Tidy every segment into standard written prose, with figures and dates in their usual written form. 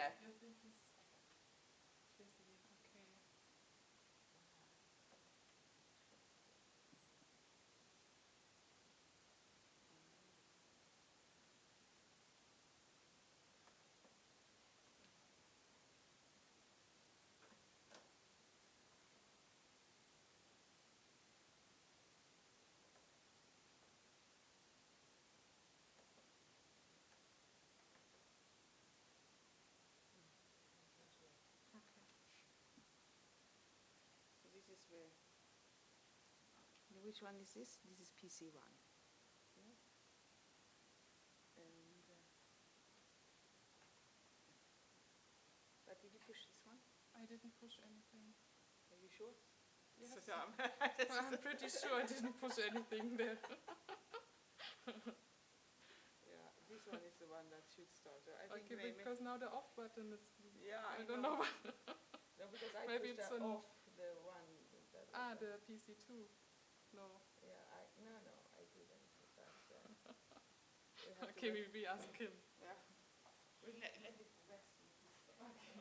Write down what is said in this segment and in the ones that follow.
Yeah. You think it's busy. Okay. Okay. So this is where. Which one is this? This is PC1. Yeah. And. But did you push this one? I didn't push anything. Are you sure? Yes. So, yeah. I'm pretty sure I didn't push anything there. Yeah, this one is the one that should start. So I think Okay, maybe. because now the off button is. Yeah, I don't know. No, because I Maybe pushed it's off the one. That the PC2. No. Yeah, no, I didn't. But, Okay, we ask him. Yeah. We'll let it rest. Okay.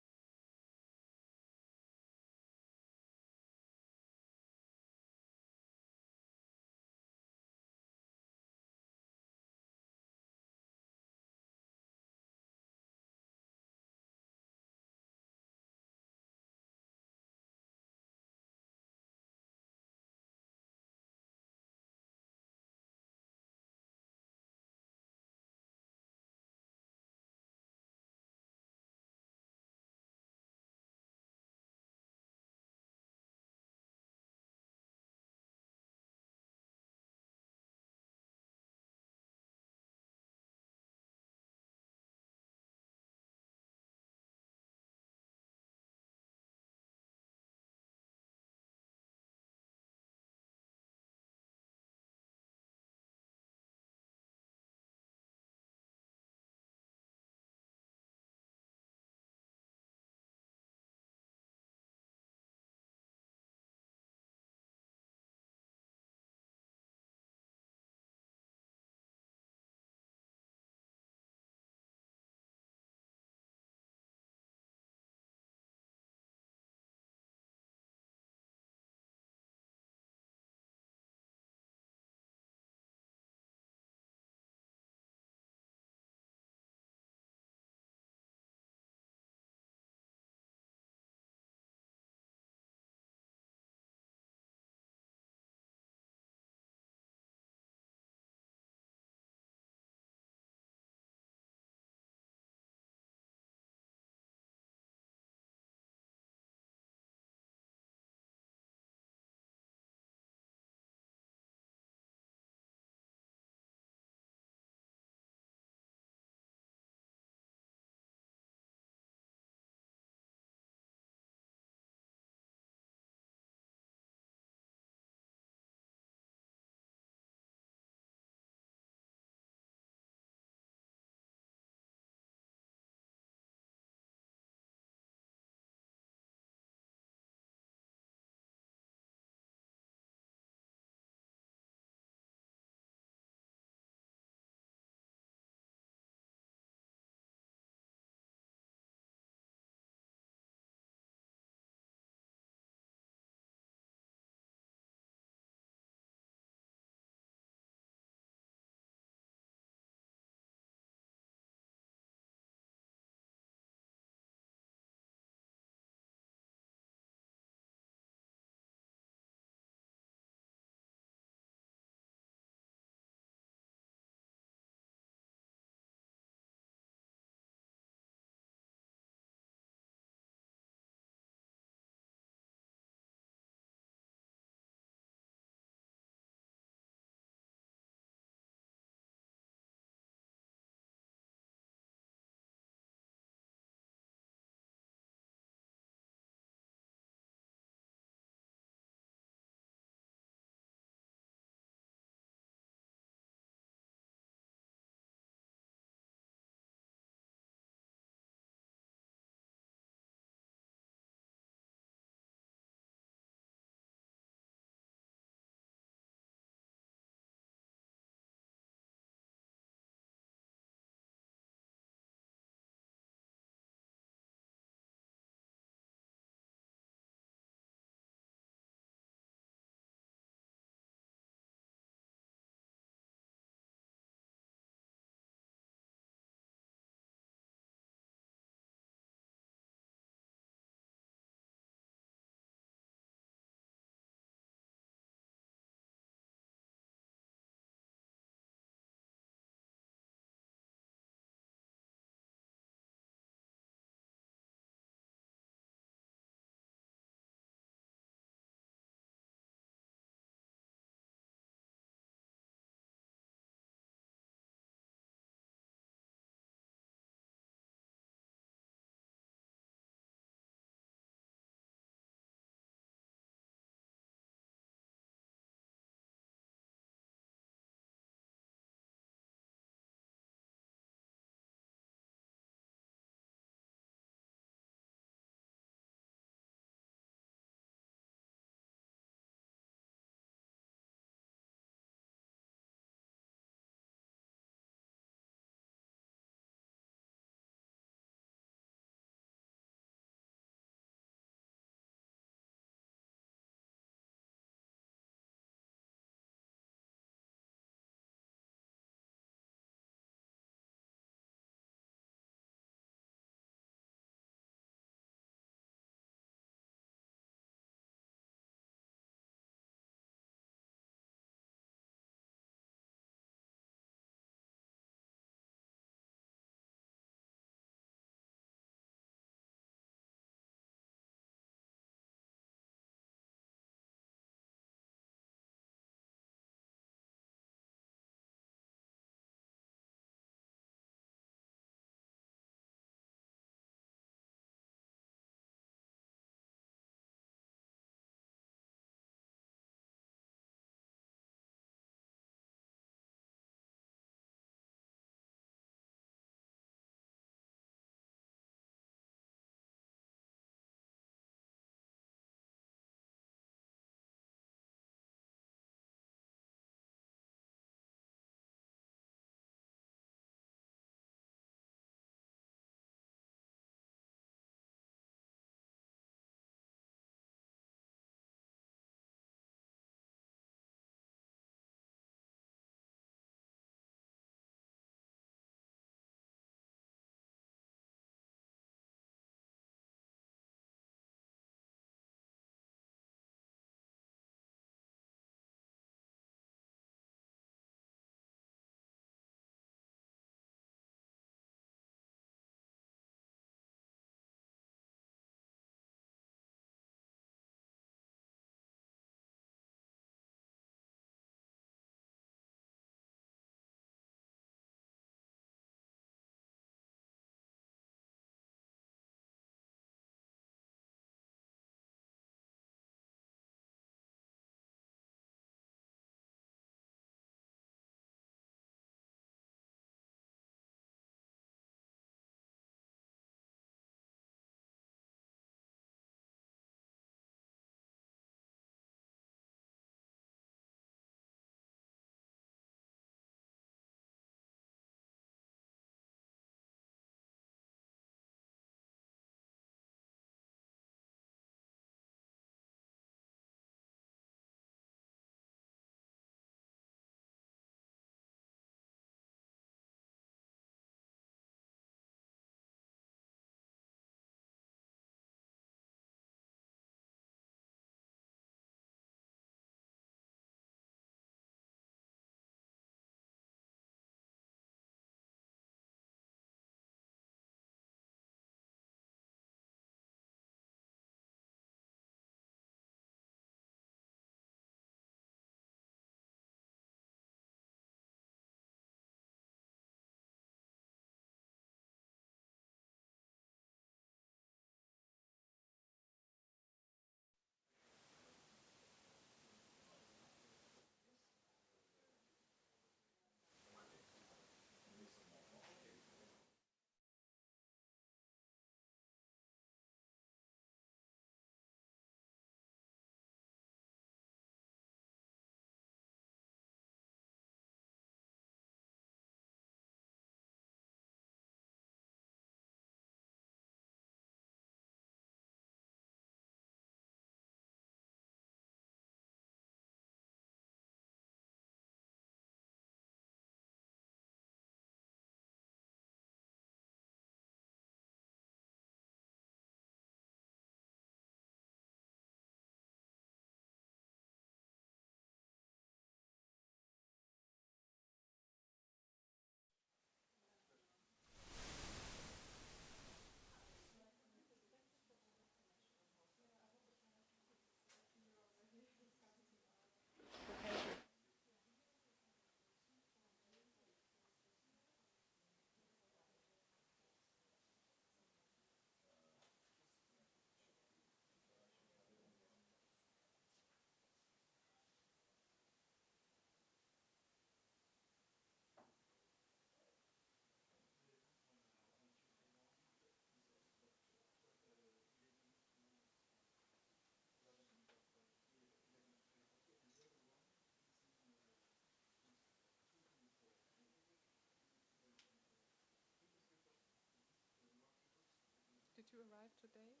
you arrive today?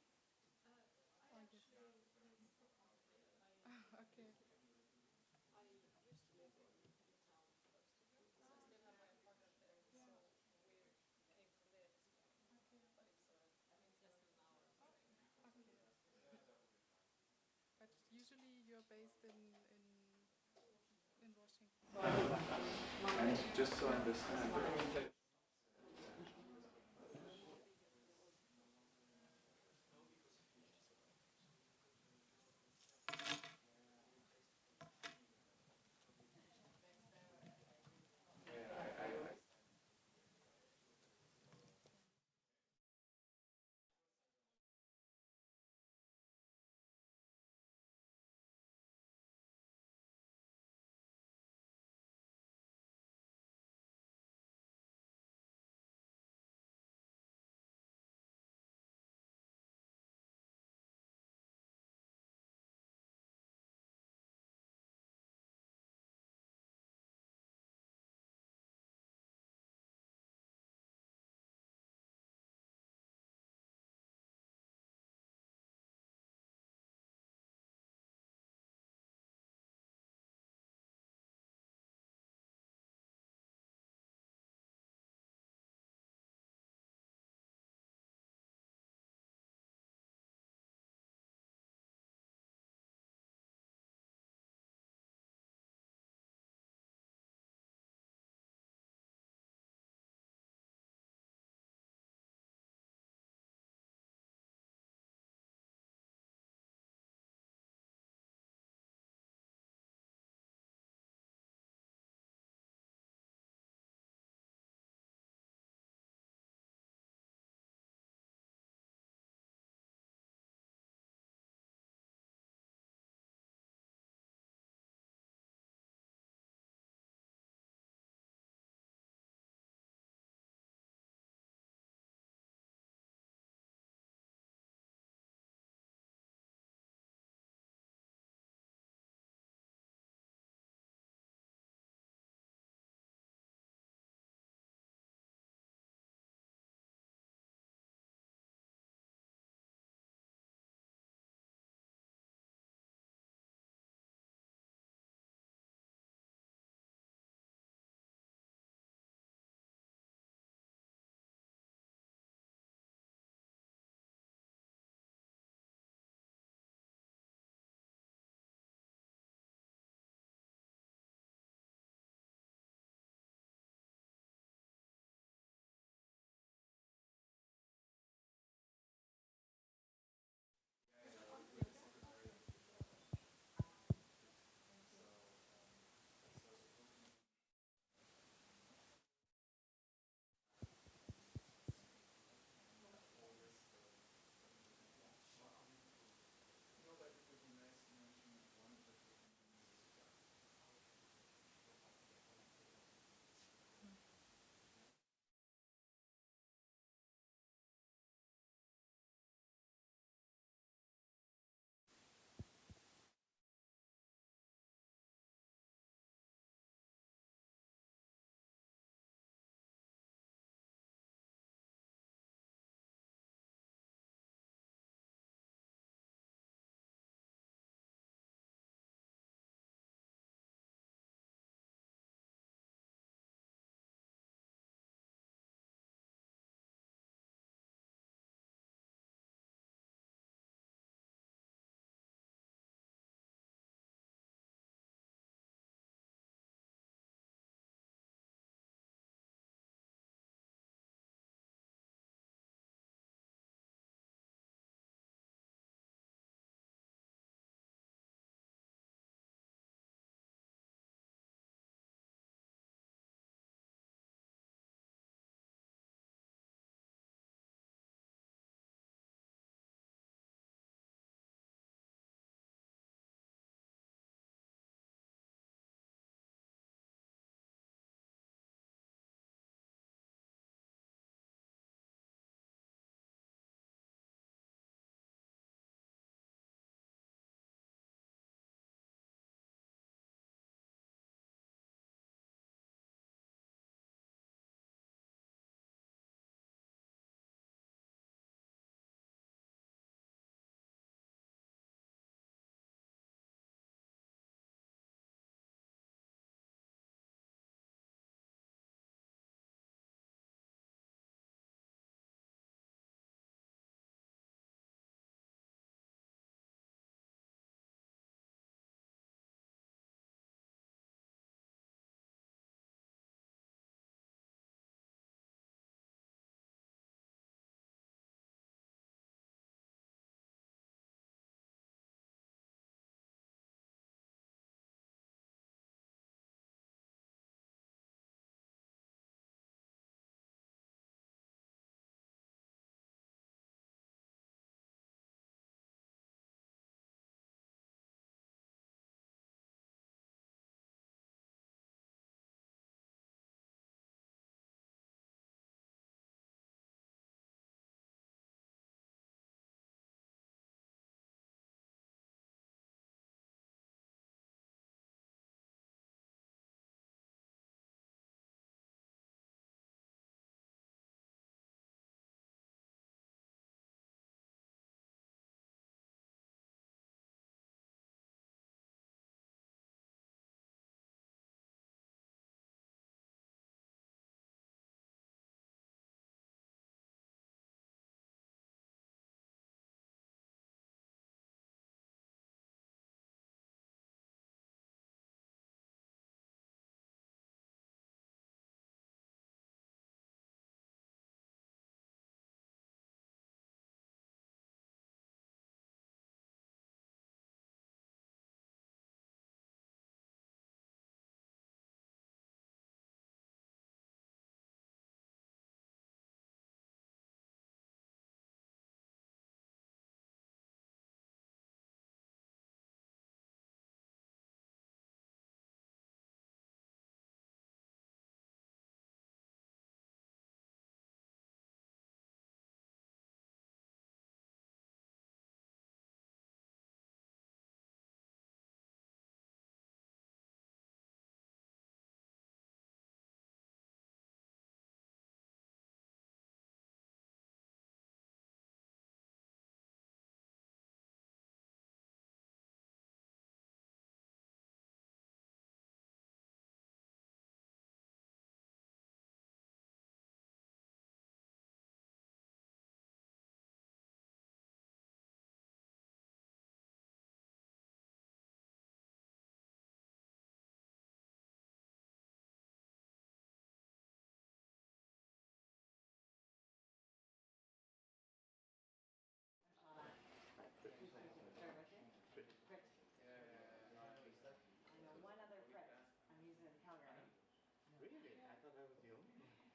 Or yes. Okay. I used to live in town close to Pisa. I still have my apartment there, Yeah. so we came from there this morning. Okay. But it's less than an hour on train. Okay. But usually you're based in Washington. Just so I understand.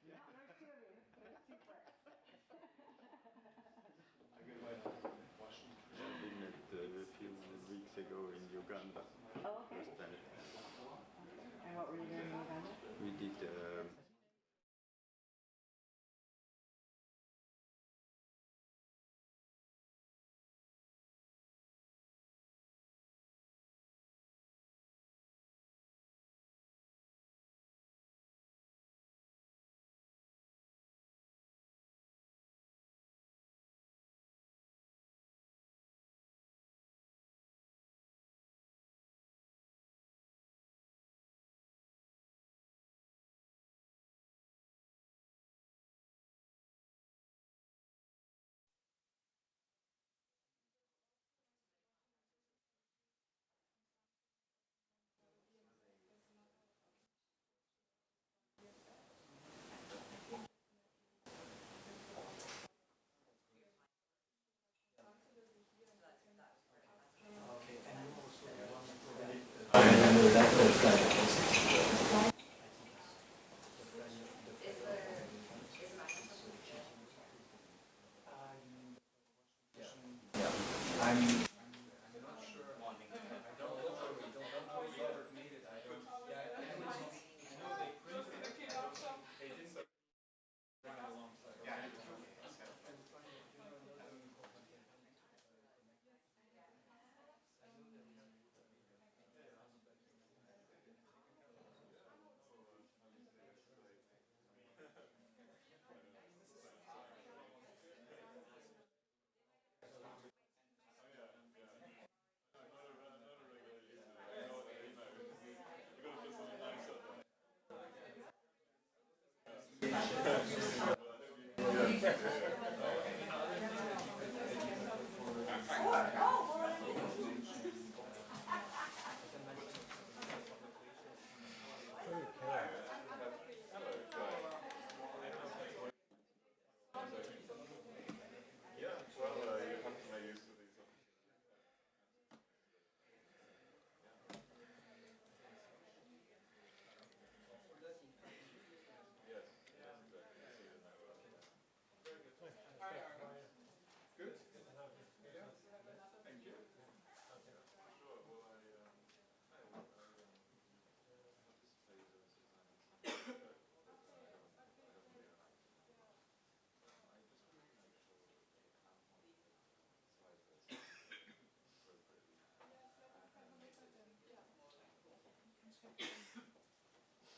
No, there's two of you. There's two firsts. I've been a few weeks ago in Uganda. Oh, okay. Just then And what were you doing in Uganda? we did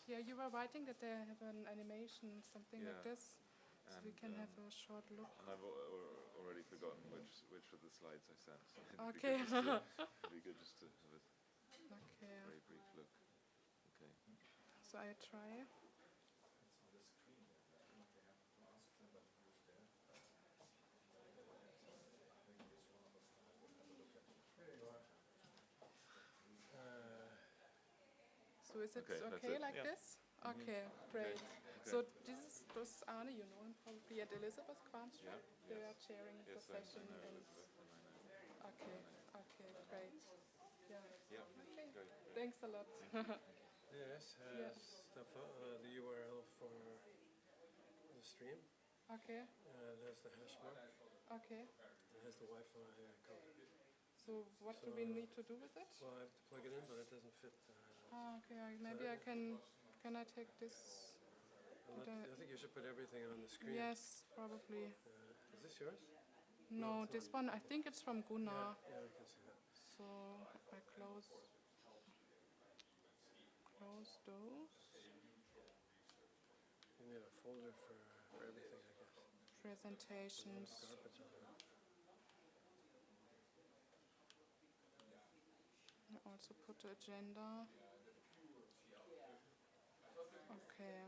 Yeah, you were writing that they have an animation, something like Yeah. this, so we can have a short look. And I've already forgotten which of the slides I sent. So Okay. it'd be good just to have a Okay, very brief look. Okay. so I try. So is it Okay, that's okay it. like Yeah. this? Okay, great. So this is SuSanA, you know him probably, and Elizabeth Kvarnström. Yeah, They yes. are chairing the Yes, session. I know And Elizabeth and I know. okay, okay, great. Yeah. Yeah, Okay. great. Thanks a lot. Yes, Yeah. the URL for the stream. Okay, There's the hash mark. okay. It has the Wi-Fi code. So what do we need to do with it? Well, I have to plug it in, but it doesn't fit. Okay, maybe I can I take this? I think you should put everything on the screen. Yes, probably. Is this yours? No, it's this one, I think it's from Gunnar. Yeah, we can see that. So I close those. You need a folder for everything, I guess. Presentations. Garbage on it. I also put the agenda. Okay.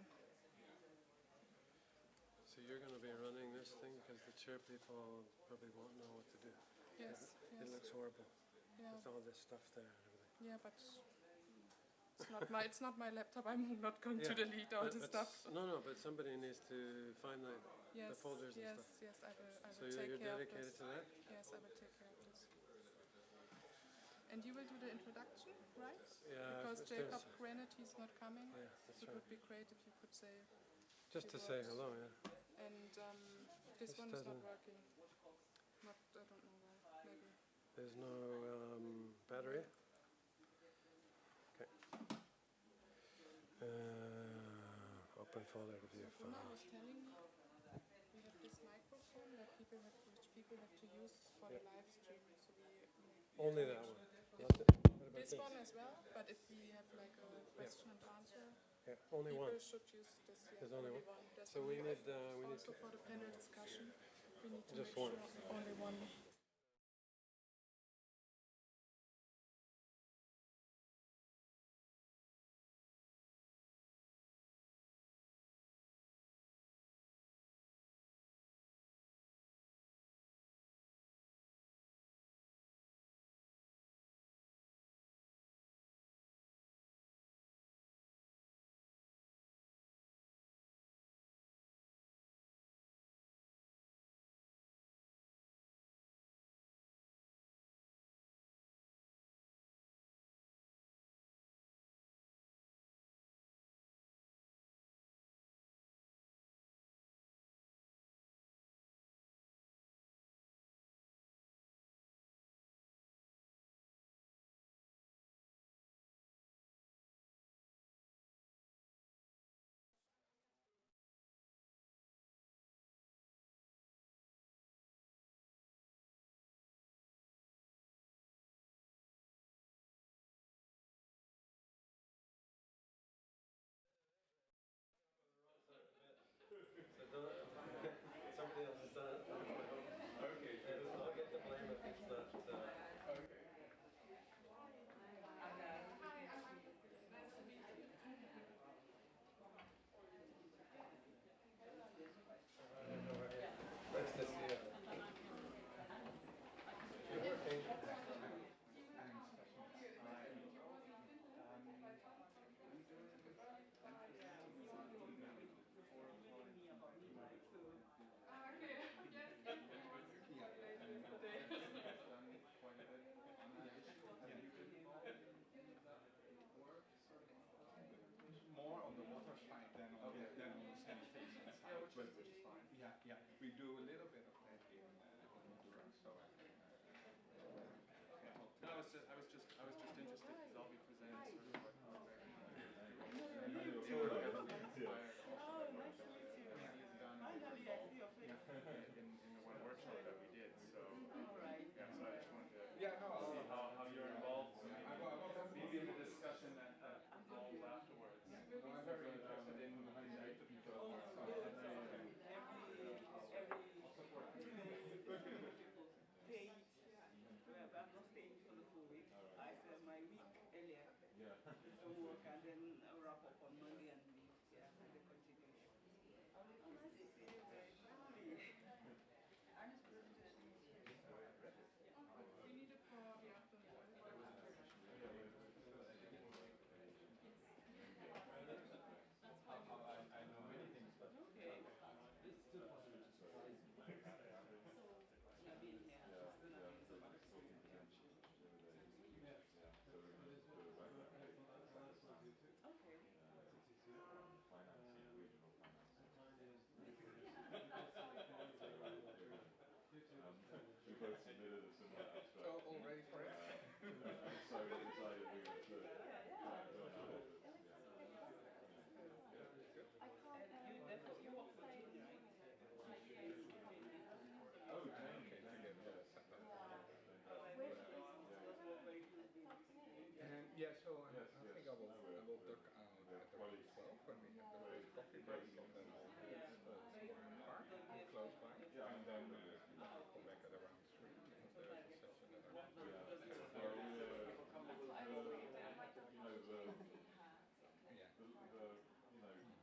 So you're going to be running this thing because the chair people probably won't know what to do. Yes, It yes. looks horrible Yeah, with all this stuff there and everything. yeah, but it's not my laptop. I'm not going to Yeah, delete all the stuff. No, but somebody needs to find the Yes, folders and yes, stuff. yes. I will So take you're care of dedicated this. to that? Yes, I will take care of this. And you will do the introduction, right? Yeah, Because if there's- Jacob Granity is not coming. Yeah, that's So it right. would be great if you could say Just to it say works. hello, yeah. And this This one is not doesn't- working. Not, I don't know why. Maybe. There's no battery. Okay. Open folder to view Gunnar file. was telling me we have this microphone that which people have to use for the live stream. So we Only that one. Not the, what about this one as well, but if we have like a question and answer, Yeah, only people one. should use this. Yeah, There's only one. There's So we only need also for the panel discussion, we need to Just make one. sure only one. Somebody else has done it. Okay. I'll get the blame if it's not. Nice to see you. You're working. More on the water side than on the sanitation side, which is fine. Yeah, yeah. We do a little bit of that in Europe, so I can. No, I was just interested because I'll be presenting sort of what Oh, nice to meet you. Finally, I see your face. in the one workshop that we did. So All right. yeah, so I just wanted to Yeah, no, see how you're involved. So I'm maybe in the discussion that evolves afterwards. I'm very interested in activity for Oh, the yes, every date, well, I'm not staying for the full week. I spend my week earlier. Some work and then wrap up on Monday and leave. Yeah, and the continuation. Oh, nice to see you. Very friendly. We need it for the afternoon. I know many things, but Okay. it's still possible to surprise me. I've been here. It's gonna be so much. Okay. We both submitted a similar abstract. So all ready for it? So we decided we would do it. And you therefore you work for Jane, right? Oh, Jane came in, yes. And yeah, so I Yes, think yes. I will duck out at around 12 when we have the first coffee break, and then I'll head somewhere in the park close by, Yeah, and then come back at around 3 because there's a session that I want to do.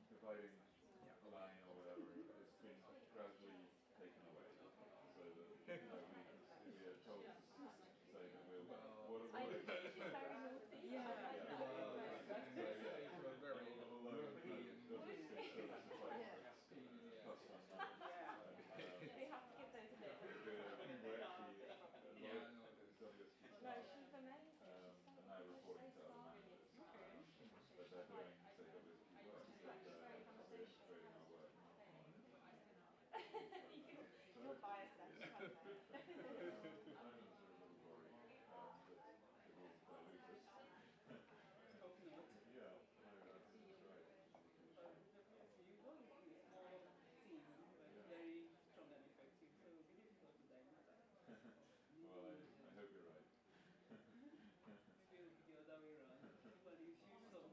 Dividing line or whatever has been gradually taken away. So that, we are told to say that we're, what are we? Yeah. It was very European. But they're doing, say, WSP work, that we're integrating our work the bias that you have. Islands are a little worried that it will dilute us. Coconut. Yeah, no, that's right. You go with a small team, but very strong and effective, so it will be difficult to dilute that. Well, I hope you're right. Maybe it will be the other way around. Everybody is used some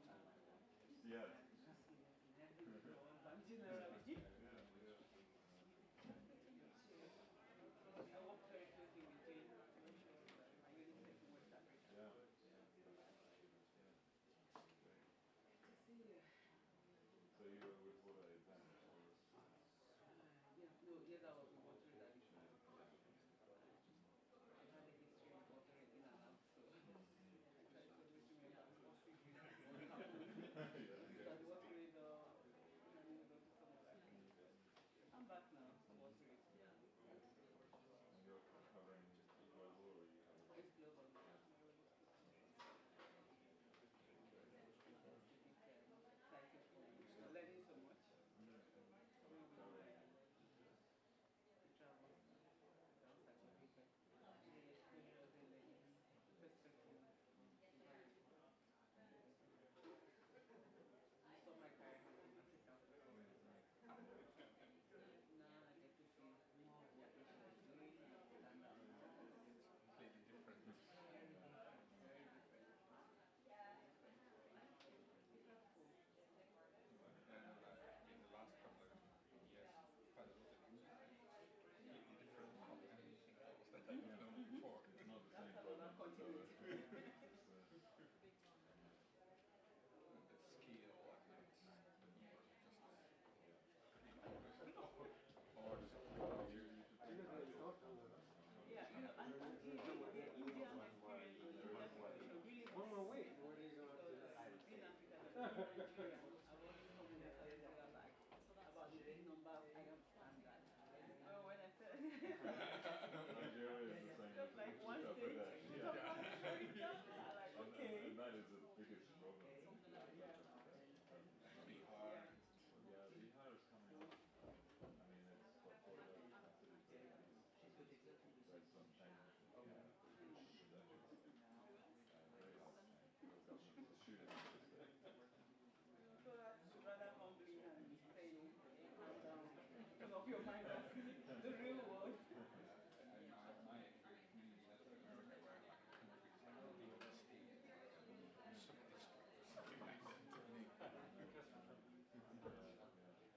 Yes. in every one generally. I work very closely with Jane, my UNICEF in West Africa. Yeah. See you. So you were with water aid then? Yes, I was with water aid at the time. I've had a history with water aid in and out, so I try to always remember what cities what happened. Because the water aid, I need to go to some other things. I'm back now for water aid. And you're covering global, or are you covering? It's global. My role is global. Excited for you. We're learning so much. The travel, the South Africa, the exposure, the learning, the perspective. I saw my career in Africa. Now I get to see more of what Asia is doing and understand that. Completely different. Very different. Very different. And in the last couple of years, quite a lot of completely different from anything else that I've known before. Not the same Another problem. continent. And the skill and it's Yeah, and the Indian experience in that situation really One more way. because in Africa, Nigeria, I've always come with a festival like about the big numbers, I understand that. When I said Nigeria is the same just like one as state, Bangladesh. I'm like, okay. And that is the biggest problem. Bihar. Yeah, Bihar is coming up. I mean, it's what considered there's some change. Very hard to change. The government is shooting at the state. So that's rather humbling and saying, calm down, turn off your mind and see the real world. And my experience mainly Latin America, where like a country is like the biggest state, sub-district or something like that.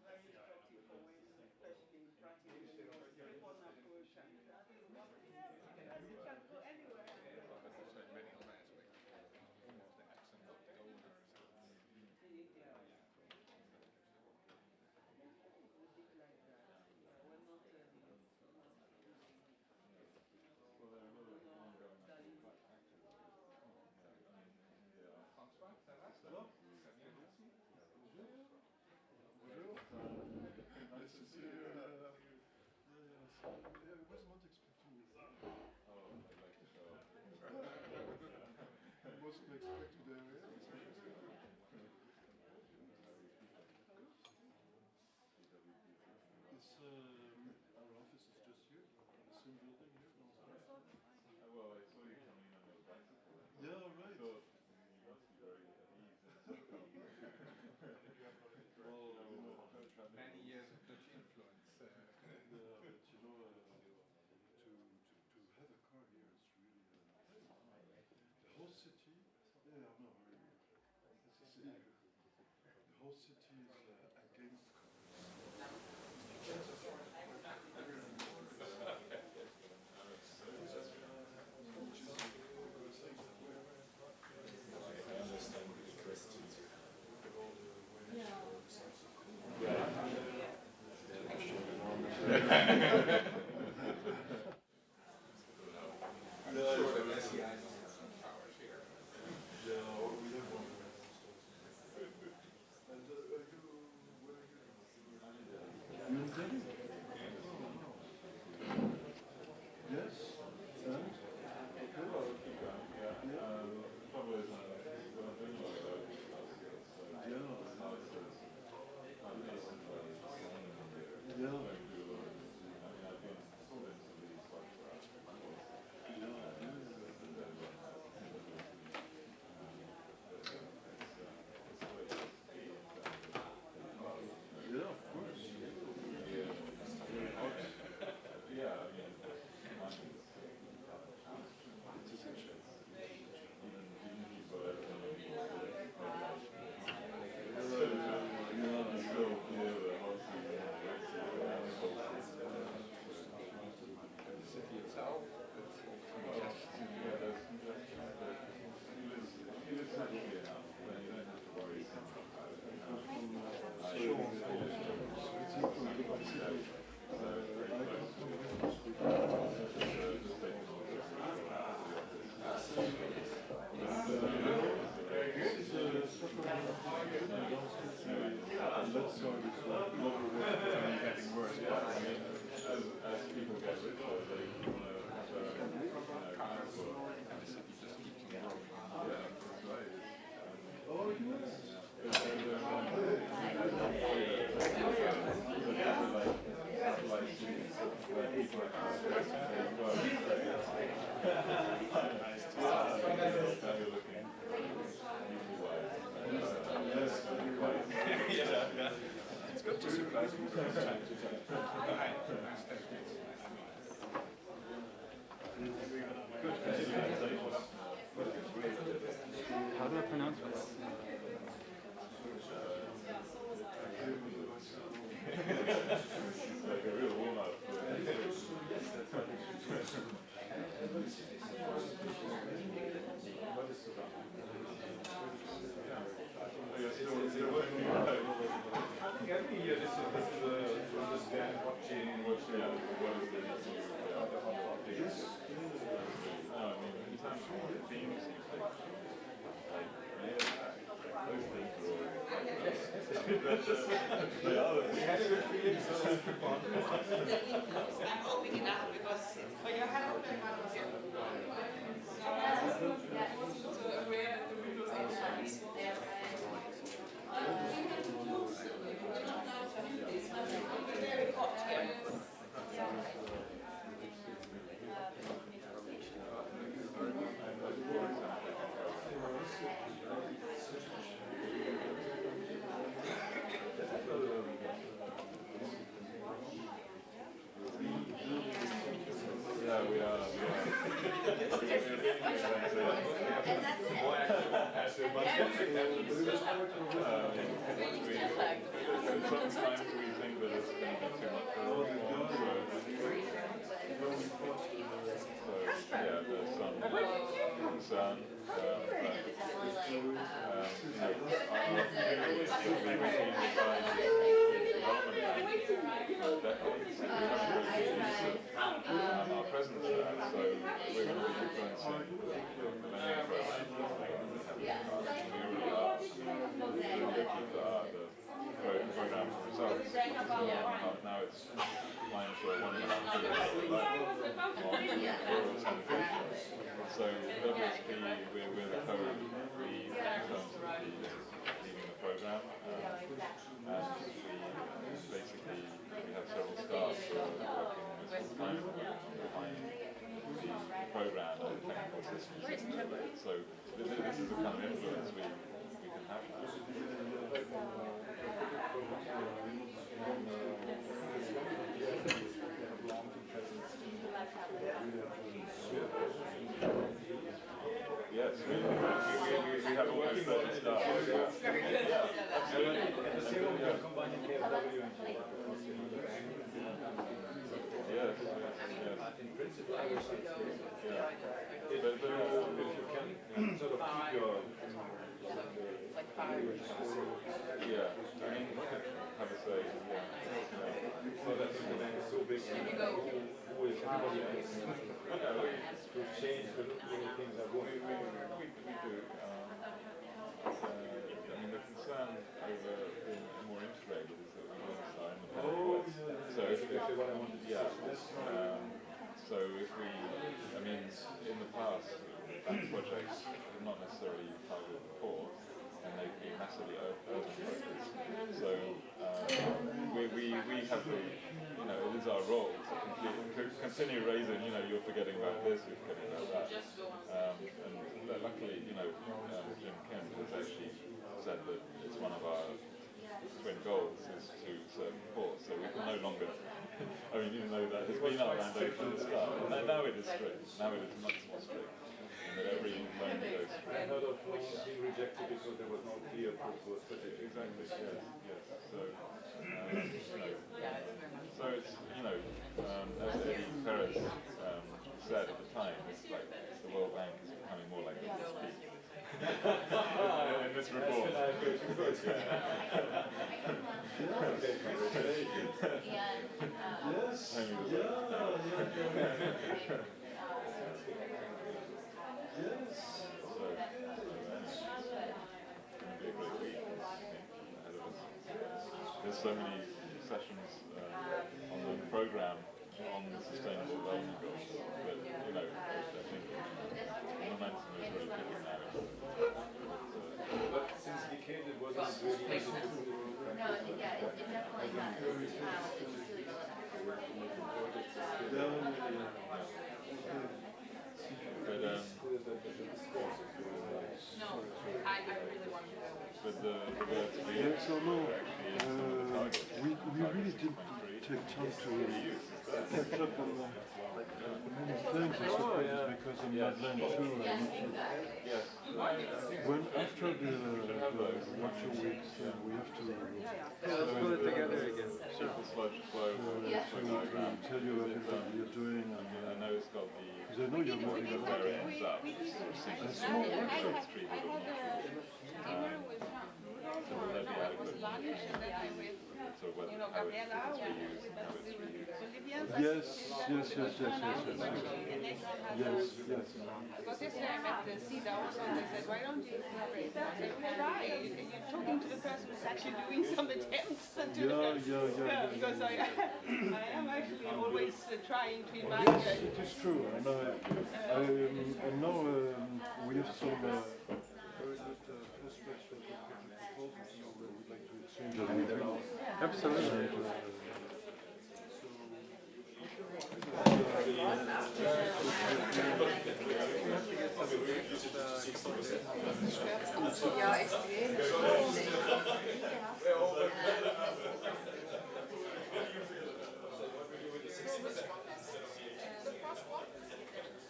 Very instructive for when, especially in practice, take one approach and that is what it is. You can go anywhere. But also in many other aspects, of the accent of the owners. Yeah. It's a bit like that. Yeah, we're not Well, there are a lot of non-governmental actors. François, ça va? Ça va? Ça vient d'ici? Bonjour. Nice to see you. I was not expecting you. Oh, I'd like to show up. I wasn't expecting the area. It's, our office is just here, in the same building here. Well, I saw you coming on your bicycle. Yeah, right. I thought you must be very at ease in Stockholm. Well, many years of Dutch influence. Yeah, but you know, to have a car here is really the whole city. Yeah, no, nice to see you. The whole city is against cars. I understand the questions you have. I'm sure the SEI don't have some towers here. Yeah, we have one. And where are you? You in Delhi? Yes. And? Okay. Well, keep going, yeah. The trouble is, we're not doing a lot of those last year, so Yeah. the house is, at least in the Yeah. only getting worse. Yeah, I mean, as people get richer, they want to have transport. And the city just keeps on growing. Yeah, that's right. It's good to surprise you from time to time. How do I pronounce this? Like a real warm-up. Every year this is understand watching what is I mean, in terms of the themes, those things are all they are the things. I'm opening it up because when you have a plan here, to aware that the windows are shut. Very hot here. Yeah, we are. Sometimes we think that it's going to be too much for everyone, so yeah, there's some concern. Our presence there, so we're going to be influencing the many programs. We already are. The program results. Now it's applying for 1.5 billion on sanitation. So WSP, we're the co-lead in terms of leading the program, and we have several staff who are working full-time behind the program and the technical systems. So this is the kind of influence we can have now. Yes, we have almost 30 staff. Very good. Yes. In principle, I would say so. Yeah. If you can sort of keep your like 5 or yeah, I mean, have a say, yeah. so that the bank is so big, who is everybody else to change the way things are going. We do. I mean, the concern over being more integrated is that we want our independent voice. So if what I wanted to so if we, I mean, in the past, that projects have not necessarily targeted the poor, and they've been massively urban focused. So we have to, it is our role to continue raising, you're forgetting about this, you're forgetting about that. And luckily, Jim Kemp has actually said that it's one of our twin goals is to serve the poor, so we can no longer, I mean, even though that has been our mandate from the start, now it is strict, now it is much more strict, and that every loan goes through. I heard of being rejected because there was no clear purpose. Exactly, yes. So, so it's, as Eddie Perez said at the time, it's like the World Bank is becoming more like WSP. In this report. there's so many sessions on the program on the sustainable development goals that, you know, I think momentum is really picking now. But since he came, it wasn't really easy to put it in practice. But the so no, we really didn't take time to catch up on many things, I suppose, because of Madeleine too. When after the water weeks, we have to let's put it together again. Sure. to tell you everything you're doing, and I know it's got the. because I know you're moving a lot. Where it ends up. A small workshop. So will there be adequate sort of whether how it's reused and how it's reused? Yes. Because yesterday I met the CEDAW and they said, why don't you collaborate? I said, well, why? You're talking to the person who's actually doing some attempts to because I am actually always trying to invite It is true, and now we have some very good prospects for the proposals, so we would like to exchange them. Absolutely. Ja, extrem.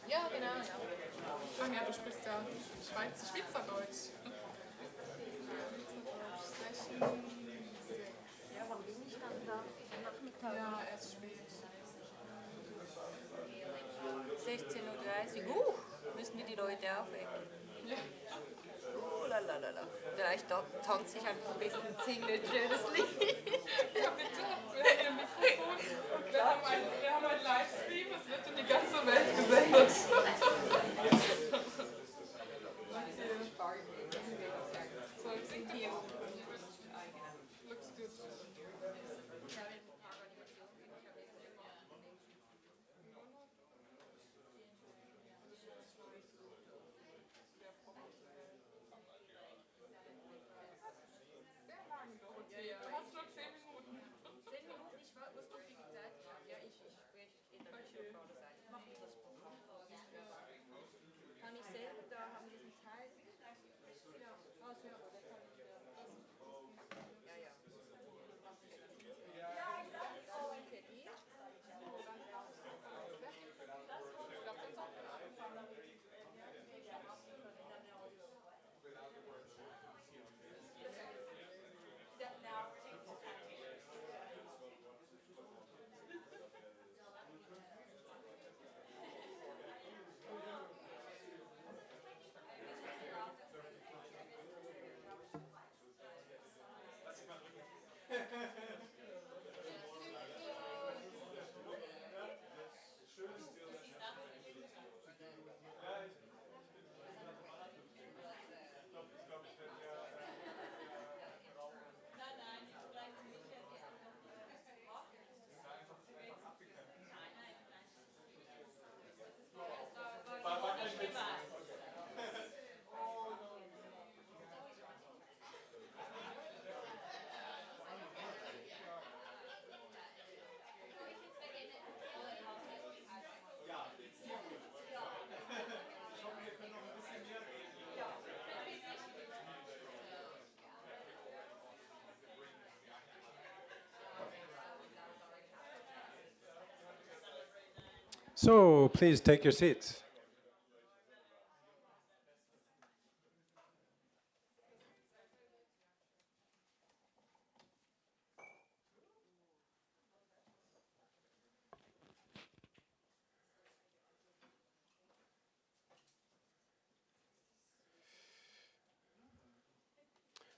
Ja, genau, ja. Ach ja, du sprichst ja Schweizerdeutsch. Ja, wann bin ich dann da? Nachmittag? Ja, erst spät. 16:30 Uhr. Müssen wir die Leute aufwecken? Ja. Lalalala. Vielleicht tanze ich einfach ein bisschen single ein schönes Lied. Ja, bitte. Wir haben hier ein Mikrofon und wir haben einen Livestream. Es wird in die ganze Welt gesendet. So, ich singe hier. Looks good. Du hast nur 10 Minuten. 10 Minuten, ich war, musst du viel Zeit haben. Ja, ich spreche in der Mikrofon sein. Mach ich das Programm. Kann ich selber da haben diesen Teil? Ja, aushören, oder kann ich das? Ja, ja. Danke dir. So, please take your seats.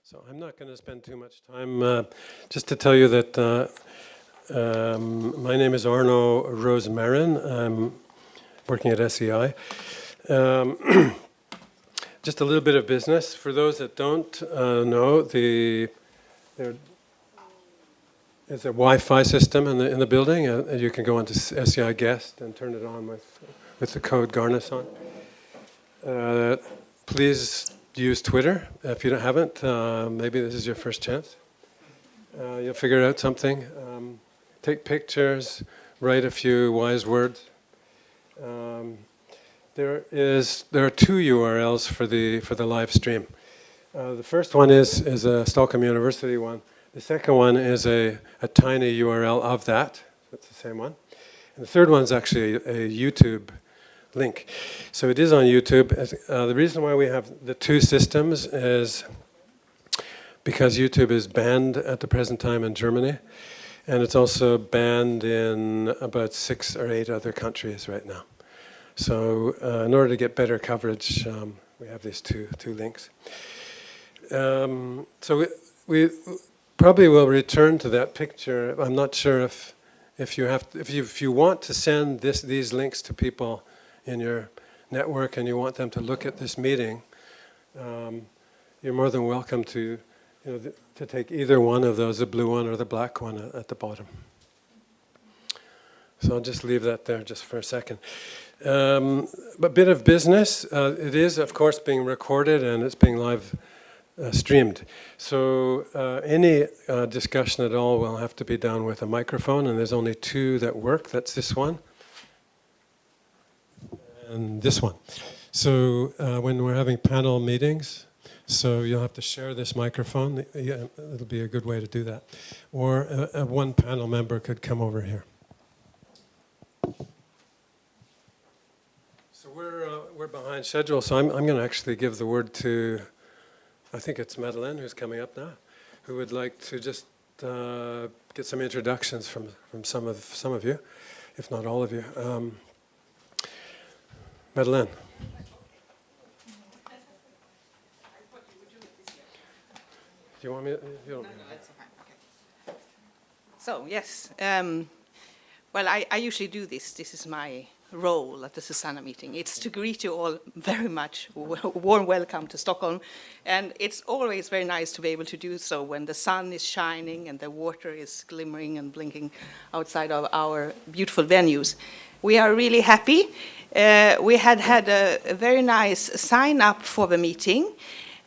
So I'm not going to spend too much time, just to tell you that my name is Arno Rosemarin. I'm working at SEI. Just a little bit of business. For those that don't know, is a Wi-Fi system in the building, and you can go into SCI Guest and turn it on with the code Garnis on. Please use Twitter if you haven't. Maybe this is your first chance. You'll figure out something. Take pictures, write a few wise words. There are 2 URLs for the live stream. The first one is a Stockholm University one. The second one is a tiny URL of that. That's the same one. And the third one is actually a YouTube link. So it is on YouTube. The reason why we have the 2 systems is because YouTube is banned at the present time in Germany. And it's also banned in about 6 or 8 other countries right now. So in order to get better coverage, we have these two links. So we probably will return to that picture. I'm not sure if you want to send these links to people in your network and you want them to look at this meeting, you're more than welcome to take either one of those, the blue one or the black one at the bottom. So I'll just leave that there just for a second. A bit of business. It is, of course, being recorded and it's being live streamed. So any discussion at all will have to be done with a microphone, and there's only 2 that work. That's this one and this one. So when we're having panel meetings, so you'll have to share this microphone. Yeah, it'll be a good way to do that. Or one panel member could come over here. So we're behind schedule, so I'm going to actually give the word to, I think it's Madeleine who's coming up now, who would like to just get some introductions from some of you, if not all of you. Madeleine. Do you want me? You don't. Okay. So yes, well, I usually do this. This is my role at the SuSanA meeting. It's to greet you all very much. Warm welcome to Stockholm. And it's always very nice to be able to do so when the sun is shining and the water is glimmering and blinking outside of our beautiful venues. We are really happy. We had a very nice sign up for the meeting,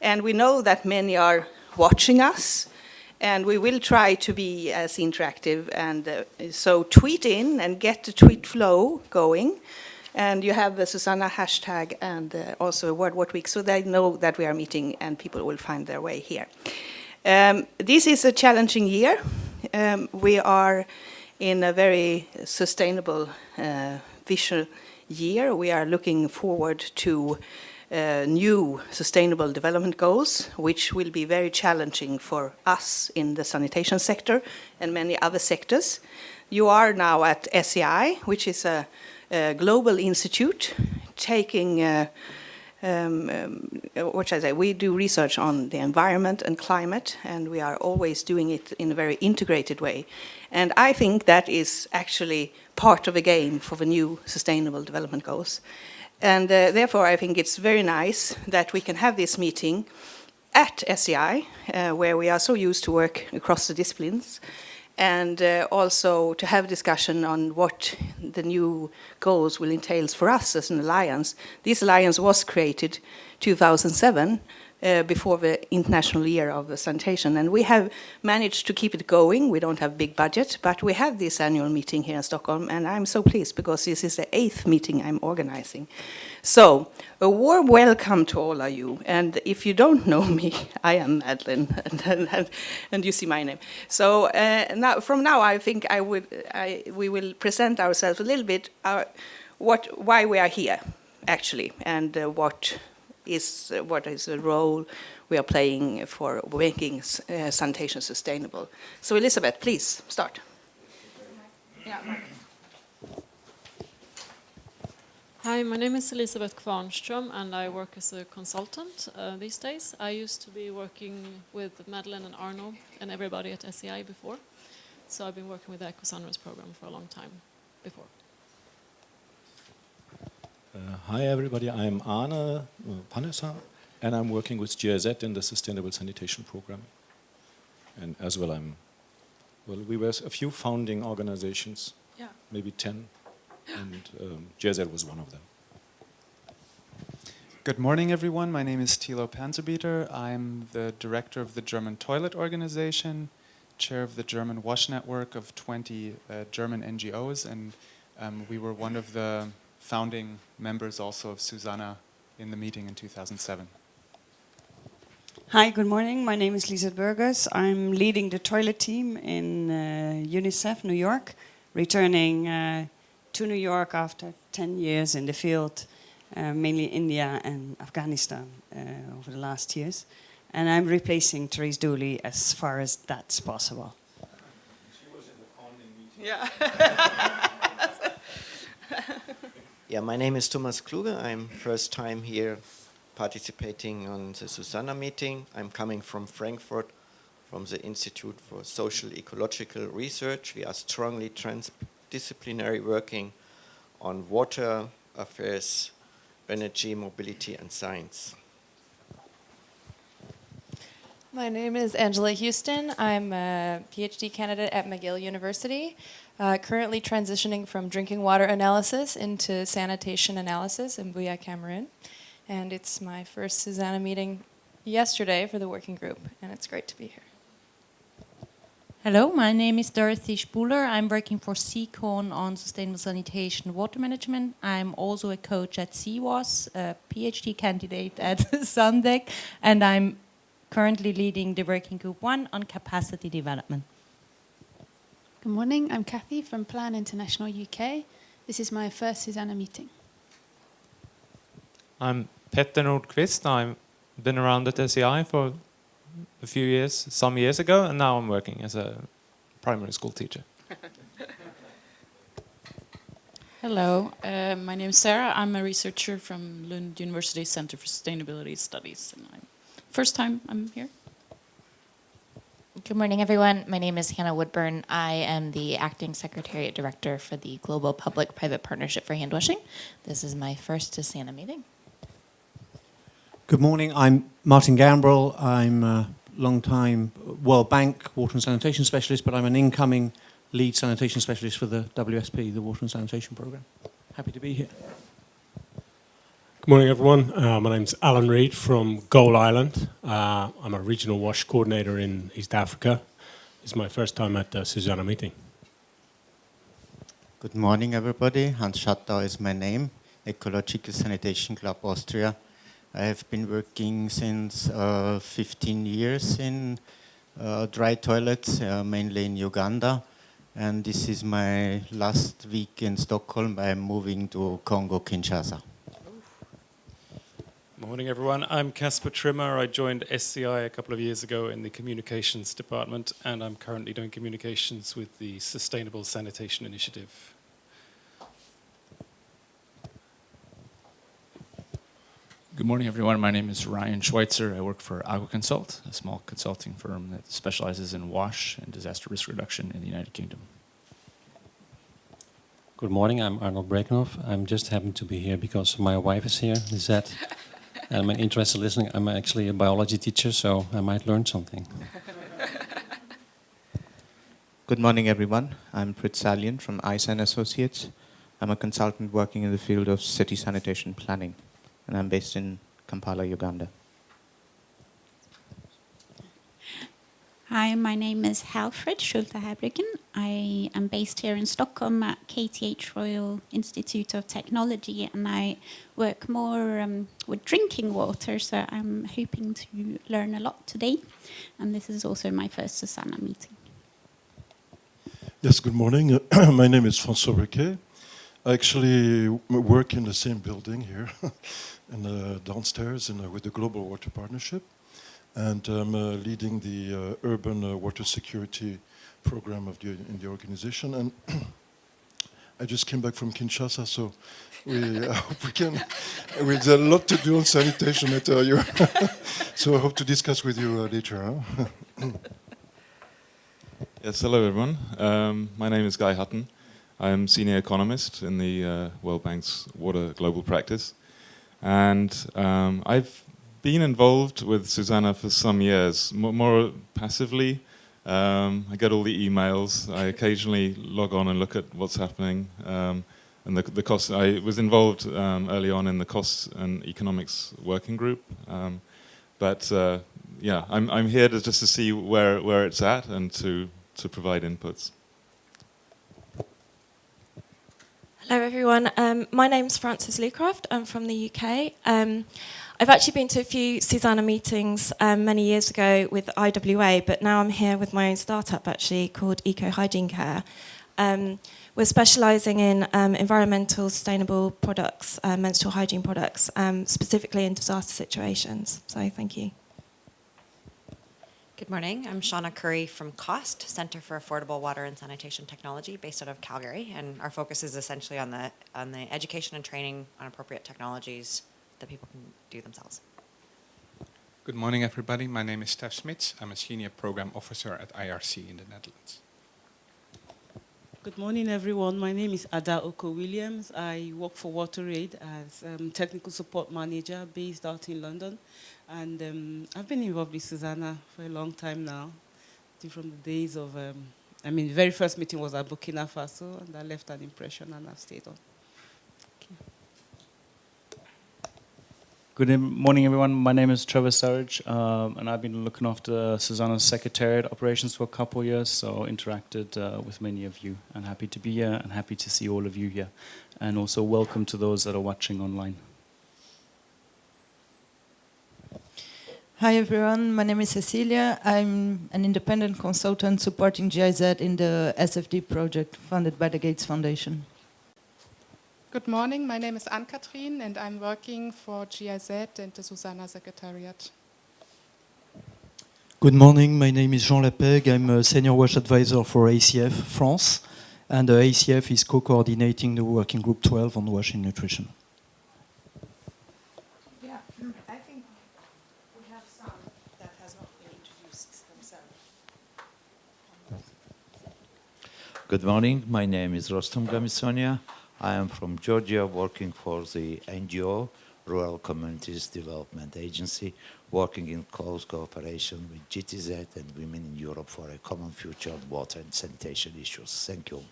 and we know that many are watching us, and we will try to be as interactive, and so tweet in and get the tweet flow going. And you have the SuSanA hashtag and also World Water Week, so they know that we are meeting and people will find their way here. This is a challenging year. We are in a very sustainable vision year. We are looking forward to new sustainable development goals, which will be very challenging for us in the sanitation sector and many other sectors. You are now at SCI, which is a global institute taking, what should I say, we do research on the environment and climate, and we are always doing it in a very integrated way. And I think that is actually part of the game for the new sustainable development goals. And therefore, I think it's very nice that we can have this meeting at SCI, where we are so used to work across the disciplines, and also to have a discussion on what the new goals will entail for us as an alliance. This alliance was created 2007, before the International Year of Sanitation, and we have managed to keep it going. We don't have a big budget, but we have this annual meeting here in Stockholm, and I'm so pleased because this is the 8th meeting I'm organizing. So, a warm welcome to all of you, and if you don't know me, I am Madeleine, and you see my name. So, from now, I think we will present ourselves a little bit, why we are here, actually, and what is the role we are playing for making sanitation sustainable. So Elizabeth, please start. Yeah. Hi, my name is Elizabeth Kvarnström, and I work as a consultant these days. I used to be working with Madeleine and Arno and everybody at SCI before. So I've been working with the EcoSunrise program for a long time before. Hi everybody, I'm Arne Pannesa, and I'm working with GIZ in the Sustainable Sanitation Program. And as well I'm well, we were a few founding organizations, maybe 10, and GSL was one of them. Good morning, everyone. My name is Thilo Panzerbieter. I'm the director of the German Toilet Organization, chair of the German Wash Network of 20 German NGOs, and we were one of the founding members also of SuSanA in the meeting in 2007. Hi, good morning. My name is Lizette Burgers. I'm leading the toilet team in UNICEF, New York, returning to New York after 10 years in the field, mainly India and Afghanistan over the last years. And I'm replacing Therese Dooley as far as that's possible. She was in the founding meeting. Yeah. Yeah, my name is Thomas Kluge. I'm first time here participating on the SuSanA meeting. I'm coming from Frankfurt, from the Institute for Social Ecological Research. We are strongly transdisciplinary, working on water affairs, energy, mobility, and science. My name is Angela Houston. I'm a PhD candidate at McGill University, currently transitioning from drinking water analysis into sanitation analysis in Buea, Cameroon. And it's my first SuSanA meeting yesterday for the working group, and it's great to be here. Hello, my name is Dorothy Spuler. I'm working for CCON on Sustainable Sanitation and Water Management. I'm also a coach at CWAS, a PhD candidate at Sundec, and I'm currently leading the Working Group 1 on capacity development. Good morning, I'm Kathy from Plan International UK. This is my first SuSanA meeting. I'm Petter Nordqvist. I've been around at SEI for a few years, some years ago, and now I'm working as a primary school teacher. Hello, my name is Sarah. I'm a researcher from Lund University Center for Sustainability Studies, and first time I'm here. Good morning, everyone. My name is Hannah Woodburn. I am the acting secretariat director for the Global Public-Private Partnership for Handwashing. This is my first SuSanA meeting. Good morning, I'm Martin Gambrel. I'm a long-time World Bank water and sanitation specialist, but I'm an incoming lead sanitation specialist for the WSP, the Water and Sanitation Programme. Happy to be here. Good morning, everyone. My name's Alan Reid from Goal Island. I'm a regional WASH coordinator in East Africa. It's my first time at the SuSanA meeting. Good morning, everybody. Hans Schattau is my name, Ecological Sanitation Club Austria. I have been working since 15 years in dry toilets, mainly in Uganda. And this is my last week in Stockholm. I'm moving to Congo, Kinshasa. Morning, everyone. I'm Casper Trimmer. I joined SCI a couple of years ago in the communications department, and I'm currently doing communications with the Sustainable Sanitation Initiative. Good morning, everyone. My name is Ryan Schweitzer. I work for AgroConsult, a small consulting firm that specializes in WASH and disaster risk reduction in the United Kingdom. Good morning, I'm Arnold Brekenhoff. I'm just happen to be here because my wife is here, Lizette. And I'm interested in listening. I'm actually a biology teacher, so I might learn something. Good morning, everyone. I'm Prit Salian from ISAN Associates. I'm a consultant working in the field of city sanitation planning, and I'm based in Kampala, Uganda. Hi, my name is Halfred Schulte-Habrigen. I am based here in Stockholm at KTH Royal Institute of Technology, and I work more with drinking water, so I'm hoping to learn a lot today. And this is also my first SuSanA meeting. Yes, good morning. My name is François Riquet. I actually work in the same building here, downstairs with the Global Water Partnership. And I'm leading the urban water security program in the organization. And I just came back from Kinshasa, so I hope we can. There's a lot to do on sanitation, I tell you. So I hope to discuss with you later. Huh? Yes, hello everyone. My name is Guy Hutton. I'm senior economist in the World Bank's Water Global Practice. And I've been involved with SuSanA for some years, more passively, I get all the emails. I occasionally log on and look at what's happening. And the costs. I was involved early on in the costs and economics working group. Yeah, I'm here just to see where it's at and to provide inputs. Hello everyone, my name's Frances Lucraft, I'm from the UK. I've actually been to a few SuSanA meetings many years ago with IWA, but now I'm here with my own startup actually called Eco Hygiene Care. We're specialising in environmental sustainable products, menstrual hygiene products, specifically in disaster situations, so thank you. Good morning. I'm Shauna Curry from COST, Center for Affordable Water and Sanitation Technology, based out of Calgary, and our focus is essentially on the education and training on appropriate technologies that people can do themselves. Good morning, everybody. My name is Stef Smits. I'm a Senior Program Officer at IRC in the Netherlands. Good morning, everyone. My name is Ada Oko-Williams. I work for WaterAid as Technical Support Manager based out in London. And I've been involved with SuSanA for a long time now, from the days of, the very first meeting was at Burkina Faso, and I left an impression and I've stayed on. Good morning, everyone. My name is Trevor Surridge, and I've been looking after SuSanA's secretariat operations for a couple of years, so interacted with many of you. And happy to be here and happy to see all of you here. And also welcome to those that are watching online. Hi everyone, my name is Cecilia. I'm an independent consultant supporting GIZ in the SFD project funded by the Gates Foundation. Good morning, my name is Ann-Kathrin and I'm working for GIZ and the SuSanA secretariat. Good morning, my name is Jean Lapeg. I'm a senior WASH advisor for ACF France, and ACF is co-coordinating the working group 12 on WASH in nutrition. Yeah, I think we have some that has not been introduced themselves. Good morning, my name is Rostom Gamisonia. I am from Georgia, working for the NGO, Rural Communities Development Agency, working in close cooperation with GTZ and Women in Europe for a common future on water and sanitation issues. Thank you.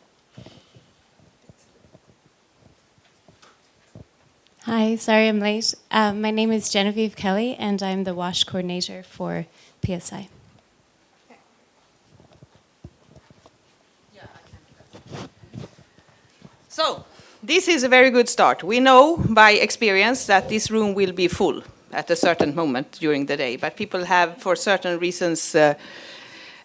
Hi, sorry I'm late. My name is Genevieve Kelly and I'm the WASH coordinator for PSI. So, this is a very good start. We know by experience that this room will be full at a certain moment during the day, but people have, for certain reasons,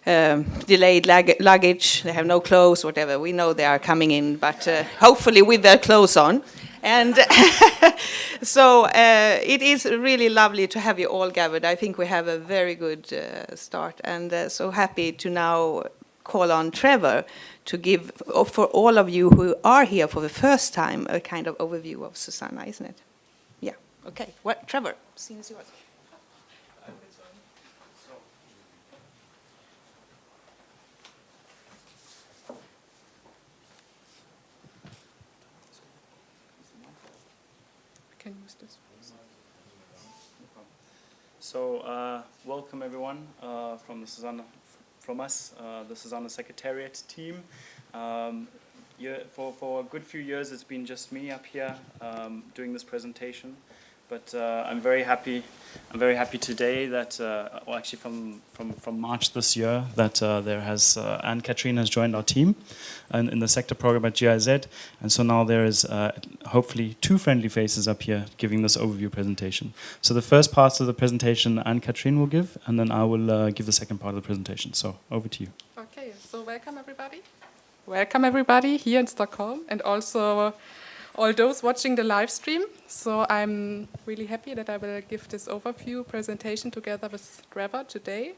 delayed luggage, they have no clothes, whatever. We know they are coming in, but hopefully with their clothes on. And so it is really lovely to have you all gathered. I think we have a very good start, and so happy to now call on Trevor to give, for all of you who are here for the first time, a kind of overview of SuSanA, isn't it? Yeah, okay. What, Trevor, scene is yours. Can use this. So, welcome everyone from the SuSanA. From us, the SuSanA Secretariat team. For a good few years, it's been just me up here doing this presentation, but I'm very happy. I'm very happy today that, well, actually from March this year, that there has Ann-Kathrin has joined our team, and in the sector program at GIZ, and so now there is hopefully two friendly faces up here giving this overview presentation. So the first part of the presentation Ann-Kathrin will give, and then I will give the second part of the presentation. So over to you. Okay, so welcome everybody. Welcome everybody here in Stockholm, and also all those watching the live stream. So I'm really happy that I will give this overview presentation together with Trevor today.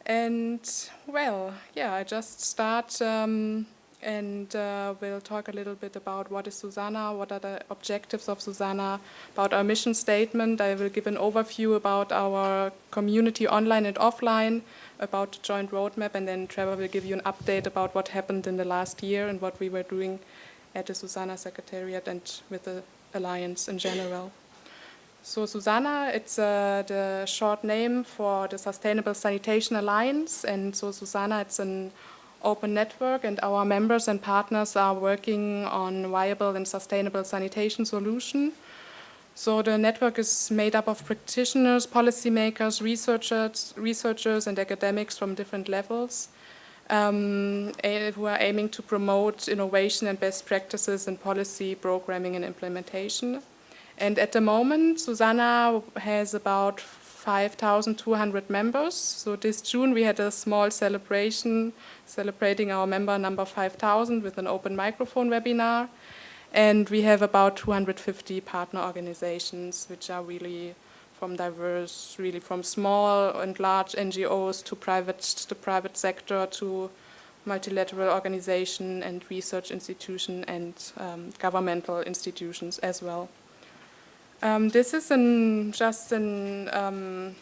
And well, yeah, I just start and we'll talk a little bit about what is SuSanA, what are the objectives of SuSanA, about our mission statement. I will give an overview about our community online and offline, about the joint roadmap, and then Trevor will give you an update about what happened in the last year and what we were doing at the SuSanA Secretariat and with the Alliance in general. So SuSanA, it's the short name for the Sustainable Sanitation Alliance, and so SuSanA, it's an open network, and our members and partners are working on viable and sustainable sanitation solution. So the network is made up of practitioners, policymakers, researchers and academics from different levels who are aiming to promote innovation and best practices in policy, programming and implementation. And at the moment, SuSanA has about 5,200 members. So this June we had a small celebration celebrating our member number 5,000 with an open microphone webinar. And we have about 250 partner organizations, which are really from diverse, really from small and large NGOs to the private sector to multilateral organization and research institution and governmental institutions as well. This is just an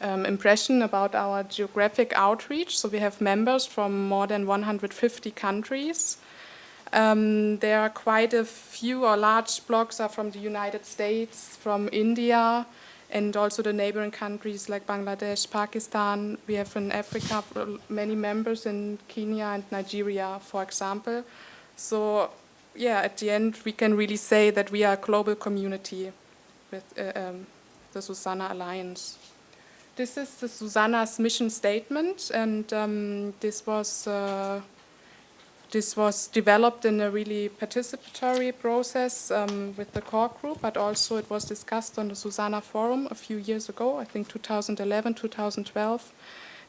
impression about our geographic outreach. So we have members from more than 150 countries. There are quite a few, or large blocks are from the United States, from India, and also the neighboring countries like Bangladesh, Pakistan. We have in Africa many members in Kenya and Nigeria, for example. So yeah, at the end, we can really say that we are a global community with the SuSanA Alliance. This is the SuSanA's mission statement, and this was developed in a really participatory process with the core group, but also it was discussed on the SuSanA forum a few years ago, I think 2011, 2012.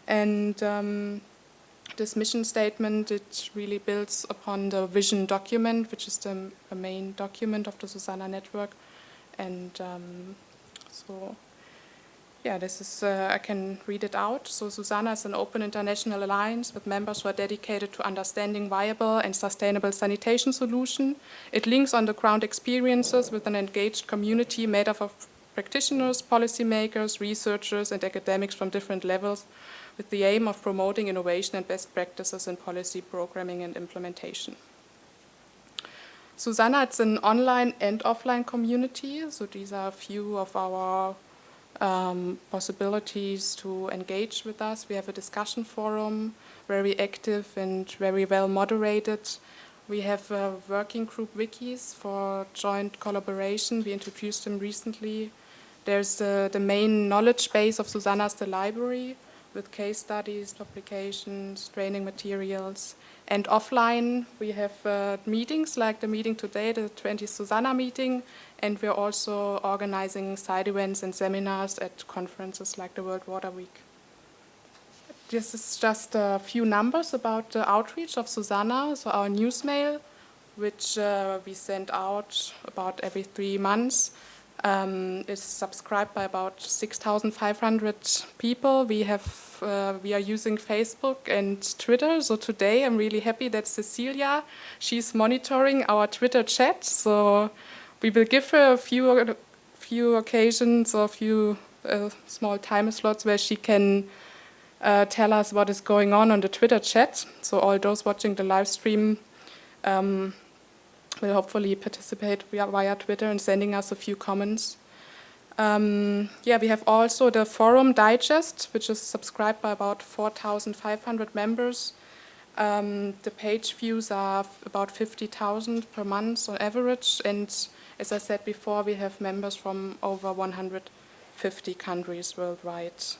And this mission statement, it really builds upon the vision document, which is the main document of the SuSanA network. And so, yeah, this is, I can read it out. So SuSanA is an open international alliance with members who are dedicated to understanding viable and sustainable sanitation solution. It links on-the-ground experiences with an engaged community made up of practitioners, policymakers, researchers, and academics from different levels, with the aim of promoting innovation and best practices in policy programming and implementation. SuSanA, it's an online and offline community, so these are a few of our possibilities to engage with us. We have a discussion forum, very active and very well moderated. We have working group wikis for joint collaboration. We introduced them recently. There's the main knowledge base of SuSanA is the library, with case studies, publications, training materials. And offline, we have meetings like the meeting today, the 20th SuSanA meeting, and we're also organizing side events and seminars at conferences like the World Water Week. This is just a few numbers about the outreach of SuSanA. So our newsmail, which we send out about every 3 months, is subscribed by about 6,500 people. We are using Facebook and Twitter. So today I'm really happy that Cecilia, she's monitoring our Twitter chat. So we will give her a few occasions or a few small time slots where she can tell us what is going on the Twitter chat. So all those watching the live stream will hopefully participate via Twitter and sending us a few comments. Yeah, we have also the forum digest, which is subscribed by about 4,500 members. The page views are about 50,000 per month on average, and as I said before, we have members from over 150 countries worldwide.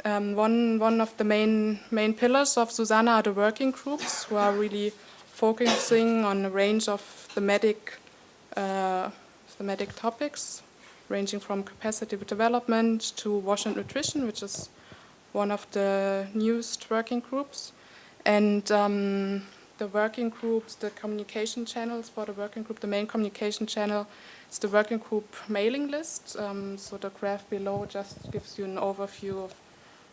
One of the main pillars of SuSanA are the working groups, who are really focusing on a range of thematic topics, ranging from capacity development to wash and nutrition, which is one of the newest working groups. And the working groups, the communication channels for the working group, the main communication channel is the working group mailing list. So the graph below just gives you an overview of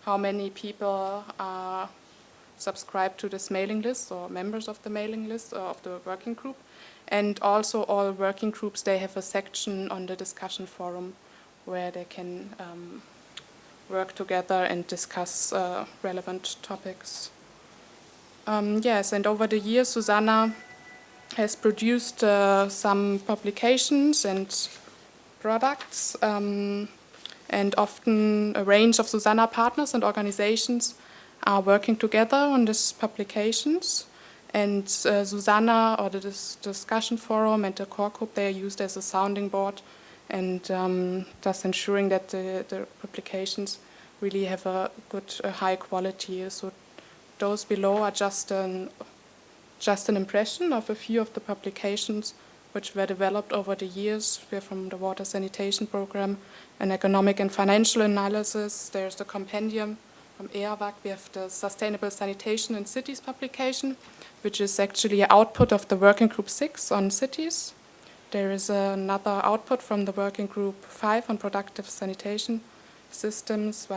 how many people are subscribed to this mailing list or members of the mailing list or of the working group. And also all working groups, they have a section on the discussion forum where they can work together and discuss relevant topics. Yes, and over the years, SuSanA has produced some publications and products, and often a range of SuSanA partners and organizations are working together on these publications. And SuSanA, or the discussion forum and the core group, they are used as a sounding board, and thus ensuring that the publications really have a good, high quality. So those below are just an impression of a few of the publications which were developed over the years. We're from the Water Sanitation Program, an economic and financial analysis. There's the compendium from EAWAC. We have the Sustainable Sanitation in Cities publication, which is actually an output of the Working Group 6 on cities. There is another output from the Working Group 5 on productive sanitation systems,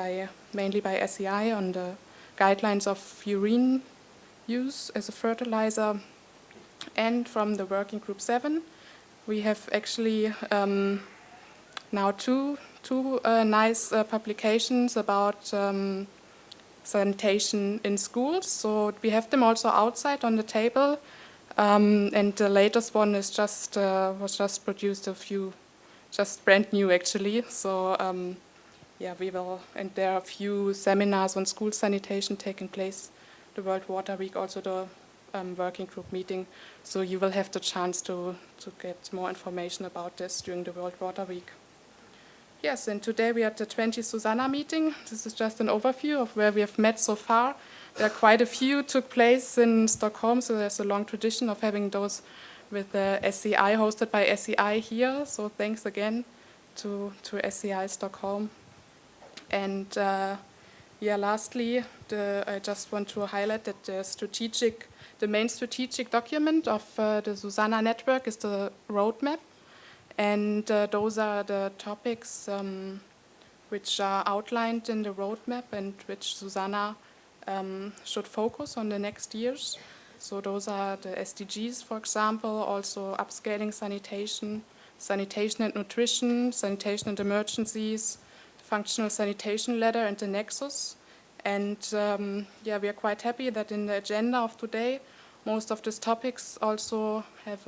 mainly by SEI, on the guidelines of urine use as a fertilizer. And from the Working Group 7, we have actually now two nice publications about sanitation in schools. So we have them also outside on the table. And the latest one is was just produced just brand new actually. So yeah, we will, and there are a few seminars on school sanitation taking place. The World Water Week, also the working group meeting. So you will have the chance to get more information about this during the World Water Week. Yes, and today we are at the 20th SuSanA meeting. This is just an overview of where we have met so far. There are quite a few took place in Stockholm, so there's a long tradition of having those with the SEI, hosted by SEI here. So thanks again to SEI Stockholm. And yeah, lastly, I just want to highlight that the main strategic document of the SuSanA network is the roadmap. And those are the topics which are outlined in the roadmap and which SuSanA should focus on the next years. So those are the SDGs, for example, also upscaling sanitation, sanitation and nutrition, sanitation and emergencies, the functional sanitation ladder and the nexus. And yeah, we are quite happy that in the agenda of today, most of these topics also have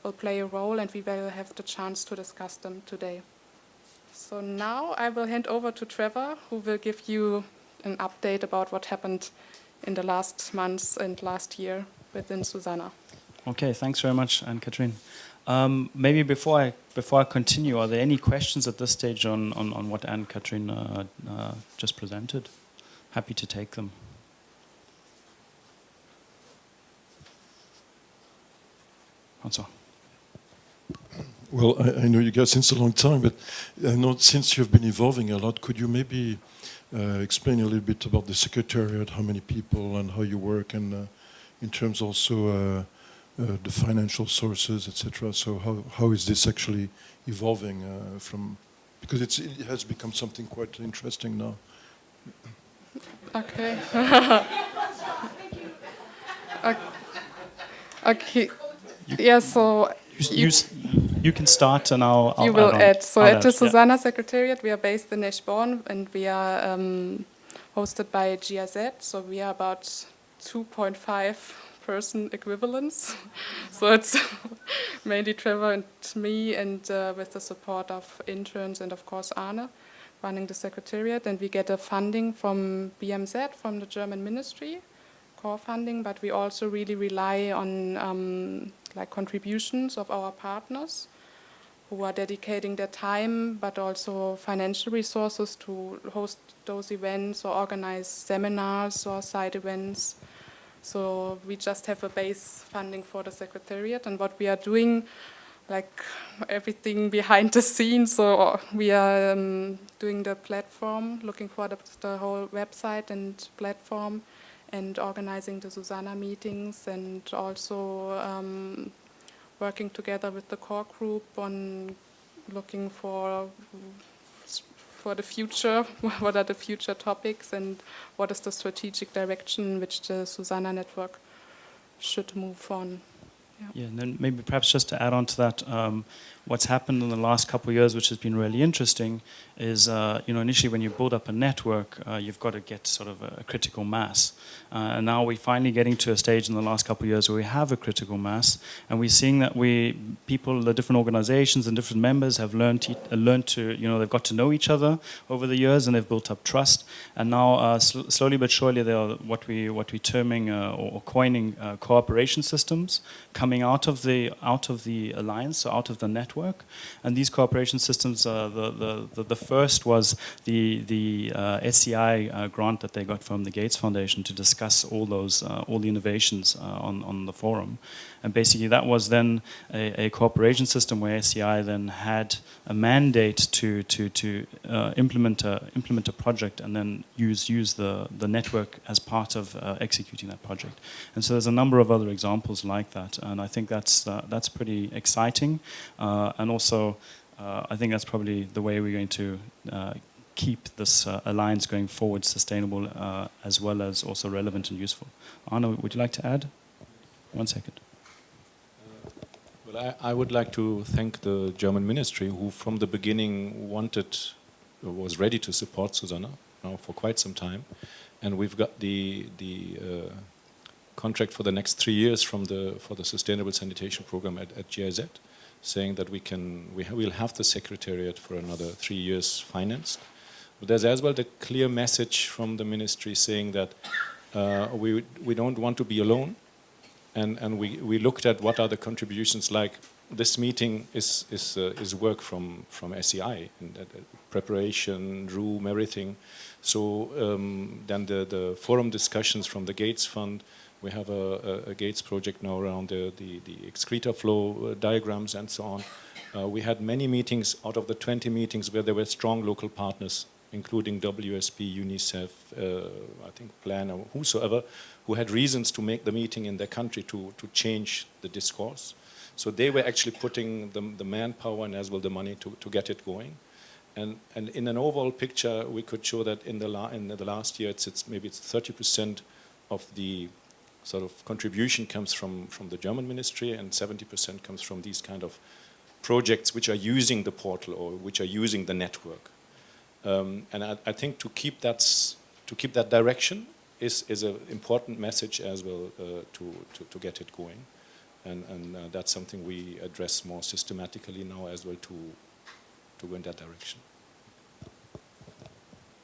will play a role, and we will have the chance to discuss them today. So now I will hand over to Trevor, who will give you an update about what happened in the last months and last year within SuSanA. Okay, thanks very much, Anne-Kathrin. Maybe before I continue, are there any questions at this stage on what Anne-Kathrin just presented? Happy to take them. Answer. Well, I know you guys since a long time, but I know since you've been evolving a lot, could you maybe explain a little bit about the secretariat, how many people and how you work, and in terms also the financial sources, etc. So how is this actually evolving from, because it has become something quite interesting now. Okay. Okay. Yeah, so you can start and I'll you will add. So I'll at the add, SuSanA Secretariat, we are based in Eschborn, and we are hosted by GIZ. So we are about 2.5 person equivalents. So it's mainly Trevor and me, and with the support of interns and of course Arne running the Secretariat. And we get a funding from BMZ, from the German ministry, core funding, but we also really rely on like contributions of our partners who are dedicating their time, but also financial resources to host those events or organize seminars or side events. So we just have a base funding for the Secretariat, and what we are doing, like everything behind the scenes. So we are doing the platform, looking for the whole website and platform, and organizing the SuSanA meetings, and also working together with the core group on looking for the future, what are the future topics, and what is the strategic direction which the SuSanA network should move on. Yeah, and then maybe perhaps just to add on to that, what's happened in the last couple of years, which has been really interesting, is initially when you build up a network, you've got to get sort of a critical mass. And now we're finally getting to a stage in the last couple of years where we have a critical mass, and we're seeing that the different organizations and different members have learned to, they've got to know each other over the years, and they've built up trust. And now, slowly but surely, there are what we're terming or coining cooperation systems coming out of the alliance, so out of the network. And these cooperation systems, the first was the SCI grant that they got from the Gates Foundation to discuss all the innovations on the forum. And basically that was then a cooperation system where SCI then had a mandate to implement a project and then use the network as part of executing that project. And so there's a number of other examples like that, and I think that's pretty exciting, and also I think that's probably the way we're going to keep this alliance going forward sustainable, as well as also relevant and useful. Arno, would you like to add? 1 second. Well, I would like to thank the German ministry, who from the beginning was ready to support SuSanA now for quite some time, and we've got the contract for the next 3 years for the Sustainable Sanitation Program at GIZ, saying that we'll have the secretariat for another 3 years financed. But there's as well the clear message from the ministry saying that we don't want to be alone. And we looked at what are the contributions. Like this meeting is work from SEI, and preparation, room, everything. So then the forum discussions from the Gates Fund. We have a Gates project now around the excreta flow diagrams and so on. We had many meetings out of the 20 meetings where there were strong local partners, including WSP, UNICEF, I think Plan, or whosoever, who had reasons to make the meeting in their country to change the discourse. So they were actually putting the manpower and as well the money to get it going. And in an overall picture, we could show that in the last year, maybe it's 30% of the sort of contribution comes from the German ministry, and 70% comes from these kind of projects which are using the portal or which are using the network. And I think to keep that direction is an important message as well to get it going, and that's something we address more systematically now as well to go in that direction.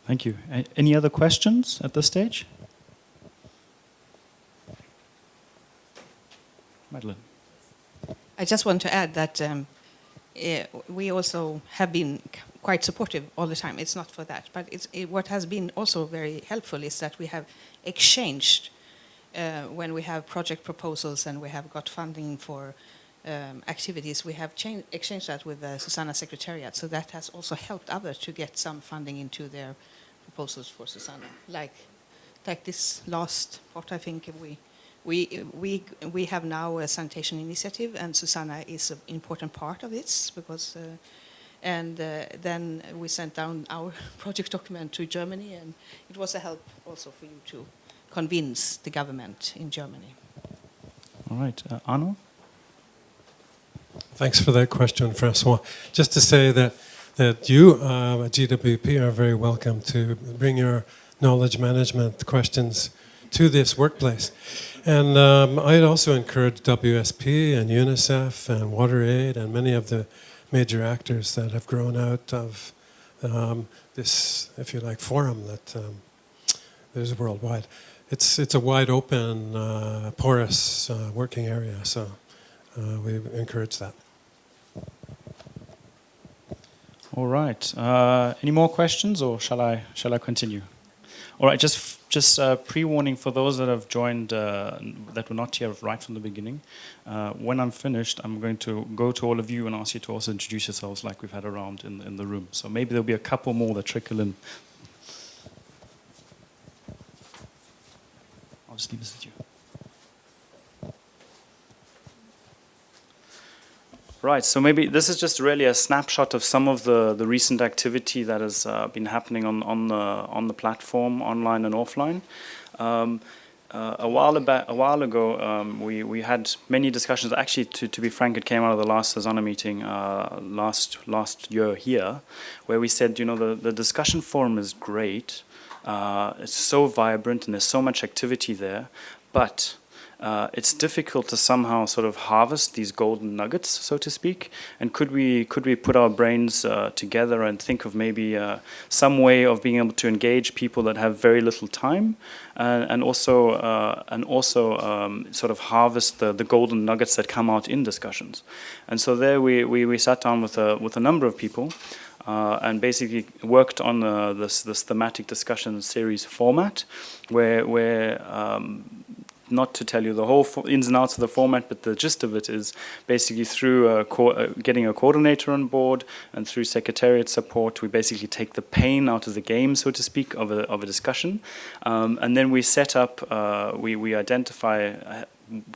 Thank you. Any other questions at this stage? Madeleine. I just want to add that we also have been quite supportive all the time. It's not for that, but what has been also very helpful is that we have exchanged when we have project proposals and we have got funding for activities. We have exchanged that with the SuSanA secretariat, so that has also helped others to get some funding into their proposals for SuSanA. Like this last part, I think we have now a sanitation initiative, and SuSanA is an important part of this because. Then we sent down our project document to Germany, and it was a help also for you to convince the government in Germany. All right, Arno? Thanks for that question, Francois. Just to say that you at GWP are very welcome to bring your knowledge management questions to this workplace. And I'd also encourage WSP and UNICEF and WaterAid and many of the major actors that have grown out of this, if you like, forum that is worldwide. It's a wide open, porous working area, so we encourage that. All right. Any more questions, or shall I continue? All right. Just pre-warning for those that have joined that were not here right from the beginning. When I'm finished, I'm going to go to all of you and ask you to also introduce yourselves like we've had around in the room. So maybe there'll be a couple more that trickle in. I'll just leave this with you. Right, so maybe this is just really a snapshot of some of the recent activity that has been happening on the platform, online and offline. a while ago, we had many discussions. Actually, to be frank, it came out of the last SuSanA meeting last year here, where we said, the discussion forum is great. It's so vibrant and there's so much activity there, but it's difficult to somehow sort of harvest these golden nuggets, so to speak. And could we put our brains together and think of maybe some way of being able to engage people that have very little time, and also sort of harvest the golden nuggets that come out in discussions. And so there we sat down with a number of people. And basically worked on this thematic discussion series format, where not to tell you the whole ins and outs of the format, but the gist of it is basically through getting a coordinator on board and through secretariat support, we basically take the pain out of the game, so to speak, of a discussion. And then we set up, we identify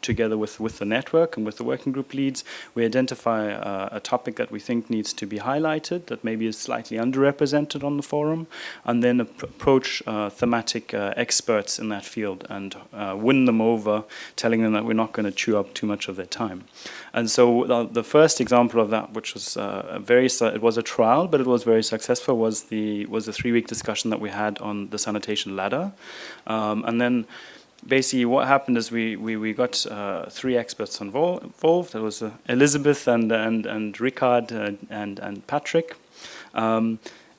together with the network and with the working group leads, we identify a topic that we think needs to be highlighted, that maybe is slightly underrepresented on the forum, and then approach thematic experts in that field and win them over, telling them that we're not going to chew up too much of their time. And so the first example of that, which was it was a trial, but it was very successful, was the 3-week discussion that we had on the sanitation ladder. And then basically what happened is we got 3 experts involved. There was Elizabeth and Ricard and Patrick.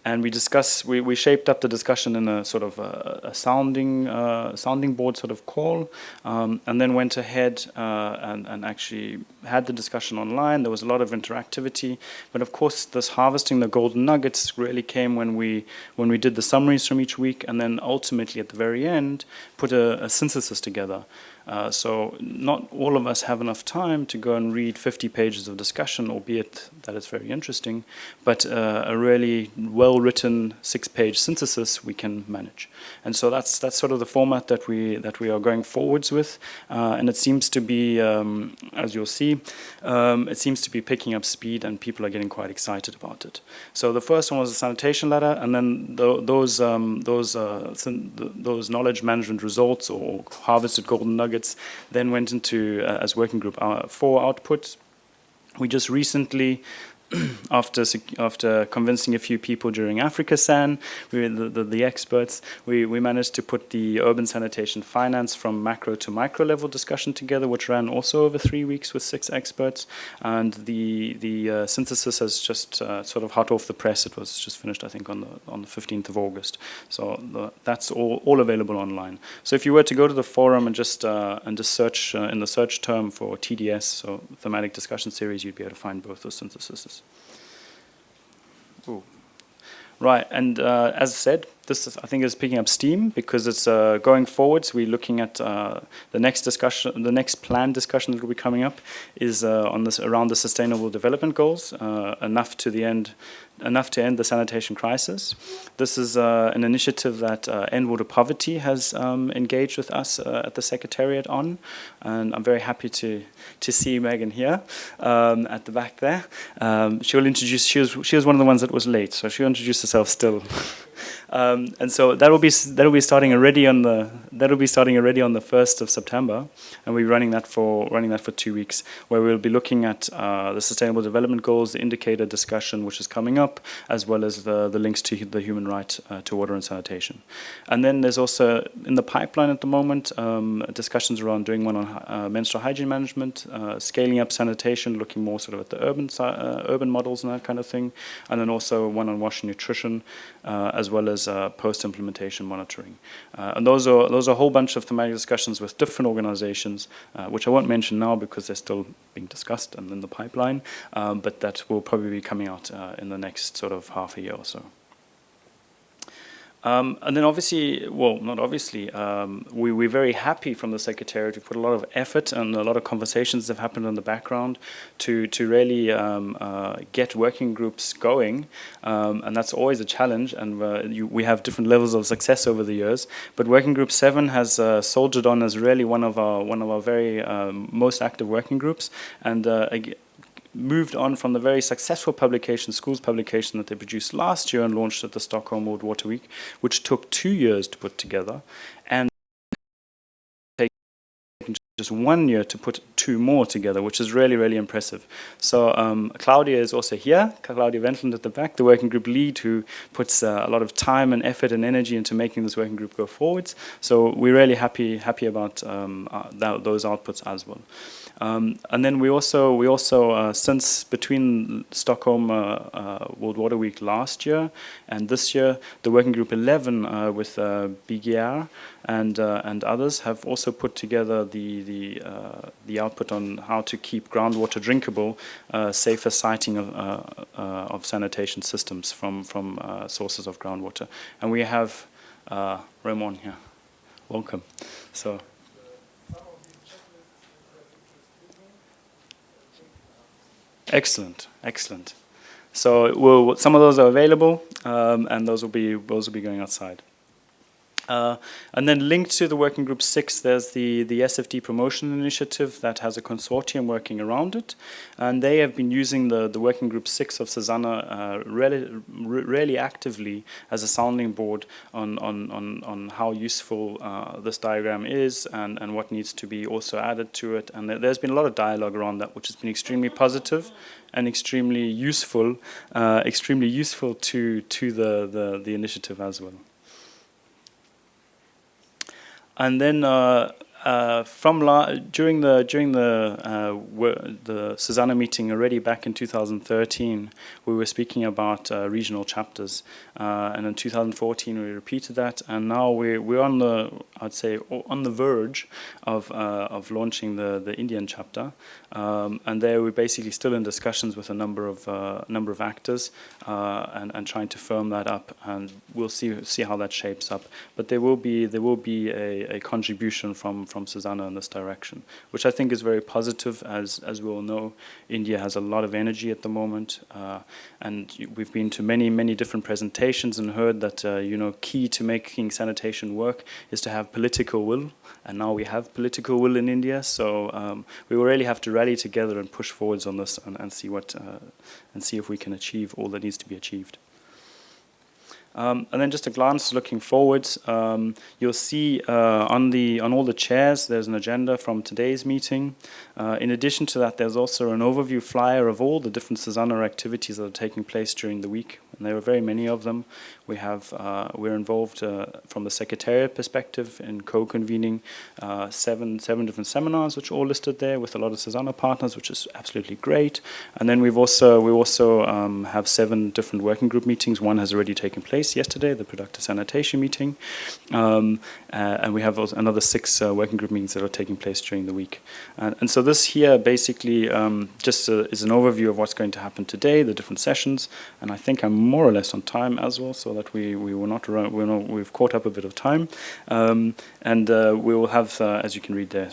And we shaped up the discussion in a sort of a sounding board sort of call, and then went ahead and actually had the discussion online. There was a lot of interactivity, but of course this harvesting the golden nuggets really came when we did the summaries from each week, and then ultimately at the very end put a synthesis together. So not all of us have enough time to go and read 50 pages of discussion, albeit that it's very interesting, but a really well-written 6-page synthesis we can manage. And so that's sort of the format that we are going forwards with, and it seems to be, as you'll see, it seems to be picking up speed, and people are getting quite excited about it. So the first one was the sanitation ladder, and then those knowledge management results or harvested golden nuggets then went into, as working group 4 outputs. We just recently, after convincing a few people during AfricaSan, the experts, we managed to put the urban sanitation finance from macro to micro level discussion together, which ran also over 3 weeks with 6 experts. And the synthesis has just sort of hot off the press. It was just finished, I think, on the 15th of August. So that's all available online. So if you were to go to the forum and just search in the search term for TDS, so thematic discussion series, you'd be able to find both those syntheses. Ooh. Right, and as I said, this I think is picking up steam because it's going forwards. We're looking at the next discussion, the next planned discussion that will be coming up is around the Sustainable Development Goals, enough to end the sanitation crisis. This is an initiative that End Water Poverty has engaged with us at the Secretariat on, and I'm very happy to see Megan here at the back there. She'll introduce. She was one of the ones that was late, so she'll introduce herself still. And so that'll be starting already on the 1st of September, and we're running that for 2 weeks, where we'll be looking at the Sustainable Development Goals, the indicator discussion which is coming up, as well as the links to the human right to water and sanitation. And then there's also in the pipeline at the moment discussions around doing one on menstrual hygiene management, scaling up sanitation, looking more sort of at the urban models and that kind of thing, and then also one on wash and nutrition, as well as post-implementation monitoring. And those are a whole bunch of thematic discussions with different organizations, which I won't mention now because they're still being discussed and in the pipeline, but that will probably be coming out in the next sort of half a year or so. And then obviously, well, not obviously, we're very happy from the Secretariat. We put a lot of effort and a lot of conversations that have happened in the background to really get working groups going, and that's always a challenge, and we have different levels of success over the years. But Working Group 7 has soldiered on as really one of our very most active working groups, and moved on from the very successful schools publication that they produced last year and launched at the Stockholm World Water Week, which took 2 years to put together. And just 1 year to put 2 more together, which is really, really impressive. So Claudia is also here, Claudia Wendland at the back, the working group lead, who puts a lot of time and effort and energy into making this working group go forwards. So we're really happy about those outputs as well. And then we also since between Stockholm World Water Week last year and this year, the working group 11 with BGR and others have also put together the output on how to keep groundwater drinkable, safer siting of sanitation systems from sources of groundwater. And we have Ramon here. Welcome. So. Excellent, excellent. So some of those are available, and those will be going outside. And then linked to the working group 6, there's the SFD promotion initiative that has a consortium working around it, and they have been using the working group 6 of SuSanA really actively as a sounding board on how useful this diagram is and what needs to be also added to it. And there's been a lot of dialogue around that, which has been extremely positive and extremely useful to the initiative as well. And then during the SuSanA meeting already back in 2013, we were speaking about regional chapters, and in 2014 we repeated that, and now we're on the verge of launching the Indian chapter, and there we're basically still in discussions with a number of actors and trying to firm that up, and we'll see how that shapes up. But there will be a contribution from SuSanA in this direction, which I think is very positive. As we all know, India has a lot of energy at the moment, and we've been to many different presentations and heard that key to making sanitation work is to have political will, and now we have political will in India. So we will really have to rally together and push forwards on this and see if we can achieve all that needs to be achieved. And then just a glance looking forwards, you'll see on all the chairs there's an agenda from today's meeting. In addition to that, there's also an overview flyer of all the different SuSanA activities that are taking place during the week, and there are very many of them. We're involved from the secretariat perspective in co-convening 7 different seminars, which are all listed there with a lot of SuSanA partners, which is absolutely great. And then we also have 7 different working group meetings. One has already taken place yesterday, the productive sanitation meeting, and we have also another 6 working group meetings that are taking place during the week. And so this here basically just is an overview of what's going to happen today, the different sessions, and I think I'm more or less on time as well, so that we will not run. We've caught up a bit of time, and we will have, as you can read there,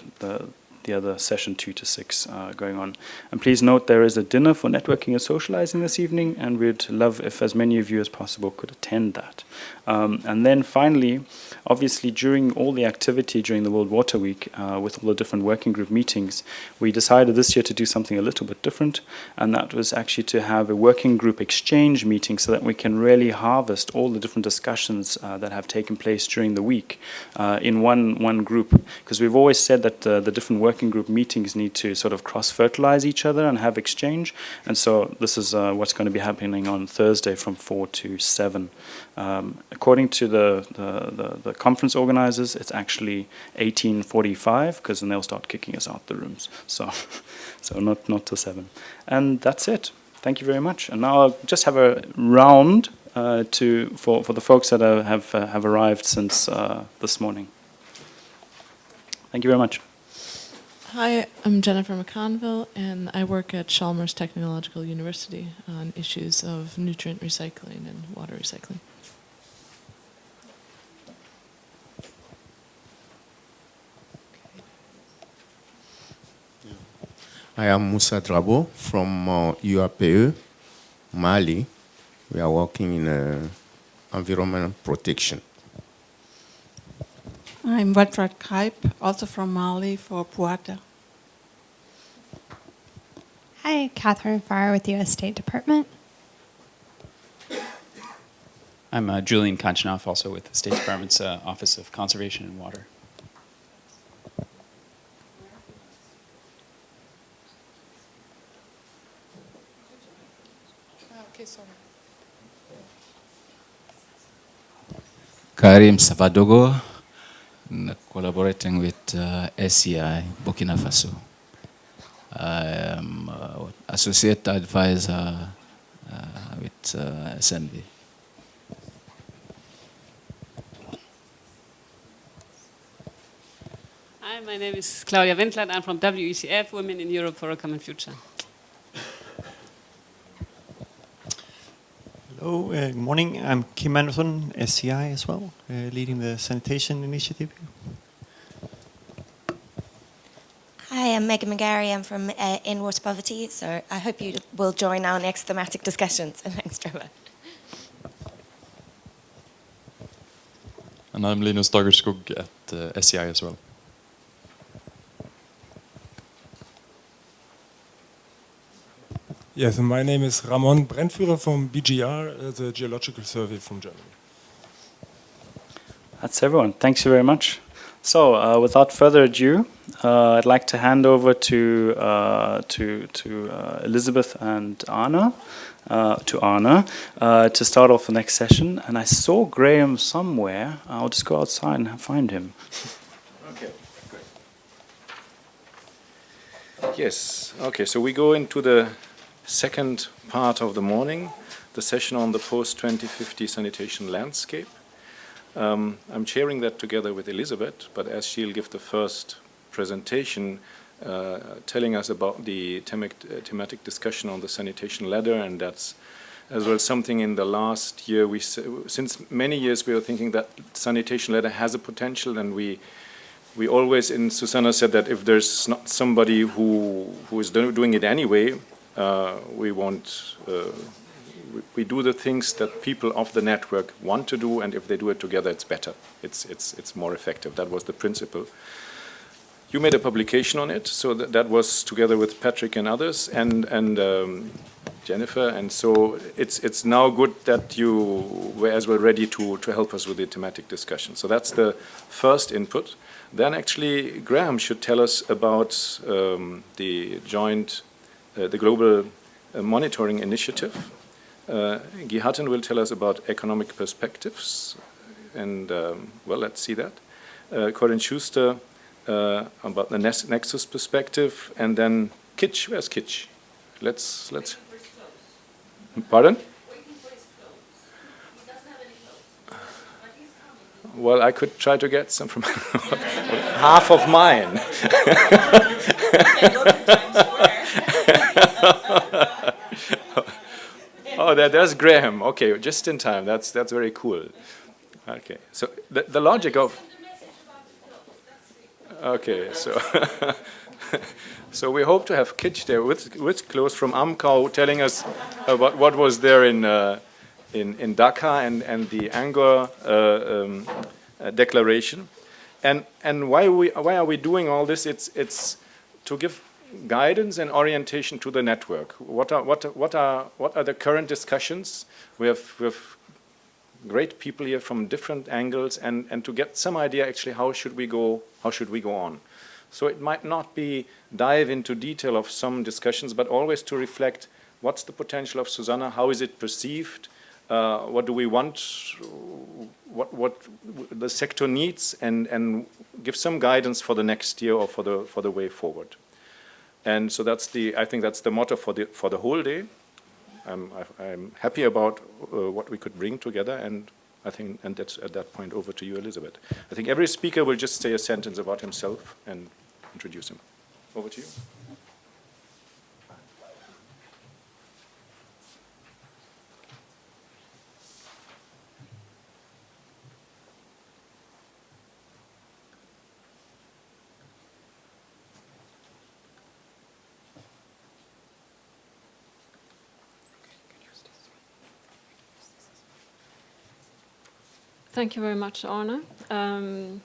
the other session 2 to 6 going on. And please note there is a dinner for networking and socializing this evening, and we'd love if as many of you as possible could attend that. And then finally, obviously during all the activity during the World Water Week, with all the different working group meetings, we decided this year to do something a little bit different, and that was actually to have a working group exchange meeting so that we can really harvest all the different discussions that have taken place during the week in one group. Because we've always said that the different working group meetings need to sort of cross-fertilize each other and have exchange, and so this is what's going to be happening on Thursday from 4 to 7. According to the conference organizers, it's actually 18:45, because then they'll start kicking us out the rooms. So not till 7. And that's it. Thank you very much. And now I'll just have a round for the folks that have arrived since this morning. Thank you very much. Hi, I'm Jennifer McConville, and I work at Chalmers Technological University on issues of nutrient recycling and water recycling. I am Moussa Drabo from UAPE, Mali. We are working in environmental protection. I'm Waltraud Krijp, also from Mali for Puerta. Hi, Catherine Farr with U.S. State Department. I'm Julian Konchanoff, also with the State Department's Office of Conservation and Water. Okay, sorry. Karim Savadogo, collaborating with SCI Burkina Faso. I am associate advisor with SNV. Hi, my name is Claudia Wendland. I'm from WECF, Women in Europe for a Common Future. Hello, good morning. I'm Kim Anderson, SCI as well, leading the sanitation initiative. Hi, I'm Megan McGarry. I'm from In Water Poverty, so I hope you will join our next thematic discussions. And thanks, Trevor. And I'm Linus Dagerskog at SCI as well. Yes, and my name is Ramon Brentführer from BGR, the Geological Survey from Germany. That's everyone. Thanks you very much. So, without further ado, I'd like to hand over to Elizabeth and Anna, to start off the next session. And I saw Graham somewhere. I'll just go outside and find him. Okay, great. Yes. Okay, so we go into the second part of the morning, the session on the post-2050 sanitation landscape. I'm chairing that together with Elizabeth, but as she'll give the first presentation telling us about the thematic discussion on the sanitation ladder, and that's as well something in the last year, since many years we were thinking that sanitation ladder has a potential, and we always in SuSanA said that if there's not somebody who is doing it anyway, we do the things that people of the network want to do, and if they do it together, it's better. It's more effective. That was the principle. You made a publication on it, so that was together with Patrick and others, and Jennifer, and so it's now good that you were as well ready to help us with the thematic discussion. So that's the first input. Then actually Graham should tell us about the joint, the global monitoring initiative. Guy Hutton will tell us about economic perspectives, and well, let's see that. Corinne Schuster about the Nexus perspective, and then Kitch. Where's Kitch? Let's. Pardon? Well, I could try to get some from half of mine. Oh, there's Graham. Okay, just in time. That's very cool. Okay, so the logic of. Okay, so so we hope to have Kitch there with clothes from Amkau telling us about what was there in Dhaka and the Angkor declaration, and why are we doing all this? It's to give guidance and orientation to the network. What are the current discussions? We have great people here from different angles, and to get some idea actually how should we go on. So it might not be dive into detail of some discussions, but always to reflect what's the potential of SuSanA, how is it perceived, what do we want, what the sector needs, and give some guidance for the next year or for the way forward. And so I think that's the motto for the whole day. I'm happy about what we could bring together, and I think, and that's at that point over to you, Elizabeth. I think every speaker will just say a sentence about himself and introduce him. Over to you. Thank you very much, Arne. A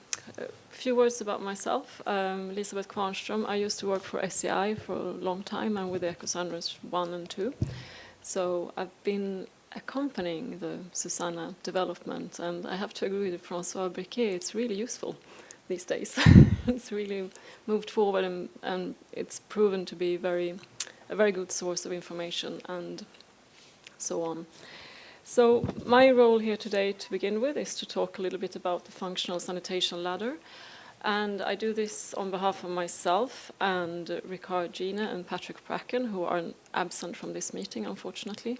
few words about myself. Elisabeth Kvarnström. I used to work for SCI for a long time and with the Ecosanders 1 and 2. So I've been accompanying the SuSanA development, and I have to agree with François Briquet, it's really useful these days. It's really moved forward, and it's proven to be a very good source of information. And so on. So my role here today to begin with is to talk a little bit about the functional sanitation ladder. And I do this on behalf of myself and Ricard Gine and Patrick Bracken, who are absent from this meeting, unfortunately.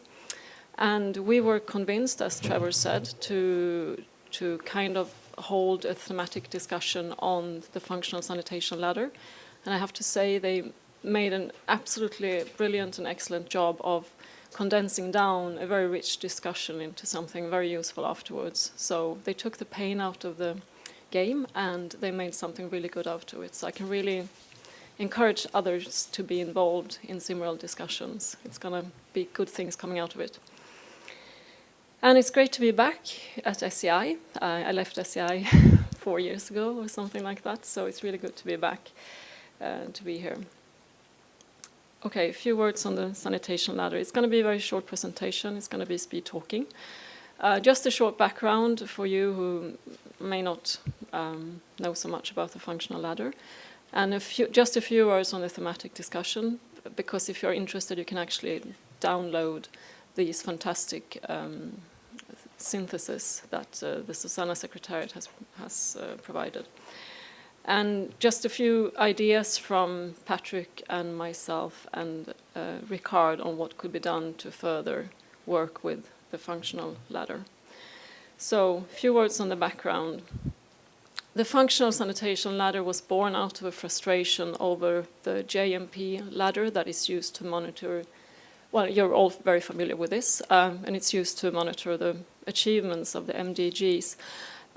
And we were convinced, as Trevor said, to kind of hold a thematic discussion on the functional sanitation ladder. And I have to say they made an absolutely brilliant and excellent job of condensing down a very rich discussion into something very useful afterwards. So they took the pain out of the game and they made something really good out of it. So I can really encourage others to be involved in similar discussions. It's going to be good things coming out of it. And it's great to be back at SCI. I left SCI 4 years ago or something like that, so it's really good to be back, to be here. Okay, a few words on the sanitation ladder. It's going to be a very short presentation. It's going to be speed talking. Just a short background for you who may not know so much about the functional ladder. And just a few words on the thematic discussion, because if you're interested, you can actually download these fantastic synthesis that the SuSanA secretariat has provided. And just a few ideas from Patrick and myself and Ricard on what could be done to further work with the functional ladder. So, a few words on the background. The functional sanitation ladder was born out of a frustration over the JMP ladder that is used to monitor, well, you're all very familiar with this, and it's used to monitor the achievements of the MDGs.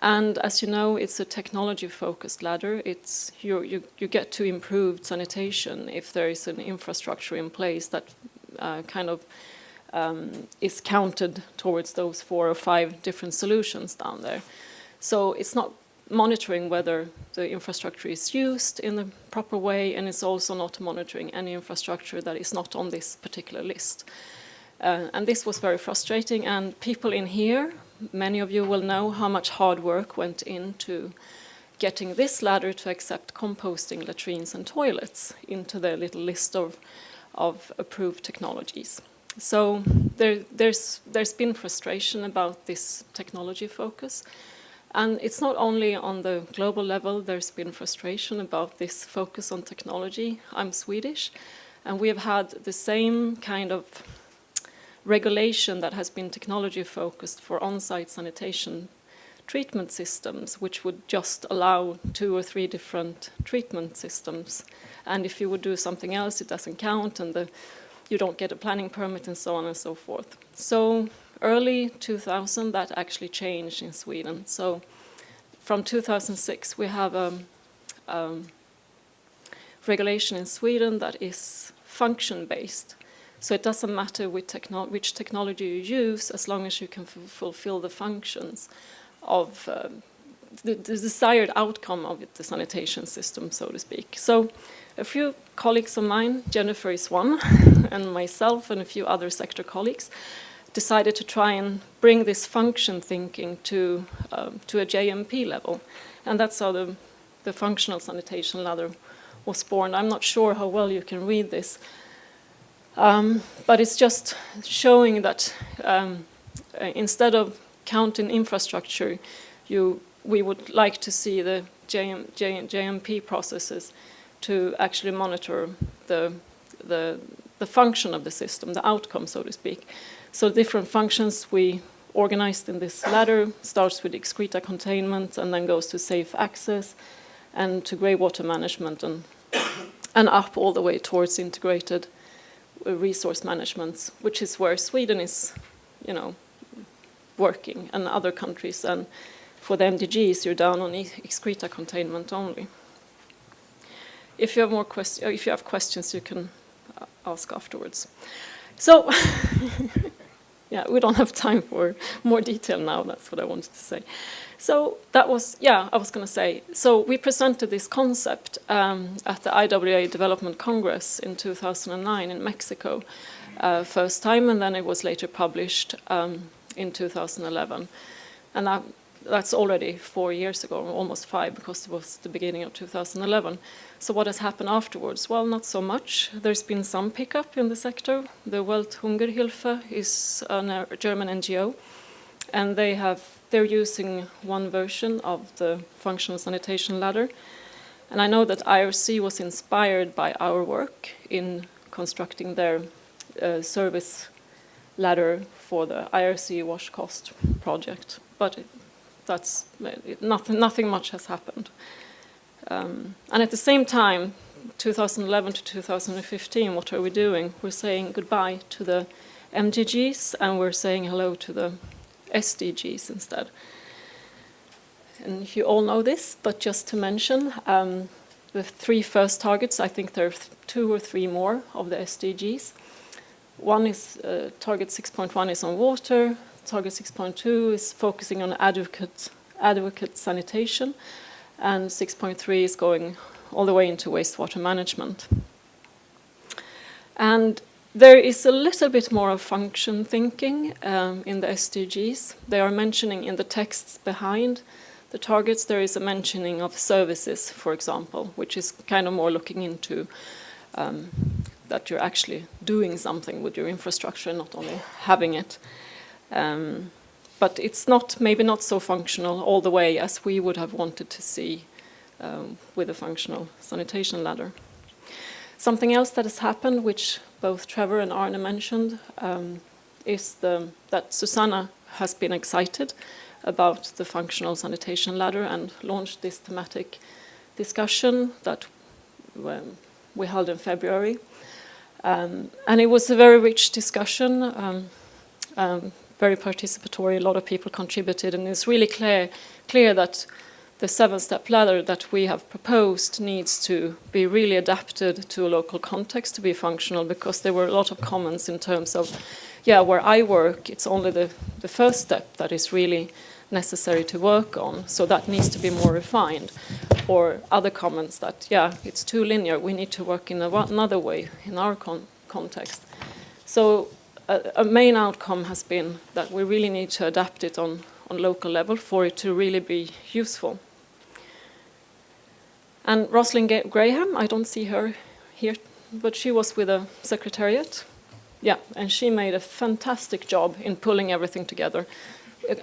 And as you know, it's a technology-focused ladder. It's you get to improved sanitation if there is an infrastructure in place that is counted towards those 4 or 5 different solutions down there. So it's not monitoring whether the infrastructure is used in the proper way, and it's also not monitoring any infrastructure that is not on this particular list. And this was very frustrating, and people in here, many of you will know how much hard work went into getting this ladder to accept composting latrines and toilets into their little list of approved technologies. So there's been frustration about this technology focus. And it's not only on the global level, there's been frustration about this focus on technology. I'm Swedish, and we have had the same kind of regulation that has been technology focused for on-site sanitation treatment systems, which would just allow 2 or 3 different treatment systems. And if you would do something else, it doesn't count, and you don't get a planning permit, and so on and so forth. So early 2000, that actually changed in Sweden. So from 2006, we have a regulation in Sweden that is function-based. So it doesn't matter which technology you use, as long as you can fulfill the functions of the desired outcome of the sanitation system, so to speak. So a few colleagues of mine, Jennifer is one, and myself and a few other sector colleagues, decided to try and bring this function thinking to a JMP level. And that's how the functional sanitation ladder was born. I'm not sure how well you can read this, but it's just showing that instead of counting infrastructure, we would like to see the JMP processes to actually monitor the function of the system, the outcome, so to speak. So different functions we organized in this ladder starts with excreta containment and then goes to safe access and to grey water management and up all the way towards integrated resource management, which is where Sweden is, working, and other countries. And for the MDGs, you're down on excreta containment only. If you have questions, you can ask afterwards. So, yeah, we don't have time for more detail now. That's what I wanted to say. So that was, I was going to say. So we presented this concept at the IWA Development Congress in 2009 in Mexico, first time, and then it was later published in 2011. And that's already 4 years ago, almost 5, because it was the beginning of 2011. So what has happened afterwards? Well, not so much. There's been some pickup in the sector. The Welthungerhilfe is a German NGO, and they're using one version of the functional sanitation ladder. And I know that IRC was inspired by our work in constructing their service ladder for the IRC wash cost project. But nothing much has happened. And at the same time, 2011 to 2015, what are we doing? We're saying goodbye to the MDGs and we're saying hello to the SDGs instead. And you all know this, but just to mention, the 3 first targets, I think there are 2 or 3 more of the SDGs. One is target 6.1 is on water, target 6.2 is focusing on adequate sanitation, and 6.3 is going all the way into wastewater management. And there is a little bit more of function thinking in the SDGs. They are mentioning in the texts behind the targets, there is a mentioning of services, for example, which is kind of more looking into that you're actually doing something with your infrastructure, not only having it. But it's maybe not so functional all the way as we would have wanted to see with a functional sanitation ladder. Something else that has happened, which both Trevor and Arne mentioned, is that SuSanA has been excited about the functional sanitation ladder and launched this thematic discussion that we held in February. And it was a very rich discussion, very participatory, a lot of people contributed, and it's really clear that the 7-step ladder that we have proposed needs to be really adapted to a local context to be functional, because there were a lot of comments in terms of, where I work, it's only the first step that is really necessary to work on, so that needs to be more refined. Or other comments that, it's too linear, we need to work in another way in our context. So a main outcome has been that we really need to adapt it on local level for it to really be useful. And Rosalind Graham, I don't see her here, but she was with a secretariat. And she made a fantastic job in pulling everything together,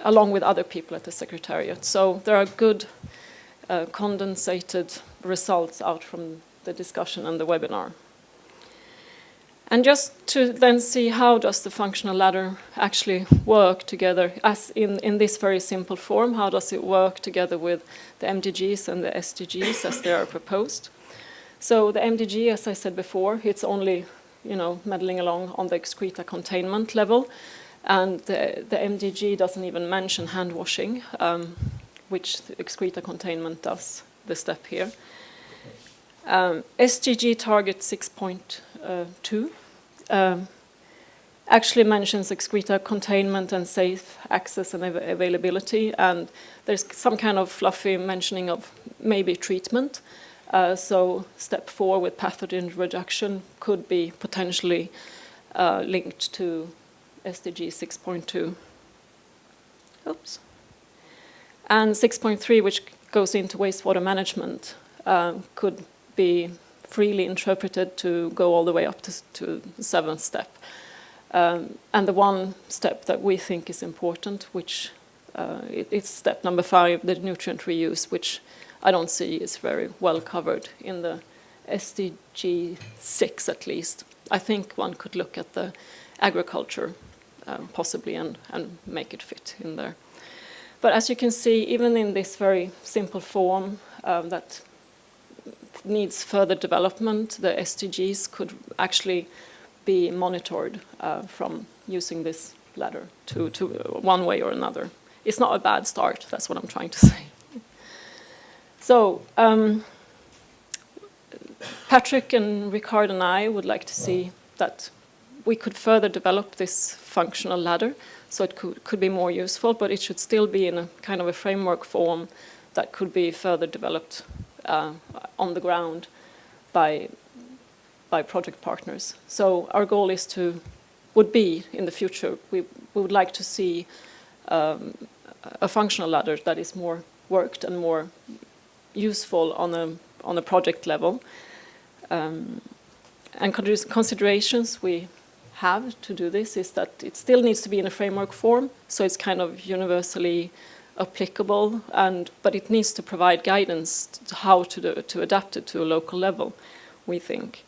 along with other people at the secretariat. So there are good condensated results out from the discussion and the webinar. And just to then see how does the functional ladder actually work together, as in this very simple form, how does it work together with the MDGs and the SDGs as they are proposed. So the MDG, as I said before, it's only meddling along on the excreta containment level, and the MDG doesn't even mention hand washing, which the excreta containment does, the step here. SDG target 6.2 actually mentions excreta containment and safe access and availability, and there's some kind of fluffy mentioning of maybe treatment. So step 4 with pathogen reduction could be potentially linked to SDG 6.2. Oops. And 6.3, which goes into wastewater management, could be freely interpreted to go all the way up to the 7th step. And the one step that we think is important, which it's step number 5, the nutrient reuse, which I don't see is very well covered in the SDG 6 at least. I think one could look at the agriculture possibly and make it fit in there. But as you can see, even in this very simple form that needs further development, the SDGs could actually be monitored from using this ladder to one way or another. It's not a bad start, that's what I'm trying to say. So Patrick and Ricard and I would like to see that we could further develop this functional ladder so it could be more useful, but it should still be in a kind of a framework form that could be further developed on the ground by project partners. So our goal would be in the future, we would like to see a functional ladder that is more worked and more useful on a project level. And considerations we have to do this is that it still needs to be in a framework form, so it's kind of universally applicable, but it needs to provide guidance to how to adapt it to a local level, we think.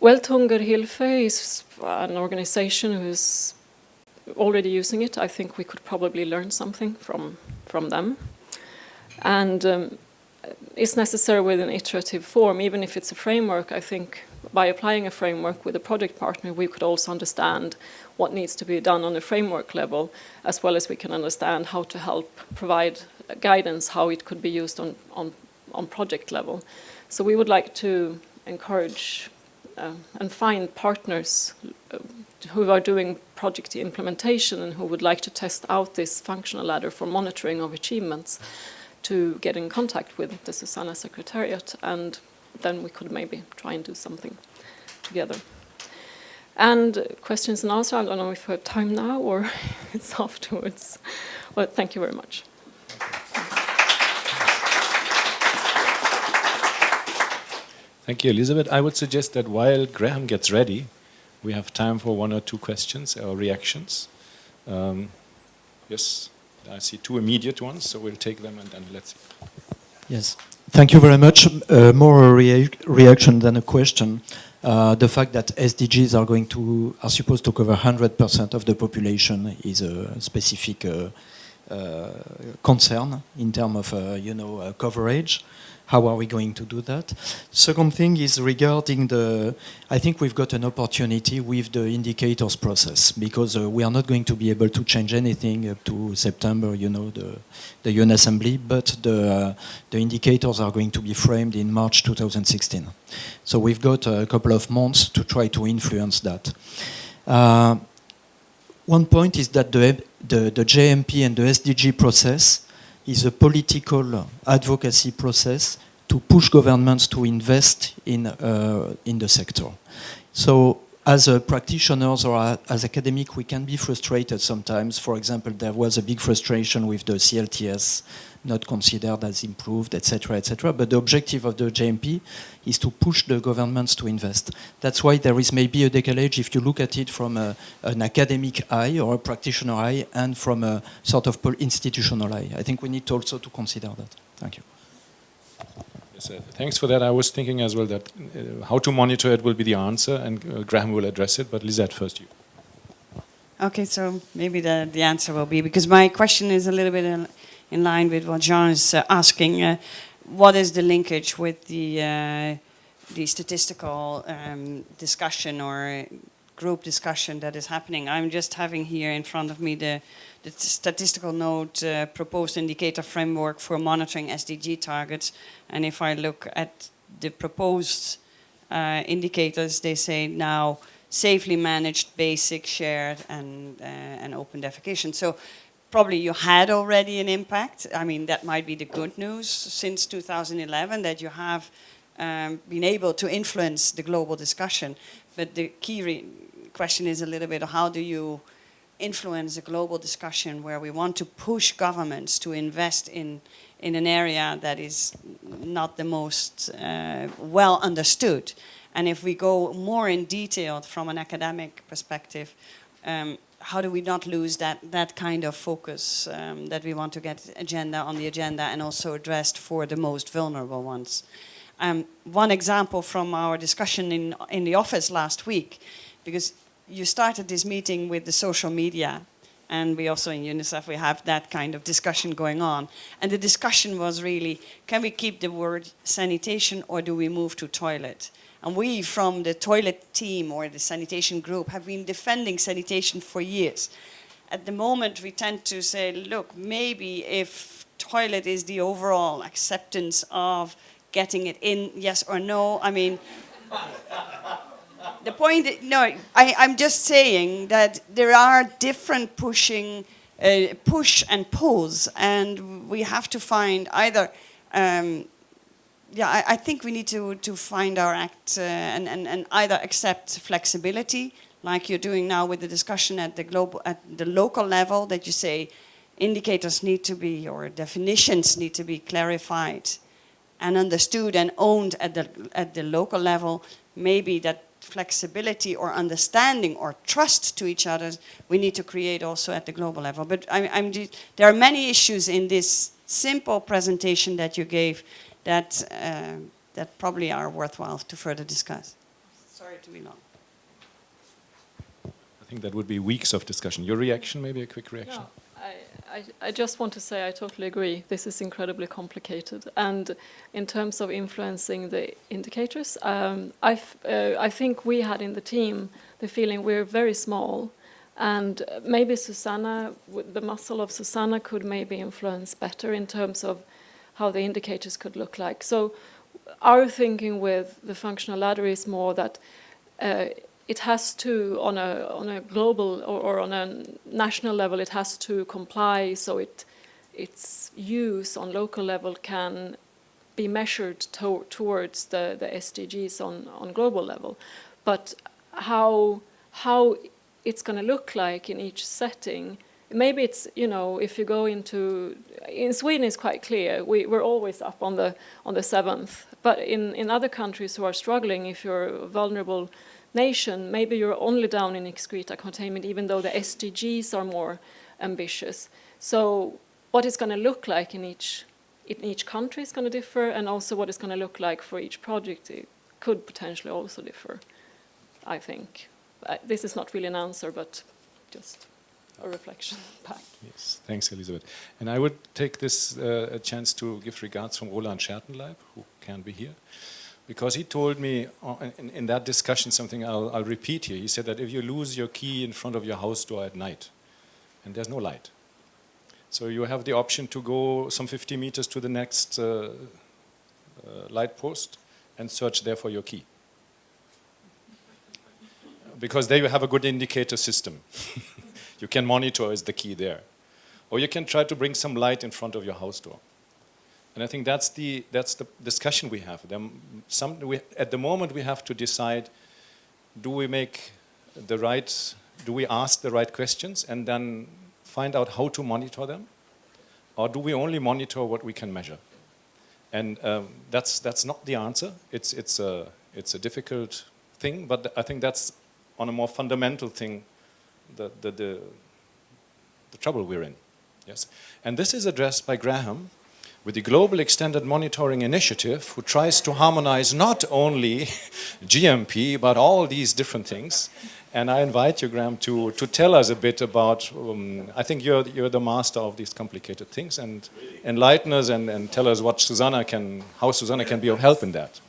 Welthungerhilfe is an organization who's already using it. I think we could probably learn something from them. And it's necessary with an iterative form, even if it's a framework. I think by applying a framework with a project partner, we could also understand what needs to be done on a framework level, as well as we can understand how to help provide guidance, how it could be used on project level. So we would like to encourage and find partners who are doing project implementation and who would like to test out this functional ladder for monitoring of achievements to get in contact with the SuSanA secretariat, and then we could maybe try and do something together. And questions and answers, I don't know if we have time now or it's afterwards. Well, thank you very much. Thank you, Elizabeth. I would suggest that while Graham gets ready, we have time for 1 or 2 questions or reactions. Yes, I see 2 immediate ones, so we'll take them and then let's see. Yes, thank you very much. More a reaction than a question. The fact that SDGs are supposed to cover 100% of the population is a specific concern in terms of coverage. How are we going to do that? Second thing is regarding I think we've got an opportunity with the indicators process, because we are not going to be able to change anything up to September, the UN Assembly, but the indicators are going to be framed in March 2016. So we've got a couple of months to try to influence that. One point is that the JMP and the SDG process is a political advocacy process to push governments to invest in the sector. So as practitioners or as academics, we can be frustrated sometimes. For example, there was a big frustration with the CLTS not considered as improved, etc., etc. But the objective of the JMP is to push the governments to invest. That's why there is maybe a decalage if you look at it from an academic eye or a practitioner eye and from a sort of institutional eye. I think we need also to consider that. Thank you. Yes, thanks for that. I was thinking as well that how to monitor it will be the answer, and Graham will address it, but Lizette, first you. Okay, so maybe the answer will be, because my question is a little bit in line with what Jean is asking. What is the linkage with the statistical discussion or group discussion that is happening? I'm just having here in front of me the statistical note proposed indicator framework for monitoring SDG targets. And if I look at the proposed indicators, they say now safely managed, basic, shared, and open defecation. So probably you had already an impact. I mean, that might be the good news since 2011, that you have been able to influence the global discussion. But the key question is a little bit, how do you influence a global discussion where we want to push governments to invest in an area that is not the most well understood? And if we go more in detail from an academic perspective, how do we not lose that kind of focus that we want to get on the agenda and also addressed for the most vulnerable ones? One example from our discussion in the office last week, because you started this meeting with the social media, and we also in UNICEF, we have that kind of discussion going on. And the discussion was really, can we keep the word sanitation or do we move to toilet? And we from the toilet team or the sanitation group have been defending sanitation for years. At the moment, we tend to say, look, maybe if toilet is the overall acceptance of getting it in, yes or no, I mean, the point, no, I'm just saying that there are different push and pulls, and we have to find either, I think we need to find our act and either accept flexibility, like you're doing now with the discussion at the local level, that you say indicators need to be, or definitions need to be clarified and understood and owned at the local level. Maybe that flexibility or understanding or trust to each other we need to create also at the global level. But there are many issues in this simple presentation that you gave that probably are worthwhile to further discuss. Sorry to be long. I think that would be weeks of discussion. Your reaction, maybe a quick reaction? No, I just want to say I totally agree. This is incredibly complicated. And in terms of influencing the indicators, I think we had in the team the feeling we're very small, and maybe SuSanA, the muscle of SuSanA could maybe influence better in terms of how the indicators could look like. So our thinking with the functional ladder is more that it has to, on a global or on a national level, it has to comply so its use on local level can be measured towards the SDGs on global level. But how it's going to look like in each setting, maybe it's, if you go in Sweden it's quite clear, we're always up on the 7th, but in other countries who are struggling, if you're a vulnerable nation, maybe you're only down in excreta containment, even though the SDGs are more ambitious. So what it's going to look like in each country is going to differ, and also what it's going to look like for each project it could potentially also differ, I think. This is not really an answer, but just a reflection back. Yes, thanks, Elisabeth. And I would take this a chance to give regards from Roland Schertenleib, who can be here, because he told me in that discussion something I'll repeat here. He said that if you lose your key in front of your house door at night, and there's no light, so you have the option to go some 50 meters to the next light post and search there for your key. Because there you have a good indicator system. You can monitor is the key there. Or you can try to bring some light in front of your house door. And I think that's the discussion we have. At the moment we have to decide, do we ask the right questions and then find out how to monitor them? Or do we only monitor what we can measure? And that's not the answer. It's a difficult thing, but I think that's on a more fundamental thing, the trouble we're in. Yes, and this is addressed by Graham with the Global Extended Monitoring Initiative, who tries to harmonize not only GMP, but all these different things. And I invite you, Graham, to tell us a bit about, I think you're the master of these complicated things, and enlighten us and tell us how SuSanA can be of help in that.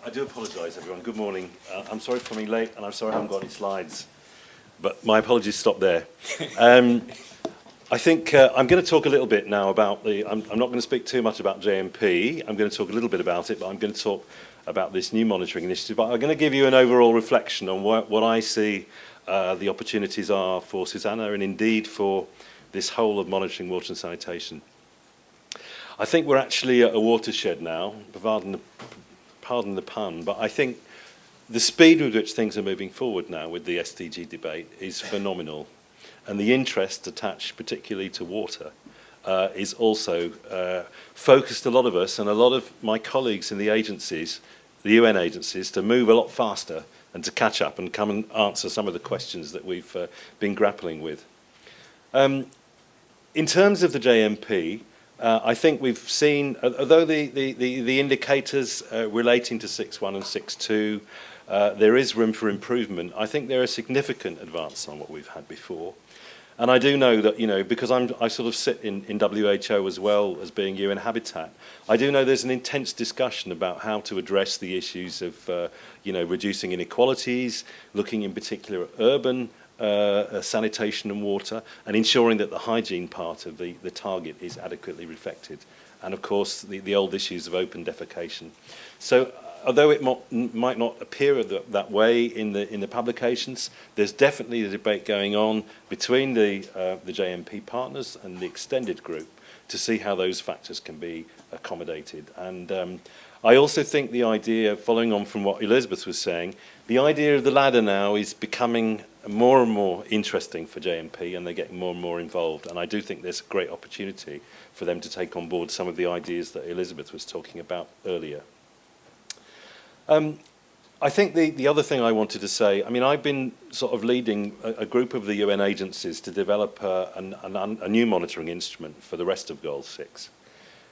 I do apologise, everyone. Good morning. I'm sorry for coming late, and I'm sorry I haven't got any slides. But my apologies stop there. I think I'm going to talk a little bit now about I'm not going to speak too much about JMP. I'm going to talk a little bit about it, but I'm going to talk about this new monitoring initiative. But I'm going to give you an overall reflection on what I see the opportunities are for SuSanA and indeed for this whole of monitoring water and sanitation. I think we're actually at a watershed now, pardon the pun, but I think the speed with which things are moving forward now with the SDG debate is phenomenal. And the interest attached particularly to water is also focused a lot of us and a lot of my colleagues in the agencies, the UN agencies, to move a lot faster and to catch up and come and answer some of the questions that we've been grappling with. In terms of the JMP, I think we've seen, although the indicators relating to 6.1 and 6.2, there is room for improvement. I think there are significant advances on what we've had before. And I do know that, because I sort of sit in WHO as well as being UN Habitat, I do know there's an intense discussion about how to address the issues of, reducing inequalities, looking in particular at urban sanitation and water, and ensuring that the hygiene part of the target is adequately reflected. And of course, the old issues of open defecation. So, although it might not appear that way in the publications, there's definitely a debate going on between the JMP partners and the extended group to see how those factors can be accommodated. And I also think the idea, following on from what Elizabeth was saying, the idea of the ladder now is becoming more and more interesting for JMP, and they're getting more and more involved. And I do think there's a great opportunity for them to take on board some of the ideas that Elizabeth was talking about earlier. I think the other thing I wanted to say, I mean, I've been sort of leading a group of the UN agencies to develop a new monitoring instrument for the rest of Goal 6.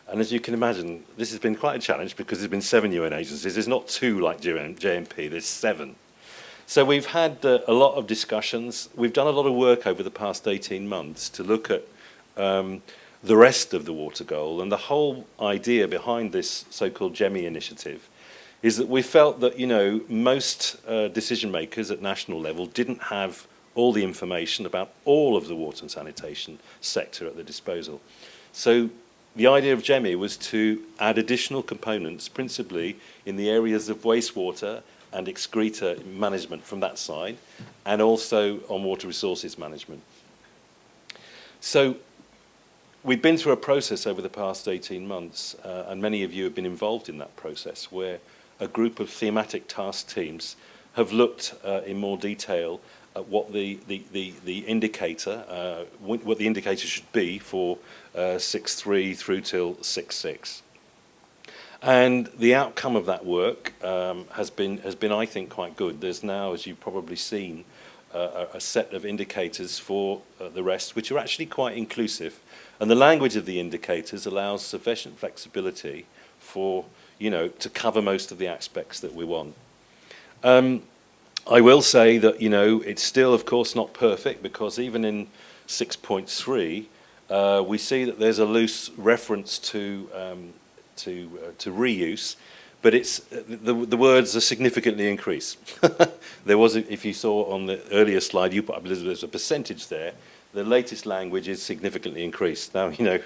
And as you can imagine, this has been quite a challenge because there's been 7 UN agencies. There's not 2 like JMP, there's 7. So we've had a lot of discussions. We've done a lot of work over the past 18 months to look at the rest of the water goal. And the whole idea behind this so-called GEMI initiative is that we felt that, you know, most decision makers at national level didn't have all the information about all of the water and sanitation sector at their disposal. So the idea of GEMI was to add additional components, principally in the areas of wastewater and excreta management from that side, and also on water resources management. So we've been through a process over the past 18 months, and many of you have been involved in that process, where a group of thematic task teams have looked in more detail at what the indicator, what the indicator should be for 6.3 through till 6.6. And the outcome of that work has been, I think, quite good. There's now, as you've probably seen, a set of indicators for the rest, which are actually quite inclusive. And the language of the indicators allows sufficient flexibility for, you know, to cover most of the aspects that we want. I will say that, you know, it's still, of course, not perfect, because even in 6.3, we see that there's a loose reference to reuse, but it's the words are significantly increased. There was, if you saw on the earlier slide, you put up, Elizabeth, there's a percentage there. The latest language is significantly increased. Now, you know,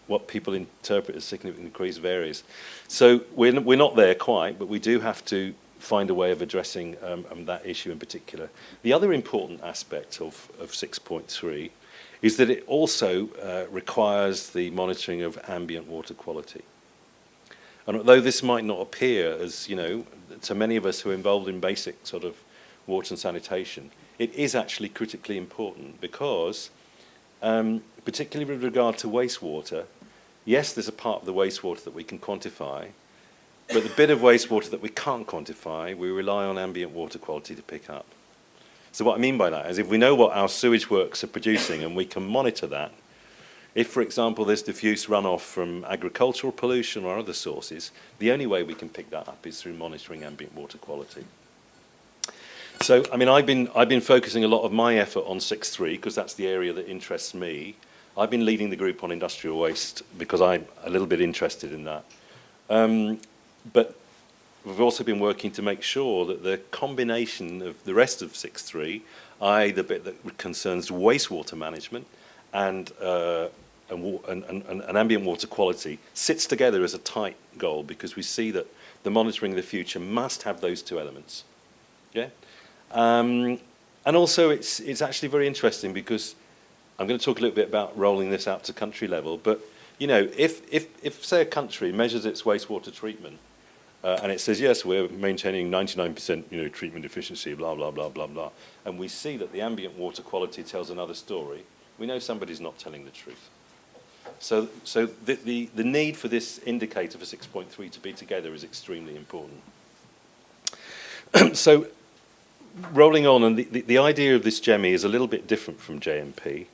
what people interpret as significantly increased varies. So we're not there quite, but we do have to find a way of addressing that issue in particular. The other important aspect of 6.3 is that it also requires the monitoring of ambient water quality. And although this might not appear as, you know, to many of us who are involved in basic sort of water and sanitation, it is actually critically important, because particularly with regard to wastewater, yes, there's a part of the wastewater that we can quantify, but the bit of wastewater that we can't quantify, we rely on ambient water quality to pick up. So what I mean by that is, if we know what our sewage works are producing and we can monitor that, if, for example, there's diffuse runoff from agricultural pollution or other sources, the only way we can pick that up is through monitoring ambient water quality. So, I mean, I've been focusing a lot of my effort on 6.3 because that's the area that interests me. I've been leading the group on industrial waste because I'm a little bit interested in that. But we've also been working to make sure that the combination of the rest of 6.3, i.e. the bit that concerns wastewater management and ambient water quality, sits together as a tight goal, because we see that the monitoring of the future must have those 2 elements. Yeah? And also it's actually very interesting, because I'm going to talk a little bit about rolling this out to country level, but you know, if say a country measures its wastewater treatment and it says, yes, we're maintaining 99% you know, treatment efficiency, blah, blah, blah, blah, blah, and we see that the ambient water quality tells another story, we know somebody's not telling the truth. So the need for this indicator for 6.3 to be together is extremely important. So rolling on, and the idea of this GEMI is a little bit different from JMP.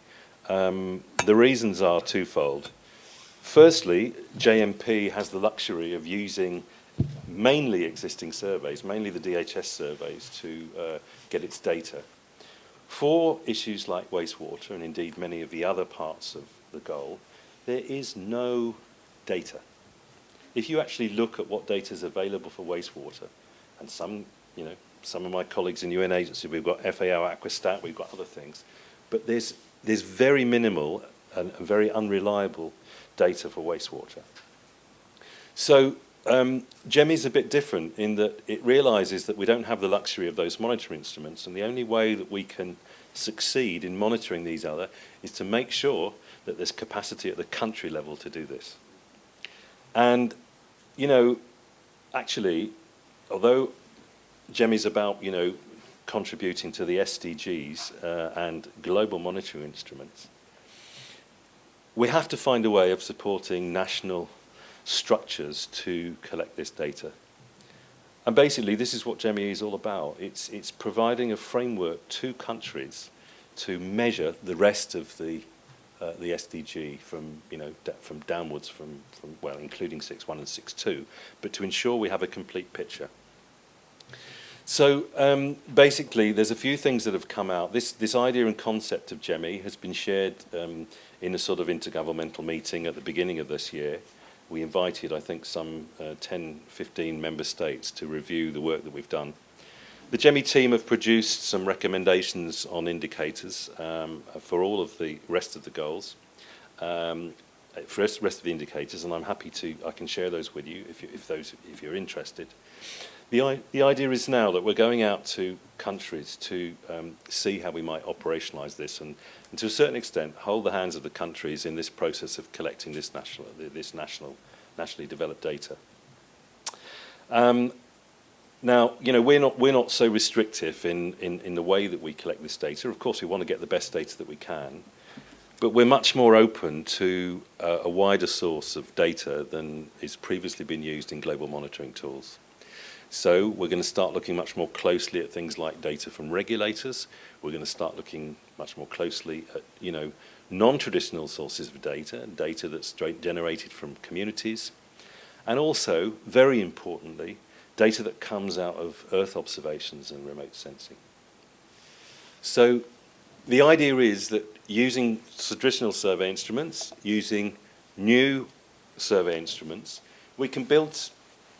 The reasons are twofold. Firstly, JMP has the luxury of using mainly existing surveys, mainly the DHS surveys, to get its data. For issues like wastewater, and indeed many of the other parts of the goal, there is no data. If you actually look at what data is available for wastewater, and some of my colleagues in UN agency, we've got FAO Aquastat, we've got other things, but there's very minimal and very unreliable data for wastewater. So GEMI is a bit different in that it realizes that we don't have the luxury of those monitoring instruments, and the only way that we can succeed in monitoring these other is to make sure that there's capacity at the country level to do this. And, you know, actually, although GEM is about, you know, contributing to the SDGs and global monitoring instruments, we have to find a way of supporting national structures to collect this data. And basically, this is what GEMI is all about. It's providing a framework to countries to measure the rest of the SDG from, you know, from downwards, from well, including 6.1 and 6.2, but to ensure we have a complete picture. So basically, there's a few things that have come out. This idea and concept of GEMI has been shared in a sort of intergovernmental meeting at the beginning of this year. We invited, I think, some 10, 15 member states to review the work that we've done. The GEMI team have produced some recommendations on indicators for all of the rest of the goals, for the rest of the indicators, and I'm happy to, I can share those with you if you're interested. The idea is now that we're going out to countries to see how we might operationalise this and to a certain extent hold the hands of the countries in this process of collecting this nationally developed data. Now, you know, we're not so restrictive in the way that we collect this data. Of course, we want to get the best data that we can, but we're much more open to a wider source of data than has previously been used in global monitoring tools. So we're going to start looking much more closely at things like data from regulators. We're going to start looking much more closely at, you know, non-traditional sources of data that's generated from communities, and also, very importantly, data that comes out of Earth observations and remote sensing. So the idea is that using traditional survey instruments, using new survey instruments, we can build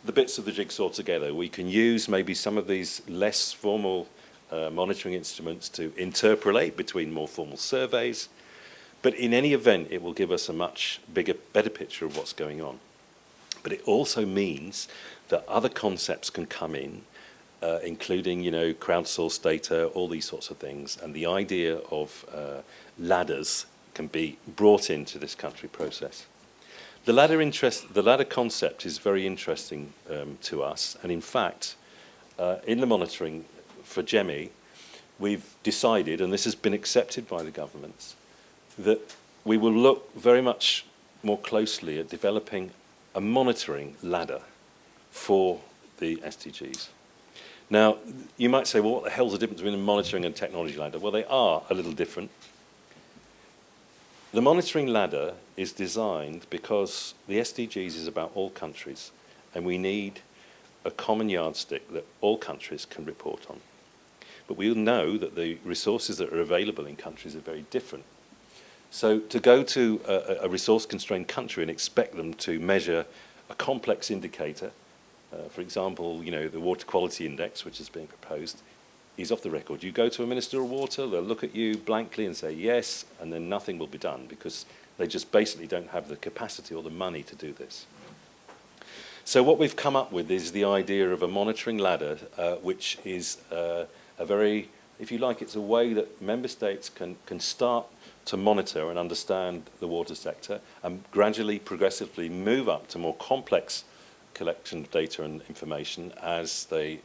the bits of the jigsaw together. We can use maybe some of these less formal monitoring instruments to interpolate between more formal surveys, but in any event, it will give us a much better picture of what's going on. But it also means that other concepts can come in, including, you know, crowdsourced data, all these sorts of things, and the idea of ladders can be brought into this country process. The ladder concept is very interesting to us, and in fact, in the monitoring for GEMI, we've decided, and this has been accepted by the governments, that we will look very much more closely at developing a monitoring ladder for the SDGs. Now, you might say, well, what the hell's the difference between a monitoring and technology ladder? Well, they are a little different. The monitoring ladder is designed because the SDGs is about all countries, and we need a common yardstick that all countries can report on. But we know that the resources that are available in countries are very different. So to go to a resource-constrained country and expect them to measure a complex indicator, for example, you know, the water quality index, which is being proposed, is off the record. You go to a Minister of Water, they'll look at you blankly and say yes, and then nothing will be done because they just basically don't have the capacity or the money to do this. So what we've come up with is the idea of a monitoring ladder, which is a very, if you like, it's a way that member states can start to monitor and understand the water sector and gradually, progressively move up to more complex collection of data and information as they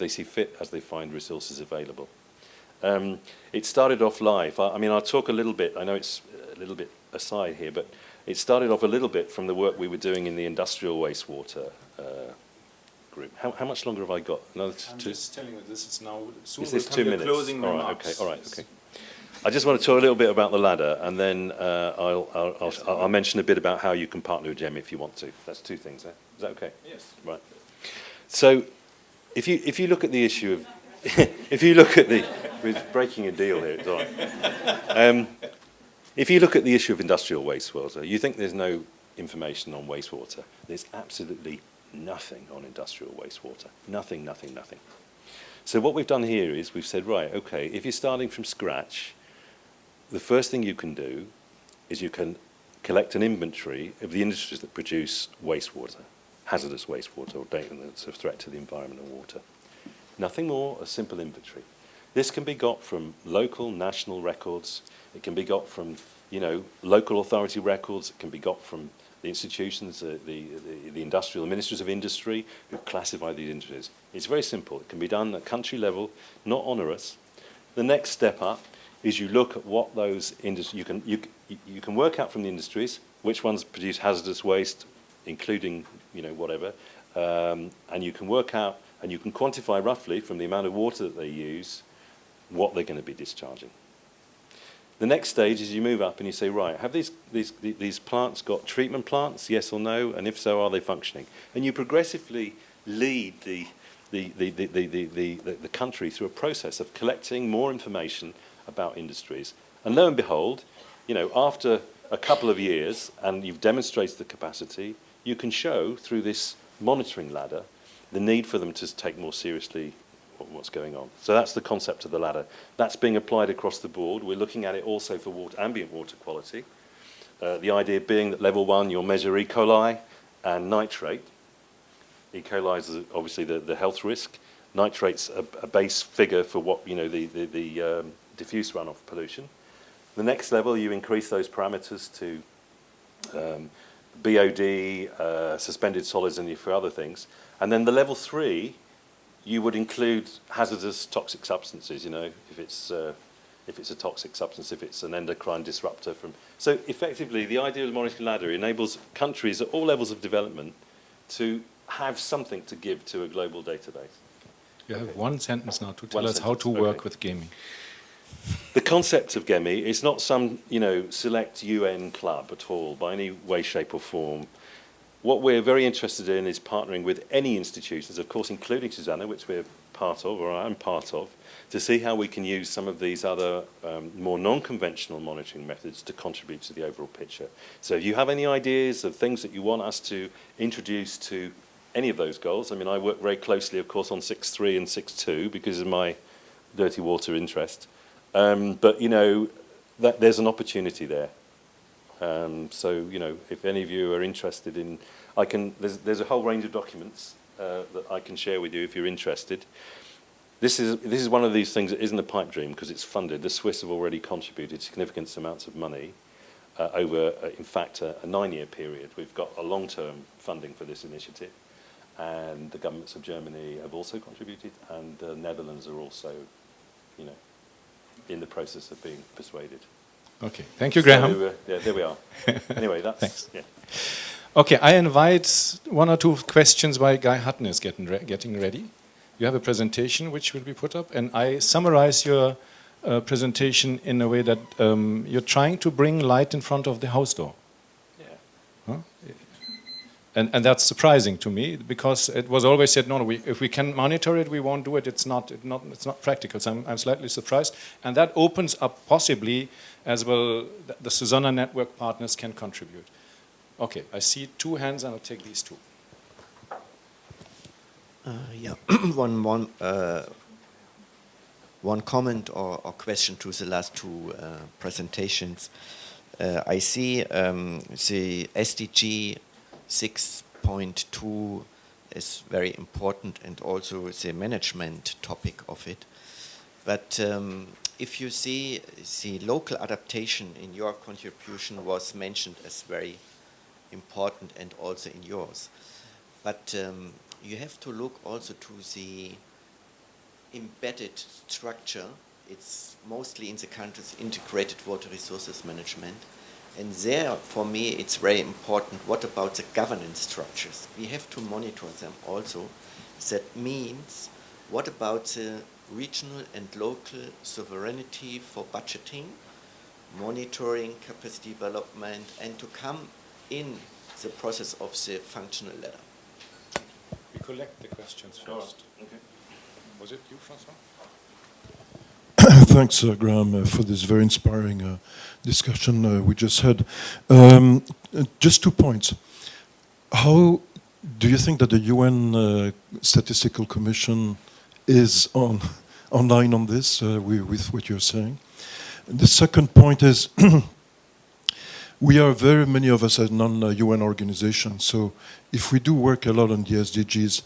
see fit, as they find resources available. It started off live. I mean, I'll talk a little bit. I know it's a little bit aside here, but it started off a little bit from the work we were doing in the industrial wastewater group. How much longer have I got? Another I'm just telling you, this is now. Is this 2 minutes? Closing all right. remarks. Okay. All right. Okay. I just want to talk a little bit about the ladder, and then I'll mention a bit about how you can partner with GEM if you want to. That's two things. Eh? Is that okay? Yes. Right. So, if you look at the issue of, if you look at the, we're breaking a deal here. It's all right. If you look at the issue of industrial wastewater, you think there's no information on wastewater. There's absolutely nothing on industrial wastewater. Nothing, nothing, nothing. So what we've done here is we've said, right, okay, if you're starting from scratch, the first thing you can do is you can collect an inventory of the industries that produce wastewater, hazardous wastewater, or data that's a threat to the environment and water. Nothing more, a simple inventory. This can be got from local, national records. It can be got from, you know, local authority records. It can be got from the the institutions, the industrial, the ministries of industry who classify these industries. It's very simple. It can be done at country level, not onerous. The next step up is you look at what those industries, you can work out from the industries which ones produce hazardous waste, including, you know, whatever, and you can work out and you can quantify roughly from the amount of water that they use what they're going to be discharging. The next stage is you move up and you say, right, have these plants got treatment plants, yes or no, and if so, are they functioning? And you progressively lead the country through a process of collecting more information about industries. And lo and behold, you know, after a couple of years and you've demonstrated the capacity, you can show through this monitoring ladder the need for them to take more seriously what's going on. So that's the concept of the ladder. That's being applied across the board. We're looking at it also for ambient water quality. The idea being that level 1, you'll measure E. coli and nitrate. E. coli is obviously the health risk. Nitrate's a base figure for what, you know, the diffuse runoff pollution. The next level, you increase those parameters to BOD, suspended solids, and for other things. And then the level 3, you would include hazardous toxic substances, you know, if it's a toxic substance, if it's an endocrine disruptor. So effectively, the idea of the monitoring ladder enables countries at all levels of development to have something to give to a global database. You have one sentence now to tell us how to work with GEMI. The concept of GEMI is not some, you know, select UN club at all, by any way, shape or form. What we're very interested in is partnering with any institutions, of course, including SuSanA, which we're part of, or I'm part of, to see how we can use some of these other more non-conventional monitoring methods to contribute to the overall picture. So if you have any ideas of things that you want us to introduce to any of those goals, I mean, I work very closely, of course, on 6.3 and 6.2 because of my dirty water interest. But, you know, there's an opportunity there. So, you know, if any of you are interested in, there's a whole range of documents that I can share with you if you're interested. This is one of these things that isn't a pipe dream because it's funded. The Swiss have already contributed significant amounts of money over, in fact, a 9-year period. We've got a long-term funding for this initiative, and the governments of Germany have also contributed, and the Netherlands are also, you know, in the process of being persuaded. Okay, thank you, Graham. So, yeah, there we are. Anyway, that's... Thanks. Yeah. Okay, I invite 1 or 2 questions while Guy Hutton is getting ready. You have a presentation which will be put up, and I summarize your presentation in a way that you're trying to bring light in front of the house door. Yeah. Huh? And that's surprising to me because it was always said, no, if we can monitor it, we won't do it. It's not practical. So I'm slightly surprised, and that opens up possibly as well the SuSanA network partners can contribute. Okay, I see 2 hands, and I'll take these 2. Yeah, one comment or question to the last 2 presentations. I see the SDG 6.2 is very important, and also the management topic of it. But if you see the local adaptation in your contribution was mentioned as very important, and also in yours. But you have to look also to the embedded structure. It's mostly in the countries integrated water resources management. And there, for me, it's very important. What about the governance structures? We have to monitor them also. That means, what about the regional and local sovereignty for budgeting, monitoring, capacity development, and to come in the process of the functional ladder? We collect the questions first. Okay. Was it you, François? Thanks, Graham, for this very inspiring discussion we just had. Just 2 points. How do you think that the UN Statistical Commission is online on this with what you're saying? The second point is we are very many of us as non-UN organizations, so if we do work a lot on the SDGs,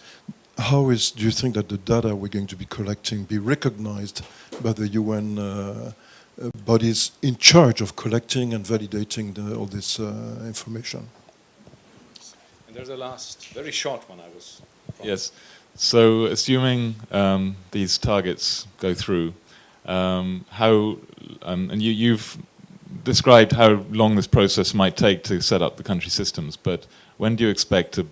do you think that the data we're going to be collecting be recognized by the UN bodies in charge of collecting and validating all this information? And there's a last, very short one I was promised. Yes. So assuming these targets go through, how and you've described how long this process might take to set up the country systems, but when do you expect a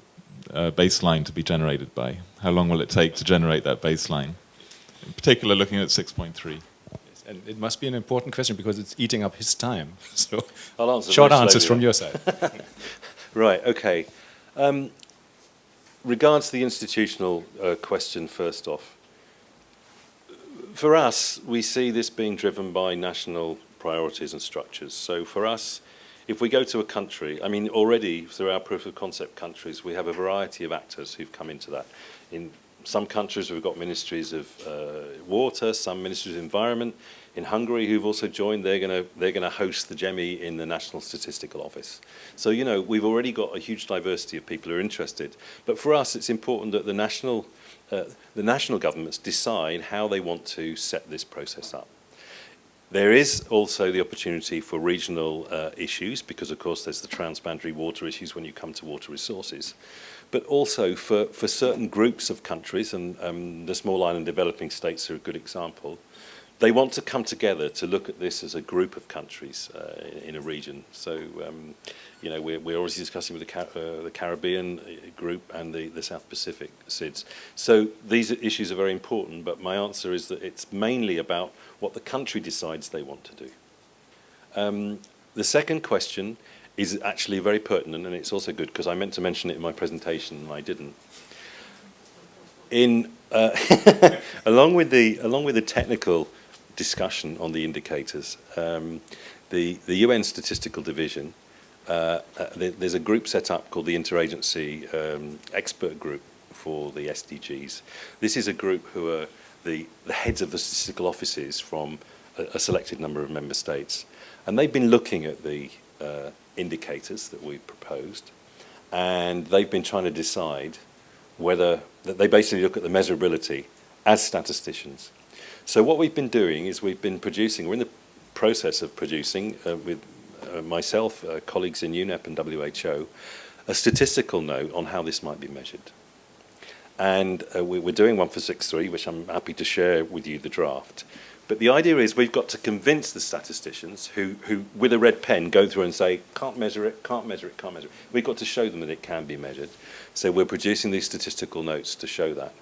baseline to be generated by? How long will it take to generate that baseline? In particular, looking at 6.3. Yes, and it must be an important question because it's eating up his time. So I'll answer short very answers slowly from then. your side. Right, okay. Regards to the institutional question first off, for us, we see this being driven by national priorities and structures. So for us, if we go to a country, I mean, already through our proof of concept countries, we have a variety of actors who've come into that. In some countries, we've got ministries of water, some ministries of environment. In Hungary, who've also joined, they're going to host the GEMI in the National Statistical Office. So, you know, we've already got a huge diversity of people who are interested. But for us, it's important that the national governments decide how they want to set this process up. There is also the opportunity for regional issues because, of course, there's the transboundary water issues when you come to water resources. But also for certain groups of countries, and the small island developing states are a good example, they want to come together to look at this as a group of countries in a region. So, you know, we're always discussing with the Caribbean group and the South Pacific SIDS. So these issues are very important, but my answer is that it's mainly about what the country decides they want to do. The second question is actually very pertinent, and it's also good because I meant to mention it in my presentation and I didn't. Along with the technical discussion on the indicators, the UN Statistical Division, there's a group set up called the Interagency Expert Group for the SDGs. This is a group who are the heads of the statistical offices from a selected number of member states. And they've been looking at the indicators that we proposed, and they've been trying to decide whether, that they basically look at the measurability as statisticians. So what we've been doing is we're in the process of producing, with myself, colleagues in UNEP and WHO, a statistical note on how this might be measured. And we're doing one for 6.3, which I'm happy to share with you the draft. But the idea is we've got to convince the statisticians who with a red pen, go through and say, can't measure it, can't measure it, can't measure it. We've got to show them that it can be measured. So we're producing these statistical notes to show that.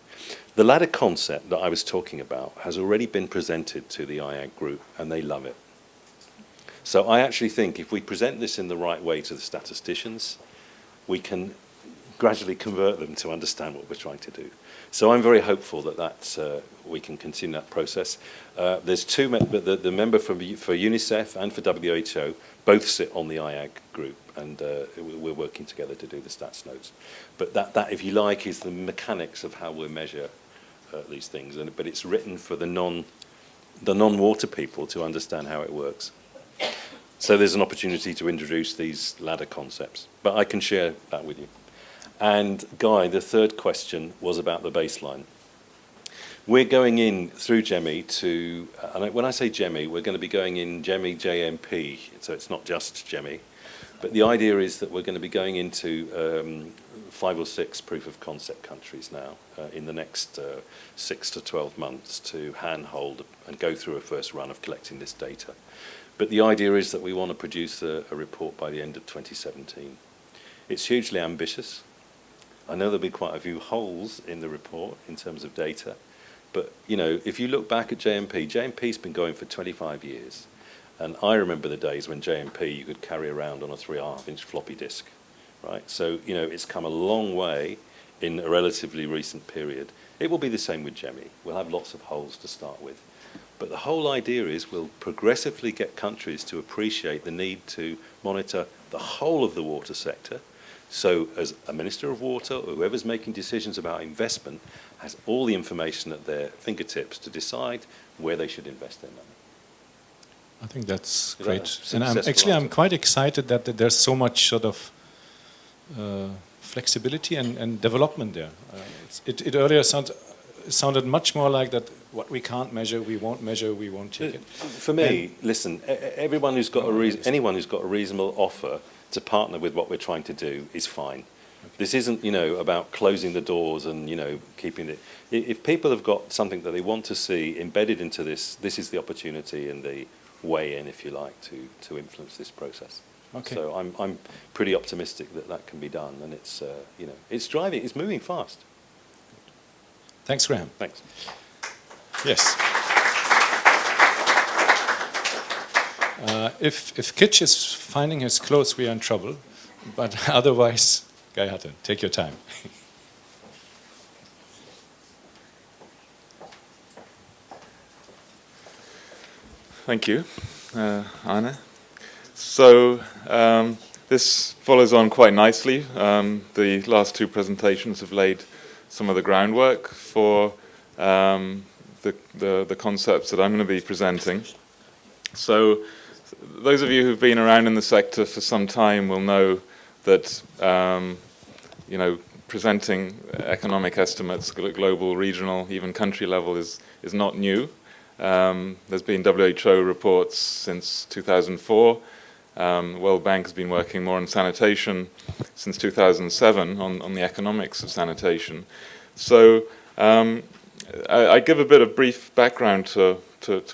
The ladder concept that I was talking about has already been presented to the IAG group, and they love it. So I actually think if we present this in the right way to the statisticians, we can gradually convert them to understand what we're trying to do. So I'm very hopeful that we can continue that process. There's two, the member for UNICEF and for WHO both sit on the IAG group, and we're working together to do the stats notes. But that, if you like, is the mechanics of how we measure these things. But it's written for the non-water people to understand how it works. So there's an opportunity to introduce these ladder concepts. But I can share that with you. And Guy, the third question was about the baseline. We're going in through GEMI to, and when I say GEMI, we're going to be going in GEMI JMP, so it's not just GEMI. But the idea is that we're going to be going into 5 or 6 proof of concept countries now in the next 6 to 12 months to handhold and go through a first run of collecting this data. But the idea is that we want to produce a report by the end of 2017. It's hugely ambitious. I know there'll be quite a few holes in the report in terms of data, but you know, if you look back at JMP's been going for 25 years, and I remember the days when JMP you could carry around on a 3.5-inch floppy disk, right? So you know, it's come a long way in a relatively recent period. It will be the same with GEMI. We'll have lots of holes to start with, but the whole idea is we'll progressively get countries to appreciate the need to monitor the whole of the water sector. So as a Minister of Water or whoever's making decisions about investment has all the information at their fingertips to decide where they should invest their money. I think that's Is great. that And I'm quite excited that there's so much sort of flexibility and development there. It earlier sounded much more like that what we can't measure, we won't measure, we won't check it. For me, listen, anyone who's got a reasonable offer to partner with what we're trying to do is fine. This isn't, about closing the doors and, keeping it. If people have got something that they want to see embedded into this, this is the opportunity and the way in, if you like, to influence this process. Okay. So I'm pretty optimistic that that can be done, and it's, it's driving, it's moving fast. Thanks, Graham. Thanks. Yes. If Kitch is finding his clothes, we are in trouble. But otherwise, Guy Hutton, take your time. Thank you, Anna. So this follows on quite nicely. The last two presentations have laid some of the groundwork for the concepts that I'm going to be presenting. So those of you who've been around in the sector for some time will know that presenting economic estimates, global, regional, even country level, is not new. There's been WHO reports since 2004. World Bank has been working more on sanitation since 2007 on the economics of sanitation. So I give a bit of brief background to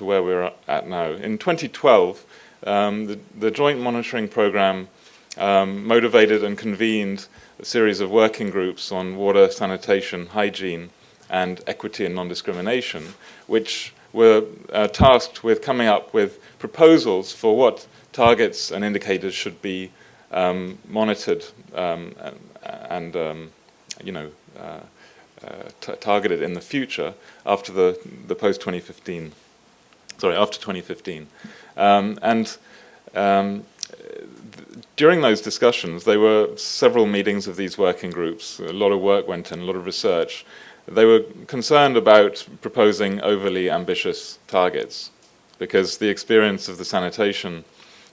where we're at now. In 2012, the Joint Monitoring Programme motivated and convened a series of working groups on water, sanitation, hygiene, and equity and non-discrimination, which were tasked with coming up with proposals for what targets and indicators should be monitored and targeted in the future after the post-2015. Sorry, after 2015. During those discussions, there were several meetings of these working groups. A lot of work went in, a lot of research. They were concerned about proposing overly ambitious targets because the experience of the sanitation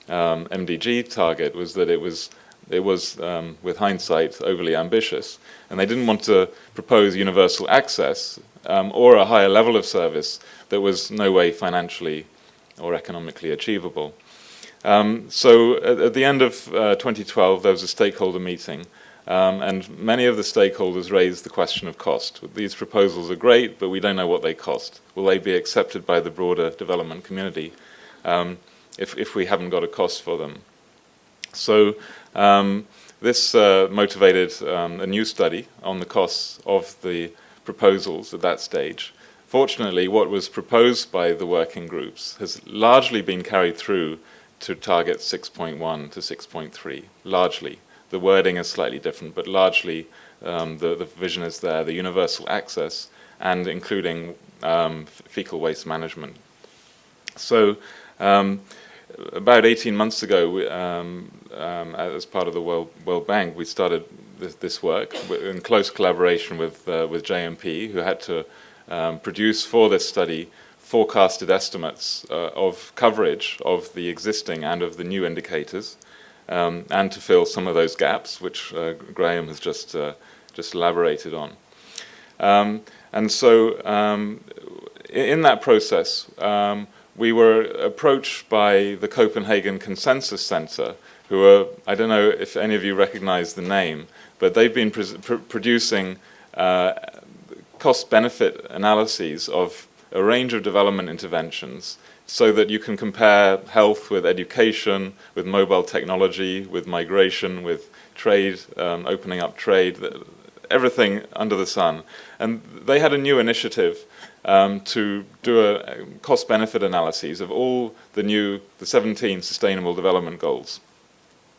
MDG target was that it was with hindsight, overly ambitious. And they didn't want to propose universal access or a higher level of service that was no way financially or economically achievable. So at the end of 2012, there was a stakeholder meeting, and many of the stakeholders raised the question of cost. These proposals are great, but we don't know what they cost. Will they be accepted by the broader development community if we haven't got a cost for them? So this motivated a new study on the costs of the proposals at that stage. Fortunately, what was proposed by the working groups has largely been carried through to target 6.1 to 6.3, largely. The wording is slightly different, but largely the vision is there, the universal access, and including fecal waste management. So about 18 months ago, as part of the World Bank, we started this work in close collaboration with JMP, who had to produce for this study forecasted estimates of coverage of the existing and of the new indicators, and to fill some of those gaps, which Graham has just elaborated on. And so in that process, we were approached by the Copenhagen Consensus Center, who are, I don't know if any of you recognize the name, but they've been producing cost-benefit analyses of a range of development interventions so that you can compare health with education, with mobile technology, with migration, with trade, opening up trade, everything under the sun. And they had a new initiative to do a cost-benefit analysis of all the 17 Sustainable Development Goals.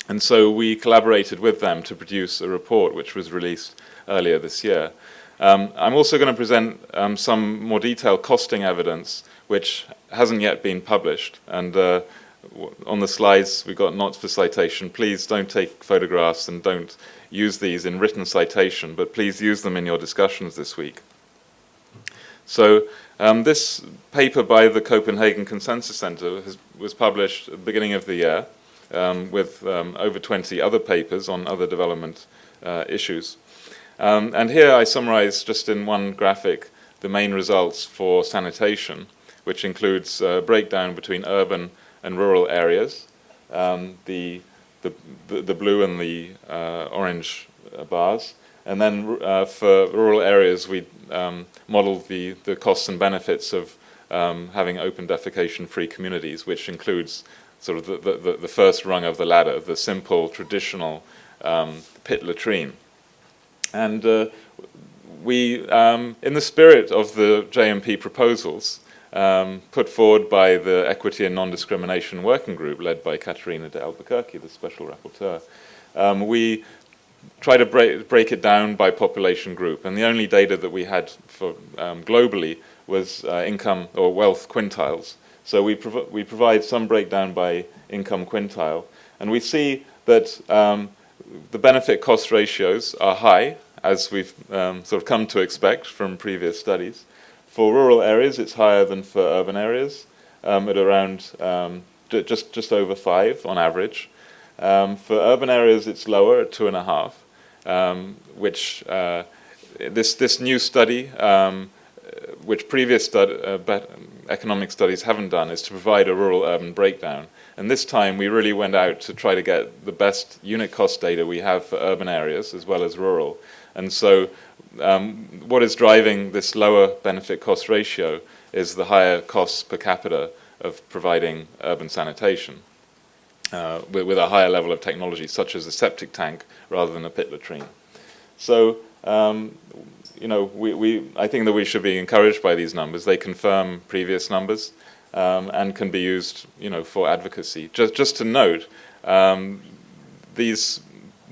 And so we collaborated with them to produce a report which was released earlier this year. I'm also going to present some more detailed costing evidence which hasn't yet been published. And on the slides we've got notes for citation. Please don't take photographs and don't use these in written citation, but please use them in your discussions this week. So this paper by the Copenhagen Consensus Center was published at the beginning of the year with over 20 other papers on other development issues. And here I summarize just in one graphic the main results for sanitation, which includes a breakdown between urban and rural areas. The blue and the orange bars. And then for rural areas, we modeled the costs and benefits of having open defecation-free communities, which includes sort of the first rung of the ladder, the simple, traditional pit latrine. And we, in the spirit of the JMP proposals, put forward by the Equity and Non-Discrimination Working Group, led by Katarina de Albuquerque, the Special Rapporteur, we try to break it down by population group. And the only data that we had for globally was income or wealth quintiles. So we provide some breakdown by income quintile. And we see that the benefit cost ratios are high, as we've sort of come to expect from previous studies. For rural areas, it's higher than for urban areas, at around just over 5 on average. For urban areas, it's lower at 2.5, which this new study, which previous economic studies haven't done, is to provide a rural-urban breakdown. And this time, we really went out to try to get the best unit cost data we have for urban areas as well as rural. And so what is driving this lower benefit cost ratio is the higher costs per capita of providing urban sanitation with a higher level of technology, such as a septic tank rather than a pit latrine. So, you know, I think that we should be encouraged by these numbers. They confirm previous numbers and can be used, you know, for advocacy. Just to note, the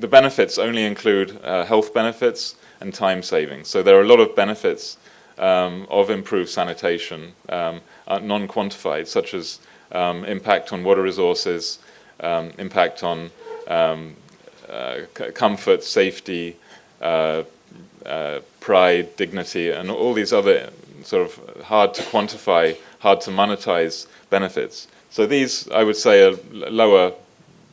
benefits only include health benefits and time savings. So there are a lot of benefits of improved sanitation, non-quantified, such as impact on water resources, impact on comfort, safety, pride, dignity, and all these other sort of hard to quantify, hard to monetize benefits. So these, I would say, are lower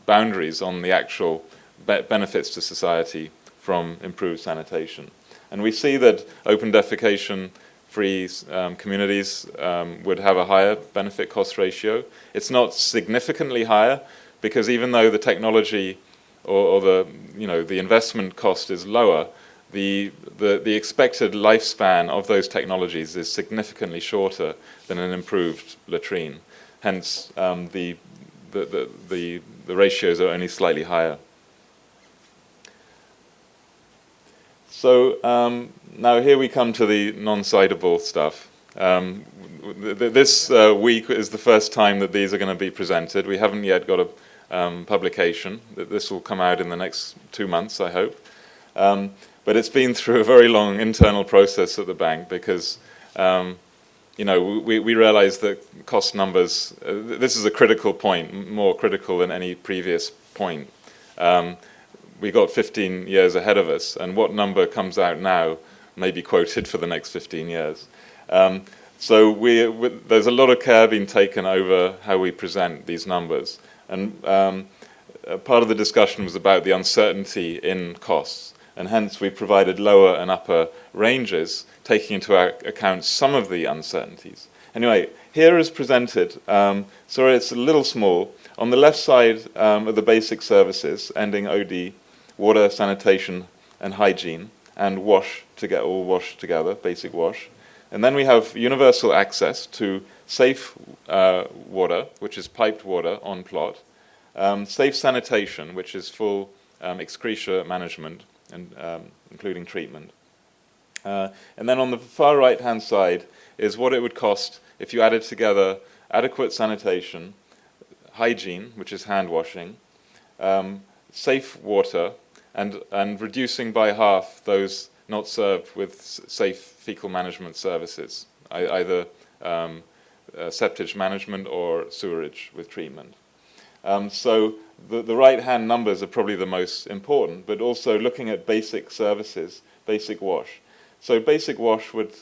boundaries on the actual benefits to society from improved sanitation. And we see that open defecation-free communities would have a higher benefit cost ratio. It's not significantly higher, because even though the technology or the investment cost is lower, the expected lifespan of those technologies is significantly shorter than an improved latrine. Hence, the ratios are only slightly higher. So now here we come to the non-citable stuff. This week is the first time that these are going to be presented. We haven't yet got a publication. This will come out in the next 2 months, I hope. But it's been through a very long internal process at the bank because, you know, we realize that cost numbers, this is a critical point, more critical than any previous point. We got 15 years ahead of us, and what number comes out now may be quoted for the next 15 years. So there's a lot of care being taken over how we present these numbers. And part of the discussion was about the uncertainty in costs. And hence we provided lower and upper ranges, taking into account some of the uncertainties. Anyway, here is presented, sorry it's a little small, on the left side are the basic services, ending OD, water, sanitation, and hygiene, and wash to get all washed together, basic wash. And then we have universal access to safe water, which is piped water on plot, safe sanitation, which is full excretia management, and including treatment. And then on the far right-hand side is what it would cost if you added together adequate sanitation, hygiene, which is hand washing, safe water, and reducing by half those not served with safe fecal management services, either septage management or sewerage with treatment. So the right-hand numbers are probably the most important, but also looking at basic services, basic wash. So basic wash would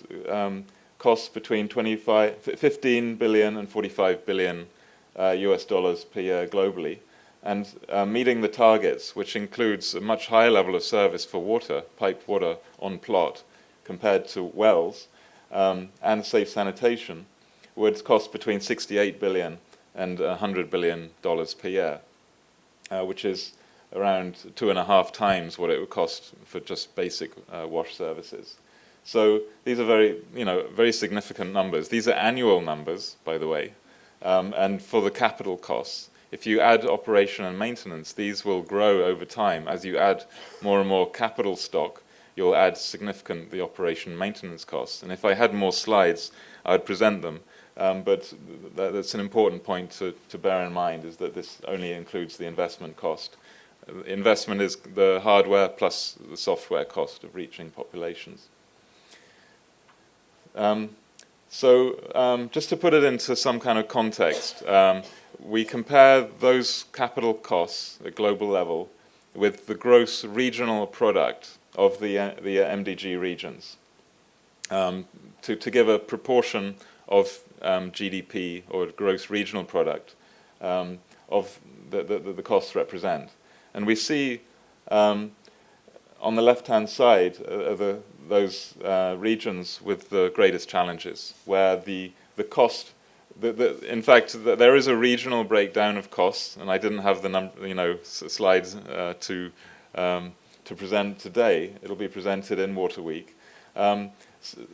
cost between 15 billion and 45 billion US dollars per year globally. And meeting the targets, which includes a much higher level of service for water, piped water on plot, compared to wells, and safe sanitation, would cost between 68 billion and $100 billion per year, which is around 2.5 times what it would cost for just basic wash services. So these are very significant numbers. These are annual numbers, by the way, and for the capital costs. If you add operation and maintenance, these will grow over time. As you add more and more capital stock, you'll add significant the operation and maintenance costs. And if I had more slides, I would present them. But that's an important point to bear in mind, is that this only includes the investment cost. Investment is the hardware plus the software cost of reaching populations. Just to put it into some kind of context, we compare those capital costs at global level with the gross regional product of the MDG regions to give a proportion of GDP or gross regional product of the costs represent. And we see on the left-hand side those regions with the greatest challenges, where the cost, in fact, there is a regional breakdown of costs, and I didn't have the slides to present today. It'll be presented in Water Week.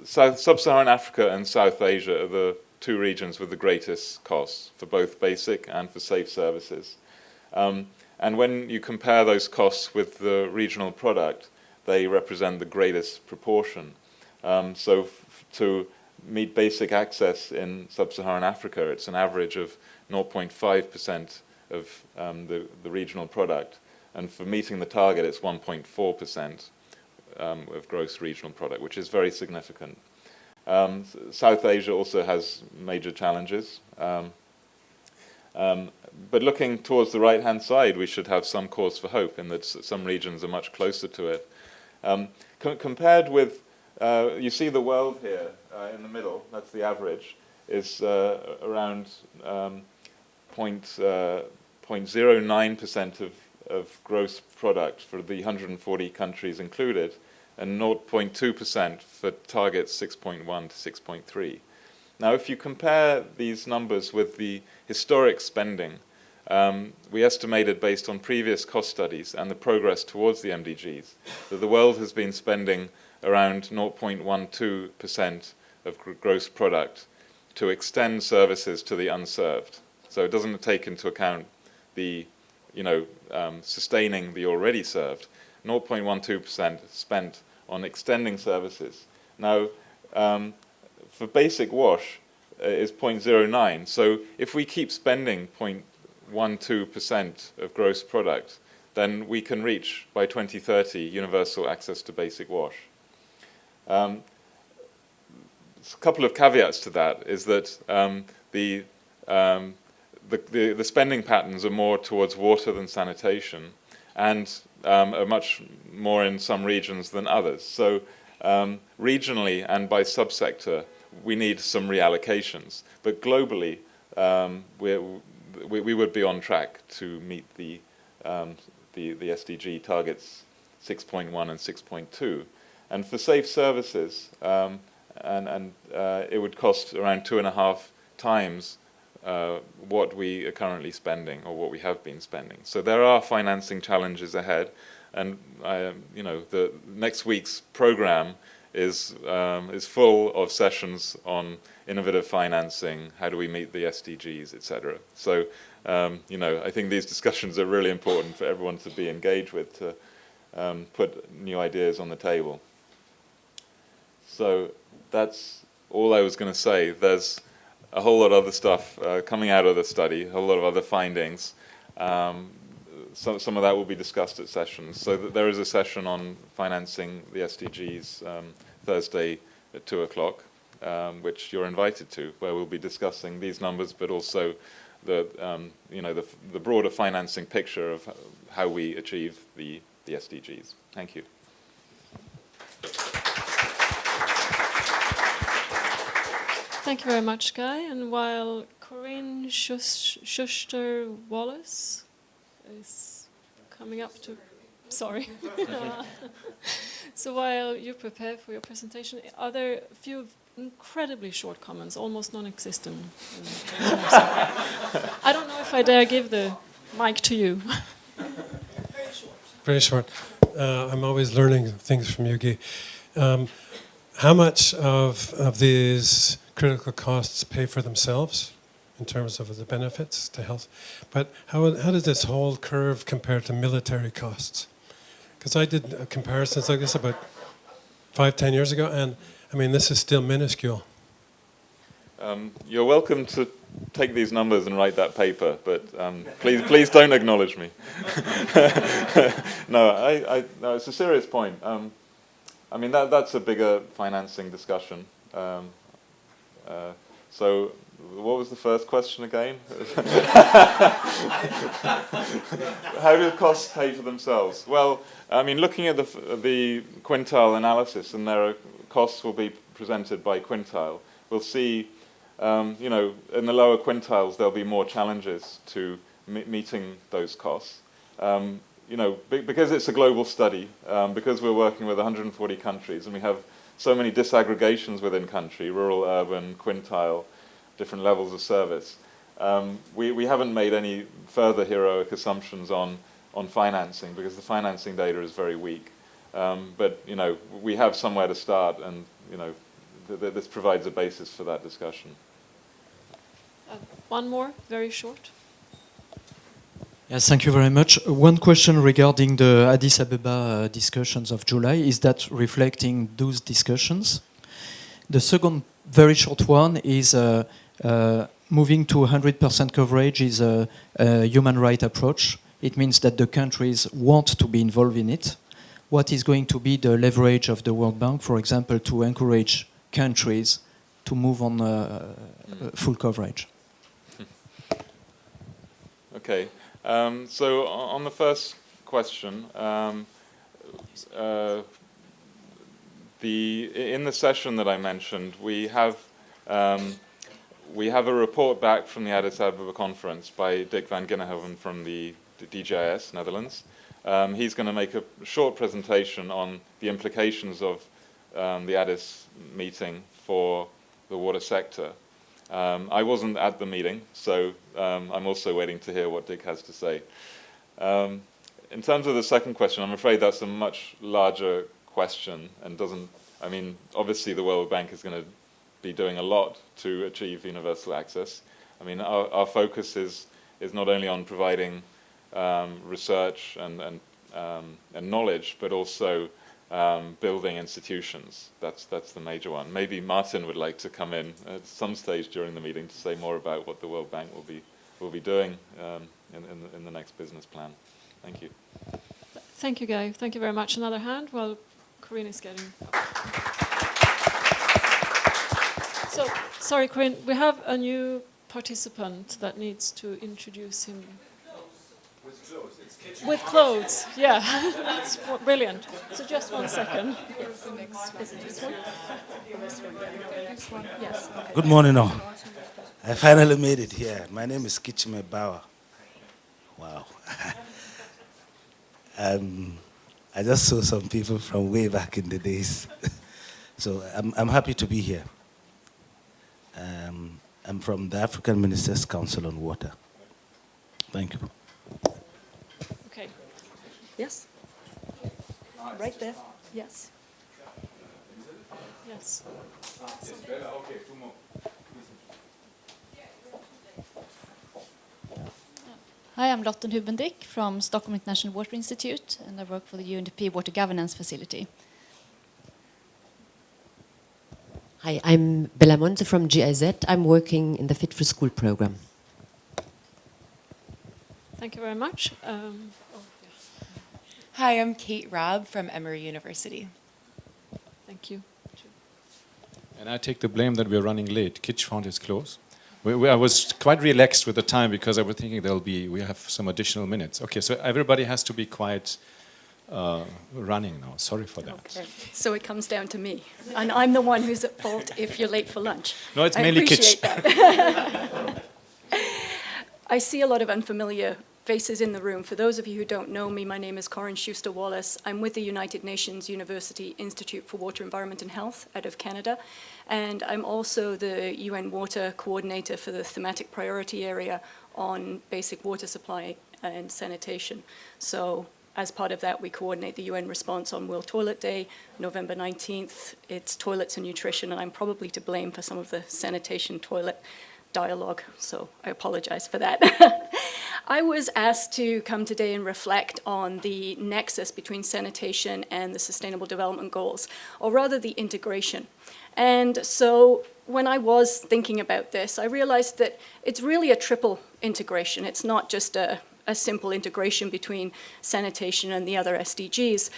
Sub-Saharan Africa and South Asia are the two regions with the greatest costs for both basic and for safe services. And when you compare those costs with the regional product, they represent the greatest proportion. So to meet basic access in Sub-Saharan Africa, it's an average of 0.5% of the regional product. And for meeting the target, it's 1.4% of gross regional product, which is very significant. South Asia also has major challenges. But looking towards the right-hand side, we should have some cause for hope in that some regions are much closer to it. Compared with, you see the world here in the middle, that's the average, is around 0.09% of gross product for the 140 countries included, and 0.2% for targets 6.1 to 6.3. Now, if you compare these numbers with the historic spending, we estimated based on previous cost studies and the progress towards the MDGs that the world has been spending around 0.12% of gross product to extend services to the unserved. So it doesn't take into account the, sustaining the already served. 0.12% spent on extending services. Now, for basic wash is 0.09. So if we keep spending 0.12% of gross product, then we can reach, by 2030, universal access to basic wash. A couple of caveats to that is that the spending patterns are more towards water than sanitation, and are much more in some regions than others. So regionally and by subsector, we need some reallocations. But globally, we would be on track to meet the SDG targets 6.1 and 6.2. And for safe services, it would cost around 2.5 times what we are currently spending, or what we have been spending. So there are financing challenges ahead, and the next week's program is full of sessions on innovative financing, how do we meet the SDGs, etc. So I think these discussions are really important for everyone to be engaged with, to put new ideas on the table. So that's all I was going to say. There's a whole lot of other stuff coming out of the study, a whole lot of other findings. Some of that will be discussed at sessions. So there is a session on financing the SDGs Thursday at 2 o'clock, which you're invited to, where we'll be discussing these numbers, but also the broader financing picture of how we achieve the SDGs. Thank you. Thank you very much, Guy. And while Corinne Schuster-Wallace is coming up to... Sorry. So while you prepare for your presentation, are there a few incredibly short comments, almost non-existent? I don't know if I dare give the mic to you. very short. I'm always learning things from you, Guy. How much of these critical costs pay for themselves in terms of the benefits to health? But how does this whole curve compare to military costs? Because I did comparisons like this about 5-10 years ago, and I mean, this is still minuscule. You're welcome to take these numbers and write that paper, but please don't acknowledge me. No, no, it's a serious point. I mean, that's a bigger financing discussion. So, what was the first question again? How do costs pay for themselves? Well, I mean, looking at the quintile analysis, and there are costs will be presented by quintile. We'll see, you know, in the lower quintiles there'll be more challenges to meeting those costs. You know, because it's a global study, because we're working with 140 countries, and we have so many disaggregations within country, rural, urban, quintile, different levels of service. We haven't made any further heroic assumptions on financing, because the financing data is very weak. But, you know, we have somewhere to start, and, you know, this provides a basis for that discussion. One more, very short. Yes, thank you very much. One question regarding the Addis Ababa discussions of July. Is that reflecting those discussions? The second very short one is moving to 100% coverage is a human right approach. It means that the countries want to be involved in it. What is going to be the leverage of the World Bank, for example, to encourage countries to move on full coverage? Okay. So on the first question, in the session that I mentioned, we have a report back from the Addis Ababa conference by Dick van Ginnehoven from the DGIS, Netherlands. He's going to make a short presentation on the implications of the Addis meeting for the water sector. I wasn't at the meeting, so I'm also waiting to hear what Dick has to say. In terms of the second question, I'm afraid that's a much larger question and doesn't, I mean, obviously the World Bank is going to be doing a lot to achieve universal access. I mean, our focus is not only on providing research and knowledge, but also building institutions. That's the major one. Maybe Martin would like to come in at some stage during the meeting to say more about what the World Bank will be doing in the next business plan. Thank you. Thank you, Guy. Thank you very much. Another hand while Corinne is getting up. So, sorry, Corinne, we have a new participant that needs to introduce him. With clothes. It's kitchen. With clothes, yeah. That's brilliant. So just 1 second. Is it this one? This one? Yes. Okay. Good morning, all. I finally made it here. My name is Kichime Bauer. Wow. I just saw some people from way back in the days. So I'm happy to be here. I'm from the African Ministers' Council on Water. Thank you. Okay. Yes. Right there. Yes. Yes. Okay, two more. Hi, I'm Lotten Hubendick from Stockholm International Water Institute, and I work for the UNDP Water Governance Facility. Hi, I'm Bella Monte from GIZ. I'm working in the Fit for School program. Thank you very much. Hi, I'm Kate Robb from Emory University. Thank you. And I take the blame that we're running late. Kitch found his clothes. I was quite relaxed with the time because I was thinking we have some additional minutes. Okay, so everybody has to be quite running now. Sorry for that. Okay. So it comes down to me, and I'm the one who's at fault if you're late for lunch. No, it's mainly Kitch. I appreciate that. I see a lot of unfamiliar faces in the room. For those of you who don't know me, my name is Corinne Schuster-Wallace. I'm with the United Nations University Institute for Water, Environment and Health out of Canada. And I'm also the UN Water Coordinator for the thematic priority area on basic water supply and sanitation. So as part of that, we coordinate the UN response on World Toilet Day, November 19th. It's toilets and nutrition, and I'm probably to blame for some of the sanitation toilet dialogue, so I apologize for that. I was asked to come today and reflect on the nexus between sanitation and the Sustainable Development Goals, or rather the integration. And so when I was thinking about this, I realized that it's really a triple integration. It's not just a simple integration between sanitation and the other SDGs.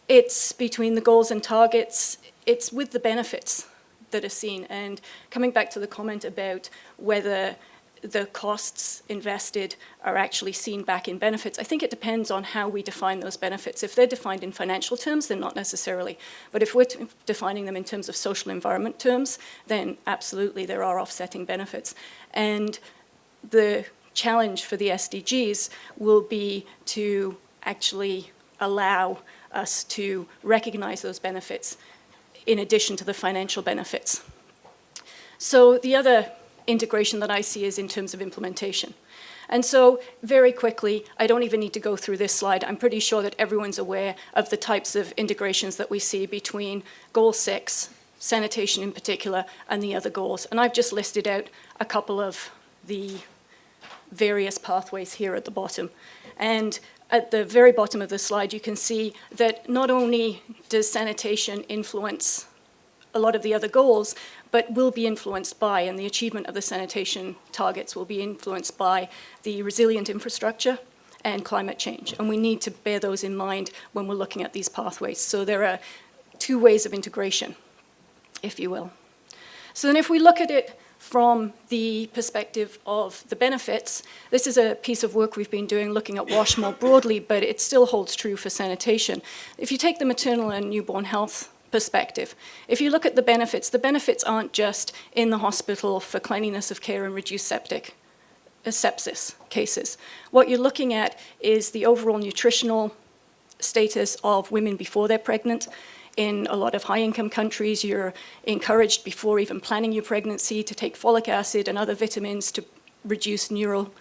It's between the goals and targets. It's with the benefits that are seen. And coming back to the comment about whether the costs invested are actually seen back in benefits, I think it depends on how we define those benefits. If they're defined in financial terms, then not necessarily. But if we're defining them in terms of social environment terms, then absolutely there are offsetting benefits. And the challenge for the SDGs will be to actually allow us to recognize those benefits in addition to the financial benefits. So the other integration that I see is in terms of implementation. And so very quickly, I don't even need to go through this slide. I'm pretty sure that everyone's aware of the types of integrations that we see between Goal 6, sanitation in particular, and the other goals. And I've just listed out a couple of the various pathways here at the bottom. And at the very bottom of the slide, you can see that not only does sanitation influence a lot of the other goals, but will be influenced by, and the achievement of the sanitation targets will be influenced by the resilient infrastructure and climate change. And we need to bear those in mind when we're looking at these pathways. So there are two ways of integration, if you will. So then if we look at it from the perspective of the benefits, this is a piece of work we've been doing looking at WASH more broadly, but it still holds true for sanitation. If you take the maternal and newborn health perspective, if you look at the benefits aren't just in the hospital for cleanliness of care and reduced sepsis cases. What you're looking at is the overall nutritional status of women before they're pregnant. In a lot of high-income countries, you're encouraged before even planning your pregnancy to take folic acid and other vitamins to reduce neural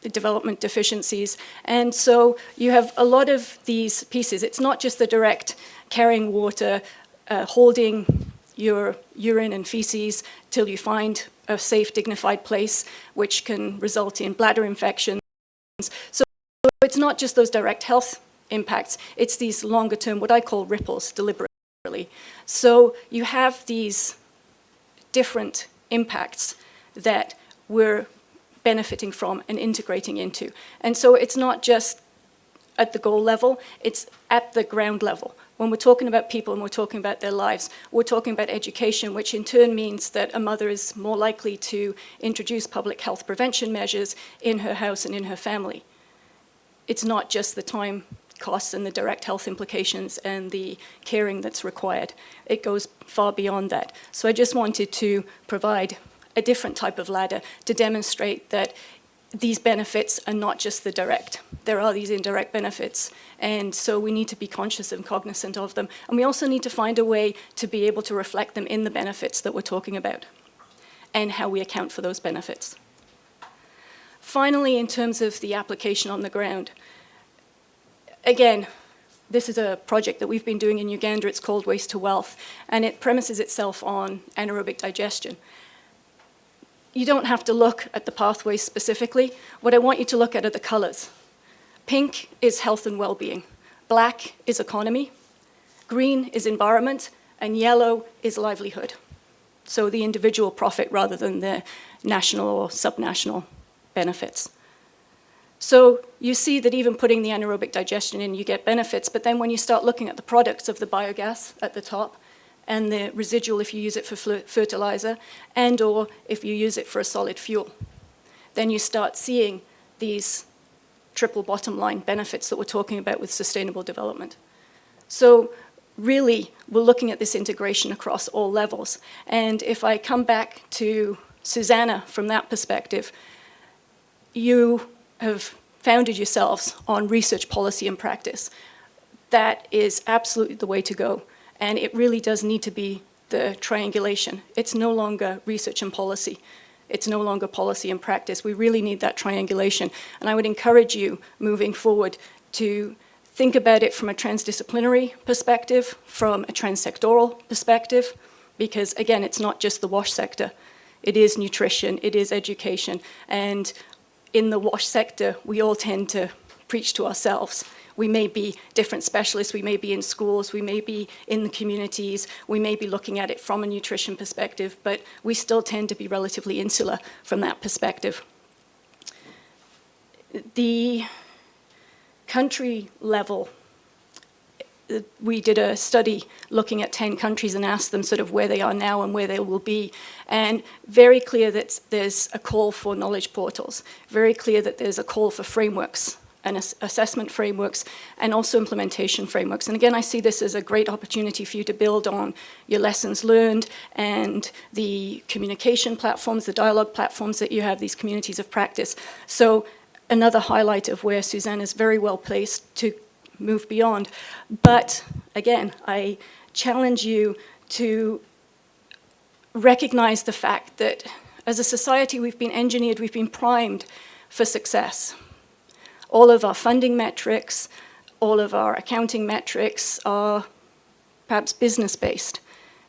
development deficiencies. And so you have a lot of these pieces. It's not just the direct carrying water, holding your urine and feces till you find a safe, dignified place, which can result in bladder infections. So it's not just those direct health impacts, it's these longer term, what I call ripples deliberately. So you have these different impacts that we're benefiting from and integrating into. And so it's not just at the goal level, it's at the ground level. When we're talking about people and we're talking about their lives, we're talking about education, which in turn means that a mother is more likely to introduce public health prevention measures in her house and in her family. It's not just the time costs and the direct health implications and the caring that's required. It goes far beyond that. So I just wanted to provide a different type of ladder to demonstrate that these benefits are not just the direct. There are these indirect benefits, and so we need to be conscious and cognizant of them. And we also need to find a way to be able to reflect them in the benefits that we're talking about and how we account for those benefits. Finally, in terms of the application on the ground, again, this is a project that we've been doing in Uganda. It's called Waste to Wealth, and it premises itself on anaerobic digestion. You don't have to look at the pathways specifically. What I want you to look at are the colors. Pink is health and well-being. Black is economy. Green is environment. And yellow is livelihood. So the individual profit rather than the national or subnational benefits. So you see that even putting the anaerobic digestion in, you get benefits, but then when you start looking at the products of the biogas at the top, and the residual if you use it for fertilizer, and or if you use it for a solid fuel, then you start seeing these triple bottom line benefits that we're talking about with sustainable development. So really, we're looking at this integration across all levels. And if I come back to SuSanA from that perspective, you have founded yourselves on research, policy, and practice. That is absolutely the way to go. And it really does need to be the triangulation. It's no longer research and policy. It's no longer policy and practice. We really need that triangulation. And I would encourage you, moving forward, to think about it from a transdisciplinary perspective, from a transsectoral perspective, because again, it's not just the wash sector. It is nutrition, it is education, and in the wash sector, we all tend to preach to ourselves. We may be different specialists, we may be in schools, we may be in the communities, we may be looking at it from a nutrition perspective, but we still tend to be relatively insular from that perspective. The country level, we did a study looking at 10 countries and asked them sort of where they are now and where they will be. And very clear that there's a call for knowledge portals, very clear that there's a call for frameworks and assessment frameworks and also implementation frameworks. And again, I see this as a great opportunity for you to build on your lessons learned and the communication platforms, the dialogue platforms that you have, these communities of practice. So another highlight of where SuSanA is very well placed to move beyond. But again, I challenge you to recognize the fact that as a society, we've been engineered, we've been primed for success. All of our funding metrics, all of our accounting metrics are perhaps business-based.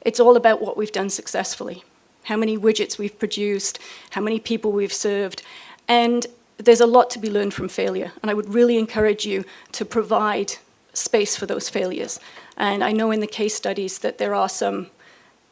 It's all about what we've done successfully, how many widgets we've produced, how many people we've served, and there's a lot to be learned from failure, and I would really encourage you to provide space for those failures. And I know in the case studies that there are some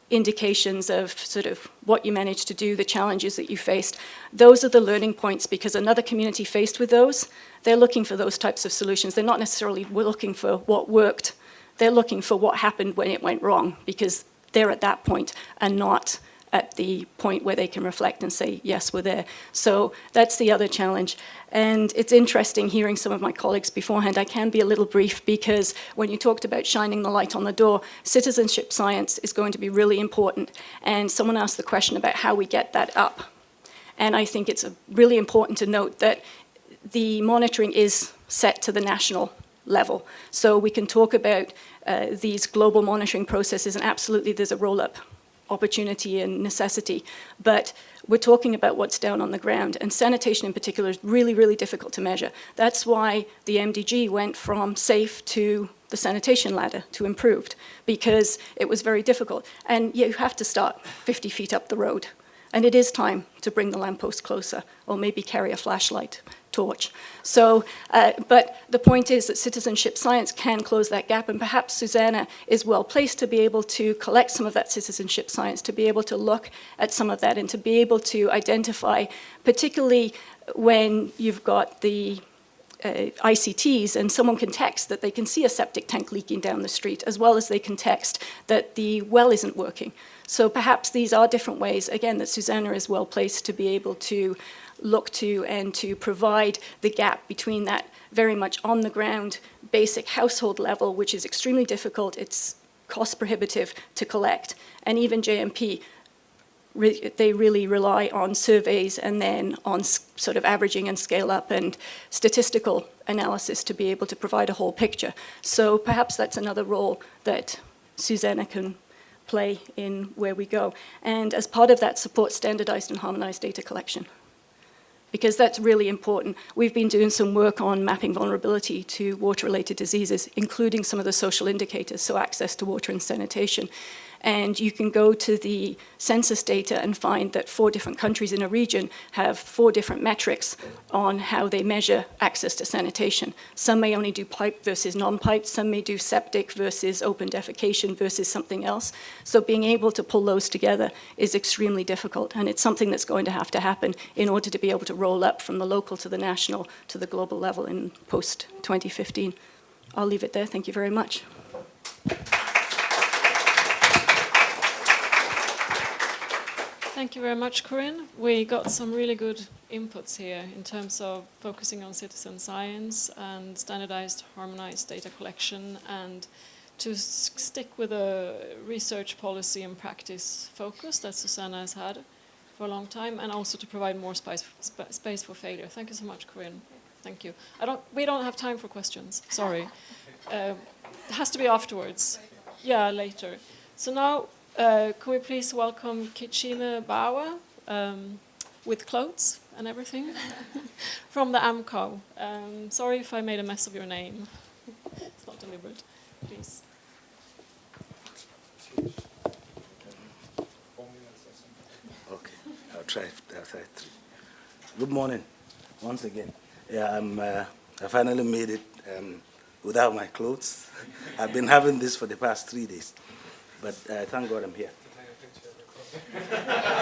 indications of sort of what you managed to do, the challenges that you faced. Those are the learning points, because another community faced with those, they're looking for those types of solutions. They're not necessarily looking for what worked. They're looking for what happened when it went wrong, because they're at that point and not at the point where they can reflect and say, yes, we're there. So that's the other challenge. And it's interesting hearing some of my colleagues beforehand. I can be a little brief, because when you talked about shining the light on the door, citizenship science is going to be really important. And someone asked the question about how we get that up. And I think it's really important to note that the monitoring is set to the national level. So we can talk about these global monitoring processes, and absolutely there's a roll-up opportunity and necessity, but we're talking about what's down on the ground, and sanitation in particular is really, really difficult to measure. That's why the MDG went from safe to the sanitation ladder to improved, because it was very difficult. And you have to start 50 feet up the road, and it is time to bring the lamppost closer, or maybe carry a flashlight torch. So, but the point is that citizenship science can close that gap, and perhaps SuSanA is well placed to be able to collect some of that citizenship science, to be able to look at some of that, and to be able to identify, particularly when you've got the ICTs and someone can text that they can see a septic tank leaking down the street, as well as they can text that the well isn't working. So perhaps these are different ways, again, that SuSanA is well placed to be able to look to and to provide the gap between that very much on the ground basic household level, which is extremely difficult, it's cost prohibitive to collect, and even JMP, they really rely on surveys and then on sort of averaging and scale up and statistical analysis to be able to provide a whole picture. So perhaps that's another role that SuSanA can play in where we go. And as part of that, support standardized and harmonized data collection, because that's really important. We've been doing some work on mapping vulnerability to water-related diseases, including some of the social indicators, so access to water and sanitation. And you can go to the census data and find that 4 different countries in a region have 4 different metrics on how they measure access to sanitation. Some may only do piped versus non-piped, some may do septic versus open defecation versus something else. So being able to pull those together is extremely difficult, and it's something that's going to have to happen in order to be able to roll up from the local to the national to the global level in post-2015. I'll leave it there. Thank you very much. Thank you very much, Corinne. We got some really good inputs here in terms of focusing on citizen science and standardized, harmonized data collection, and to stick with a research policy and practice focus that SuSanA has had for a long time, and also to provide more space for failure. Thank you so much, Corinne. Thank you. We don't have time for questions. Sorry. It has to be afterwards. Yeah, later. So now, could we please welcome Kichime Bawa, with clothes and everything, from the AMCO. Sorry if I made a mess of your name. It's not deliberate, please. Okay, I'll try 3. Good morning, once again. Yeah, I finally made it without my clothes. I've been having this for the past 3 days, but thank God I'm here.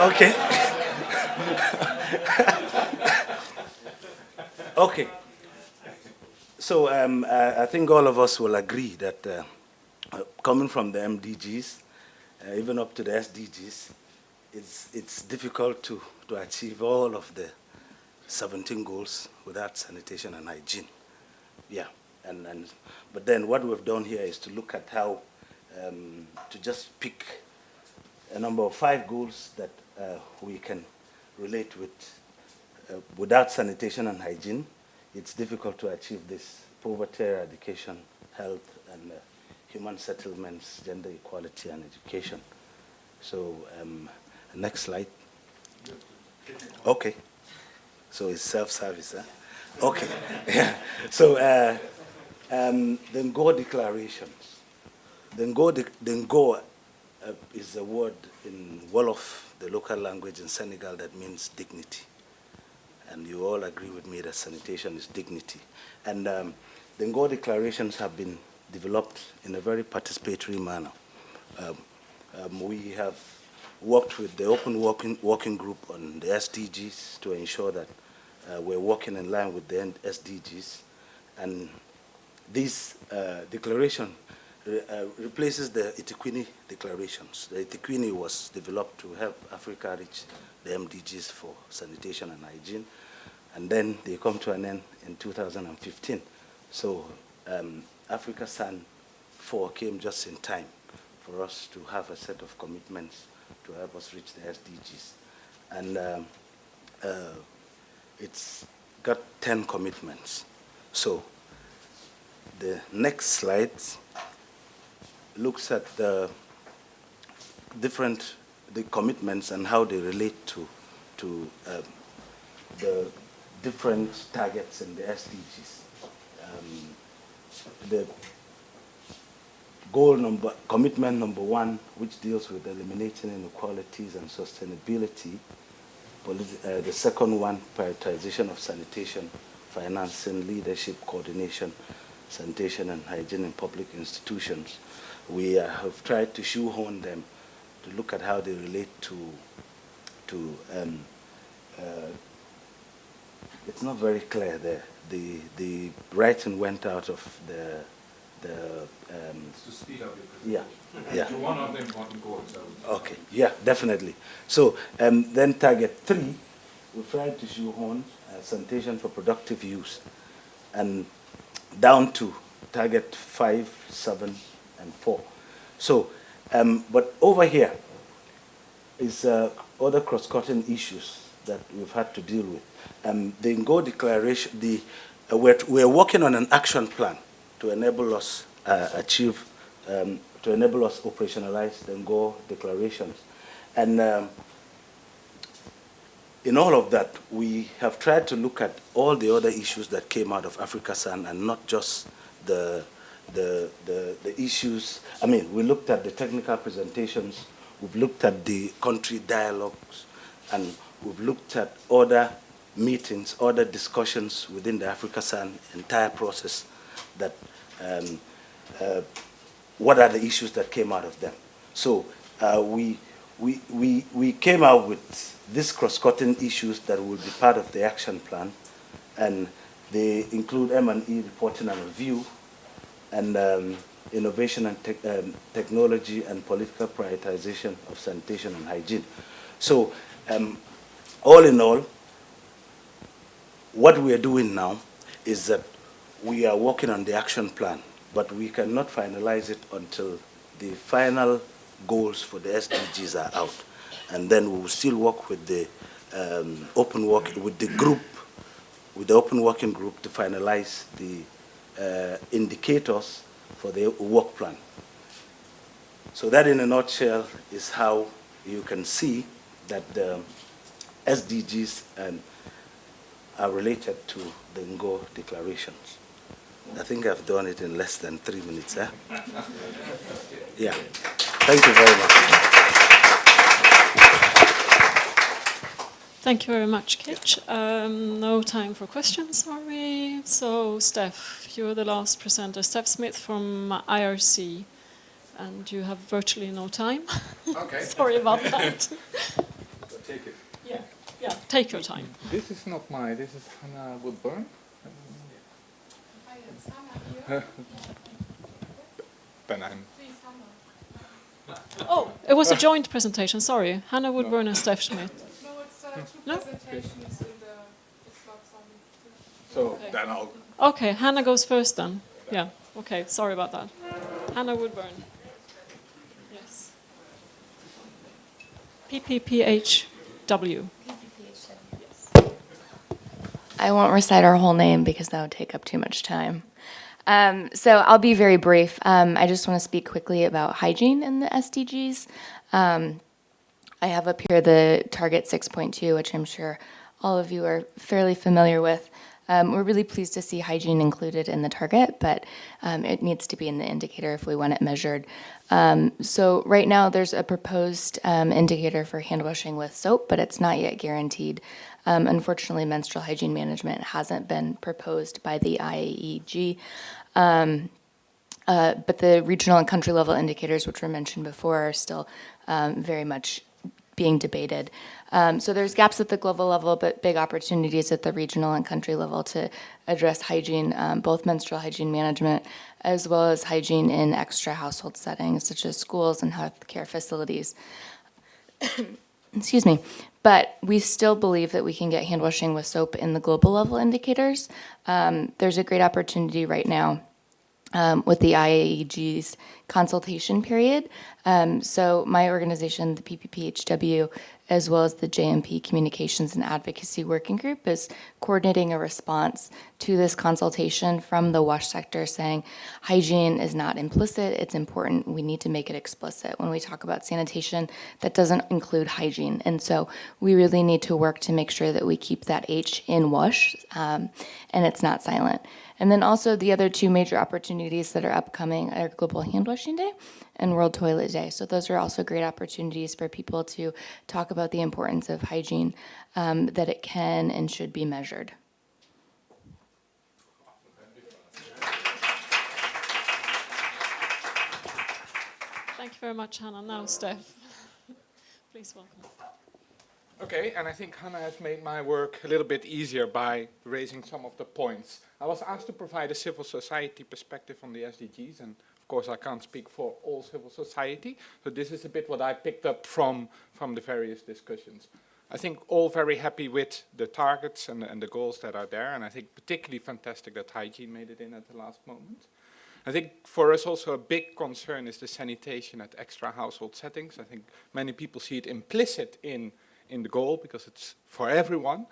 Okay. Okay. So I think all of us will agree that coming from the MDGs, even up to the SDGs, it's difficult to achieve all of the 17 goals without sanitation and hygiene. Yeah, but then what we've done here is to look at how to just pick a number of 5 goals that we can relate with. Without sanitation and hygiene, it's difficult to achieve this: poverty eradication, health, and human settlements, gender equality, and education. So, next slide. Okay. So it's self-service, huh? Okay. Yeah. So, then go declarations. Then go is a word in Wolof, the local language in Senegal, that means dignity. And you all agree with me that sanitation is dignity. And then go declarations have been developed in a very participatory manner. We have worked with the Open Working Group on the SDGs to ensure that we're working in line with the SDGs. And this declaration replaces the Itiquini declarations. The Itiquini was developed to help Africa reach the MDGs for sanitation and hygiene, and then they come to an end in 2015. So Africa San 4 came just in time for us to have a set of commitments to help us reach the SDGs. And it's got 10 commitments. So the next slide looks at the commitments and how they relate to the different targets in the SDGs. The commitment number 1, which deals with eliminating inequalities and sustainability. The second one, prioritization of sanitation, financing, leadership, coordination, sanitation and hygiene in public institutions. We have tried to shoehorn them to look at how they relate to it's not very clear there. The writing went out of the to speed up your presentation. Yeah. To one of the important goals. Okay, yeah, definitely. So then target 3, we tried to shoehorn sanitation for productive use, and down to target 5, 7, and 4. So, but over here is other cross-cutting issues that we've had to deal with. The NGO declaration, we're working on an action plan to enable us to enable us operationalize the NGO declarations. And in all of that, we have tried to look at all the other issues that came out of Africa San, and not just the issues. I mean, we looked at the technical presentations, we've looked at the country dialogues, and we've looked at other meetings, other discussions within the Africa San entire process, that what are the issues that came out of them. So we came out with these cross-cutting issues that will be part of the action plan, and they include M&E reporting and review, and innovation and technology and political prioritization of sanitation and hygiene. So all in all, what we are doing now is that we are working on the action plan, but we cannot finalize it until the final goals for the SDGs are out. And then we will still work with the open working group to finalize the indicators for the work plan. So that, in a nutshell, is how you can see that the SDGs and are related to the Ngo declarations. I think I've done it in less than 3 minutes. Yeah. Thank you very much. Thank you very much, Kitch. No time for questions, are we? So, Steph, you're the last presenter. Steph Smith from IRC, and you have virtually no time. Okay. Sorry about that. Take it. Yeah, take your time. This is not my, this is Hannah Woodburn. Then I'm... Oh, it was a joint presentation, sorry. Hannah Woodburn and Steph Smith. No, it's two presentations it's not so then I'll... Okay, Hannah goes first then. Yeah, okay, sorry about that. Hannah Woodburn. Yes. PPPHW. I won't recite our whole name because that would take up too much time. So I'll be very brief. I just want to speak quickly about hygiene in the SDGs. I have up here the target 6.2, which I'm sure all of you are fairly familiar with. We're really pleased to see hygiene included in the target, but it needs to be in the indicator if we want it measured. So right now there's a proposed indicator for hand washing with soap, but it's not yet guaranteed. Unfortunately, menstrual hygiene management hasn't been proposed by the IAEG. But the regional and country level indicators, which were mentioned before, are still very much being debated. So there's gaps at the global level, but big opportunities at the regional and country level to address hygiene, both menstrual hygiene management, as well as hygiene in extra household settings, such as schools and healthcare facilities. Excuse me. But we still believe that we can get hand washing with soap in the global level indicators. There's a great opportunity right now with the IAEG's consultation period. So my organization, the PPPHW, as well as the JMP Communications and Advocacy Working Group, is coordinating a response to this consultation from the wash sector saying hygiene is not implicit, it's important, we need to make it explicit. When we talk about sanitation, that doesn't include hygiene. And so we really need to work to make sure that we keep that H in wash and it's not silent. And then also the other two major opportunities that are upcoming are Global Hand Washing Day and World Toilet Day. So those are also great opportunities for people to talk about the importance of hygiene, that it can and should be measured. Thank you very much, Hannah. Now, Steph, please welcome. Okay, and I think Hannah has made my work a little bit easier by raising some of the points. I was asked to provide a civil society perspective on the SDGs, and of course I can't speak for all civil society, so this is a bit what I picked up from the various discussions. I think all very happy with the targets and the goals that are there, and I think particularly fantastic that hygiene made it in at the last moment. I think for us also a big concern is the sanitation at extra household settings. I think many people see it implicit in the goal because it's for everyone,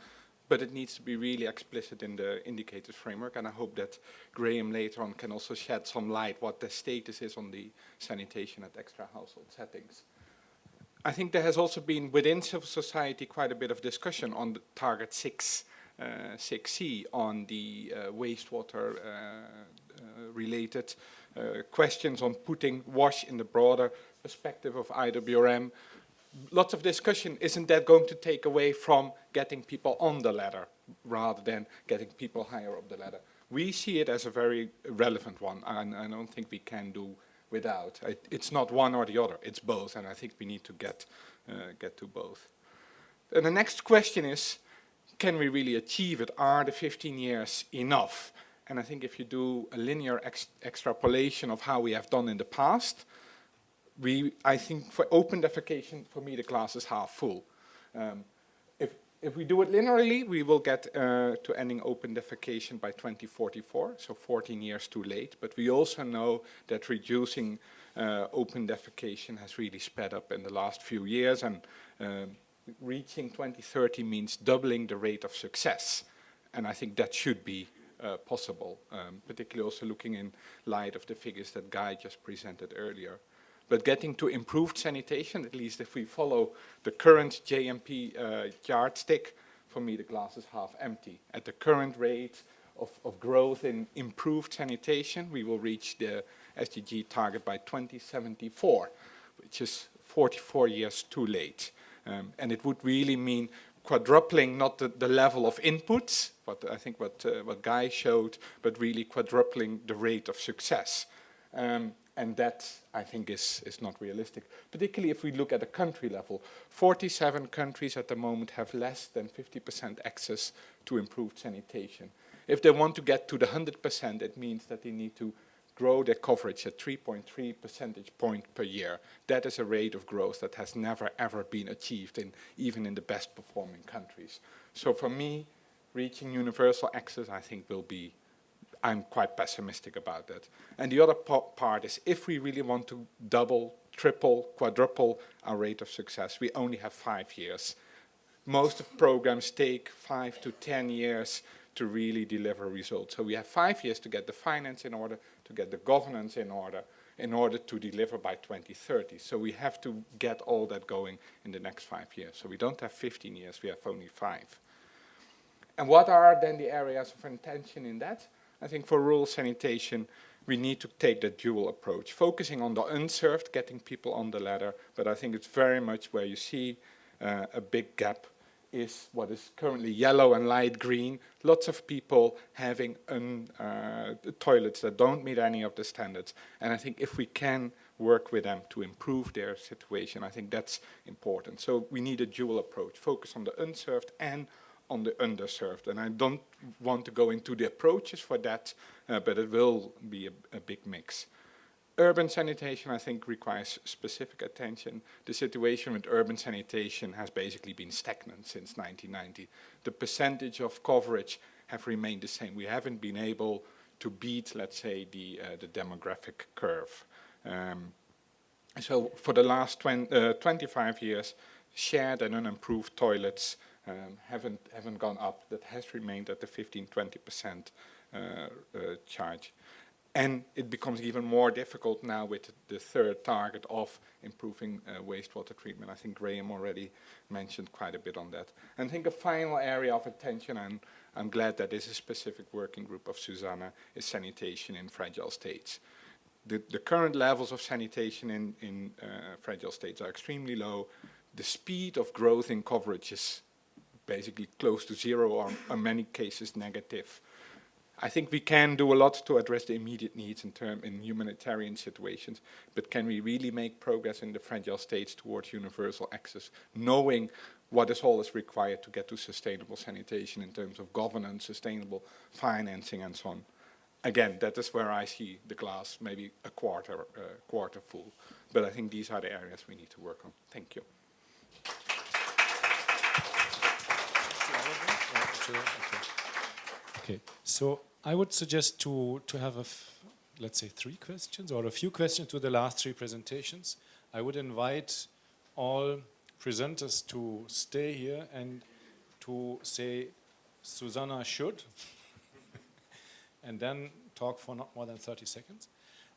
but it needs to be really explicit in the indicators framework, and I hope that Graham later on can also shed some light what the status is on the sanitation at extra household settings. I think there has also been within civil society quite a bit of discussion on the target 6C on the wastewater related questions on putting WASH in the broader perspective of IWRM. Lots of discussion, isn't that going to take away from getting people on the ladder rather than getting people higher up the ladder? We see it as a very relevant one, and I don't think we can do without. It's not one or the other, it's both, and I think we need to get to both. And the next question is, can we really achieve it? Are the 15 years enough? And I think if you do a linear extrapolation of how we have done in the past, I think for open defecation, for me, the glass is half full. If we do it linearly, we will get to ending open defecation by 2044, so 14 years too late. But we also know that reducing open defecation has really sped up in the last few years, and reaching 2030 means doubling the rate of success. And I think that should be possible, particularly also looking in light of the figures that Guy just presented earlier. But getting to improved sanitation, at least if we follow the current JMP yardstick, for me the glass is half empty. At the current rate of growth in improved sanitation, we will reach the SDG target by 2074, which is 44 years too late. And it would really mean quadrupling not the level of inputs, what Guy showed, but really quadrupling the rate of success. And that, I think, is not realistic. Particularly if we look at the country level. 47 countries at the moment have less than 50% access to improved sanitation. If they want to get to the 100%, it means that they need to grow their coverage at 3.3 percentage points per year. That is a rate of growth that has never, ever been achieved, even in the best performing countries. So for me, reaching universal access, I think, will be, I'm quite pessimistic about that. And the other part is, if we really want to double, triple, quadruple our rate of success, we only have 5 years. Most of programs take 5 to 10 years to really deliver results. So we have 5 years to get the finance in order, to get the governance in order to deliver by 2030. So we have to get all that going in the next 5 years. So we don't have 15 years, we have only 5. And what are then the areas of intention in that? I think for rural sanitation, we need to take the dual approach, focusing on the unserved, getting people on the ladder, but I think it's very much where you see a big gap is what is currently yellow and light green. Lots of people having toilets that don't meet any of the standards. And I think if we can work with them to improve their situation, I think that's important. So we need a dual approach, focus on the unserved and on the underserved. And I don't want to go into the approaches for that, but it will be a big mix. Urban sanitation, I think, requires specific attention. The situation with urban sanitation has basically been stagnant since 1990. The percentage of coverage have remained the same. We haven't been able to beat, let's say, the demographic curve. So for the last 25 years, shared and unimproved toilets haven't gone up. That has remained at the 15-20% charge. And it becomes even more difficult now with the third target of improving wastewater treatment. I think Graham already mentioned quite a bit on that. And I think a final area of attention, and I'm glad that this is a specific working group of SuSanA, is sanitation in fragile states. The current levels of sanitation in fragile states are extremely low. The speed of growth in coverage is basically close to zero, or in many cases negative. I think we can do a lot to address the immediate needs in humanitarian situations, but can we really make progress in the fragile states towards universal access, knowing what is all is required to get to sustainable sanitation in terms of governance, sustainable financing, and so on? Again, that is where I see the glass maybe a quarter full. But I think these are the areas we need to work on. Thank you. Okay, so I would suggest to have let's say 3 questions or a few questions to the last 3 presentations. I would invite all presenters to stay here and to say SuSanA should, and then talk for not more than 30 seconds.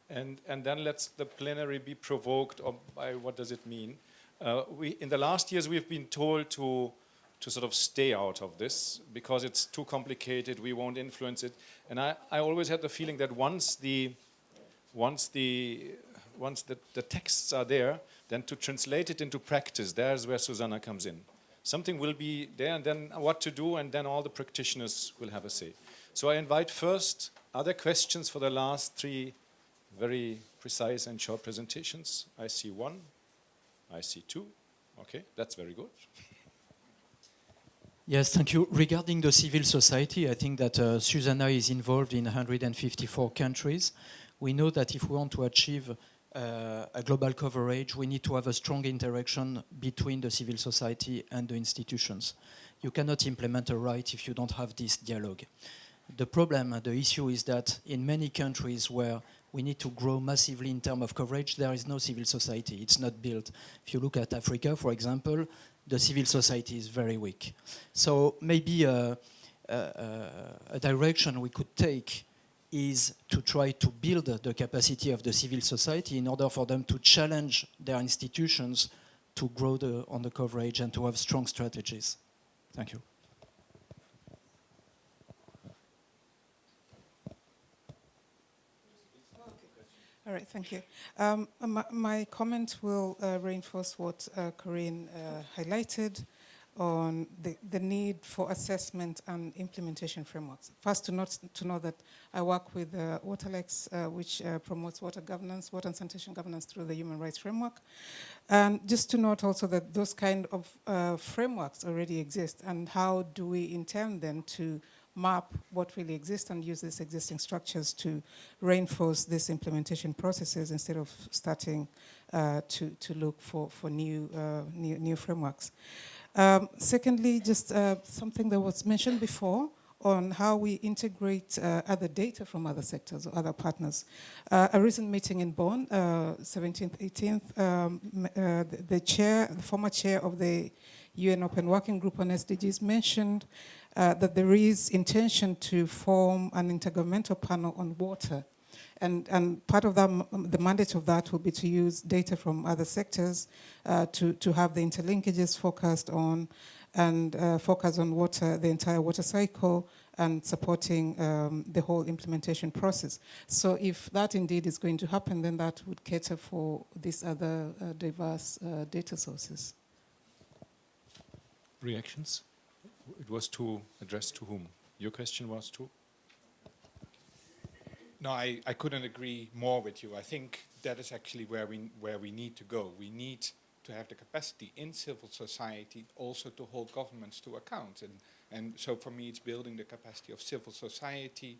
And then let's the plenary be provoked by what does it mean. In the last years we've been told to sort of stay out of this because it's too complicated, we won't influence it. And I always had the feeling that once the texts are there, then to translate it into practice, there's where SuSanA comes in. Something will be there, and then what to do, and then all the practitioners will have a say. So I invite first other questions for the last 3 very precise and short presentations. I see 1, I see 2. Okay, that's very good. Yes, thank you. Regarding the civil society, I think that SuSanA is involved in 154 countries. We know that if we want to achieve a global coverage, we need to have a strong interaction between the civil society and the institutions. You cannot implement a right if you don't have this dialogue. The problem, the issue is that in many countries where we need to grow massively in terms of coverage, there is no civil society. It's not built. If you look at Africa, for example, the civil society is very weak. So maybe a direction we could take is to try to build the capacity of the civil society in order for them to challenge their institutions to grow on the coverage and to have strong strategies. Thank you. All right, thank you. My comment will reinforce what Corinne highlighted on the need for assessment and implementation frameworks. First, to know that I work with Waterlex, which promotes water governance, water and sanitation governance through the human rights framework. And just to note also that those kind of frameworks already exist, and how do we intend then to map what really exists and use these existing structures to reinforce these implementation processes instead of starting to look for new frameworks. Secondly, just something that was mentioned before on how we integrate other data from other sectors or other partners. A recent meeting in Bonn, 17th, 18th, the former chair of the UN Open Working Group on SDGs mentioned that there is intention to form an intergovernmental panel on water. And part of that, the mandate of that will be to use data from other sectors to have the interlinkages focused on and focus on water, the entire water cycle, and supporting the whole implementation process. So if that indeed is going to happen, then that would cater for these other diverse data sources. Reactions? It was addressed to whom? Your question was to? No, I couldn't agree more with you. I think that is actually where we need to go. We need to have the capacity in civil society also to hold governments to account. And so for me, it's building the capacity of civil society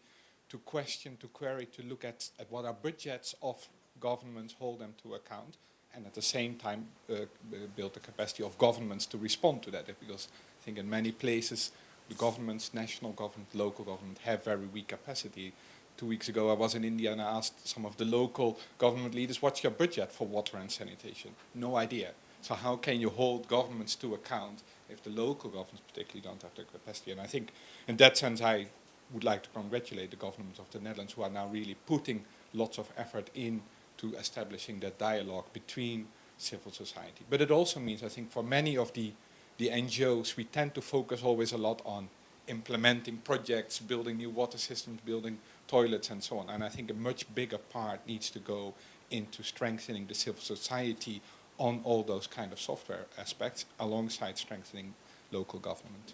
to question, to query, to look at what are budgets of governments, hold them to account, and at the same time build the capacity of governments to respond to that. Because I think in many places, the governments, national government, local government, have very weak capacity. 2 weeks ago, I was in India and I asked some of the local government leaders, what's your budget for water and sanitation? No idea. So how can you hold governments to account if the local governments particularly don't have the capacity? And I think in that sense, I would like to congratulate the government of the Netherlands, who are now really putting lots of effort into establishing that dialogue between civil society. But it also means, I think, for many of the NGOs, we tend to focus always a lot on implementing projects, building new water systems, building toilets and so on. And I think a much bigger part needs to go into strengthening the civil society on all those kind of software aspects alongside strengthening local government.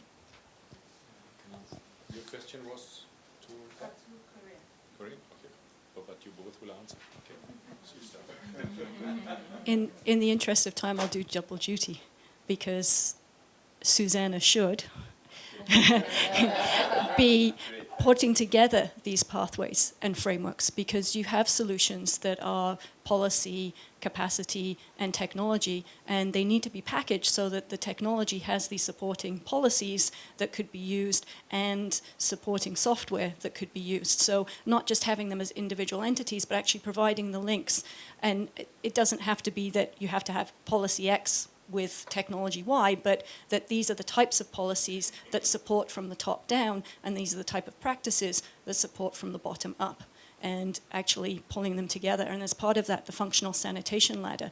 Your question was to Korea. Korea? Okay. Oh, but you both will answer. Okay. In the interest of time, I'll do double duty because SuSanA should be putting together these pathways and frameworks, because you have solutions that are policy, capacity, and technology, and they need to be packaged so that the technology has these supporting policies that could be used and supporting software that could be used. So not just having them as individual entities, but actually providing the links. And it doesn't have to be that you have to have policy X with technology Y, but that these are the types of policies that support from the top down, and these are the type of practices that support from the bottom up, and actually pulling them together. And as part of that, the functional sanitation ladder,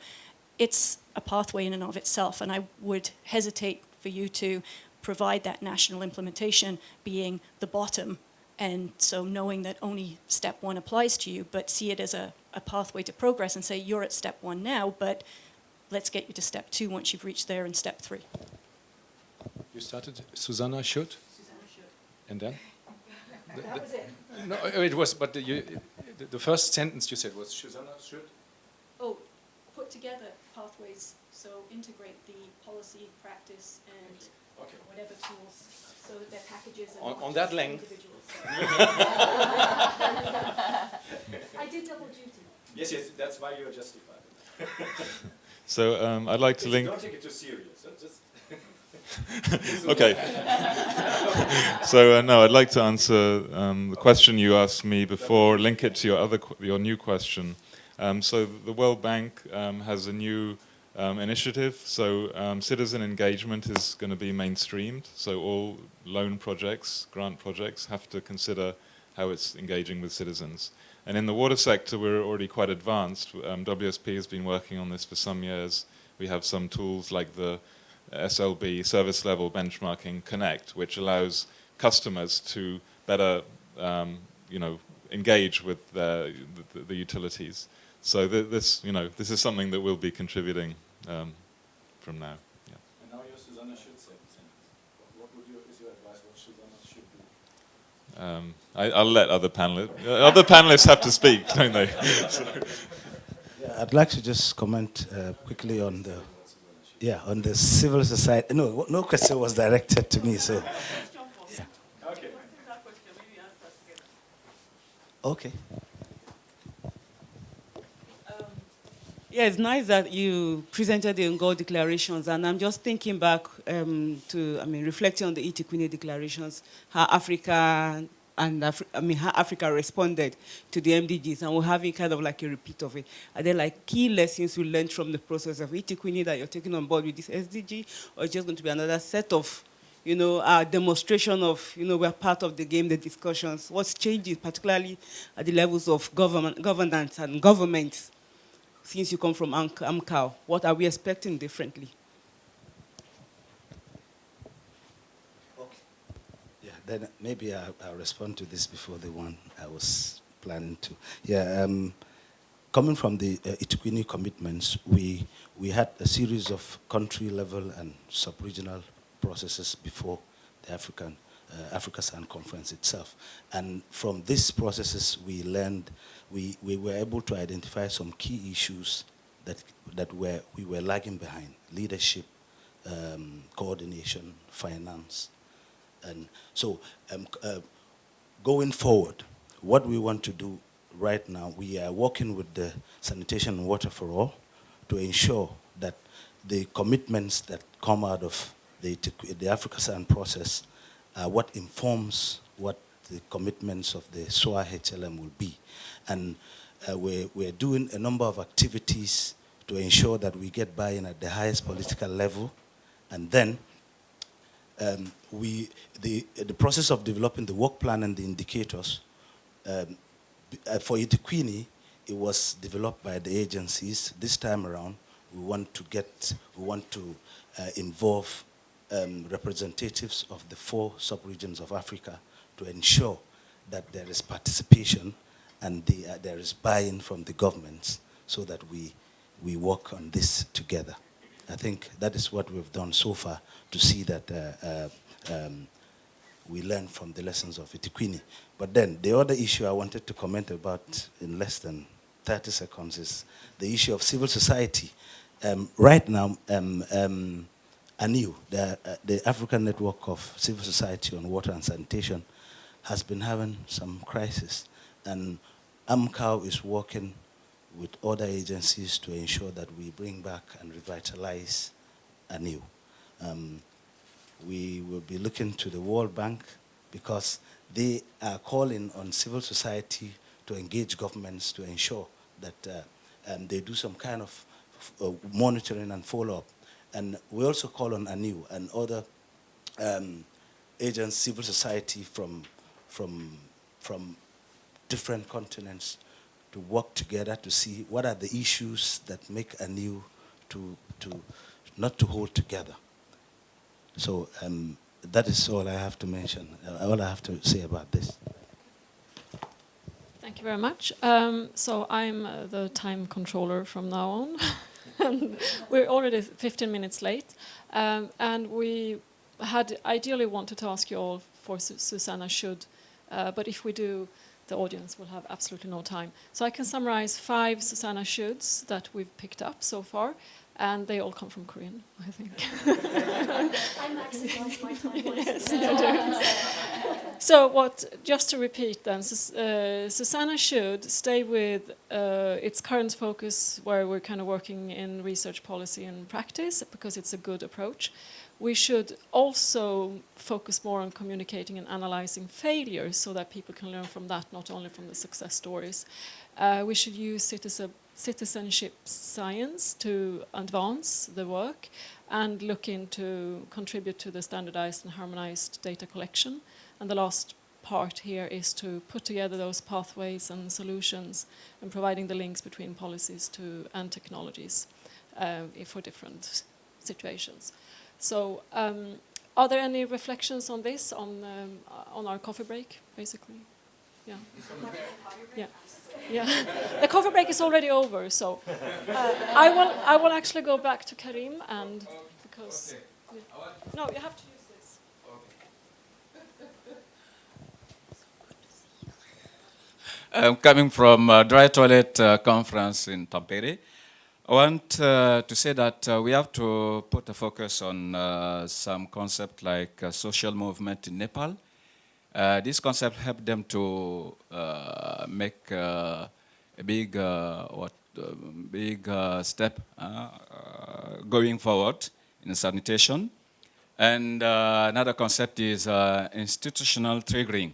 it's a pathway in and of itself, and I would hesitate for you to provide that national implementation being the bottom, and so knowing that only step one applies to you, but see it as a pathway to progress and say, you're at step one now, but let's get you to step two once you've reached there in step three. You started, SuSanA should? SuSanA should. And then? That was it. No, it was, but the first sentence you said was SuSanA should? Oh, put together pathways, so integrate the policy, practice, and whatever tools, so that their packages are on that length. I did double duty. Yes, that's why you're justified. So I'd like to link. Don't take it too serious. Okay. So no, I'd like to answer the question you asked me before. Link it to your new question. So the World Bank has a new initiative. So citizen engagement is going to be mainstreamed. So all loan projects, grant projects, have to consider how it's engaging with citizens. And in the water sector, we're already quite advanced. WSP has been working on this for some years. We have some tools like the SLB, Service Level Benchmarking Connect, which allows customers to better engage with the utilities. So this is something that we'll be contributing from now. Yeah. And now SuSanA should say something. What is your advice? What SuSanA should do? I'll let other panelists have to speak, don't they? Yeah, I'd like to just comment quickly on the civil society. No question was directed to me, so yeah. Okay. Yeah, it's nice that you presented the Ngor declarations, and I'm just thinking back reflecting on the Itiquini declarations, how Africa how Africa responded to the MDGs, and we're having kind of like a repeat of it. Are there like key lessons we learned from the process of Itiquini that you're taking on board with this SDG, or it's just going to be another set of, a demonstration of, we're part of the game, the discussions? What's changing, particularly at the levels of governance and governments? Since you come from AMCAO, what are we expecting differently? Okay. Yeah, then maybe I'll respond to this before the one I was planning to. Yeah, coming from the Itiquini commitments, we had a series of country level and sub-regional processes before the Africa Sun Conference itself. And from these processes, we learned, we were able to identify some key issues that we were lagging behind: leadership, coordination, finance. And so going forward, what we want to do right now, we are working with the Sanitation and Water for All to ensure that the commitments that come out of the Africa Sun process what informs what the commitments of the SOA HLM will be. And we're doing a number of activities to ensure that we get buy-in at the highest political level. And then the process of developing the work plan and the indicators, for Itiquini, it was developed by the agencies. This time around, we want to involve representatives of the 4 sub-regions of Africa to ensure that there is participation and there is buy-in from the governments so that we work on this together. I think that is what we've done so far to see that we learn from the lessons of Itiquini. But then the other issue I wanted to comment about in less than 30 seconds is the issue of civil society. Right now, ANIU, the African Network of Civil Society on Water and Sanitation, has been having some crisis. And AMCAO is working with other agencies to ensure that we bring back and revitalize ANIU. We will be looking to the World Bank because they are calling on civil society to engage governments to ensure that they do some kind of monitoring and follow-up. And we also call on ANIU and other agents, civil society from different continents to work together to see what are the issues that make ANIU not to hold together. So that is all I have to mention, all I have to say about this. Thank you very much. So I'm the time controller from now on. We're already 15 minutes late. And we had ideally wanted to ask you all for SuSanA should, but if we do, the audience will have absolutely no time. So I can summarize 5 SuSanA shoulds that we've picked up so far, and they all come from Korean, I think. I maximize my time. Yes, so just to repeat then, SuSanA should stay with its current focus where we're kind of working in research policy and practice because it's a good approach. We should also focus more on communicating and analyzing failures so that people can learn from that, not only from the success stories. We should use citizenship science to advance the work and look into contribute to the standardized and harmonized data collection. And the last part here is to put together those pathways and solutions and providing the links between policies and technologies for different situations. So are there any reflections on this, on our coffee break, basically? Yeah. Yeah. Yeah. The coffee break is already over, so I will actually go back to Karim, and because no, you have to use this. I'm coming from Dry Toilet Conference in Tampere. I want to say that we have to put a focus on some concept like social movement in Nepal. This concept helped them to make a big step going forward in sanitation. And another concept is institutional triggering.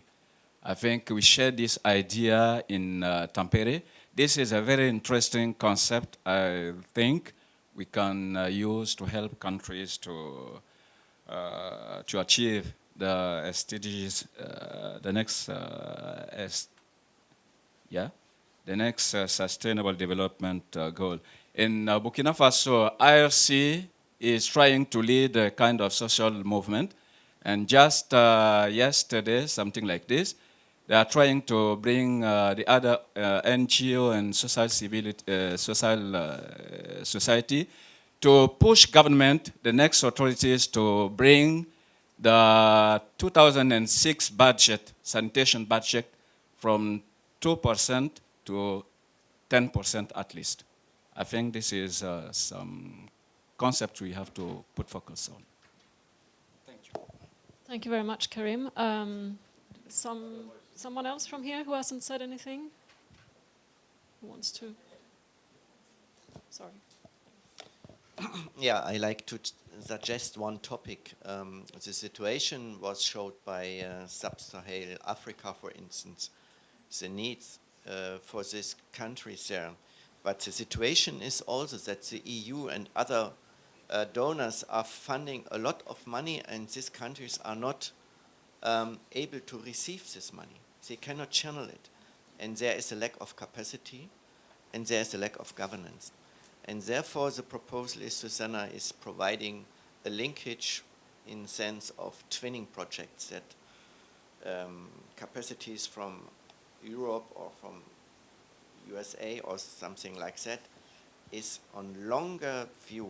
I think we share this idea in Tampere. This is a very interesting concept, I think we can use to help countries to achieve the SDGs, the next Sustainable Development Goal. In Burkina Faso, IRC is trying to lead a kind of social movement, and just yesterday, something like this, they are trying to bring the other NGO and society to push government, the next authorities, to bring the 2006 budget, sanitation budget, from 2% to 10% at least. I think this is some concept we have to put focus on. Thank you. Thank you very much, Karim. Someone else from here who hasn't said anything? Who wants to? Sorry. Yeah, I like to suggest one topic. The situation was showed by Sub-Saharan Africa, for instance, the needs for these countries there. But the situation is also that the EU and other donors are funding a lot of money, and these countries are not able to receive this money. They cannot channel it. And there is a lack of capacity, and there is a lack of governance. And therefore, the proposal is SuSanA is providing a linkage in sense of twinning projects that capacities from Europe or from USA or something like that is on longer view,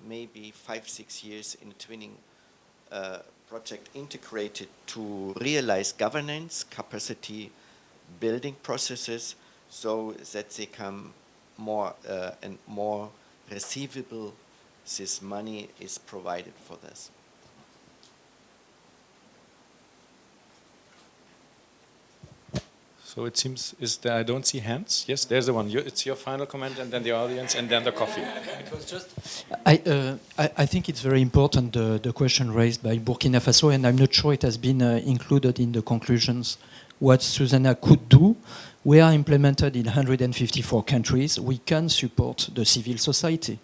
maybe 5-6 years in a twinning project integrated to realize governance, capacity building processes, so that they come more and more receivable. This money is provided for this. So it seems I don't see hands. Yes, there's the one. It's your final comment, and then the audience, and then the coffee. It was just. I think it's very important the question raised by Burkina Faso, and I'm not sure it has been included in the conclusions. What SuSanA could do. We are implemented in 154 countries. We can support the civil society.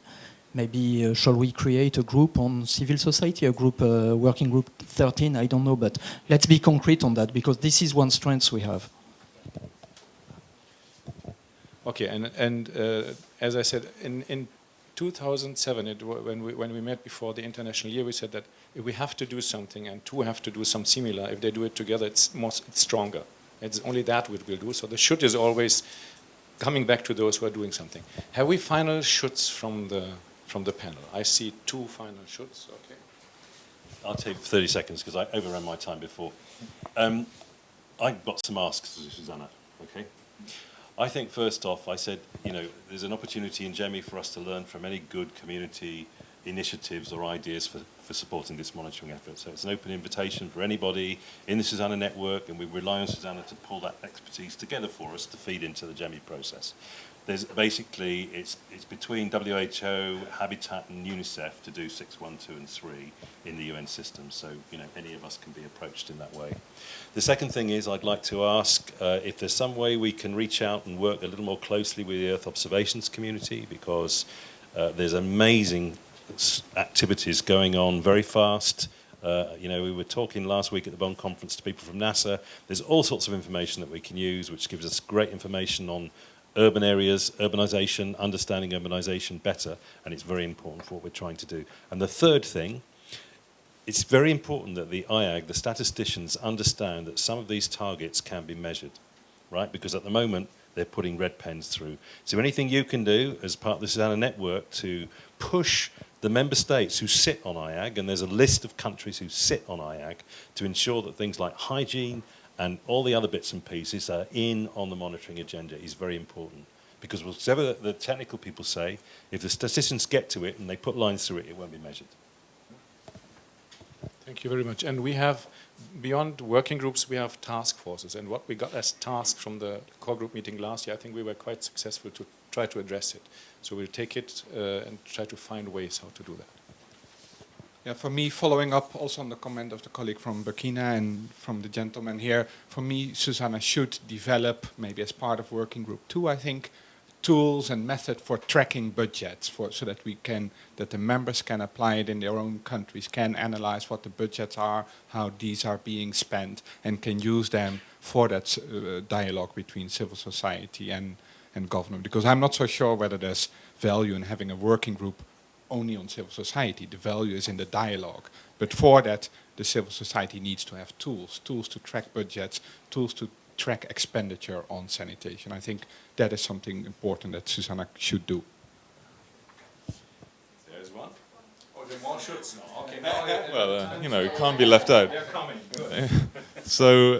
Maybe shall we create a group on civil society, a group, working group 13? I don't know, but let's be concrete on that, because this is one strength we have. Okay, and as I said, in 2007, when we met before the International Year, we said that if we have to do something and two have to do some similar, if they do it together, it's stronger. It's only that we will do. So the should is always coming back to those who are doing something. Have we final shoulds from the panel? I see two final shoulds. Okay. I'll take 30 seconds because I overran my time before. I've got some asks to SuSanA. Okay. I think first off, I said, there's an opportunity in GEMI for us to learn from any good community initiatives or ideas for supporting this monitoring effort. So it's an open invitation for anybody in the SuSanA network, and we rely on SuSanA to pull that expertise together for us to feed into the GEMI process. There's basically, it's between WHO, Habitat and UNICEF to do 6, 1, 2 and 3 in the UN system. So, any of us can be approached in that way. The second thing is I'd like to ask if there's some way we can reach out and work a little more closely with the Earth observations community, because there's amazing activities going on very fast We were talking last week at the Bonn conference to people from NASA. There's all sorts of information that we can use, which gives us great information on urban areas, urbanisation, understanding urbanisation better, and it's very important for what we're trying to do. And the third thing, it's very important that the IAG, the statisticians, understand that some of these targets can be measured, right? Because at the moment, they're putting red pens through. So anything you can do as part of the SuSanA network to push the member states who sit on IAG, and there's a list of countries who sit on IAG, to ensure that things like hygiene and all the other bits and pieces are in on the monitoring agenda is very important. Because whatever the technical people say, if the statisticians get to it and they put lines through it, it won't be measured. Thank you very much. And we have, beyond working groups, we have task forces. And what we got as tasks from the core group meeting last year, I think we were quite successful to try to address it. So we'll take it and try to find ways how to do that. Yeah, for me, following up also on the comment of the colleague from Burkina and from the gentleman here, for me, SuSanA should develop, maybe as part of working group 2, I think, tools and method for tracking budgets, so that the members can apply it in their own countries, can analyze what the budgets are, how these are being spent, and can use them for that dialogue between civil society and government. Because I'm not so sure whether there's value in having a working group only on civil society. The value is in the dialogue. But for that, the civil society needs to have tools to track budgets, tools to track expenditure on sanitation. I think that is something important that SuSanA should do. There's one. Oh, there more shoulds now. Okay. Well, it can't be left out. They're coming. So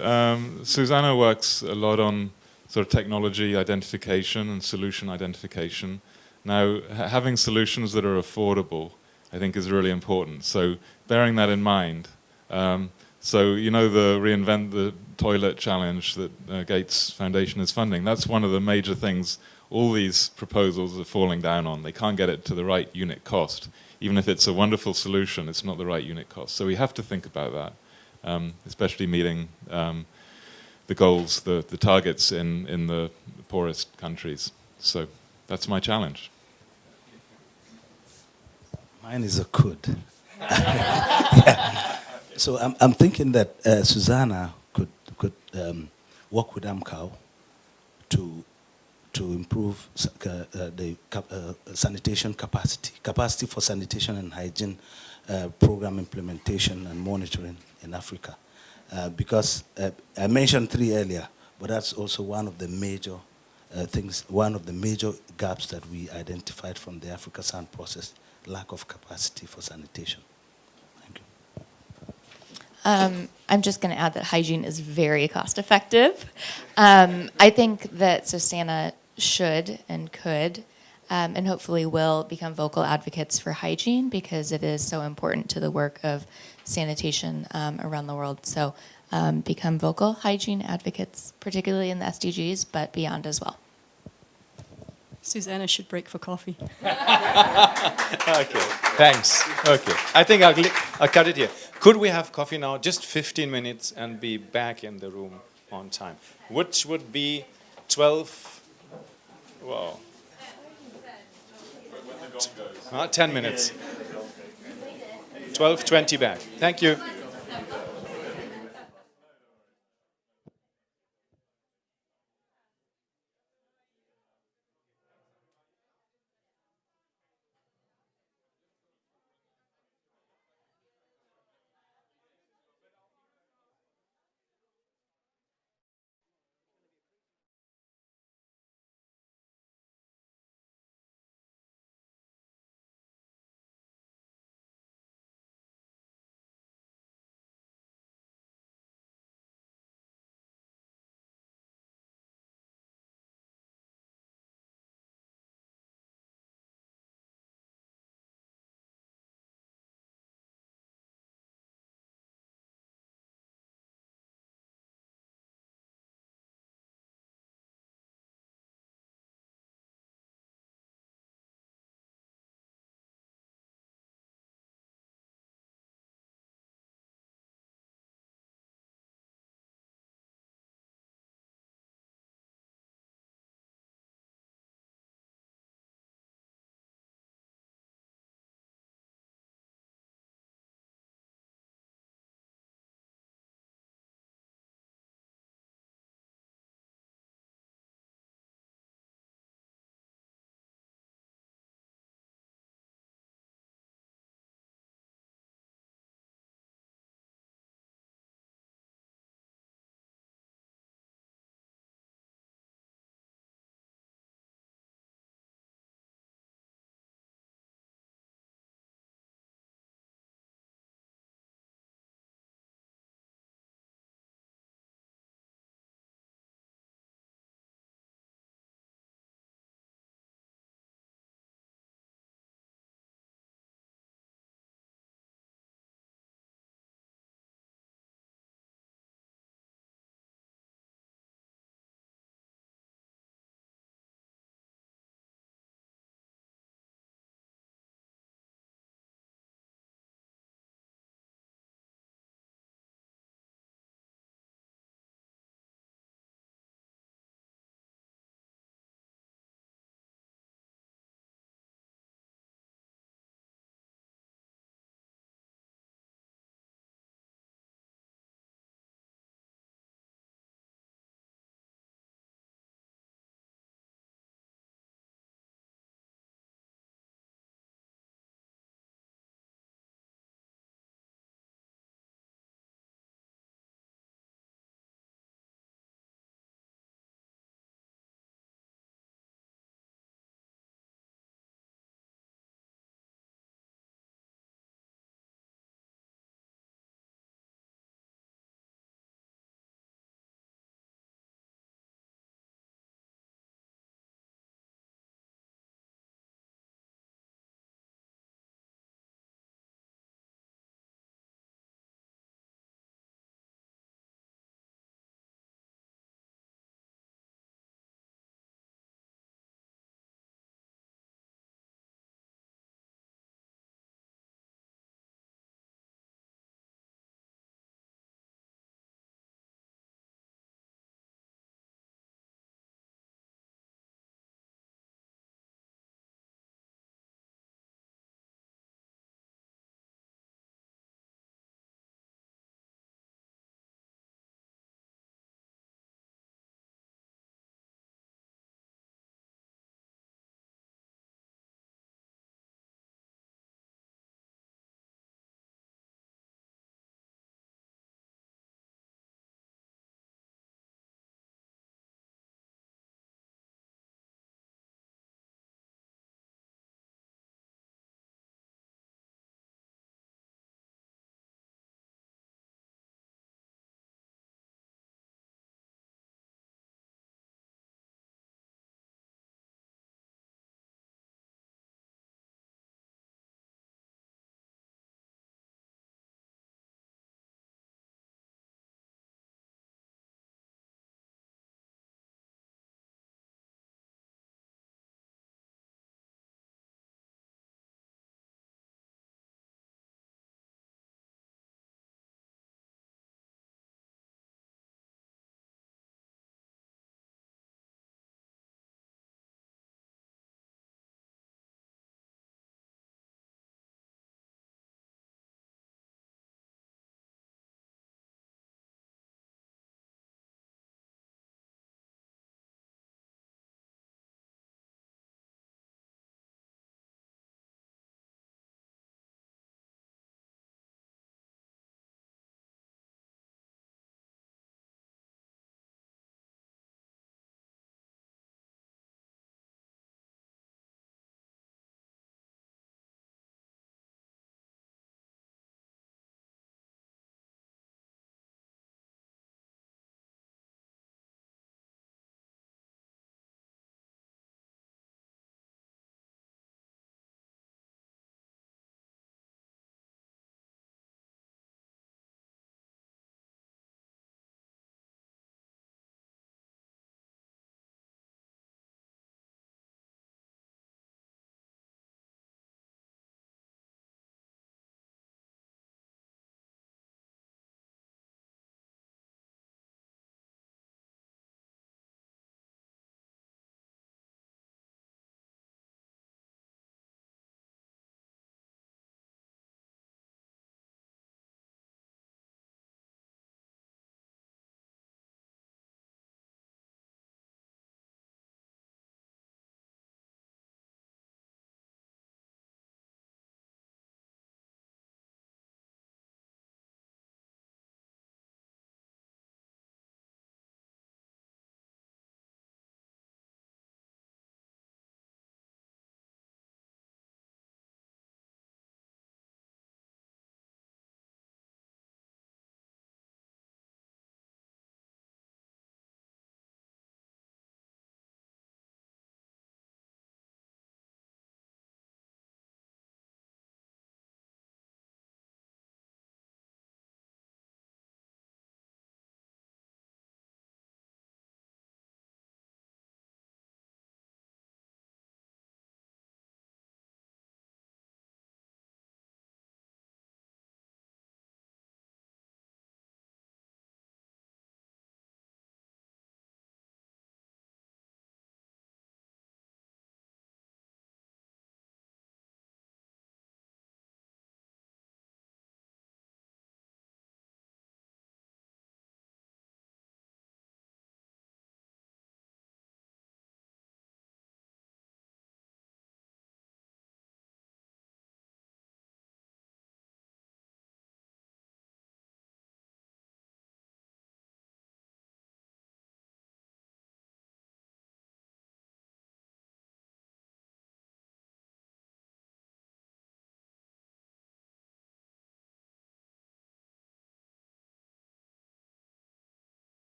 SuSanA works a lot on sort of technology identification and solution identification. Now, having solutions that are affordable, I think, is really important. So bearing that in mind, so the Reinvent the Toilet challenge that Gates Foundation is funding, that's one of the major things all these proposals are falling down on. They can't get it to the right unit cost. Even if it's a wonderful solution, it's not the right unit cost. So we have to think about that, especially meeting the goals, the targets in the poorest countries. So that's my challenge. Mine is a could. Yeah. So I'm thinking that SuSanA could work with AMCAO to improve the sanitation capacity for sanitation and hygiene program implementation and monitoring in Africa. Because I mentioned 3 earlier, but that's also one of the major one of the major gaps that we identified from the Africa San process, lack of capacity for sanitation. Thank you. I'm just going to add that hygiene is very cost effective. I think that SuSanA should and could and hopefully will become vocal advocates for hygiene, because it is so important to the work of sanitation around the world. So become vocal hygiene advocates, particularly in the SDGs, but beyond as well. SuSanA should break for coffee. Okay, thanks. Okay, I think I'll cut it here. Could we have coffee now, just 15 minutes, and be back in the room on time? Which would be 12, wow. 10 minutes. 12:20 back. Thank you.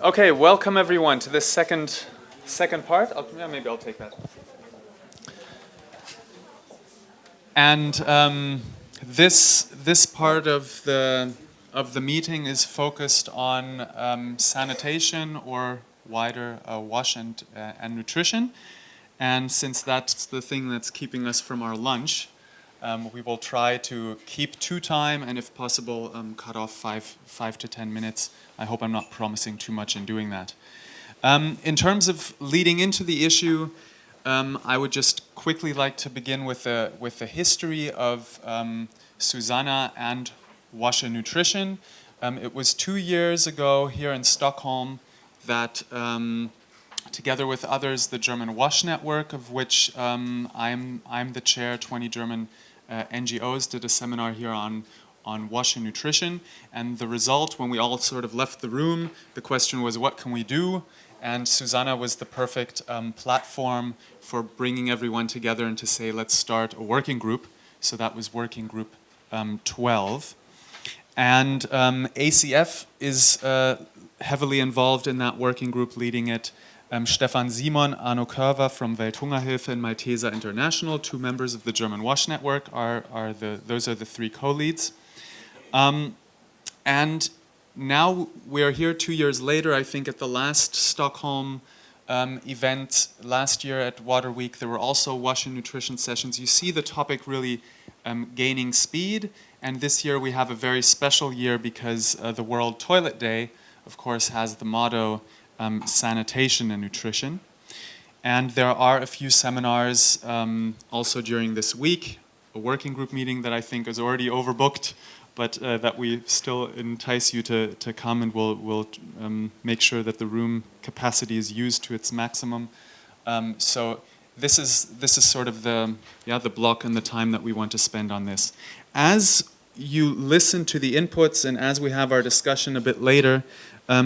Okay, welcome everyone to this second part. Maybe I'll take that. And this part of the meeting is focused on sanitation, or wider wash and nutrition. And since that's the thing that's keeping us from our lunch, we will try to keep to time, and if possible, cut off 5 to 10 minutes. I hope I'm not promising too much in doing that. In terms of leading into the issue, I would just quickly like to begin with the history of SuSanA and wash and nutrition. It was 2 years ago here in Stockholm that, together with others, the German WASH network, of which I'm the chair, 20 German NGOs did a seminar here on wash and nutrition. And the result, when we all sort of left the room, the question was, what can we do? And SuSanA was the perfect platform for bringing everyone together and to say, let's start a working group. So that was working group 12. And ACF is heavily involved in that working group, leading it. Stefan Simon, Arno Körver from Welthungerhilfe and Malteser International, 2 members of the German WASH network, those are the 3 co-leads. And now we're here 2 years later. I think at the last Stockholm event last year at Water Week, there were also wash and nutrition sessions. You see the topic really gaining speed. And this year we have a very special year because the World Toilet Day, of course, has the motto sanitation and nutrition. And there are a few seminars also during this week, a working group meeting that I think is already overbooked, but that we still entice you to come, and we'll make sure that the room capacity is used to its maximum. So this is sort of the block and the time that we want to spend on this. As you listen to the inputs and as we have our discussion a bit later,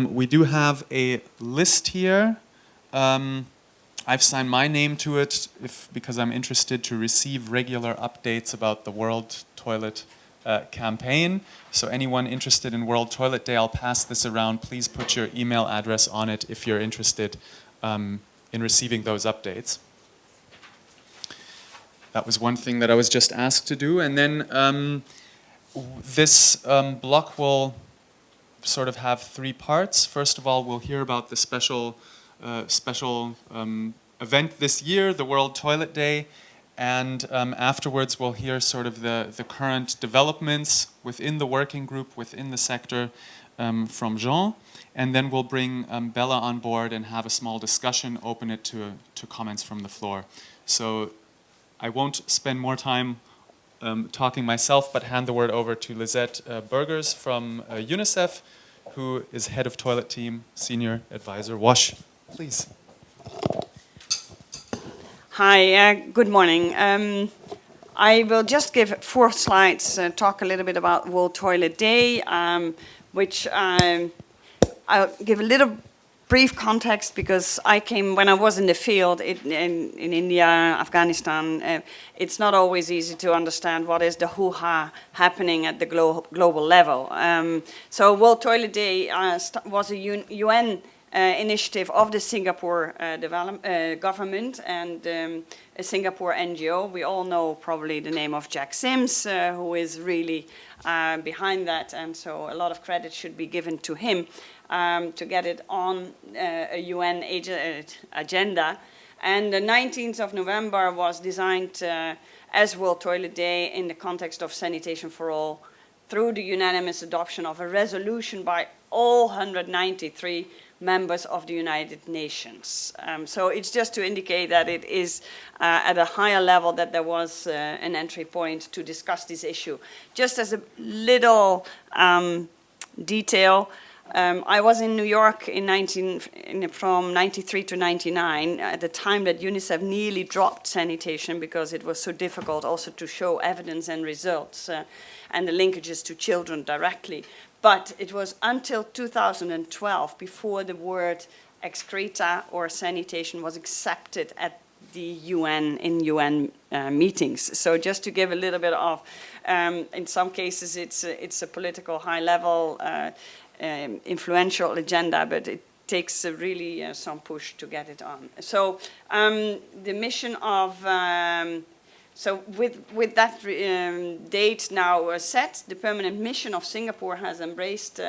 we do have a list here. I've signed my name to it because I'm interested to receive regular updates about the World Toilet campaign. So anyone interested in World Toilet Day, I'll pass this around. Please put your email address on it if you're interested in receiving those updates. That was one thing that I was just asked to do. And then this block will sort of have 3 parts. First of all, we'll hear about the special event this year, the World Toilet Day, and afterwards we'll hear sort of the current developments within the working group, within the sector from Jean, and then we'll bring Bella on board and have a small discussion, open it to comments from the floor. So I won't spend more time talking myself, but hand the word over to Lizette Burgers from UNICEF, who is head of toilet team, senior advisor, WASH. Please. Hi, good morning. I will just give 4 slides, talk a little bit about World Toilet Day, which I'll give a little brief context because when I was in the field in India, Afghanistan, it's not always easy to understand what is the hoo-ha happening at the global level. So World Toilet Day was a UN initiative of the Singapore government and a Singapore NGO. We all know probably the name of Jack Sims, who is really behind that, and so a lot of credit should be given to him to get it on a UN agenda. And the 19th of November was designed as World Toilet Day in the context of sanitation for all through the unanimous adoption of a resolution by all 193 members of the United Nations. So it's just to indicate that it is at a higher level that there was an entry point to discuss this issue. Just as a little detail, I was in New York from 93 to 99, at the time that UNICEF nearly dropped sanitation because it was so difficult also to show evidence and results and the linkages to children directly. But it was until 2012 before the word excreta or sanitation was accepted at the UN, in UN meetings. So just to give a little bit of, in some cases it's a political high-level influential agenda, but it takes really some push to get it on. So the mission of, so with that date now set, the permanent mission of Singapore has embraced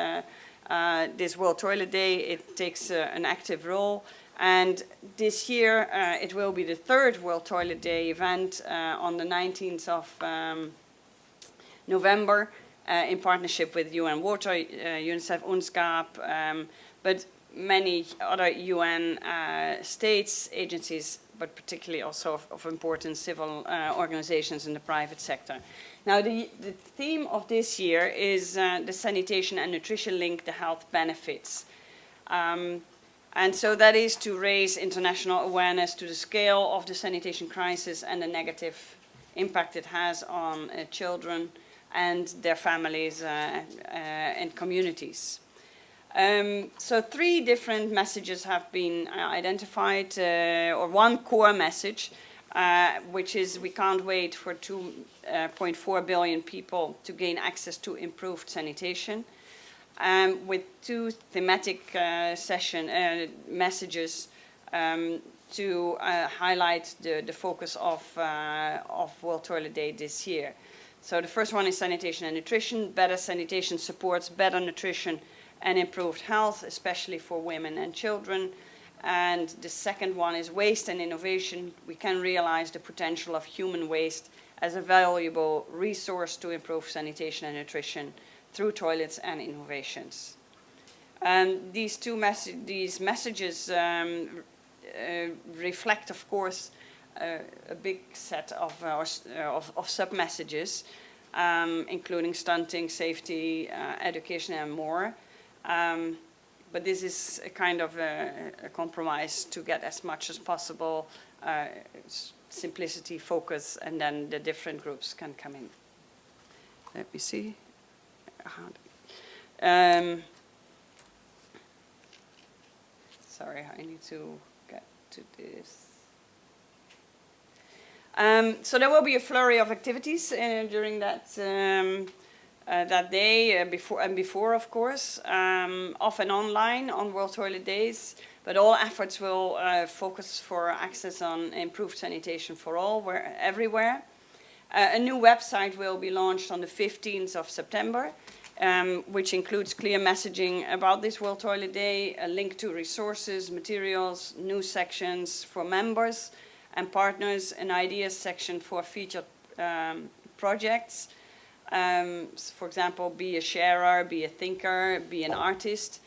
this World Toilet Day. It takes an active role. And this year, it will be the third World Toilet Day event on the 19th of November in partnership with UN Water, UNICEF, UNSCAP, but many other UN states, agencies, but particularly also of important civil organizations in the private sector. Now, the theme of this year is the sanitation and nutrition link, the health benefits. And so that is to raise international awareness to the scale of the sanitation crisis and the negative impact it has on children and their families and communities. So 3 different messages have been identified, or one core message, which is we can't wait for 2.4 billion people to gain access to improved sanitation. With 2 thematic messages to highlight the focus of World Toilet Day this year. So the first one is sanitation and nutrition. Better sanitation supports better nutrition and improved health, especially for women and children. And the second one is waste and innovation. We can realize the potential of human waste as a valuable resource to improve sanitation and nutrition through toilets and innovations. These messages reflect, of course, a big set of sub-messages, including stunting, safety, education, and more. But this is a kind of a compromise to get as much as possible simplicity, focus, and then the different groups can come in. Let me see. Sorry, I need to get to this. So there will be a flurry of activities during that that day, before, of course, off and online on World Toilet Days. But all efforts will focus for access on improved sanitation for all, everywhere. A new website will be launched on the 15th of September, which includes clear messaging about this World Toilet Day, a link to resources, materials, news sections for members and partners, an ideas section for featured projects. For example, be a sharer, be a thinker, be an artist.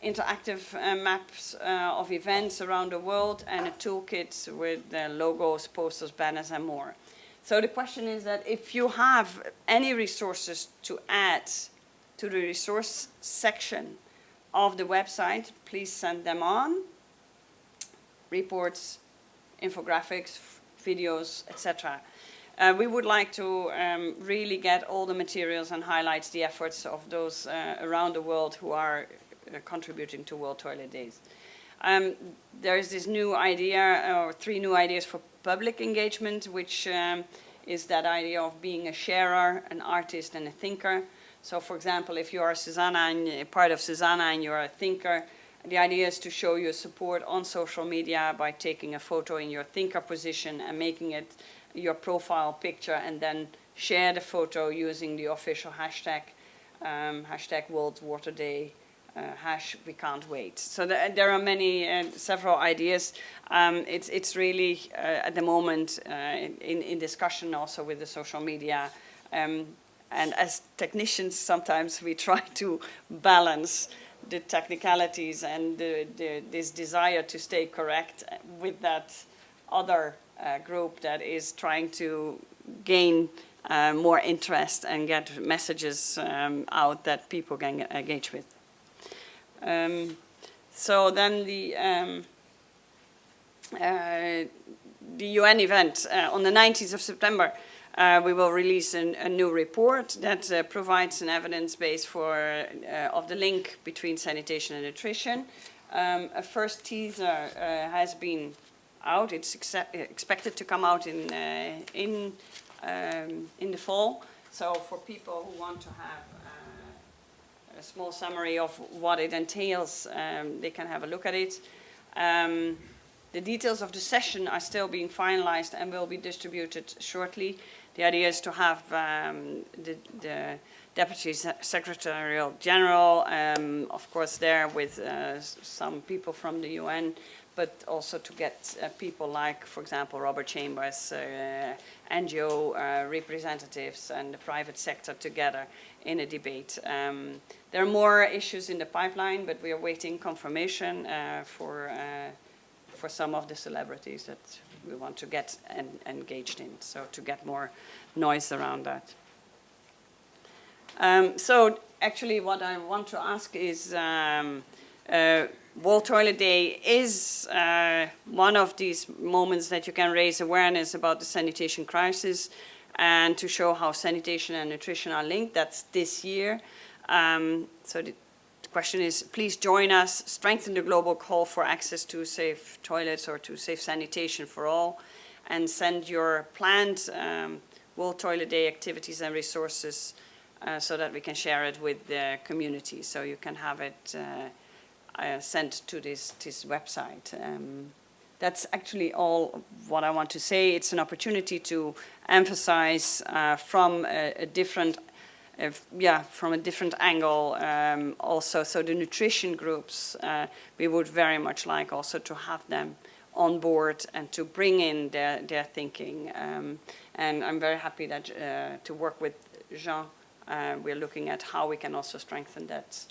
Interactive maps of events around the world, and a toolkit with logos, posters, banners, and more. So the question is that if you have any resources to add to the resource section of the website, please send them on. Reports, infographics, videos, etc. We would like to really get all the materials and highlight the efforts of those around the world who are contributing to World Toilet Days. There is this new idea, or 3 new ideas for public engagement, which is that idea of being a sharer, an artist, and a thinker. So, for example, if you are SuSanA and part of SuSanA and you're a thinker, the idea is to show your support on social media by taking a photo in your thinker position and making it your profile picture, and then share the photo using the official hashtag, hashtag World Water Day, hash we can't wait. So there are several ideas. It's really at the moment in discussion also with the social media. And as technicians, sometimes we try to balance the technicalities and this desire to stay correct with that other group that is trying to gain more interest and get messages out that people can engage with. So then the UN event on the 19th of September, we will release a new report that provides an evidence base of the link between sanitation and nutrition. A first teaser has been out. It's expected to come out in the fall. So for people who want to have a small summary of what it entails, they can have a look at it. The details of the session are still being finalized and will be distributed shortly. The idea is to have the Deputy Secretariat General, of course, there with some people from the UN, but also to get people like, for example, Robert Chambers, NGO representatives and the private sector together in a debate. There are more issues in the pipeline, but we are waiting confirmation for some of the celebrities that we want to get engaged in, so to get more noise around that. So actually what I want to ask is, World Toilet Day is one of these moments that you can raise awareness about the sanitation crisis and to show how sanitation and nutrition are linked. That's this year. So the question is, please join us, strengthen the global call for access to safe toilets or to safe sanitation for all, and send your planned World Toilet Day activities and resources so that we can share it with the community. So you can have it sent to this website. That's actually all what I want to say. It's an opportunity to emphasize from a different angle also. So the nutrition groups, we would very much like also to have them on board and to bring in their thinking. And I'm very happy that to work with Jean. We're looking at how we can also strengthen that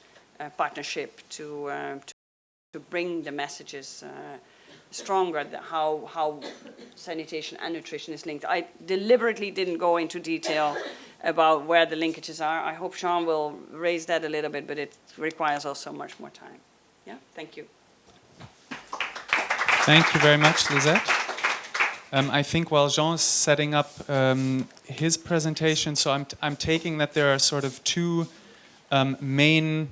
partnership to bring the messages stronger, how sanitation and nutrition is linked. I deliberately didn't go into detail about where the linkages are. I hope Jean will raise that a little bit, but it requires also much more time. Yeah, thank you. Thank you very much, Lizette. I think while Jean is setting up his presentation, so I'm taking that there are sort of two main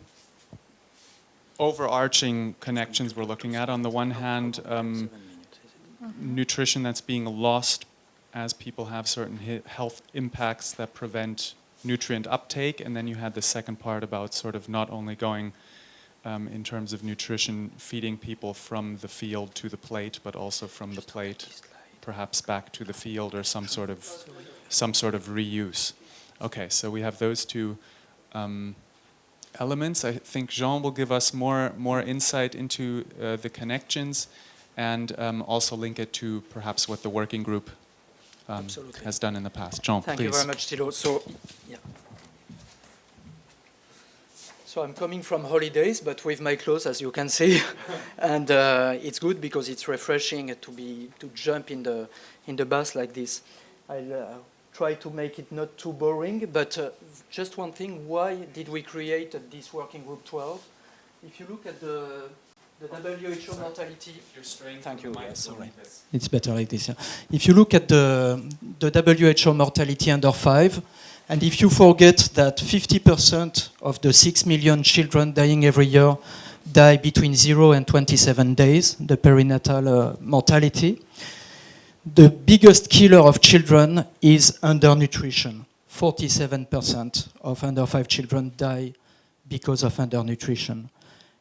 overarching connections we're looking at. On the one hand, nutrition that's being lost as people have certain health impacts that prevent nutrient uptake, and then you had the second part about sort of not only going in terms of nutrition, feeding people from the field to the plate, but also from the plate perhaps back to the field, or some sort of reuse. Okay, so we have those two elements. I think Jean will give us more insight into the connections, and also link it to perhaps what the working group has done in the past. Jean, Thank please. you very much, Thilo. So I'm coming from holidays, but with my clothes, as you can see, and it's good because it's refreshing to jump in the bus like this. I'll try to make it not too boring, but just one thing: why did we create this working group 12? If you look at the WHO mortality. Thank you. Yes, sorry. It's better like this. Yeah. If you look at the WHO mortality under 5. And if you forget that 50% of the 6 million children dying every year die between 0 and 27 days, the perinatal mortality, the biggest killer of children is undernutrition. 47% of under 5 children die because of undernutrition.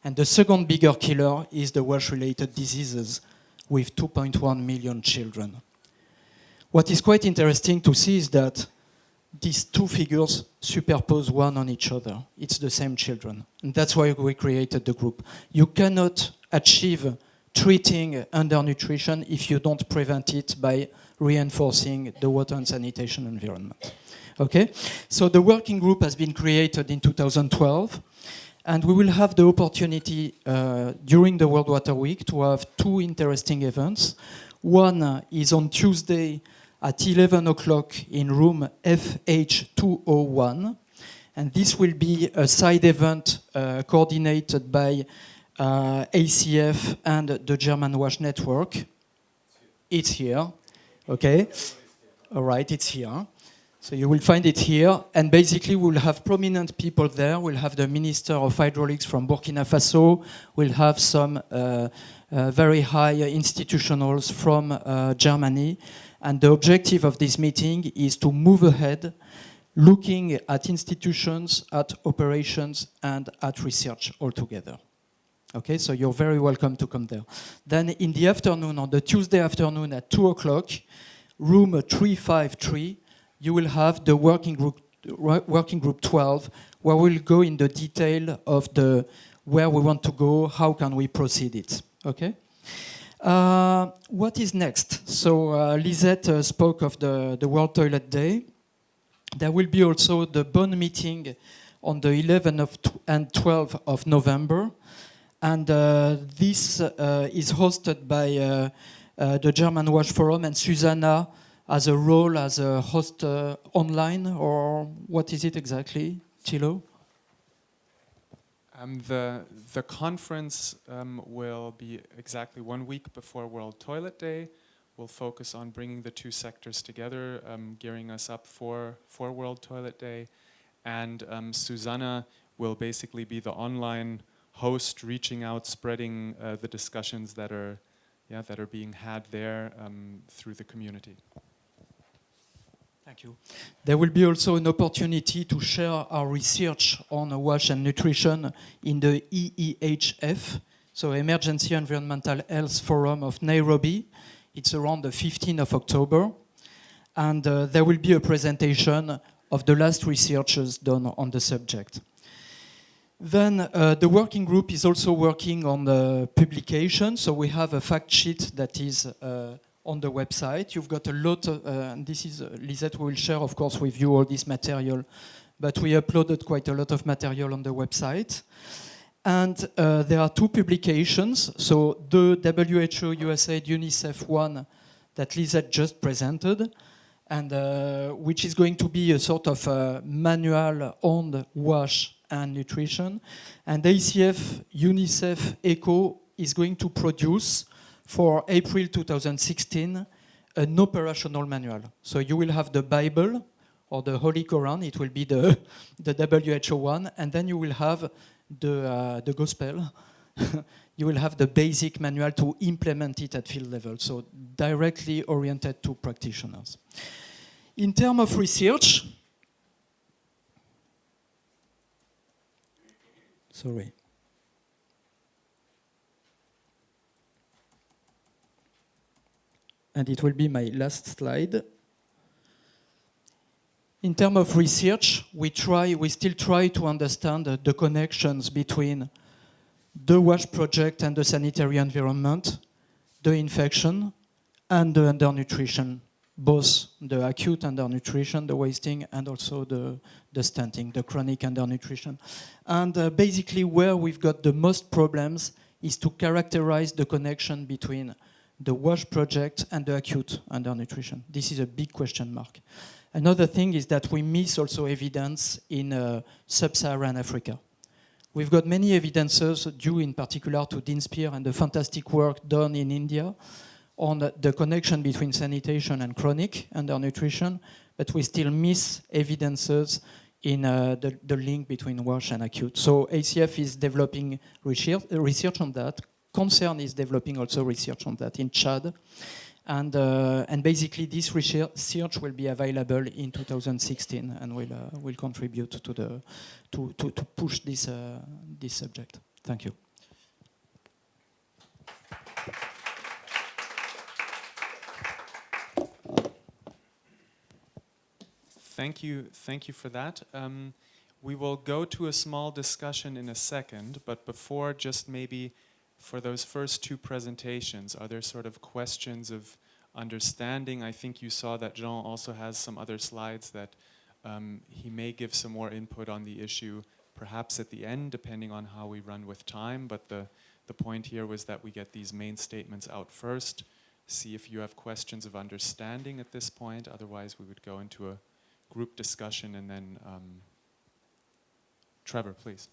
And the second bigger killer is the wash-related diseases, with 2.1 million children. What is quite interesting to see is that these two figures superpose one on each other. It's the same children. And that's why we created the group. You cannot achieve treating undernutrition if you don't prevent it by reinforcing the water and sanitation environment. Okay? So the working group has been created in 2012, and we will have the opportunity during the World Water Week to have two interesting events. One is on Tuesday at 11 o'clock in room FH201. And this will be a side event coordinated by ACF and the German WASH network. It's here, okay? All right, it's here. So you will find it here, and basically we'll have prominent people there. We'll have the Minister of Hydraulics from Burkina Faso. We'll have some very high institutionals from Germany. And the objective of this meeting is to move ahead, looking at institutions, at operations, and at research altogether. Okay, so you're very welcome to come there. Then in the afternoon, on the Tuesday afternoon at 2 o'clock, room 353, you will have the working group 12, where we'll go in the detail of the where we want to go, how can we proceed it. Okay. What is next? So Lizette spoke of the World Toilet Day. There will be also the Bonn meeting on the 11th and 12th of November, and this is hosted by the German WASH Forum, and SuSanA as a role as a host online, or what is it exactly, Thilo? The conference will be exactly 1 week before World Toilet Day. We'll focus on bringing the two sectors together, gearing us up for World Toilet Day. And SuSanA will basically be the online host, reaching out, spreading the discussions that are being had there through the community. Thank you. There will be also an opportunity to share our research on WASH and nutrition in the EEHF, so Emergency Environmental Health Forum of Nairobi. It's around the 15th of October. And there will be a presentation of the last researches done on the subject. Then the working group is also working on the publication. So we have a fact sheet that is on the website. You've got a lot of, and this is, Lizette will share, of course, with you all this material, but we uploaded quite a lot of material on the website. And there are two publications. So the WHO, USAID, UNICEF one that Lizette just presented, and which is going to be a sort of manual on WASH and nutrition. And ACF, UNICEF, ECHO is going to produce for April 2016 an operational manual. So you will have the Bible or the Holy Quran, it will be the WHO one, and then you will have the Gospel. You will have the basic manual to implement it at field level, so directly oriented to practitioners. In terms of research, sorry. And it will be my last slide. In terms of research, we still try to understand the connections between the WASH project and the sanitary environment, the infection, and the undernutrition, both the acute undernutrition, the wasting, and also the stunting, the chronic undernutrition. And basically where we've got the most problems is to characterize the connection between the WASH project and the acute undernutrition. This is a big question mark. Another thing is that we miss also evidence in sub-Saharan Africa. We've got many evidences due in particular to Dean Spear and the fantastic work done in India on the connection between sanitation and chronic undernutrition, but we still miss evidences in the link between WASH and acute. So ACF is developing research on that. Concern is developing also research on that in Chad. And basically this research will be available in 2016 and will contribute to push this subject. Thank you. Thank you for that. We will go to a small discussion in a second, but before, just maybe for those first two presentations, are there sort of questions of understanding? I think you saw that Jean also has some other slides that he may give some more input on the issue, perhaps at the end, depending on how we run with time. But the point here was that we get these main statements out first, see if you have questions of understanding at this point. Otherwise, we would go into a group discussion and then Trevor, please.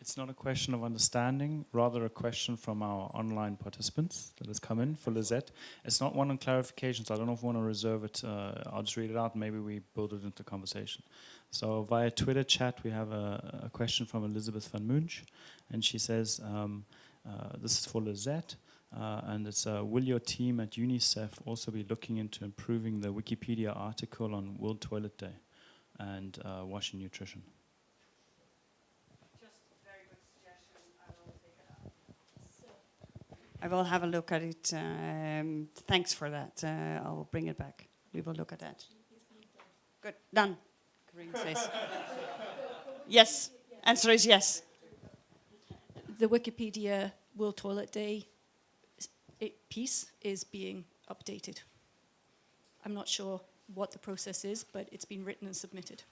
It's not a question of understanding, rather a question from our online participants that has come in for Lizette. It's not one on clarifications. I don't know if we want to reserve it. I'll just read it out. Maybe we build it into the conversation. So via Twitter chat, we have a question from Elizabeth van Munch. And she says, this is for Lizette. And it's, will your team at UNICEF also be looking into improving the Wikipedia article on World Toilet Day and washing nutrition? I will have a look at it. Thanks for that. I'll bring it back. We will look at that. Good. Done. Corinne says. Yes. Answer is yes. The Wikipedia World Toilet Day piece is being updated. I'm not sure what the process is, but it's been written and submitted.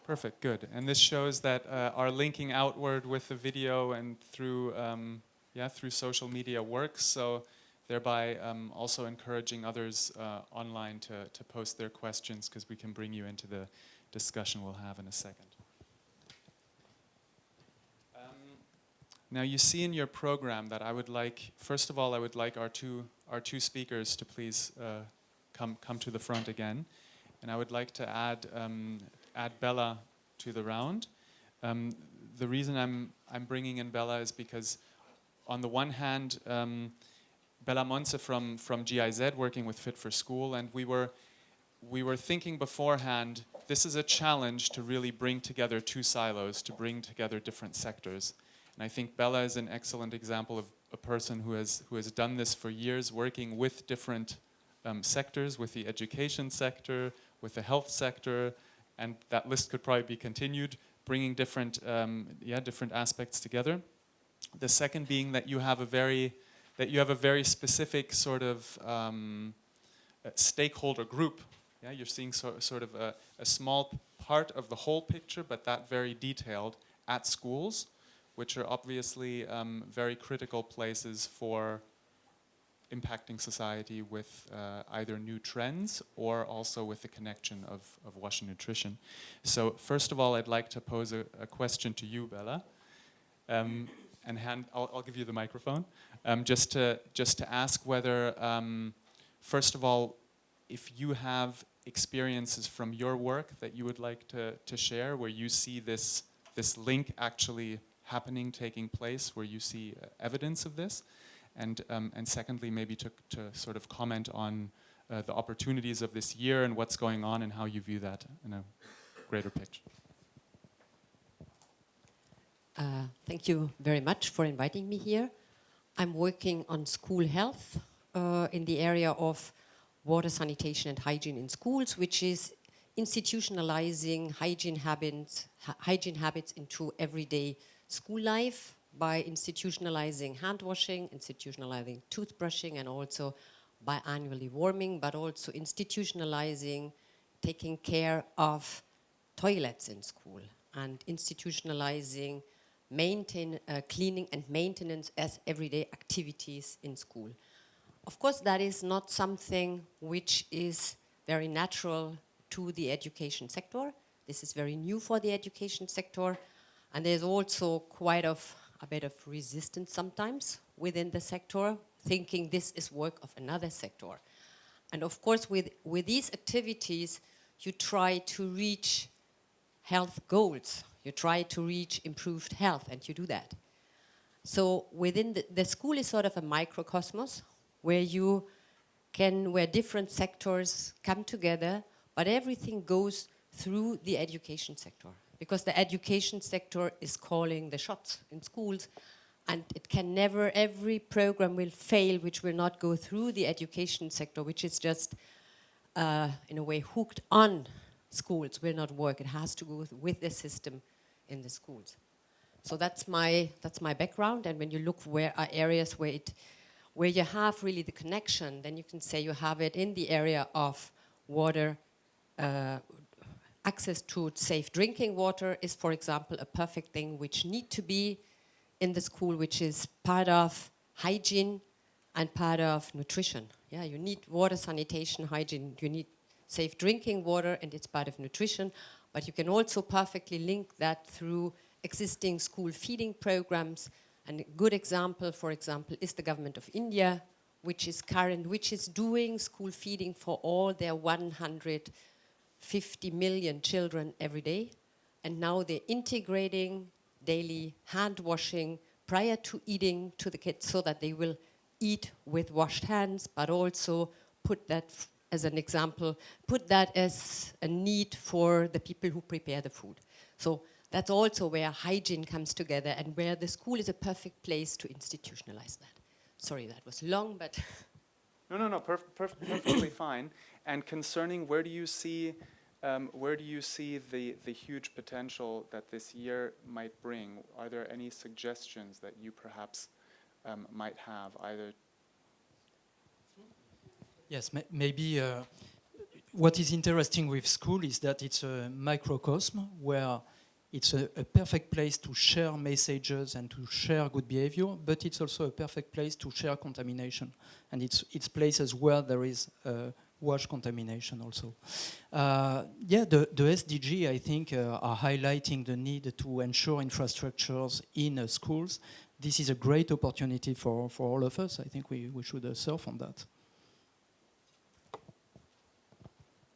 Perfect, good. And this shows that our linking outward with the video and through, through social media works. So thereby also encouraging others online to post their questions, because we can bring you into the discussion we'll have in a second. Now you see in your program that I would like, first of all, I would like our two speakers to please come to the front again. And I would like to add Bella to the round. The reason I'm bringing in Bella is because, on the one hand, Bella Monze from GIZ, working with Fit for School, and we were thinking beforehand, this is a challenge to really bring together two silos, to bring together different sectors. And I think Bella is an excellent example of a person who has done this for years, working with different sectors, with the education sector, with the health sector, and that list could probably be continued, bringing different aspects together. The second being that you have a very specific sort of stakeholder group. Yeah, you're seeing sort of a small part of the whole picture, but that very detailed at schools, which are obviously very critical places for impacting society with either new trends or also with the connection of wash and nutrition. So first of all, I'd like to pose a question to you, Bella, and I'll give you the microphone, just to ask whether, first of all, if you have experiences from your work that you would like to share, where you see this link actually happening, taking place, where you see evidence of this. And secondly, maybe to sort of comment on the opportunities of this year and what's going on and how you view that in a greater picture. Thank you very much for inviting me here. I'm working on school health in the area of water, sanitation and hygiene in schools, which is institutionalizing hygiene habits into everyday school life by institutionalizing hand washing, institutionalizing toothbrushing, and also biannually warming, but also institutionalizing taking care of toilets in school and institutionalizing cleaning and maintenance as everyday activities in school. Of course, that is not something which is very natural to the education sector. This is very new for the education sector, and there's also quite a bit of resistance sometimes within the sector, thinking this is work of another sector. And of course, with these activities, you try to reach health goals. You try to reach improved health, and you do that. So within the school is sort of a microcosmos where different sectors come together, but everything goes through the education sector, because the education sector is calling the shots in schools, and it can never, every program will fail which will not go through the education sector, which is just in a way hooked on schools, will not work. It has to go with the system in the schools. So that's my background, and when you look where are areas where you have really the connection, then you can say you have it in the area of water. Access to safe drinking water is, for example, a perfect thing which need to be in the school, which is part of hygiene and part of nutrition. Yeah, you need water, sanitation, hygiene. You need safe drinking water and it's part of nutrition, but you can also perfectly link that through existing school feeding programs. And a good example, for example, is the government of India, which is doing school feeding for all their 150 million children every day. And now they're integrating daily hand washing prior to eating to the kids so that they will eat with washed hands, but also put that as an example, put that as a need for the people who prepare the food. So that's also where hygiene comes together and where the school is a perfect place to institutionalize that. Sorry, that was long, but... No, perfectly fine. And concerning where do you see the huge potential that this year might bring? Are there any suggestions that you perhaps might have either? Yes, maybe what is interesting with school is that it's a microcosm where it's a perfect place to share messages and to share good behavior, but it's also a perfect place to share contamination. And it's places where there is wash contamination also. Yeah, the SDG, I think, are highlighting the need to ensure infrastructures in schools. This is a great opportunity for all of us. I think we should surf on that.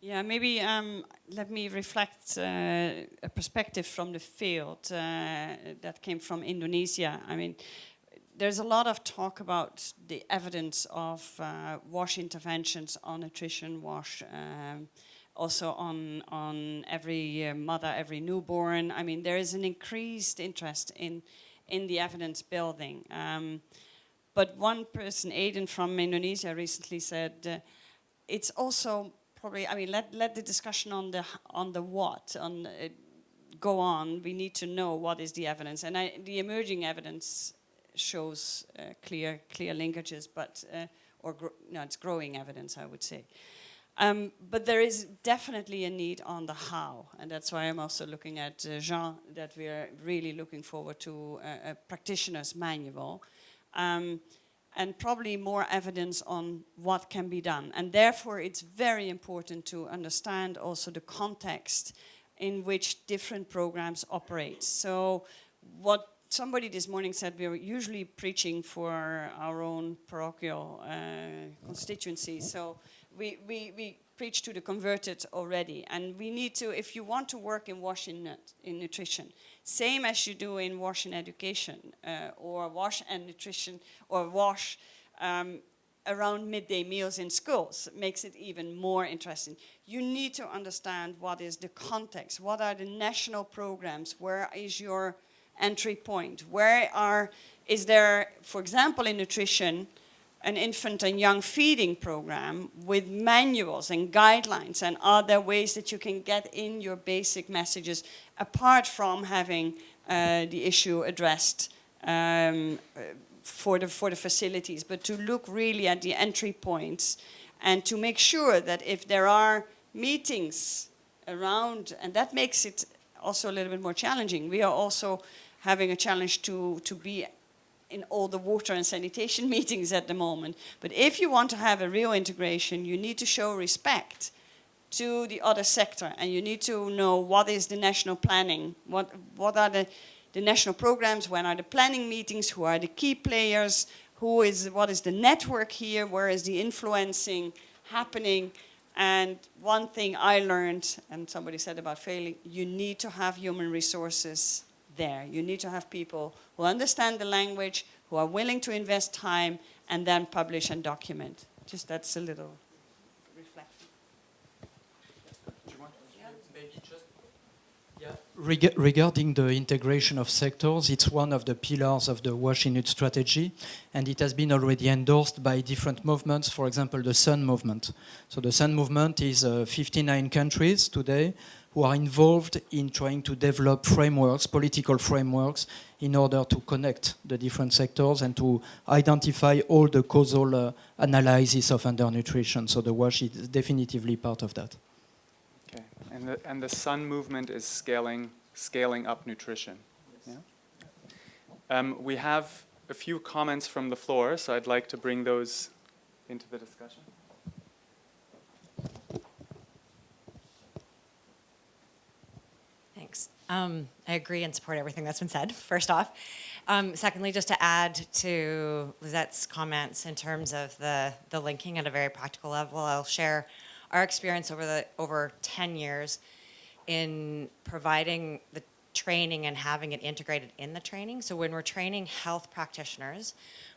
Yeah, maybe let me reflect a perspective from the field that came from Indonesia. I mean, there's a lot of talk about the evidence of wash interventions on nutrition, wash, also on every mother, every newborn. I mean, there is an increased interest in the evidence building. But one person, Aiden from Indonesia, recently said it's also probably, I mean, let the discussion on the what go on. We need to know what is the evidence, and the emerging evidence shows clear linkages, but it's growing evidence, I would say. But there is definitely a need on the how, and that's why I'm also looking at Jean, that we are really looking forward to a practitioner's manual. And probably more evidence on what can be done. And therefore, it's very important to understand also the context in which different programs operate. So what somebody this morning said, we are usually preaching for our own parochial constituency. So we preach to the converted already. And we need to, if you want to work in wash in nutrition, same as you do in wash in education, or wash and nutrition, or wash around midday meals in schools, makes it even more interesting. You need to understand what is the context, what are the national programs, where is your entry point, is there, for example, in nutrition, an infant and young feeding program with manuals and guidelines, and are there ways that you can get in your basic messages apart from having the issue addressed for the facilities, but to look really at the entry points and to make sure that if there are meetings around, and that makes it also a little bit more challenging. We are also having a challenge to be in all the water and sanitation meetings at the moment. But if you want to have a real integration, you need to show respect to the other sector, and you need to know what is the national planning, what are the national programs, when are the planning meetings, who are the key players, what is the network here, where is the influencing happening. And one thing I learned, and somebody said about failing, you need to have human resources there. You need to have people who understand the language, who are willing to invest time, and then publish and document. Just that's a little reflection. Regarding the integration of sectors, it's one of the pillars of the Wash in It strategy, and it has been already endorsed by different movements, for example, the SUN movement. So the SUN movement is 59 countries today who are involved in trying to develop frameworks, political frameworks, in order to connect the different sectors and to identify all the causal analysis of undernutrition. So the WASH is definitively part of that. Okay, and the SUN movement is scaling up nutrition. Yes. Yeah? We have a few comments from the floor, so I'd like to bring those into the discussion. I agree and support everything that's been said, first off. Secondly, just to add to Lizette's comments in terms of the linking at a very practical level, I'll share our experience over 10 years in providing the training and having it integrated in the training. So when we're training health practitioners,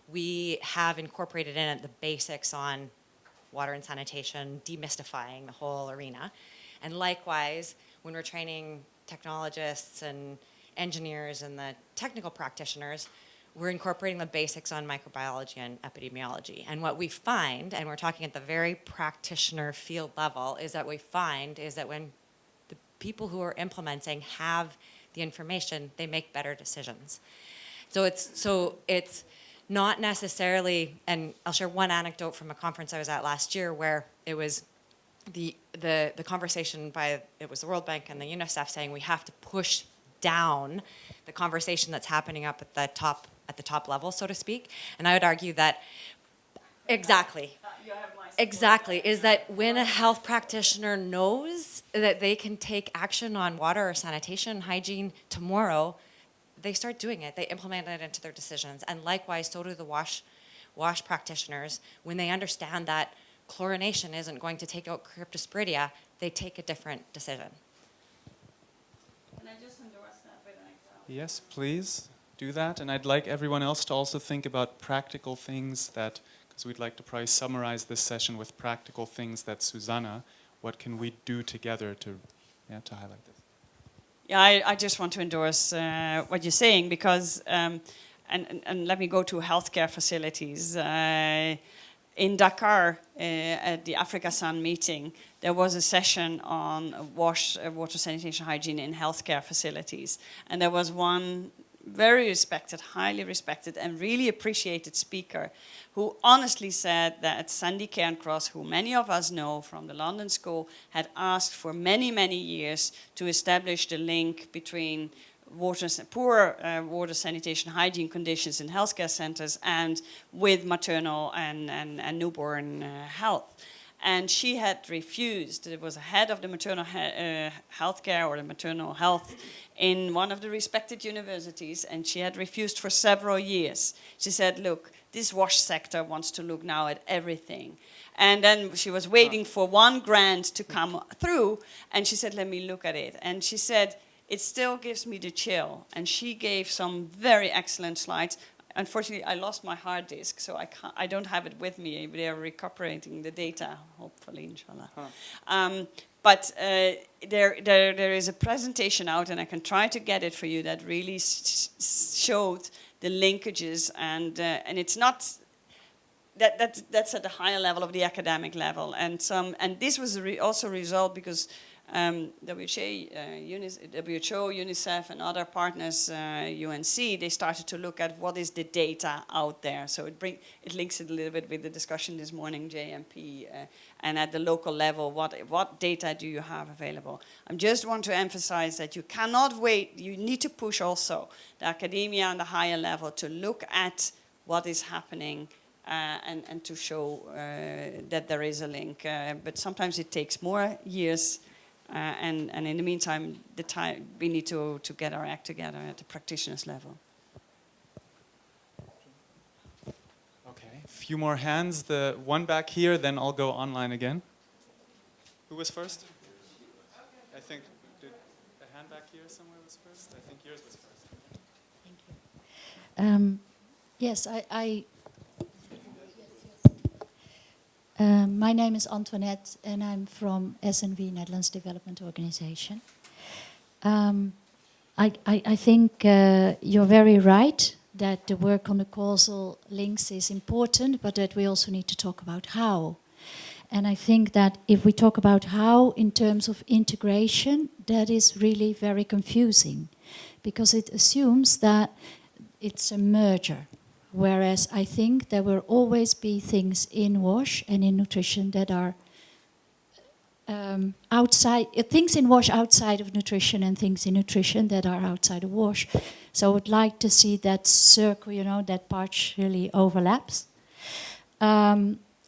we have incorporated in it the basics on water and sanitation, demystifying the whole arena. And likewise, when we're training technologists and engineers and the technical practitioners, we're incorporating the basics on microbiology and epidemiology. And what we find, and we're talking at the very practitioner field level, is that when the people who are implementing have the information, they make better decisions. So it's not necessarily, and I'll share one anecdote from a conference I was at last year where it was the conversation it was the World Bank and the UNICEF saying we have to push down the conversation that's happening up at the top level, so to speak. And I would argue that exactly, is that when a health practitioner knows that they can take action on water or sanitation and hygiene tomorrow, they start doing it. They implement it into their decisions. And likewise, so do the wash practitioners. When they understand that chlorination isn't going to take out cryptosporidia, they take a different decision. Can I just endorse that with an example? Yes, please do that. And I'd like everyone else to also think about practical things that, because we'd like to probably summarize this session with practical things that SuSanA, what can we do together to highlight this? Yeah, I just want to endorse what you're saying because, and let me go to healthcare facilities. In Dakar, at the Africa Sun meeting, there was a session on water sanitation hygiene in healthcare facilities. And there was one very respected, highly respected, and really appreciated speaker who honestly said that Sandy Cairncross, who many of us know from the London School, had asked for many, many years to establish the link between poor water sanitation hygiene conditions in healthcare centers and with maternal and newborn health. And she had refused. It was a head of the maternal healthcare or the maternal health in one of the respected universities, and she had refused for several years. She said, look, this wash sector wants to look now at everything. And then she was waiting for one grant to come through, and she said, let me look at it. And she said, it still gives me the chill. And she gave some very excellent slides. Unfortunately, I lost my hard disk, so I don't have it with me. They are recuperating the data, hopefully, inshallah. But there is a presentation out, and I can try to get it for you, that really showed the linkages, and it's not that's at the higher level of the academic level, and this was also a result because WHO, UNICEF, and other partners, UNC, they started to look at what is the data out there. So it links it a little bit with the discussion this morning, JMP, and at the local level, what data do you have available? I just want to emphasize that you cannot wait. You need to push also the academia and the higher level to look at what is happening and to show that there is a link. But sometimes it takes more years. And in the meantime, we need to get our act together at the practitioners level. Okay, a few more hands. The one back here, then I'll go online again. Who was first? I think the hand back here somewhere was first. I think yours was first. Thank you. Yes, my name is Antoinette, and I'm from SNV, Netherlands Development Organization. I think you're very right that the work on the causal links is important, but that we also need to talk about how. And I think that if we talk about how in terms of integration, that is really very confusing, because it assumes that it's a merger. Whereas I think there will always be things in WASH and in nutrition that are things in WASH outside of nutrition and things in nutrition that are outside of WASH. So I would like to see that circle, that partially overlaps.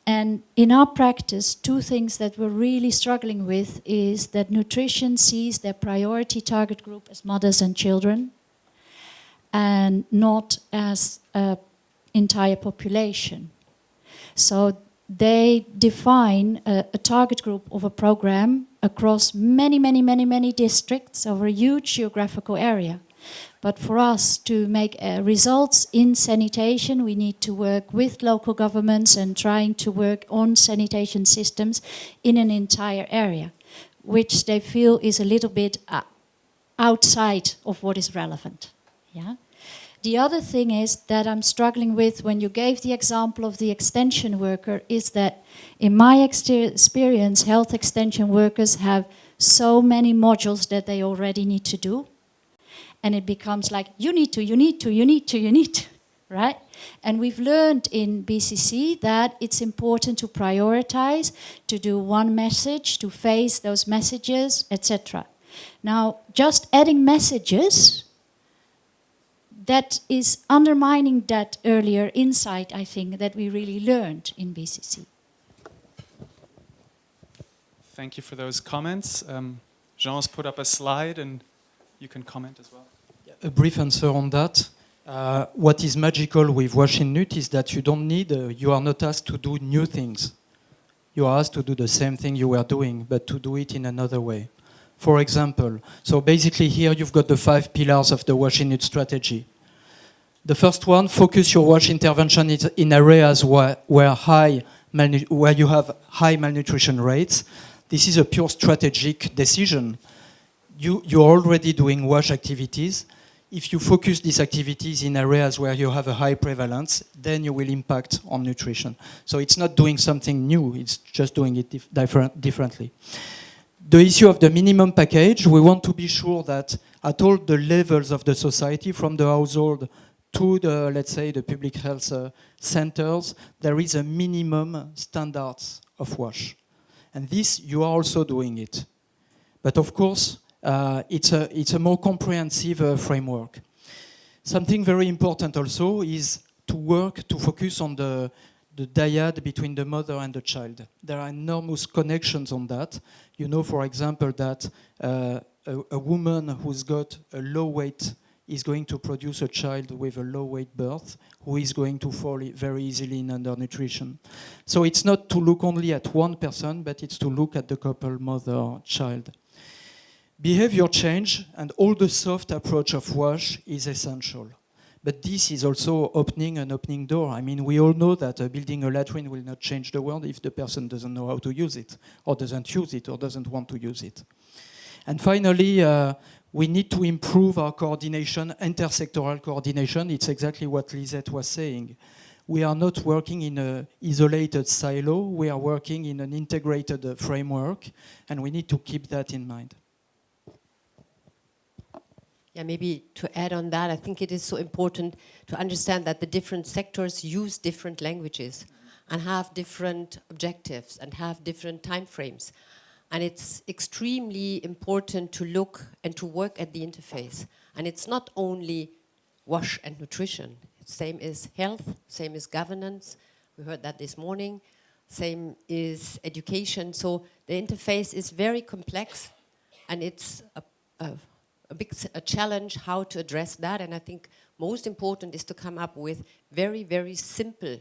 And in our practice, two things that we're really struggling with is that nutrition sees their priority target group as mothers and children, and not as an entire population. So they define a target group of a program across many districts over a huge geographical area. But for us to make results in sanitation, we need to work with local governments and trying to work on sanitation systems in an entire area, which they feel is a little bit outside of what is relevant. Yeah? The other thing is that I'm struggling with, when you gave the example of the extension worker, is that in my experience, health extension workers have so many modules that they already need to do. And it becomes like, you need to, right? And we've learned in BCC that it's important to prioritize, to do one message, to phase those messages, etc. Now, just adding messages, that is undermining that earlier insight, I think, that we really learned in BCC. Thank you for those comments. Jean's put up a slide and you can comment as well. A brief answer on that. What is magical with Wash in Nut is that you don't need, you are not asked to do new things. You are asked to do the same thing you were doing, but to do it in another way. For example, so basically here you've got the 5 pillars of the Wash in Nut strategy. The first one, focus your wash intervention in areas where you have high malnutrition rates. This is a pure strategic decision. You're already doing wash activities. If you focus these activities in areas where you have a high prevalence, then you will impact on nutrition. So it's not doing something new, it's just doing it differently. The issue of the minimum package, we want to be sure that at all the levels of the society, from the household to the, let's say, the public health centers, there is a minimum standards of wash. And this, you are also doing it. But of course, it's a more comprehensive framework. Something very important also is to focus on the dyad between the mother and the child. There are enormous connections on that. You know, for example, that a woman who's got a low weight is going to produce a child with a low weight birth who is going to fall very easily in undernutrition. So it's not to look only at one person, but it's to look at the couple, mother, child. Behavior change and all the soft approach of WASH is essential. But this is also opening an opening door. I mean, we all know that building a latrine will not change the world if the person doesn't know how to use it, or doesn't use it, or doesn't want to use it. And finally, we need to improve our coordination, intersectoral coordination. It's exactly what Lizette was saying. We are not working in an isolated silo. We are working in an integrated framework, and we need to keep that in mind. Yeah, maybe to add on that, I think it is so important to understand that the different sectors use different languages and have different objectives and have different time frames. And it's extremely important to look and to work at the interface. And it's not only WASH and nutrition. Same is health, same is governance. We heard that this morning. Same is education. So the interface is very complex, and it's a challenge how to address that. And I think most important is to come up with very, very simple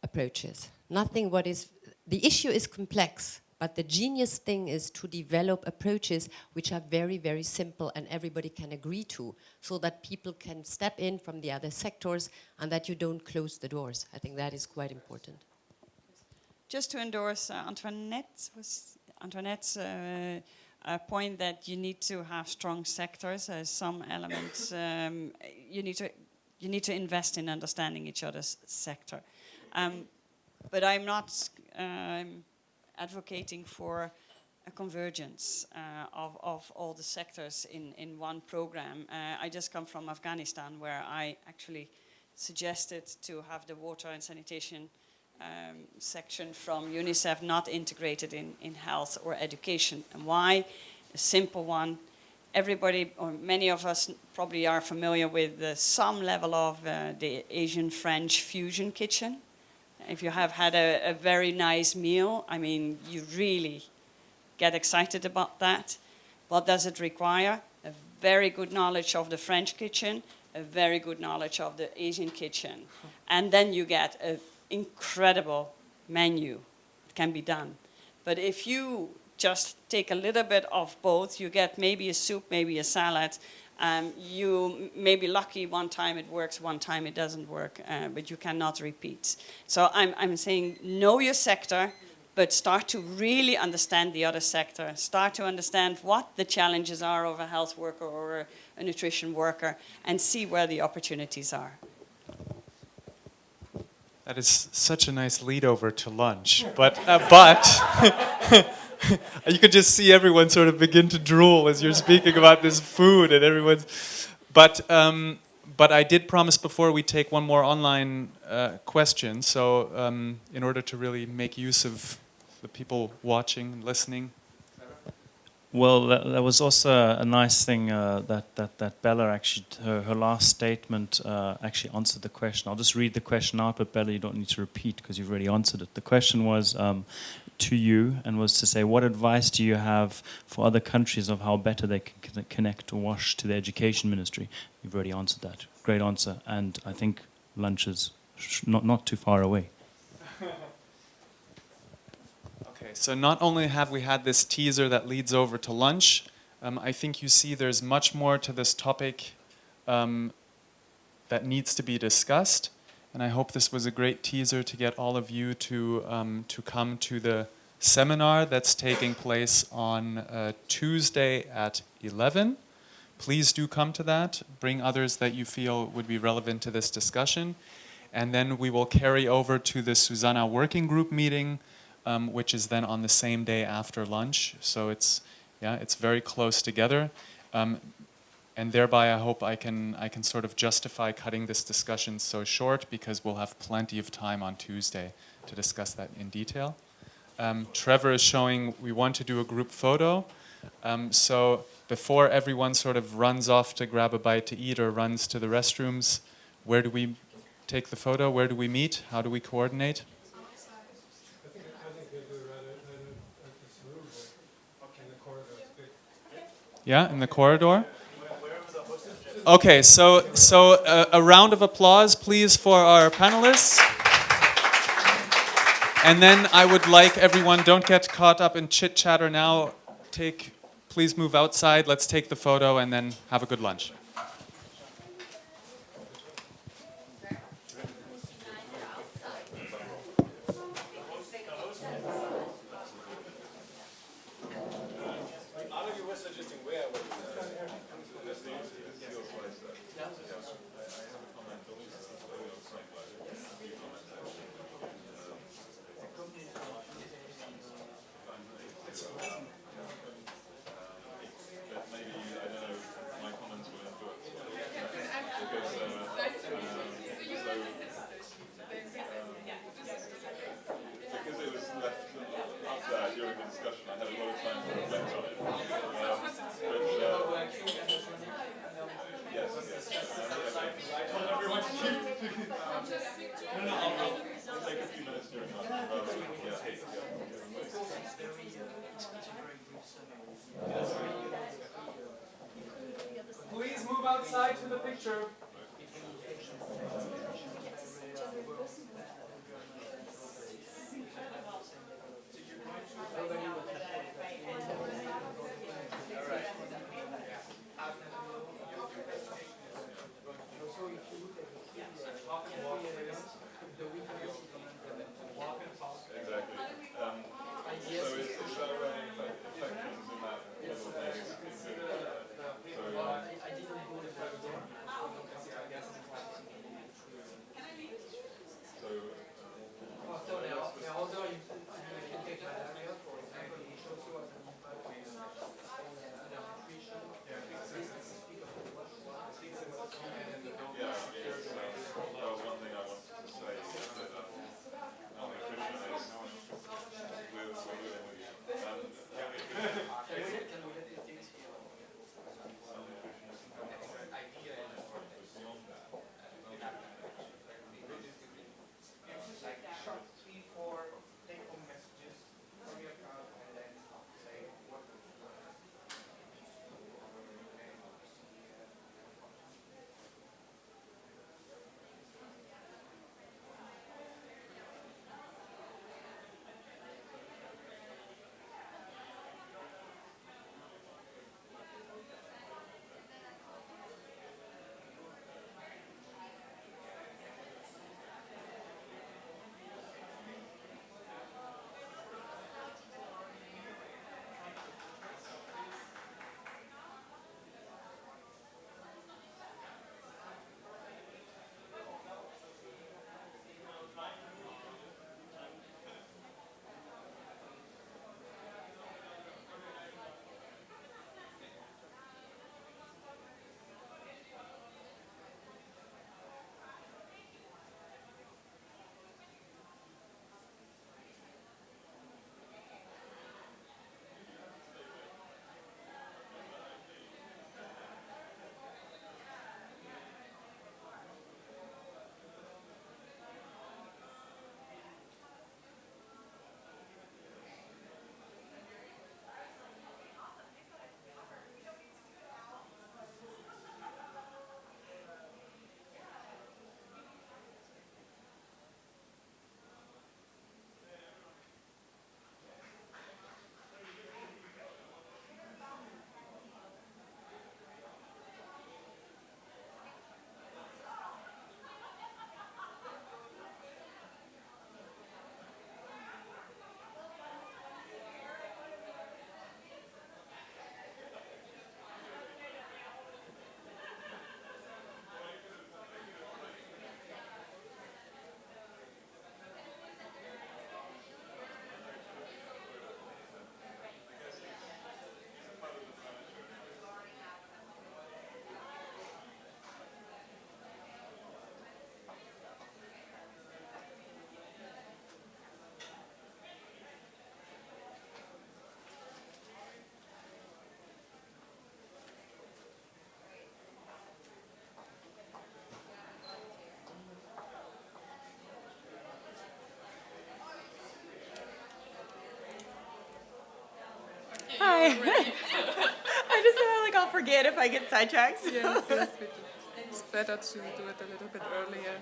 approaches. Nothing what is, the issue is complex, but the genius thing is to develop approaches which are very, very simple and everybody can agree to, so that people can step in from the other sectors and that you don't close the doors. I think that is quite important. Just to endorse Antoinette's point that you need to have strong sectors. Some elements you need to invest in understanding each other's sector. But I'm not advocating for a convergence of all the sectors in one program. I just come from Afghanistan, where I actually suggested to have the water and sanitation section from UNICEF not integrated in health or education. And why? A simple one. Everybody, or many of us, probably are familiar with some level of the Asian-French fusion kitchen. If you have had a very nice meal, I mean, you really get excited about that. What does it require? A very good knowledge of the French kitchen, a very good knowledge of the Asian kitchen. And then you get an incredible menu. It can be done. But if you just take a little bit of both, you get maybe a soup, maybe a salad. You may be lucky one time it works, one time it doesn't work, but you cannot repeat. So I'm saying know your sector, but start to really understand the other sector. Start to understand what the challenges are of a health worker or a nutrition worker, and see where the opportunities are. That is such a nice lead over to lunch, but you could just see everyone sort of begin to drool as you're speaking about this food, and everyone's. But I did promise before we take one more online question. So in order to really make use of the people watching and listening. Well, that was also a nice thing that Bella actually, her last statement actually answered the question. I'll just read the question out, but Bella, you don't need to repeat because you've already answered it. The question was to you, and was to say, what advice do you have for other countries of how better they can connect WASH to the education ministry? You've already answered that. Great answer. And I think lunch is not too far away. Okay, so not only have we had this teaser that leads over to lunch, I think you see there's much more to this topic that needs to be discussed. And I hope this was a great teaser to get all of you to come to the seminar that's taking place on Tuesday at 11. Please do come to that. Bring others that you feel would be relevant to this discussion. And then we will carry over to the SuSanA working group meeting, which is then on the same day after lunch. So it's very close together. And thereby, I hope I can sort of justify cutting this discussion so short, because we'll have plenty of time on Tuesday to discuss that in detail. Trevor is showing we want to do a group photo. So before everyone sort of runs off to grab a bite to eat or runs to the restrooms, where do we take the photo? Where do we meet? How do we coordinate? Yeah, in the corridor. Okay, so a round of applause, please, for our panelists. And then I would like everyone, don't get caught up in chit-chatter now. Please move outside, let's take the photo, and then have a good lunch. Please move outside to the picture. Hi. I just feel like I'll forget if I get sidetracked. Yes, yes, it's better to do it a little bit earlier.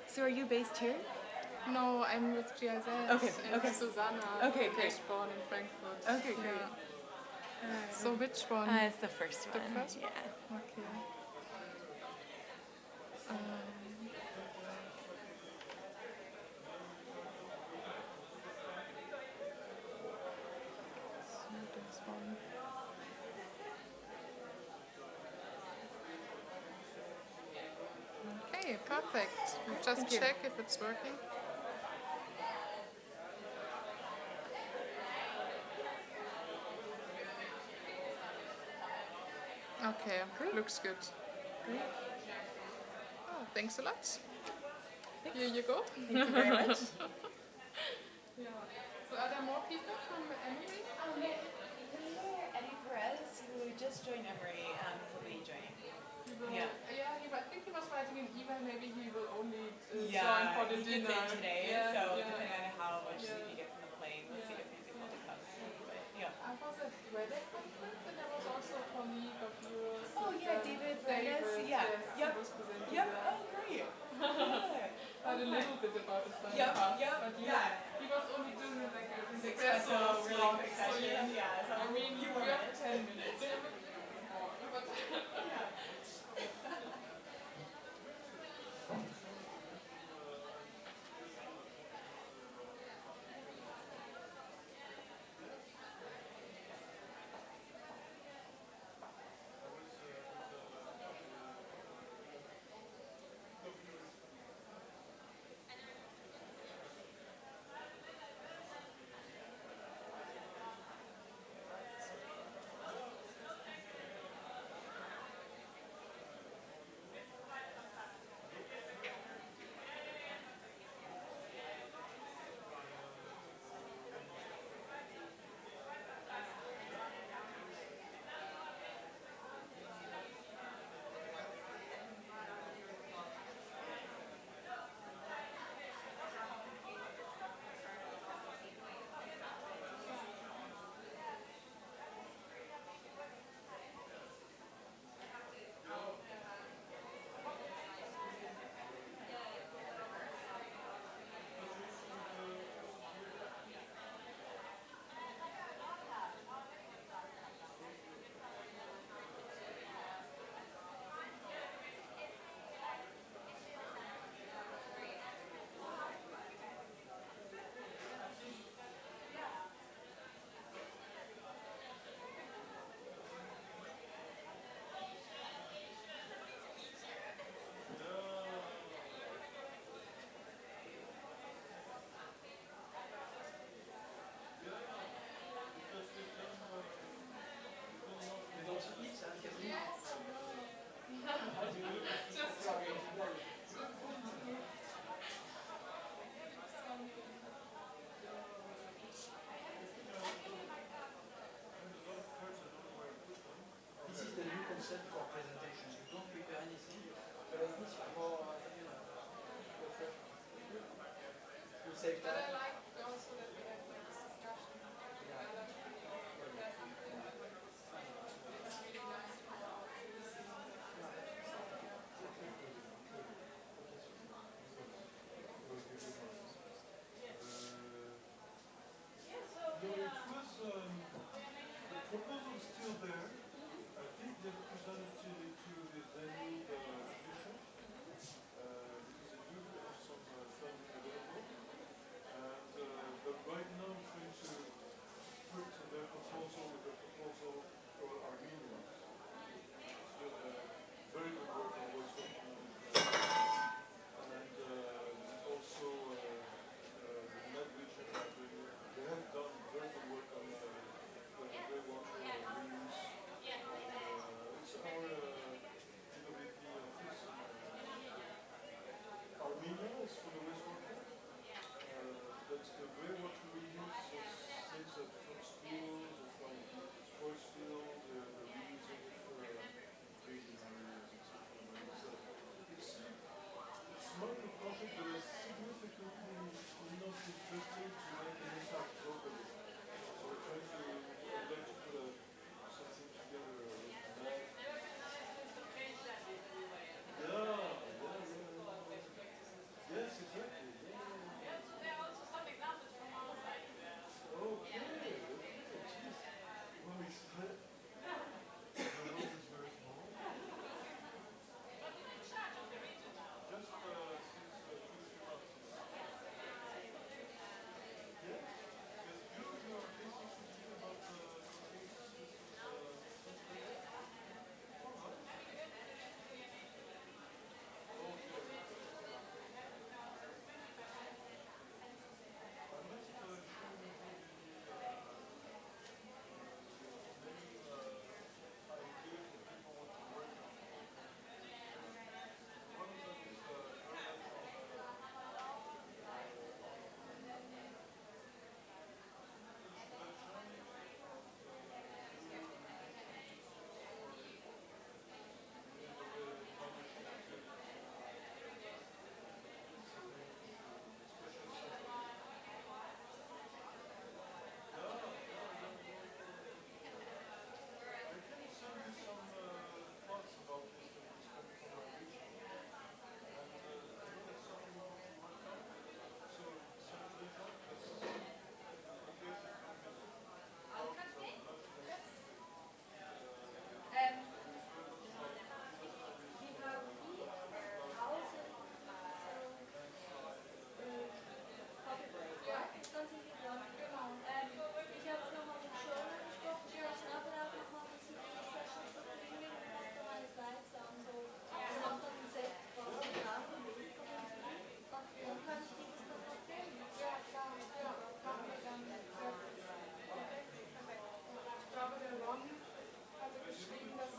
So are you based here? No, I'm with GIZ. Okay, okay. SuSanA. Okay, great. Born in Frankfurt. Okay, great. So which one? It's the first one. The first yeah. one? Okay. So this one. Okay, perfect. We'll just check if it's working. Okay, looks good. Great. Oh, thanks a lot. Here you go. Thank you very much. Yeah. So are there more people from Emory? Eddie Perez, who just joined Emory, will be joining. Yeah. I think he was writing an email. Maybe he will only Yeah, join for the he dinner. gets in today, Yeah, so yeah. depending on how much sleep he gets on the plane, we'll see if he's able to come. But, yeah. I was at Reddit conference and there was also a colleague of yours. Oh yeah, David Redes. Yeah. Yes, Yep. he was presenting Yep. there. Oh great. Had a little bit about the science Yep. part, Yep. but Yeah. he was only doing like a Espresso, espresso really slot, quick so session. Yeah. So I mean, you we were have it. 10 minutes. But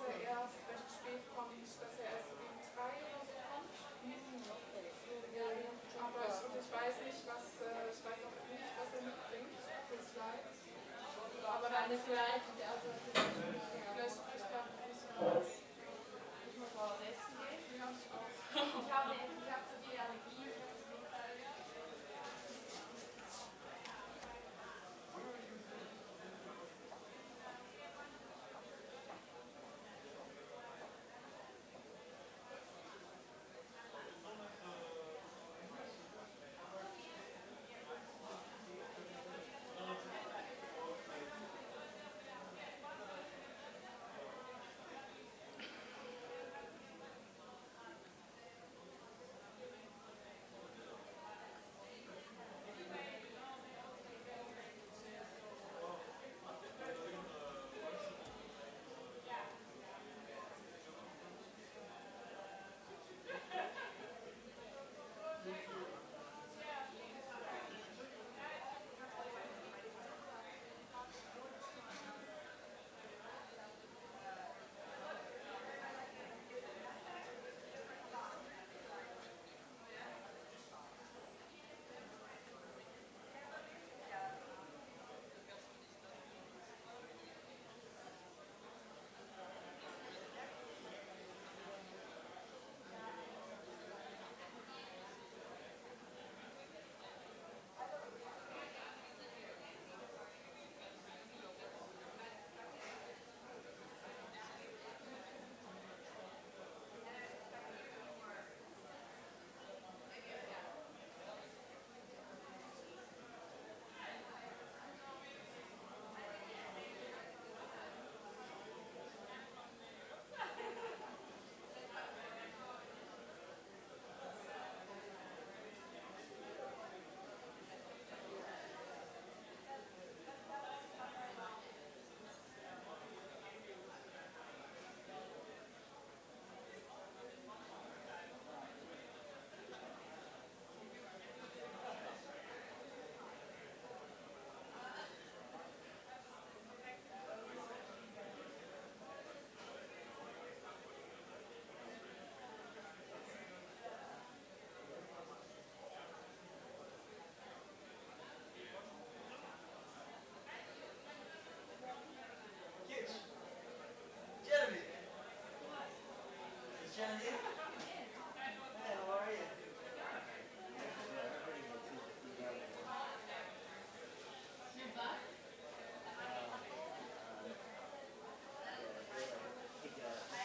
er erst recht spät kommt, dass er erst gegen 3 oder so kommt. Ja, aber ich weiß nicht, was, ich weiß auch nicht, was er mitbringt für Slides. Aber dann ist vielleicht, also vielleicht spricht er ein bisschen was. Ich muss mal was essen gehen. Ja, ich auch. Ich habe so die Allergie.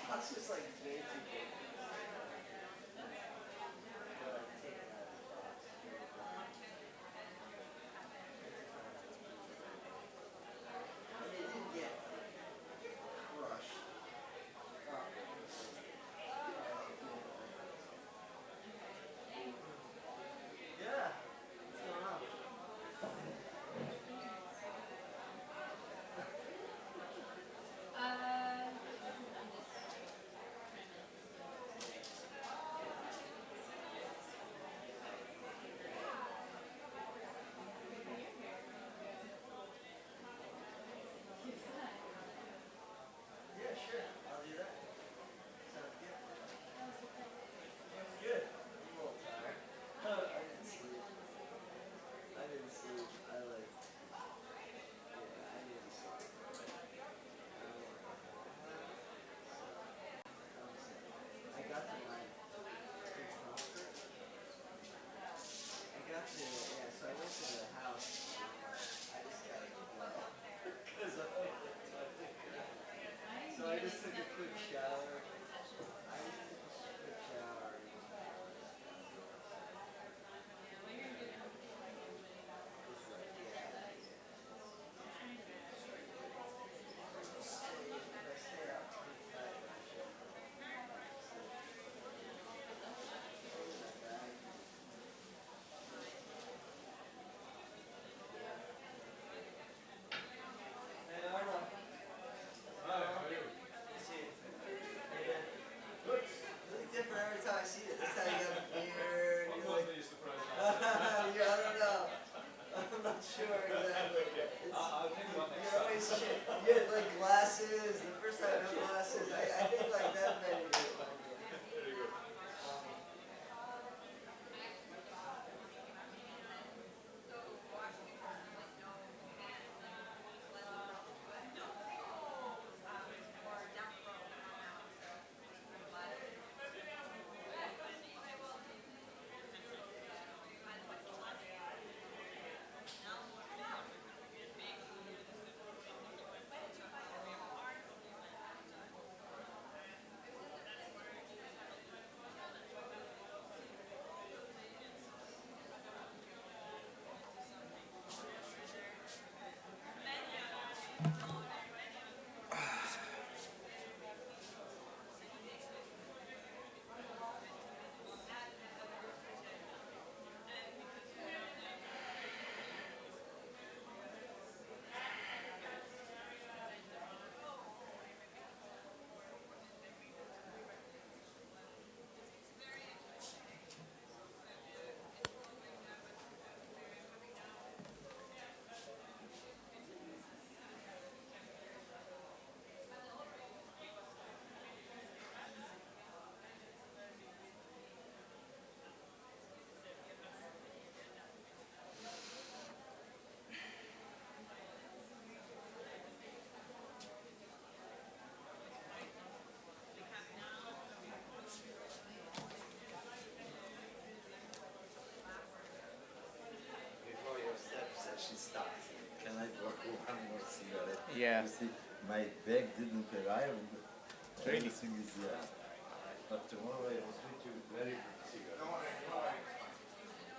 That's just like way too big. And it didn't get crushed. Yeah. What's going on? Yeah, sure. I'll do that. Sounds good. Good. I'm a little tired. I didn't sleep. I didn't sleep. I like. Yeah, I didn't sleep. I got to my big concert. I got to, yeah, so I went to the house. I just gotta go. Because so I just took a quick shower. Different every time I see it. This time you got a beard. You're like, yeah, I don't know. I'm not sure exactly. You always shit. You had like glasses. The first time no glasses. I think like that made me. Can I borrow one more cigarette? Yeah. You see, my bag didn't arrive. Really? Everything is there. But tomorrow I will treat you with very good cigarette.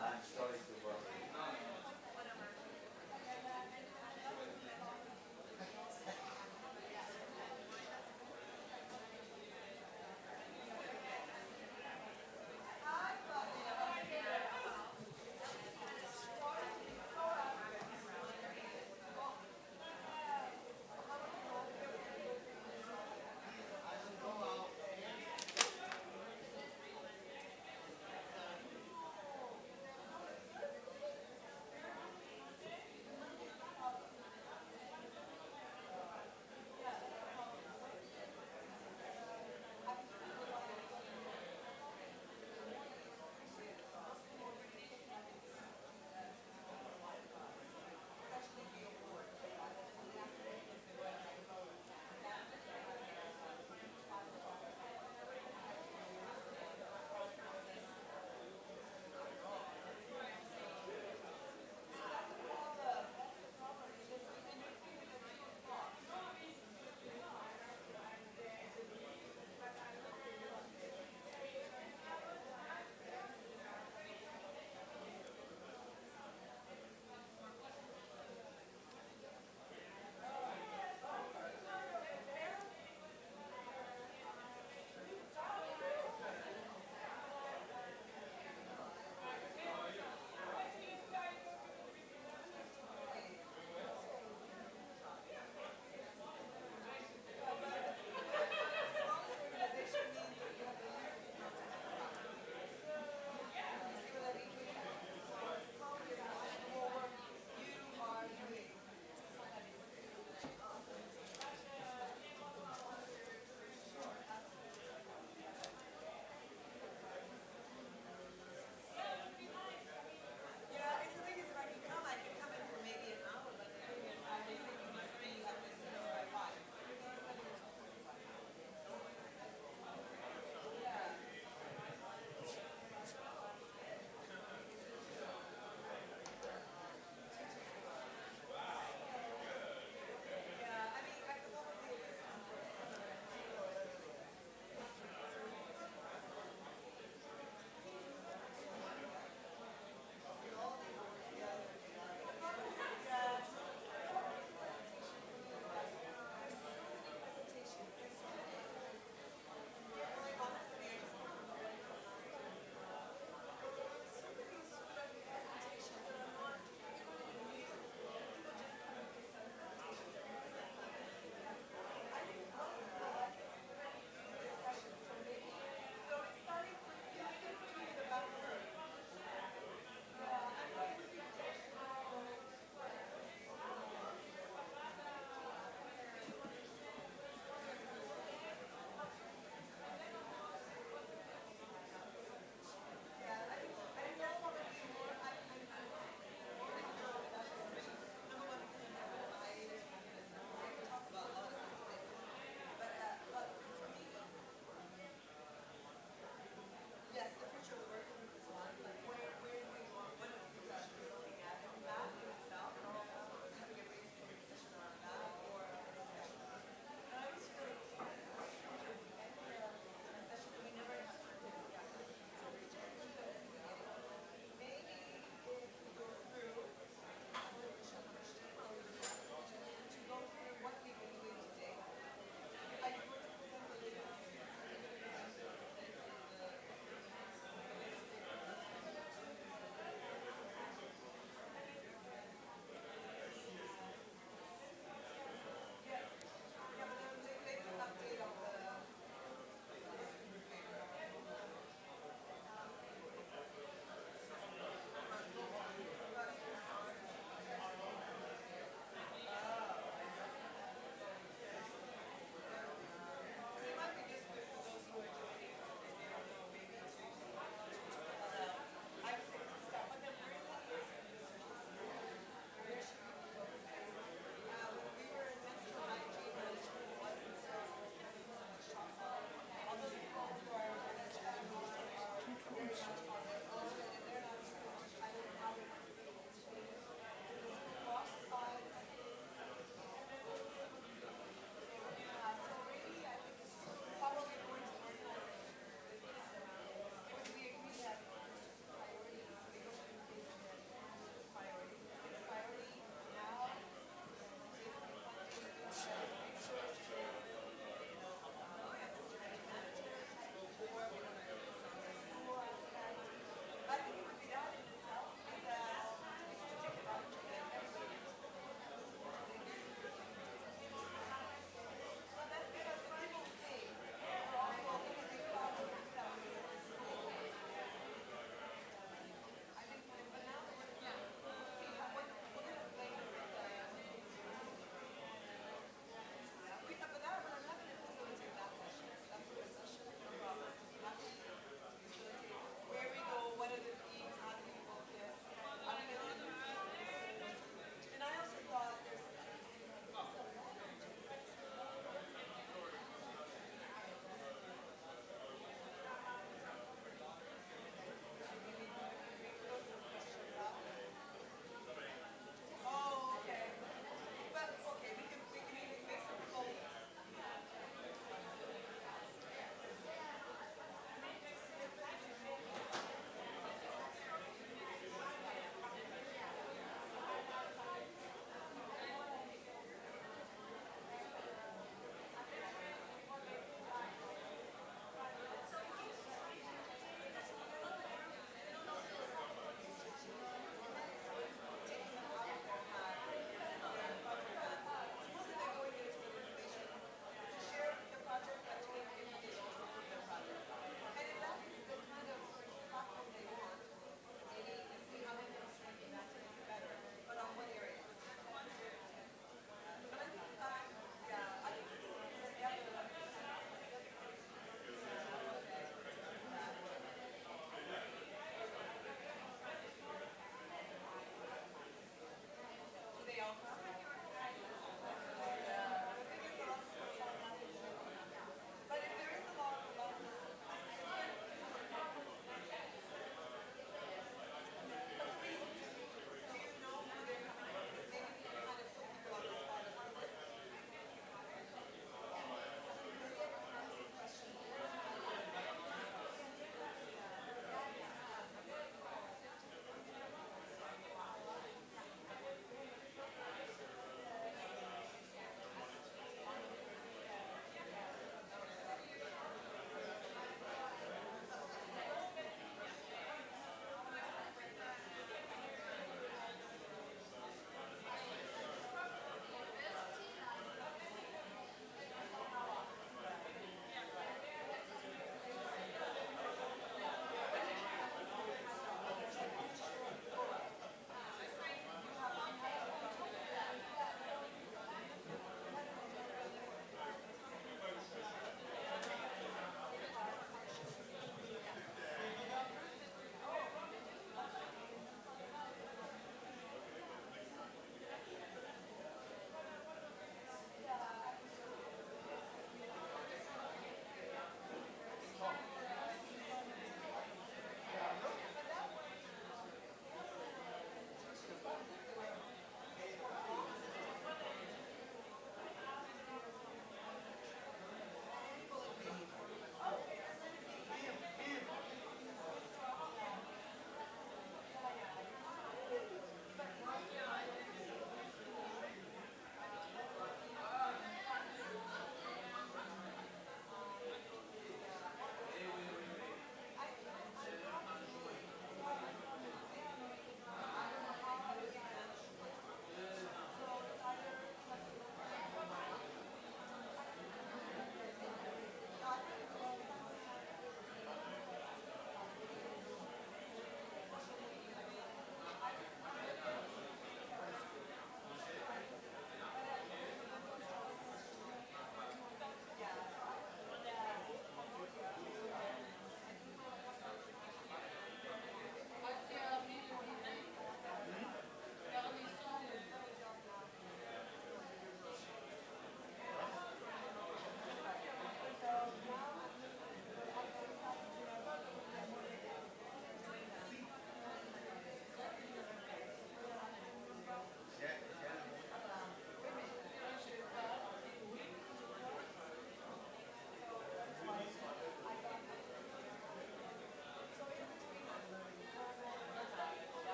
I'm sorry to bother you.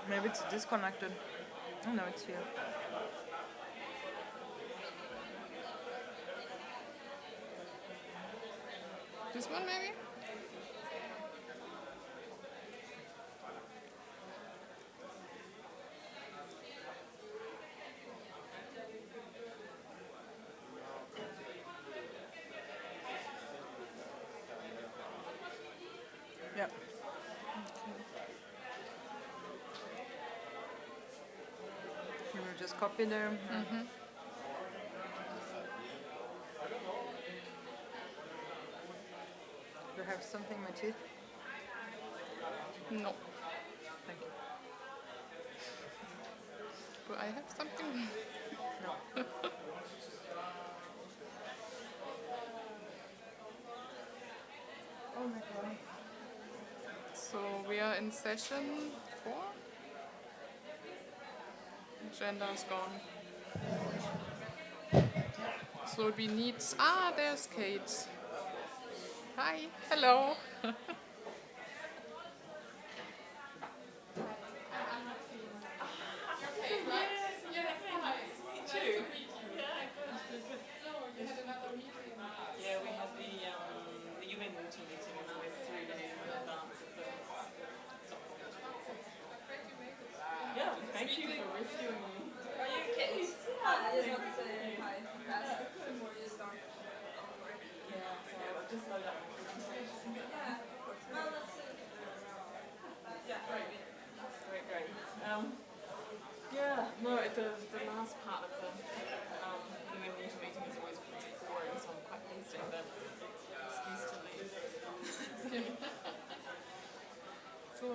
Maybe it's disconnected. Oh no, it's here. This one maybe? Yep. You will just copy there. Mm-hmm. You have something in my teeth? No. Thank you. Do I have something? No. Oh my god. So we are in session 4. Agenda's gone. So we need... Ah, there's Kate. Hi. Hello. Yeah, we had the UN meeting and I was 3 days in advance of the Yeah, thank you for rescuing me. Are you kidding? Hi, I just want to say hi. Before you start. Yeah, so I'll just load up my presentation. Yeah, of course. Well, let's yeah, great. Great. Yeah, no, the last part of the UN meeting is always pretty boring, so I'm quite pleased to have an excuse to leave.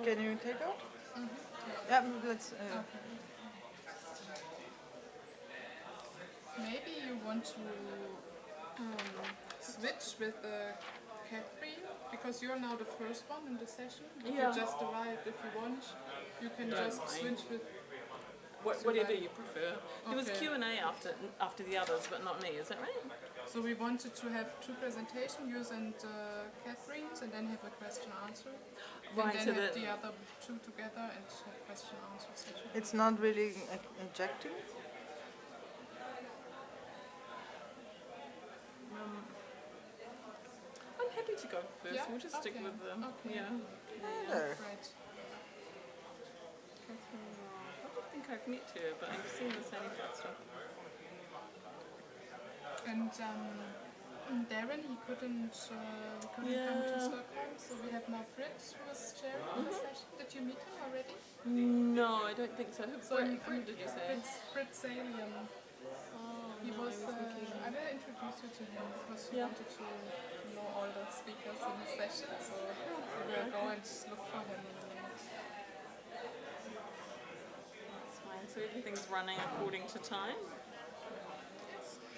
Can you take out? Mm-hmm. Yeah, let's. Maybe you want to switch with Catherine, because you're now the first one in the session. Yeah. You just arrived. If you want, you can No, just fine. switch with... Whatever you prefer. There was Okay. Q&A after the others, but not me, is that right? So we wanted to have 2 presentations, yours and Catherine's, and then have a question-answer. Right, And so then have that- the other 2 together and have question-answer session. It's not really ejecting. I'm happy to go first. Yeah? We'll just stick Okay. with them. Okay. Yeah. There. Right. Catherine, I don't think I've met her, but I've seen the same stuff. And Darren, he couldn't come to Stockholm, so we have now Fritz, who was chairing the session. Did you meet him already? No, I don't think so. So Who did you say? Fritz Salian. He no, was. I was thinking- I will introduce you to him because he wanted to know all the speakers in the session. So we will go and look for him in a minute. That's fine. So everything's running according to time?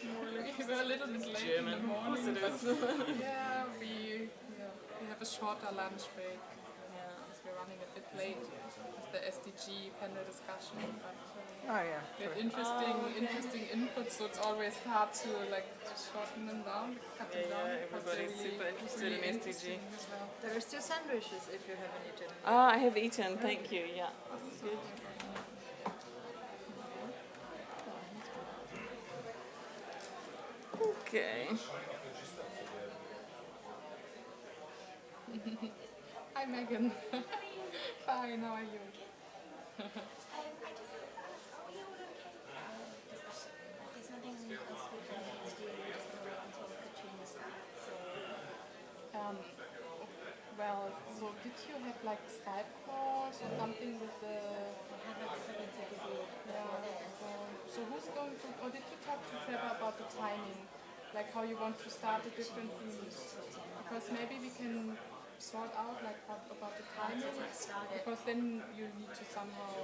More or less. We were a little bit late German. in the morning. Of course it but is. yeah, we have a shorter lunch break. Because we're running a bit late with the SDG panel discussion. But Oh yeah. we have sure. interesting inputs, so it's always hard to shorten them down, cut them down. Yeah, because they're everybody's super interested in SDG. interesting as well. There are still sandwiches if you haven't eaten. Ah, I have eaten, thank you, yeah. That's good. Okay. Hi Megan. Fine, how are you? There's nothing else we can do, just go until Katrina starts. Well, so did you have like Skype calls or something with the... So who's going to... Or did you talk to Trevor about the timing? Like how you want to start the different rooms? Because maybe we can sort out like about the timing. Because then you need to somehow...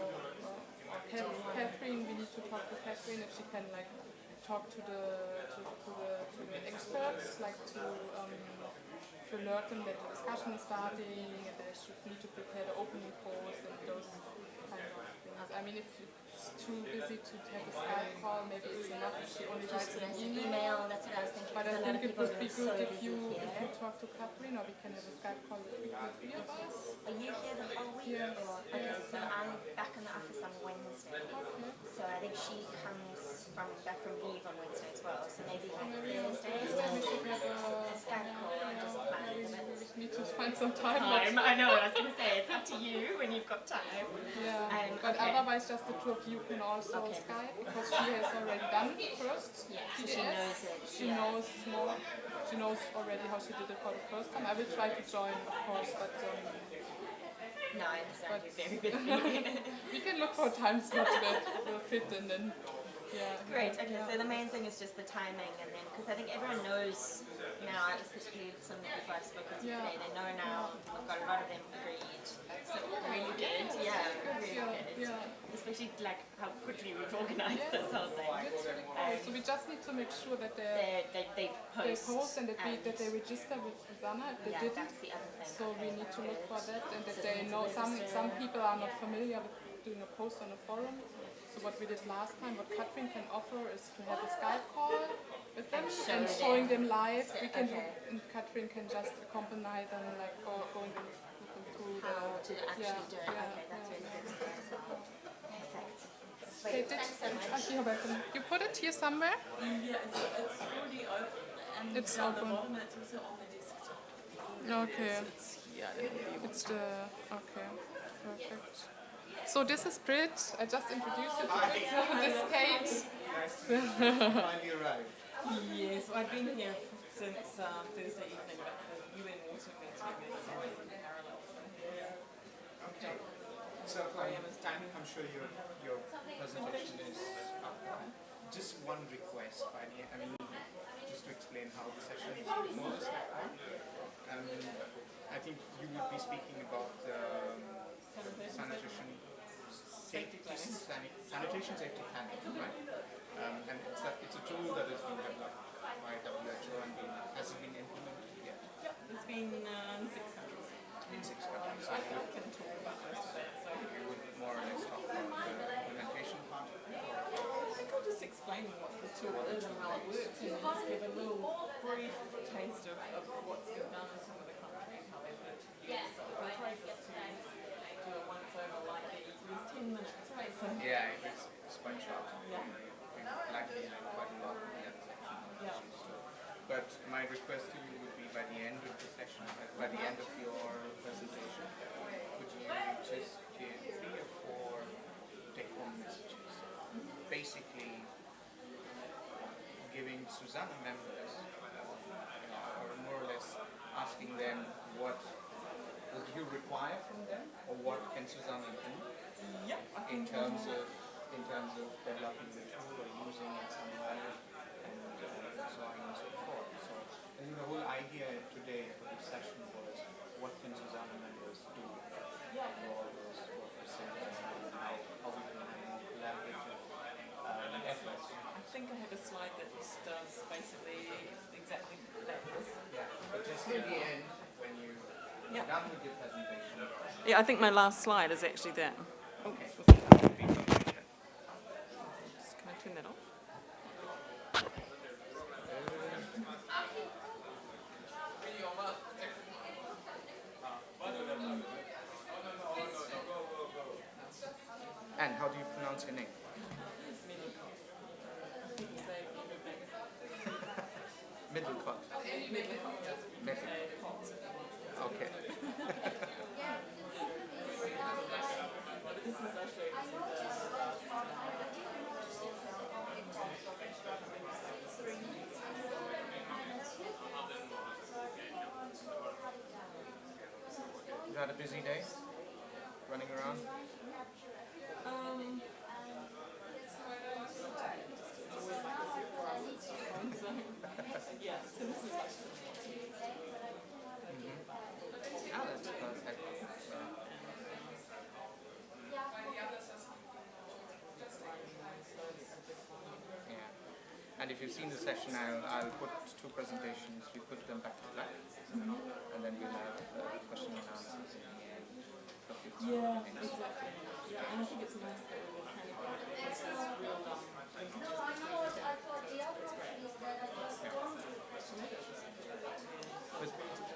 Catherine, we need to talk to Catherine if she can like talk to the experts, like to alert them that the discussion is starting and they should need to prepare the opening post and those kind of things. I mean, if it's too busy to have a Skype call, maybe it's enough if she only writes an Just email. email, that's what I was thinking. But I because a lot think of it people would be are so good if busy you here. talk to Catherine, or we can have a Skype call with three of us. Are you here the whole week? Yes. Or, okay, so I'm back in the office on Wednesday. Okay. So I think she comes back from leave on Wednesday as well. So maybe like Thursday. Thursday we should have a Skype call and just plan it a bit. We need to find some time. I know, I was going to say, it's up to you when you've got time. Yeah, but okay. otherwise just the two of you can also Okay. Skype, because she has already done it first. Yeah, so TDS. she knows it. She Yeah. knows more. She knows already how she did it for the first time. I will try to join, of course, but no, I understand you're very busy. we can look for time slots that will fit, and then Great. Okay, so the main thing is just the timing, and then because I think everyone knows now, especially some of the people I've spoken to today, they know now. I've got a lot of them agreed. So really good. Yeah, really good. Especially like how quickly we've organised this whole thing. So we just need to make sure that they post and that they register with SuSanA if they didn't. That's the other thing. So we need to look for that, and that they know. Some people are not familiar with doing a post on a forum. So what we did last time, what Catherine can offer is to have a Skype call with them and showing them live. We can do, and Catherine can just accompany them, like going through how to actually do it. Yeah, Okay, that's really good as well. Perfect. Okay, Thanks so much. you're welcome. You put it here somewhere? Yeah, it's already open. And It's down open. the bottom, and it's also on the desktop. Okay. It's here. It's the okay. Perfect. So this is Brit. I just introduced you to Brit. This is Kate. Finally arrived. Yes, I've been here since Thursday evening, but the UN Water meeting is in parallel. Okay. So I'm sure your presentation is up. Just one request, just to explain how the session is proposed. I think you would be speaking about sanitation safety planning, right? And it's a tool that has been developed by WHO and has it been implemented yet? Yeah, it's been in 6 countries. In 6 countries. I can talk about most of that. So you would more or less talk about the implementation part? I think I'll just explain what the tool is and how it works, and then just give a little brief taste of what's been done in some of the countries, how they've put it to use. So we'll try just to do a once over like it was 10 minutes, right? So Yeah, it's quite short. Yeah. We've likely quite a lot of that section. Yeah. But my request to you would be by the end of the session, by the end of your presentation, could you just give 3 or 4 take-home messages? Basically, giving SuSanA members, or more or less asking them what would you require from them, or what can SuSanA do in terms of developing the tool or using it somewhere, and so on and so forth. So I think the whole idea today for this session was what can SuSanA members do for all those 4%, and how we can have more collaborative efforts. I think I have a slide that just does basically exactly that. Yeah, but just at the end, when you're done with your presentation. Yeah, I think my last slide is actually that. Okay. Can I turn that off? And how do you pronounce your name? Medlicott. Okay. This is actually You had a busy day? Running around? Yeah, so this is like Oh, that's perfect. Yeah. And if you've seen the session, I'll put 2 presentations. We put them back to back, and then we'll have question and answers in the end. Yeah, exactly. Yeah, and I think it's nice that we were kind of because there's real linkages between the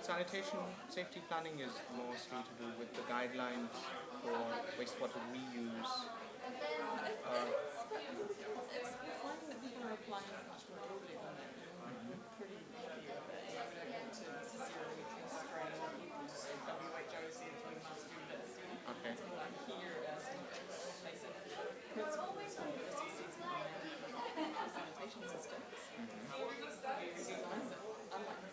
Sanitation safety planning is mostly to do with the guidelines for wastewater reuse. It's finding that people are applying it much more broadly than that. We're pretty picky with it. We don't want to necessarily constrain people to say WHO said you must do this. Okay. It's more like here as basic principles for risk assessment and sanitation systems. We recognise that unlike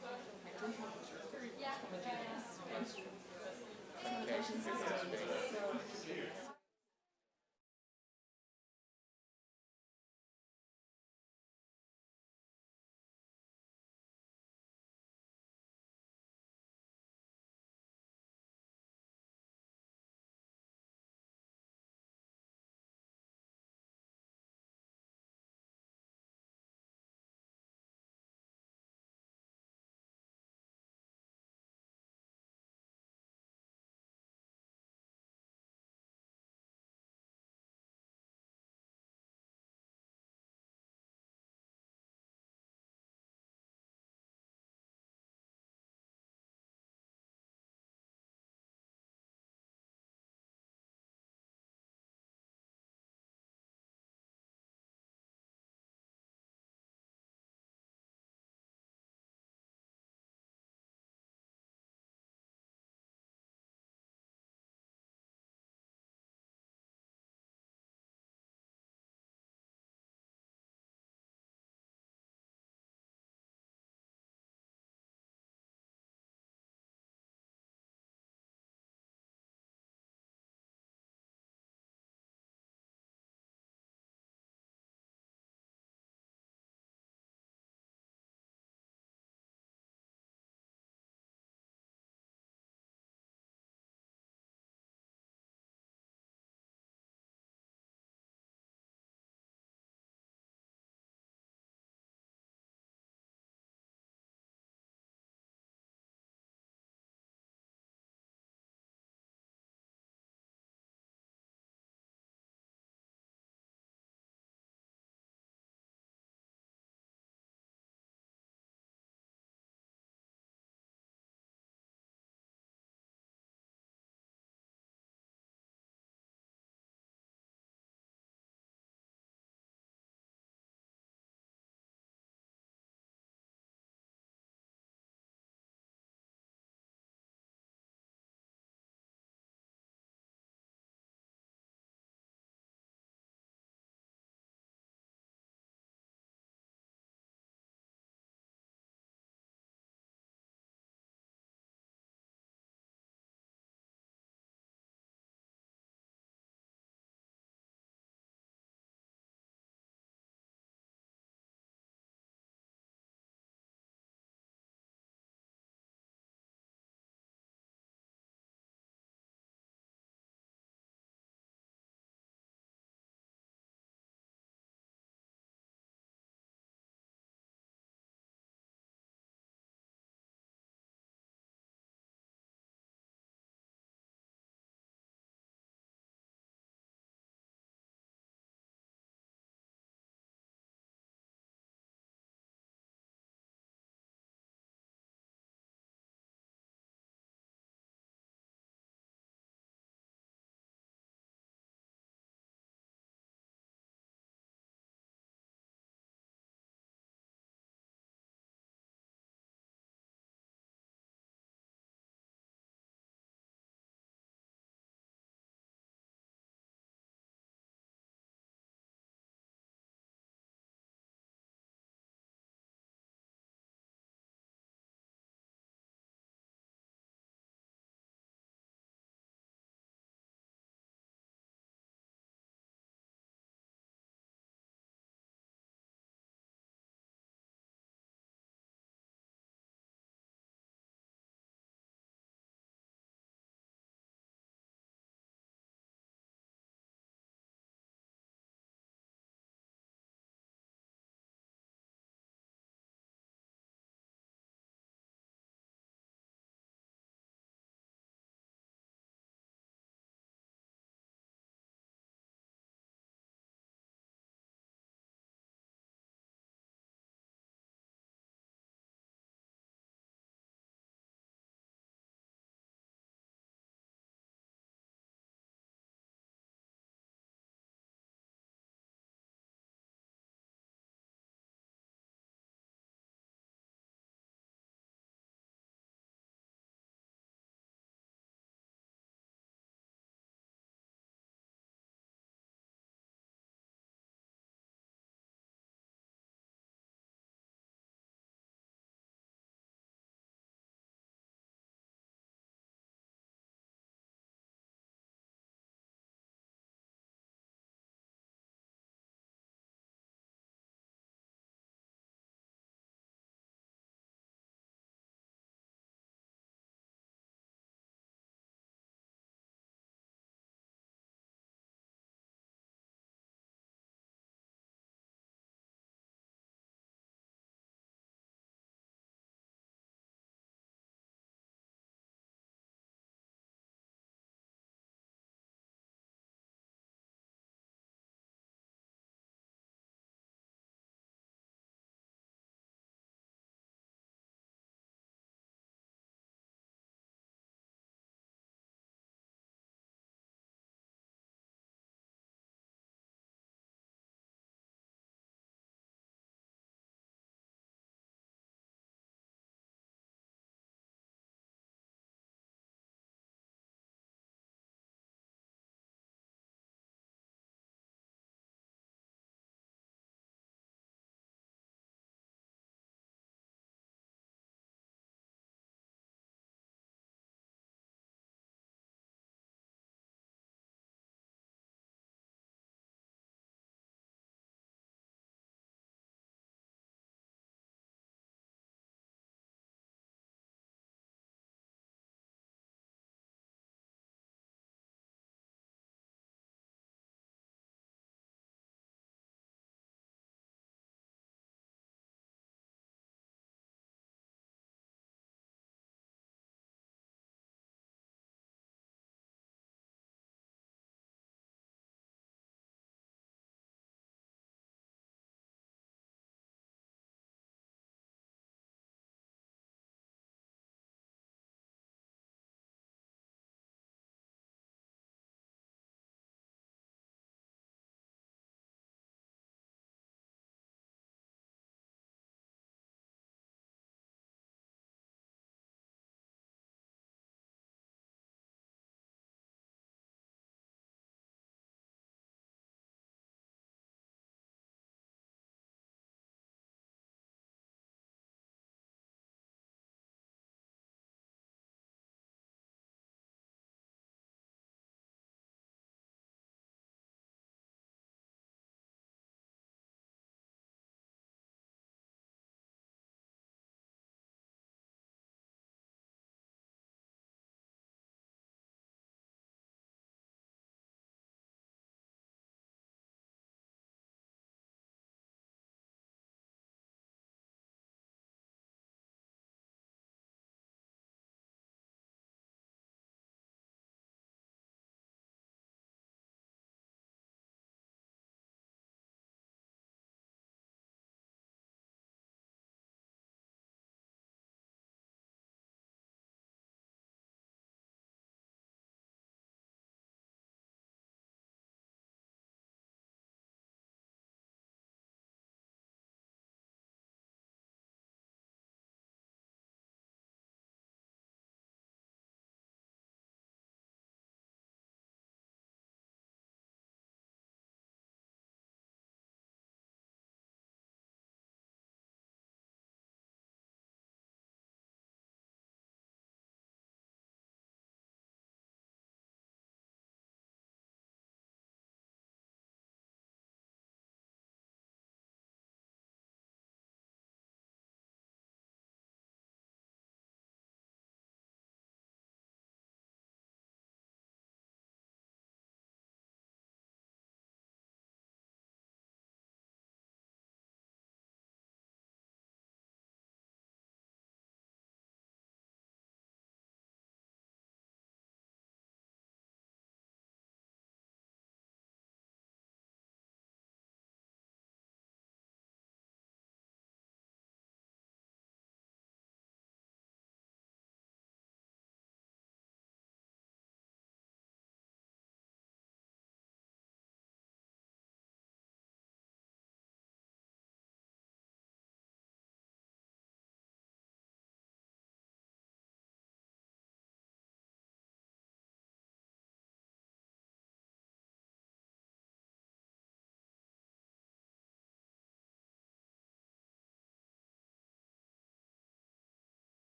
drinking water is very homogeneous. Sanitation systems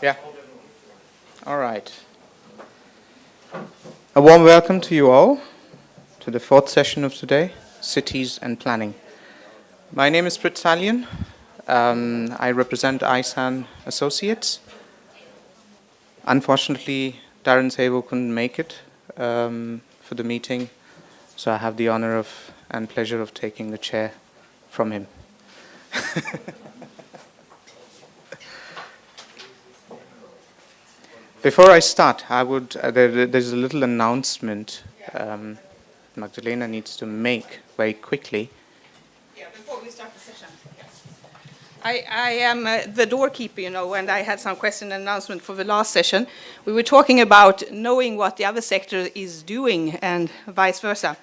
Yeah. All right. A warm welcome to you all to the fourth session of today, Cities and Planning. My name is Fritz Salien. I represent ISAN Associates. Unfortunately, Darren Sabo couldn't make it for the meeting, so I have the honor of and pleasure of taking the chair from him. Before I start, I would there's a little announcement Magdalena needs to make very quickly. Yeah, before we start the session. I am the doorkeeper, you know, and I had some question and announcement for the last session. We were talking about knowing what the other sector is doing and vice versa.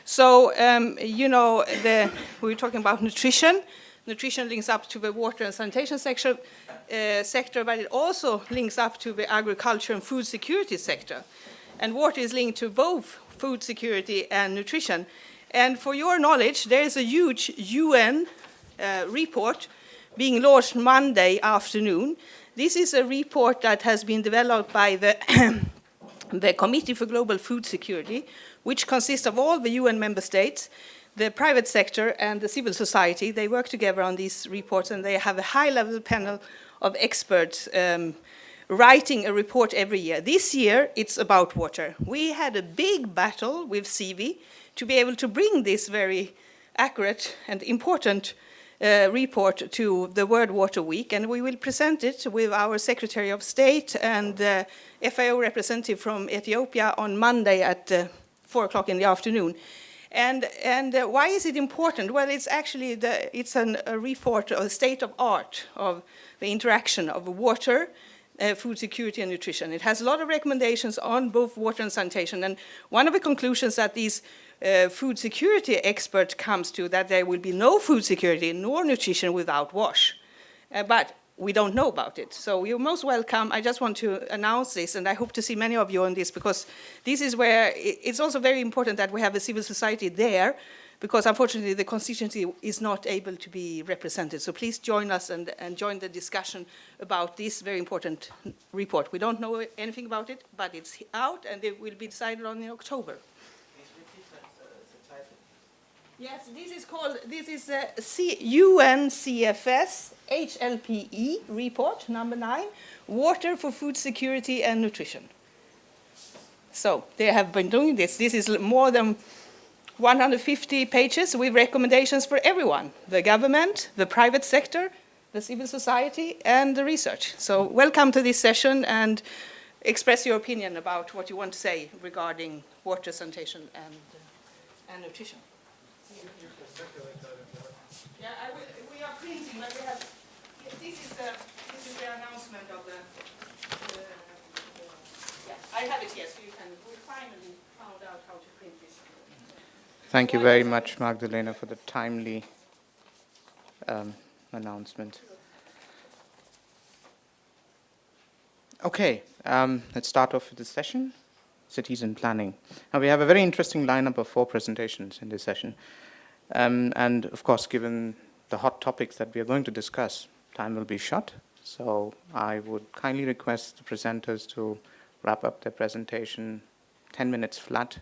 So, you know, we were talking about nutrition. Nutrition links up to the water and sanitation sector, but it also links up to the agriculture and food security sector. And water is linked to both food security and nutrition. And for your knowledge, there is a huge UN report being launched Monday afternoon. This is a report that has been developed by the Committee for Global Food Security, which consists of all the UN member states, the private sector and the civil society. They work together on these reports, and they have a high-level panel of experts writing a report every year. This year, it's about water. We had a big battle with CIVI to be able to bring this very accurate and important report to the World Water Week, and we will present it with our Secretary of State and FAO representative from Ethiopia on Monday at 4 o'clock in the afternoon. And why is it important? Well, it's actually a report of the state of art of the interaction of water, food security and nutrition. It has a lot of recommendations on both water and sanitation. And one of the conclusions that these food security expert comes to, that there will be no food security nor nutrition without WASH. But we don't know about it. So you're most welcome. I just want to announce this, and I hope to see many of you on this, because this is where it's also very important that we have a civil society there, because unfortunately the constituency is not able to be represented. So please join us and join the discussion about this very important report. We don't know anything about it, but it's out and it will be decided on in October. Yes, this is UNCFS HLPE report number 9, Water for Food Security and Nutrition. So they have been doing this. This is more than 150 pages with recommendations for everyone, the government, the private sector, the civil society, and the research. So welcome to this session and express your opinion about what you want to say regarding water, sanitation, and nutrition. Yeah, we are printing, but we have. This is the announcement of the. Yeah, I have it here, so you can. We finally found out how to print this. Thank you very much, Magdalena, for the timely announcement. Okay, let's start off with the session, Cities and Planning. Now we have a very interesting lineup of 4 presentations in this session. And of course, given the hot topics that we are going to discuss, time will be short. So I would kindly request the presenters to wrap up their presentation 10 minutes flat.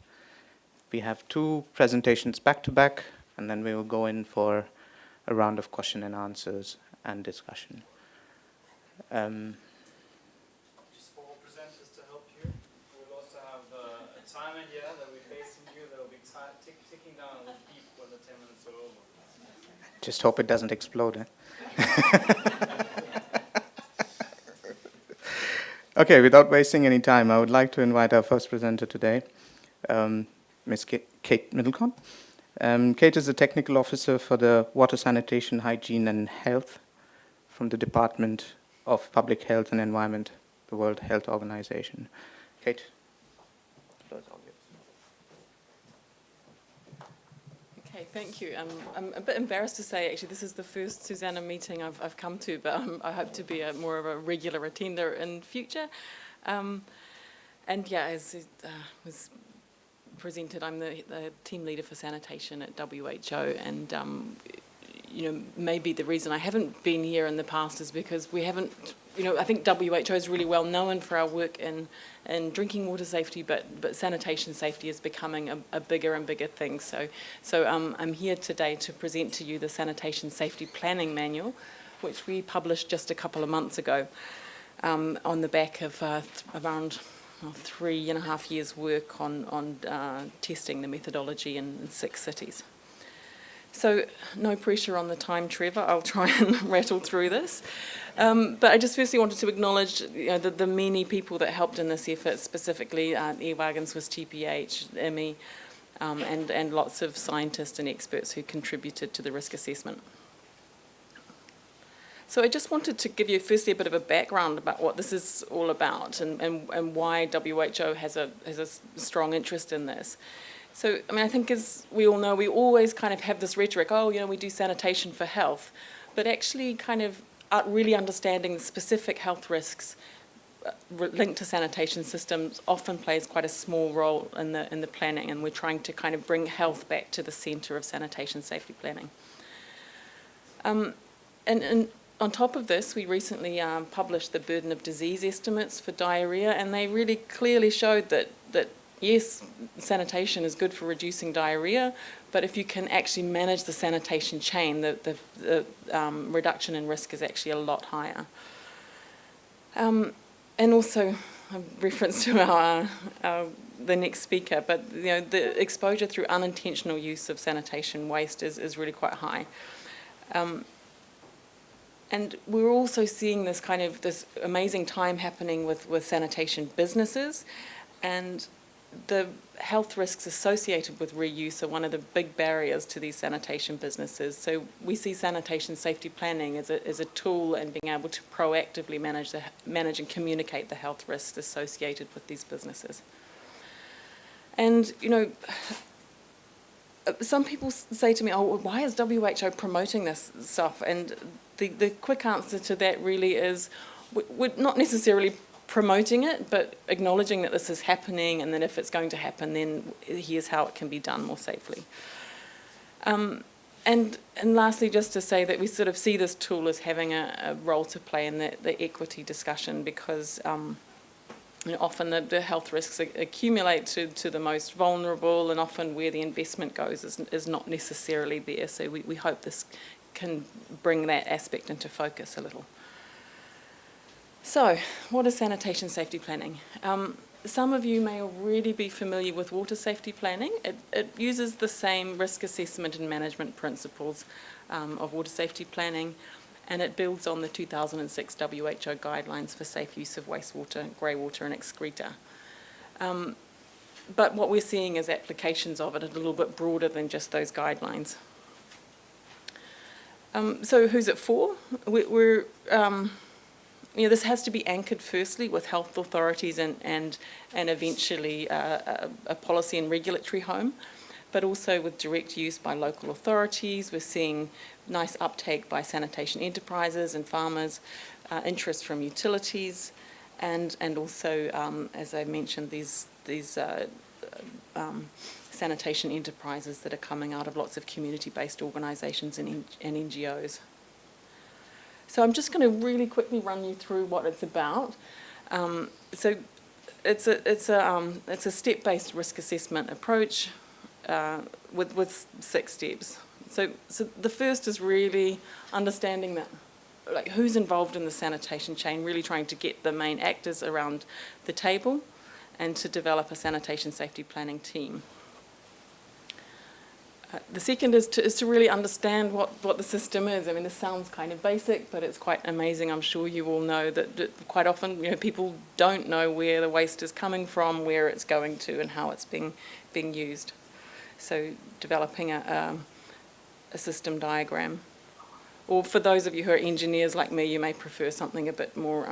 We have 2 presentations back to back, and then we will go in for a round of question and answers and discussion. Just for all presenters to help you, we'll also have a timer here that we're facing you that will be ticking down and will beep when the 10 minutes are over. Just hope it doesn't explode. Eh? Okay, without wasting any time, I would like to invite our first presenter today, Ms. Kate Medlicott. Kate is the technical officer for the Water, Sanitation, Hygiene and Health from the Department of Public Health and Environment, the World Health Organization. Kate, the floor is all yours. Okay, thank you. I'm a bit embarrassed to say, actually, this is the first SuSanA meeting I've come to, but I hope to be more of a regular attender in future. And yeah, as it was presented, I'm the team leader for sanitation at WHO, and you know, maybe the reason I haven't been here in the past is because we haven't I think WHO is really well known for our work in drinking water safety, but sanitation safety is becoming a bigger and bigger thing. So I'm here today to present to you the Sanitation Safety Planning Manual, which we published just a couple of months ago on the back of around 3.5 years' work on testing the methodology in 6 cities. So no pressure on the time, Trevor. I'll try and rattle through this. But I just firstly wanted to acknowledge the many people that helped in this effort, specifically Ewagen, Swiss TPH, IMI, and lots of scientists and experts who contributed to the risk assessment. So I just wanted to give you firstly a bit of a background about what this is all about and why WHO has a strong interest in this. So, I think as we all know, we always kind of have this rhetoric, we do sanitation for health, but actually kind of really understanding the specific health risks linked to sanitation systems often plays quite a small role in the planning, and we're trying to kind of bring health back to the centre of sanitation safety planning. And on top of this, we recently published the burden of disease estimates for diarrhoea, and they really clearly showed that yes, sanitation is good for reducing diarrhoea, but if you can actually manage the sanitation chain, the reduction in risk is actually a lot higher. And also, a reference to the next speaker, but the exposure through unintentional use of sanitation waste is really quite high. And we're also seeing this amazing time happening with sanitation businesses, and the health risks associated with reuse are one of the big barriers to these sanitation businesses. So we see sanitation safety planning as a tool and being able to proactively manage and communicate the health risks associated with these businesses. And some people say to me, why is WHO promoting this stuff? And the quick answer to that really is we're not necessarily promoting it, but acknowledging that this is happening, and that if it's going to happen, then here's how it can be done more safely. And lastly, just to say that we sort of see this tool as having a role to play in the equity discussion, because often the health risks accumulate to the most vulnerable, and often where the investment goes is not necessarily there. So we hope this can bring that aspect into focus a little. So, what is sanitation safety planning? Some of you may already be familiar with water safety planning. It uses the same risk assessment and management principles of water safety planning, and it builds on the 2006 WHO guidelines for safe use of wastewater, grey water and excreta. But what we're seeing is applications of it a little bit broader than just those guidelines. So who's it for? This has to be anchored firstly with health authorities and eventually a policy and regulatory home, but also with direct use by local authorities. We're seeing nice uptake by sanitation enterprises and farmers, interest from utilities, and also, as I mentioned, these sanitation enterprises that are coming out of lots of community-based organisations and NGOs. So I'm just going to really quickly run you through what it's about. So it's a step-based risk assessment approach with 6 steps. So the first is really understanding that, who's involved in the sanitation chain, really trying to get the main actors around the table and to develop a sanitation safety planning team. The second is to really understand what the system is. I mean, this sounds kind of basic, but it's quite amazing. I'm sure you all know that quite often, people don't know where the waste is coming from, where it's going to, and how it's being used. So developing a system diagram. Or for those of you who are engineers like me, you may prefer something a bit more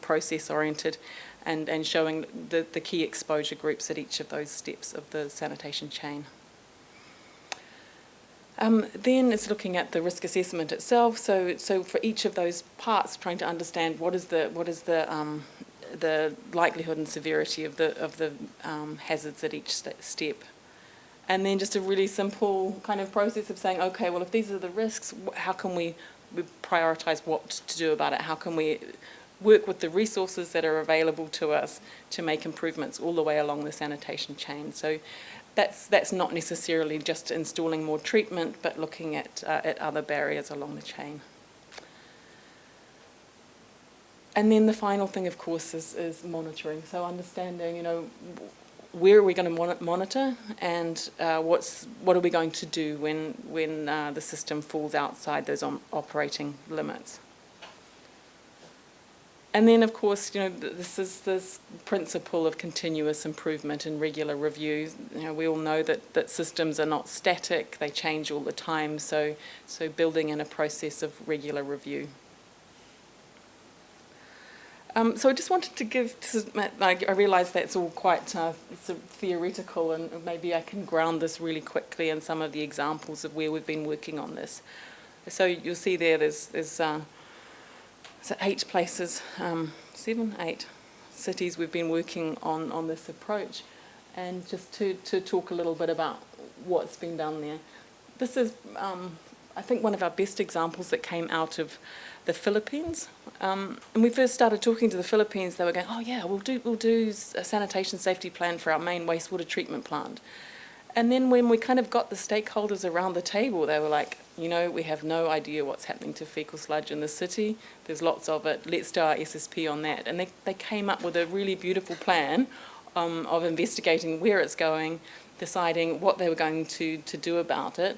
process-oriented, and showing the key exposure groups at each of those steps of the sanitation chain. Then it's looking at the risk assessment itself. So for each of those parts, trying to understand what is the likelihood and severity of the hazards at each step, and then just a really simple kind of process of saying, okay, well, if these are the risks, how can we we prioritize what to do about it. How can we work with the resources that are available to us to make improvements all the way along the sanitation chain? So that's not necessarily just installing more treatment, but looking at other barriers along the chain. And then the final thing, of course, is monitoring. So understanding, you know, where are we going to monitor, and what are we going to do when the system falls outside those operating limits. And then, of course, you know, this is this principle of continuous improvement and regular review. You know, we all know that systems are not static; they change all the time. So building in a process of regular review. So I just wanted to give, I realise that's all quite sort of theoretical, and maybe I can ground this really quickly in some of the examples of where we've been working on this. So you'll see there's 8 places, 7, 8 cities we've been working on this approach, and just to talk a little bit about what's been done there. This is, I think, one of our best examples that came out of the Philippines. And we first started talking to the Philippines, they were going, oh yeah, we'll do a sanitation safety plan for our main wastewater treatment plant. And then when we kind of got the stakeholders around the table, they were like, you know, we have no idea what's happening to fecal sludge in the city. There's lots of it. Let's do our SSP on that. And they came up with a really beautiful plan of investigating where it's going, deciding what they were going to do about it,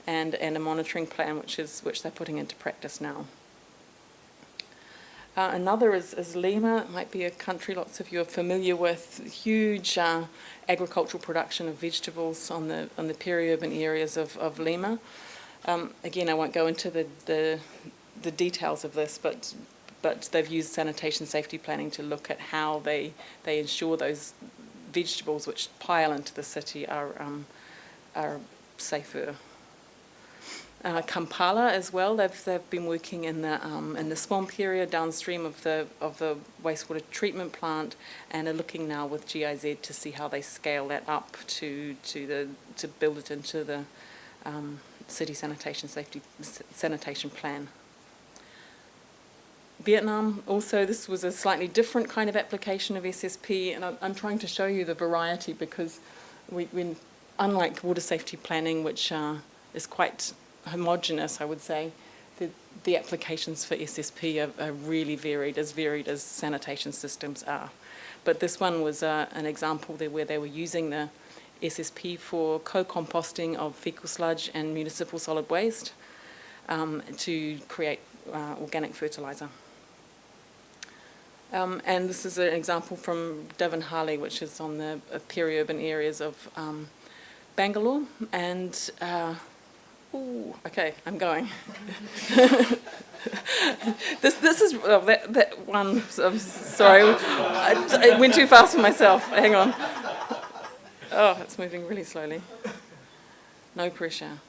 and a monitoring plan which they're putting into practice now. Another is Lima. It might be a country lots of you are familiar with. Huge agricultural production of vegetables on the peri-urban areas of Lima. Again, I won't go into the details of this, but they've used sanitation safety planning to look at how they ensure those vegetables which pile into the city are safer. Kampala as well. They've been working in the swamp area downstream of the wastewater treatment plant, and are looking now with GIZ to see how they scale that up to build it into the city sanitation plan. Vietnam also, this was a slightly different kind of application of SSP, and I'm trying to show you the variety, because we unlike water safety planning, which is quite homogeneous, I would say, the applications for SSP are really varied as sanitation systems are. But this one was an example there where they were using the SSP for co-composting of fecal sludge and municipal solid waste to create organic fertiliser. And this is an example from Devonhali, which is on the peri-urban areas of Bangalore, and ooh, okay, I'm going. This is that one. I'm sorry, I went too fast for myself. Hang on. Oh, it's moving really slowly. No pressure.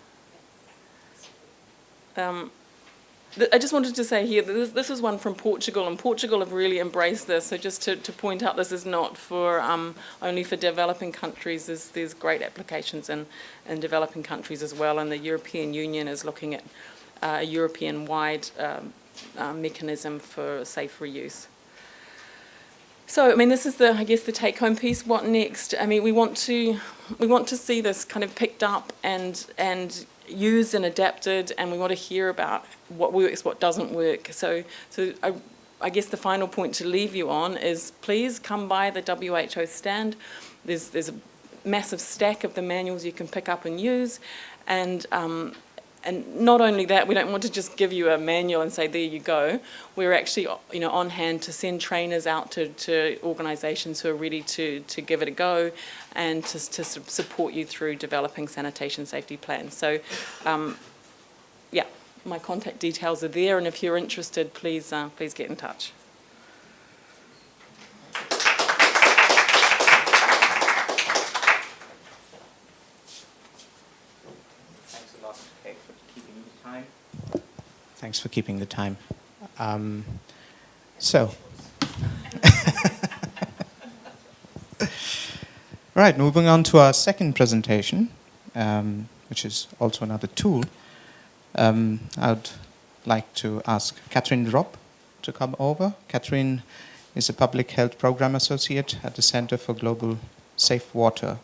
I just wanted to say here that this is one from Portugal, and Portugal have really embraced this. So just to point out, this is not for only for developing countries. There's great applications in developing countries as well, and the European Union is looking at a European-wide mechanism for safe reuse. So, I mean, this is I guess the take-home piece. What next? I mean, we want to see this kind of picked up and used and adapted, and we want to hear about what works, what doesn't work. So I guess the final point to leave you on is, please come by the WHO stand. There's a massive stack of the manuals you can pick up and use, and not only that, we don't want to just give you a manual and say, there you go. We're actually, you know, on hand to send trainers out to organisations who are ready to give it a go, and to support you through developing sanitation safety plans. So, yeah, my contact details are there, and if you're interested, please get in touch. Thanks for keeping the time. So, right, moving on to our second presentation, which is also another tool. I'd like to ask Catherine Dropp to come over. Catherine is a public health program associate at the Center for Global Safe Water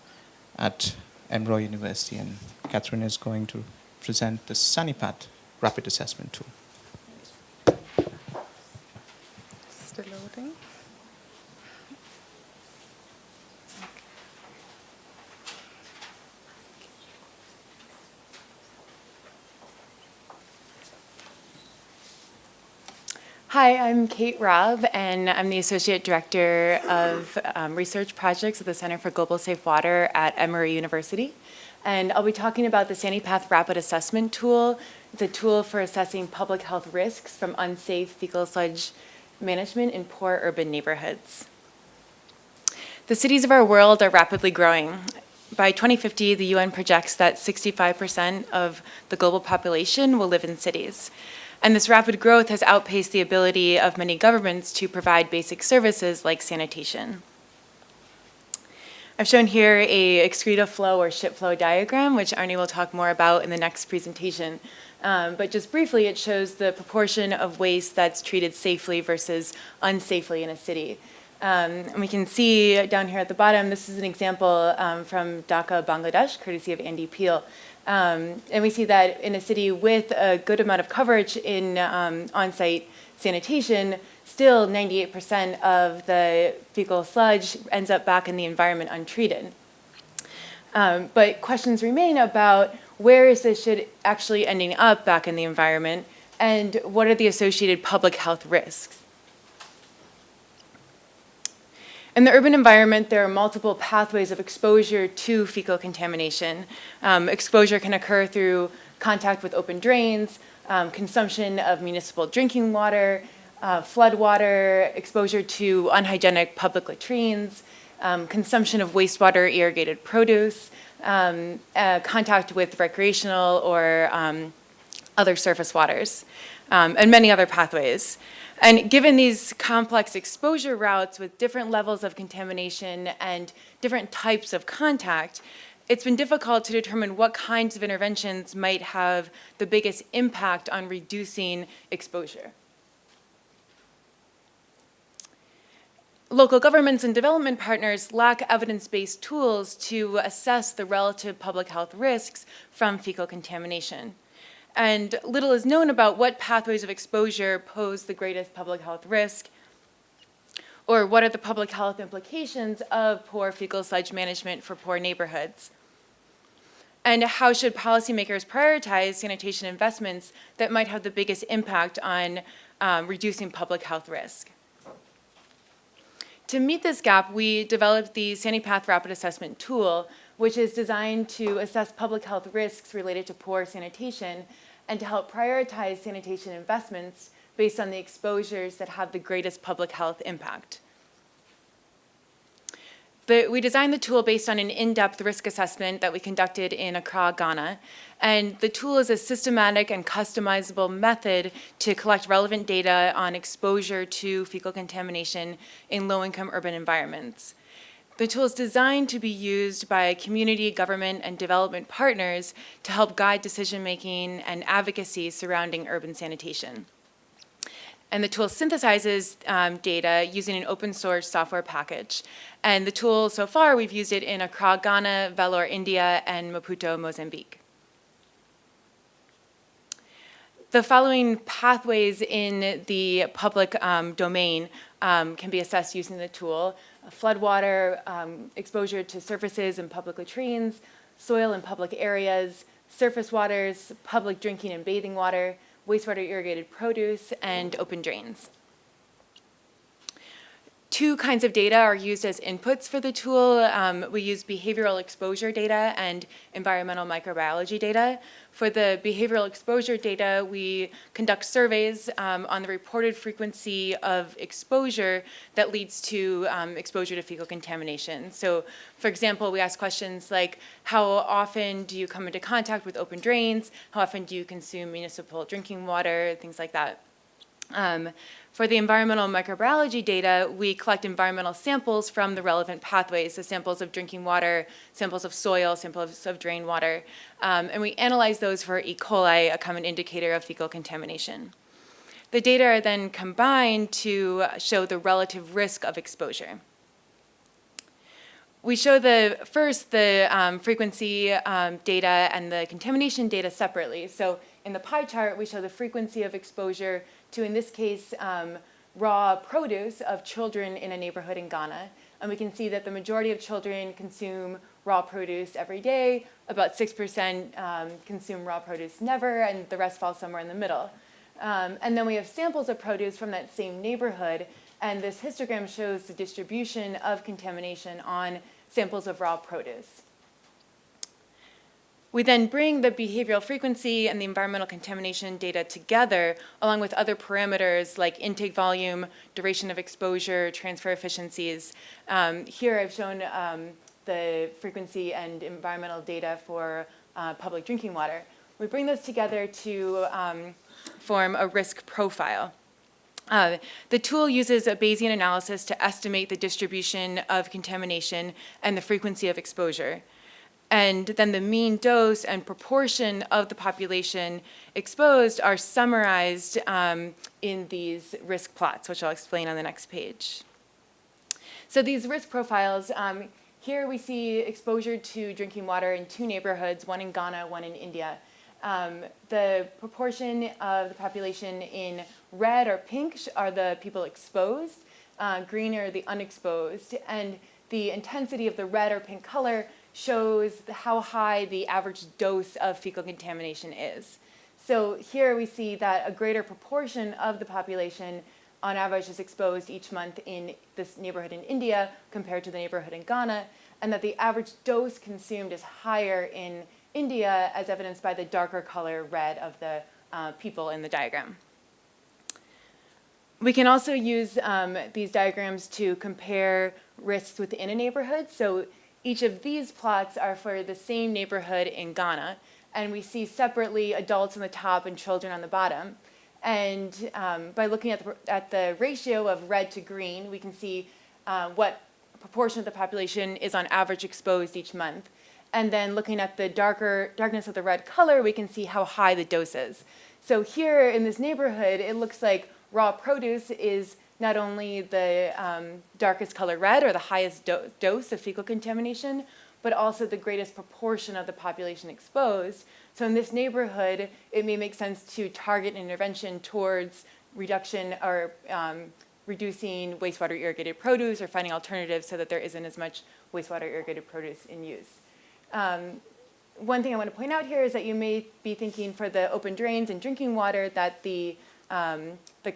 at Emory University, and Catherine is going to present the SaniPath rapid assessment tool. Still loading. Hi, I'm Kate Robb, and I'm the Associate Director of Research Projects at the Center for Global Safe Water at Emory University. And I'll be talking about the SaniPath Rapid Assessment Tool. It's a tool for assessing public health risks from unsafe fecal sludge management in poor urban neighborhoods. The cities of our world are rapidly growing. By 2050, the UN projects that 65% of the global population will live in cities. And this rapid growth has outpaced the ability of many governments to provide basic services like sanitation. I've shown here a excreta flow or ship flow diagram, which Arnie will talk more about in the next presentation. But just briefly, it shows the proportion of waste that's treated safely versus unsafely in a city. And we can see down here at the bottom, this is an example from Dhaka, Bangladesh, courtesy of Andy Peel. And we see that in a city with a good amount of coverage in on-site sanitation, still 98% of the fecal sludge ends up back in the environment untreated. But questions remain about where is this shit actually ending up back in the environment, and what are the associated public health risks? In the urban environment, there are multiple pathways of exposure to fecal contamination. Exposure can occur through contact with open drains, consumption of municipal drinking water, flood water, exposure to unhygienic public latrines, consumption of wastewater irrigated produce, contact with recreational or other surface waters, and many other pathways. And given these complex exposure routes with different levels of contamination and different types of contact, it's been difficult to determine what kinds of interventions might have the biggest impact on reducing exposure. Local governments and development partners lack evidence-based tools to assess the relative public health risks from fecal contamination. And little is known about what pathways of exposure pose the greatest public health risk, or what are the public health implications of poor fecal sludge management for poor neighborhoods. And how should policymakers prioritize sanitation investments that might have the biggest impact on reducing public health risk? To meet this gap, we developed the SaniPath Rapid Assessment Tool, which is designed to assess public health risks related to poor sanitation and to help prioritize sanitation investments based on the exposures that have the greatest public health impact. We designed the tool based on an in-depth risk assessment that we conducted in Accra, Ghana. And the tool is a systematic and customizable method to collect relevant data on exposure to fecal contamination in low-income urban environments. The tool is designed to be used by community, government, and development partners to help guide decision-making and advocacy surrounding urban sanitation. And the tool synthesizes data using an open source software package. And the tool, so far, we've used it in Accra, Ghana, Vellore, India, and Maputo, Mozambique. The following pathways in the public domain can be assessed using the tool: floodwater, exposure to surfaces and public latrines, soil in public areas, surface waters, public drinking and bathing water, wastewater irrigated produce, and open drains. Two kinds of data are used as inputs for the tool. We use behavioral exposure data and environmental microbiology data. For the behavioral exposure data, we conduct surveys on the reported frequency of exposure that leads to exposure to fecal contamination. So, for example, we ask questions like, how often do you come into contact with open drains? How often do you consume municipal drinking water? Things like that. For the environmental microbiology data, we collect environmental samples from the relevant pathways, so samples of drinking water, samples of soil, samples of drain water, and we analyze those for E. coli, a common indicator of fecal contamination. The data are then combined to show the relative risk of exposure. We show the frequency data and the contamination data separately. So in the pie chart, we show the frequency of exposure to, in this case, raw produce of children in a neighborhood in Ghana. And we can see that the majority of children consume raw produce every day. About 6% consume raw produce never, and the rest fall somewhere in the middle. And then we have samples of produce from that same neighborhood, and this histogram shows the distribution of contamination on samples of raw produce. We then bring the behavioral frequency and the environmental contamination data together, along with other parameters like intake volume, duration of exposure, transfer efficiencies. Here I've shown the frequency and environmental data for public drinking water. We bring those together to form a risk profile. The tool uses a Bayesian analysis to estimate the distribution of contamination and the frequency of exposure. And then the mean dose and proportion of the population exposed are summarized in these risk plots, which I'll explain on the next page. So these risk profiles, here we see exposure to drinking water in two neighborhoods, one in Ghana, one in India. The proportion of the population in red or pink are the people exposed, green are the unexposed, and the intensity of the red or pink color shows how high the average dose of fecal contamination is. So here we see that a greater proportion of the population on average is exposed each month in this neighborhood in India compared to the neighborhood in Ghana, and that the average dose consumed is higher in India, as evidenced by the darker color red of the people in the diagram. We can also use these diagrams to compare risks within a neighborhood. So each of these plots are for the same neighborhood in Ghana, and we see separately adults on the top and children on the bottom. And by looking at the ratio of red to green, we can see what proportion of the population is on average exposed each month. And then looking at the darkness of the red color, we can see how high the dose is. So here in this neighborhood, it looks like raw produce is not only the darkest color red, or the highest dose of fecal contamination, but also the greatest proportion of the population exposed. So in this neighborhood, it may make sense to target an intervention towards reduction or reducing wastewater irrigated produce, or finding alternatives so that there isn't as much wastewater irrigated produce in use. One thing I want to point out here is that you may be thinking for the open drains and drinking water that the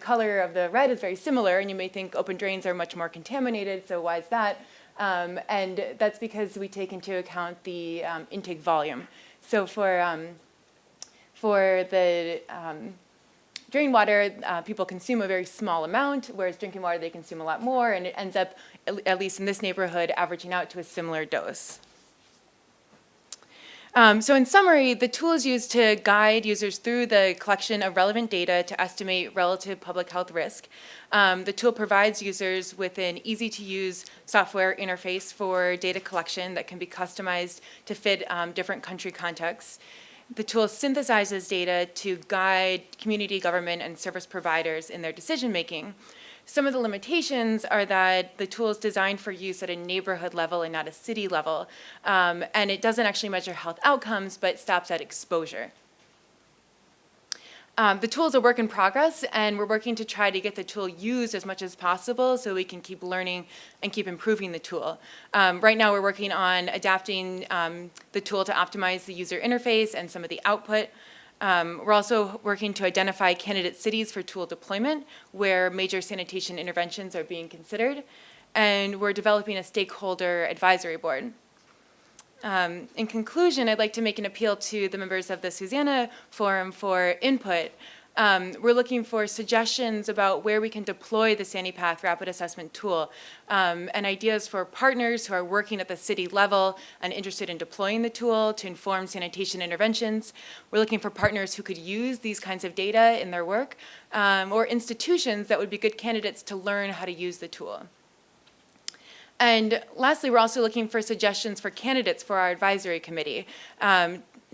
color of the red is very similar, and you may think open drains are much more contaminated, so why is that? And that's because we take into account the intake volume. So for the drain water, people consume a very small amount, whereas drinking water, they consume a lot more, and it ends up, at least in this neighborhood, averaging out to a similar dose. So in summary, the tool is used to guide users through the collection of relevant data to estimate relative public health risk. The tool provides users with an easy-to-use software interface for data collection that can be customized to fit different country contexts. The tool synthesizes data to guide community, government, and service providers in their decision-making. Some of the limitations are that the tool is designed for use at a neighborhood level and not a city level, and it doesn't actually measure health outcomes, but stops at exposure. The tool is a work in progress, and we're working to try to get the tool used as much as possible so we can keep learning and keep improving the tool. Right now we're working on adapting the tool to optimize the user interface and some of the output. We're also working to identify candidate cities for tool deployment where major sanitation interventions are being considered, and we're developing a stakeholder advisory board. In conclusion, I'd like to make an appeal to the members of the SuSanA Forum for input. We're looking for suggestions about where we can deploy the SaniPath rapid assessment tool, and ideas for partners who are working at the city level and interested in deploying the tool to inform sanitation interventions. We're looking for partners who could use these kinds of data in their work, or institutions that would be good candidates to learn how to use the tool. And lastly, we're also looking for suggestions for candidates for our advisory committee,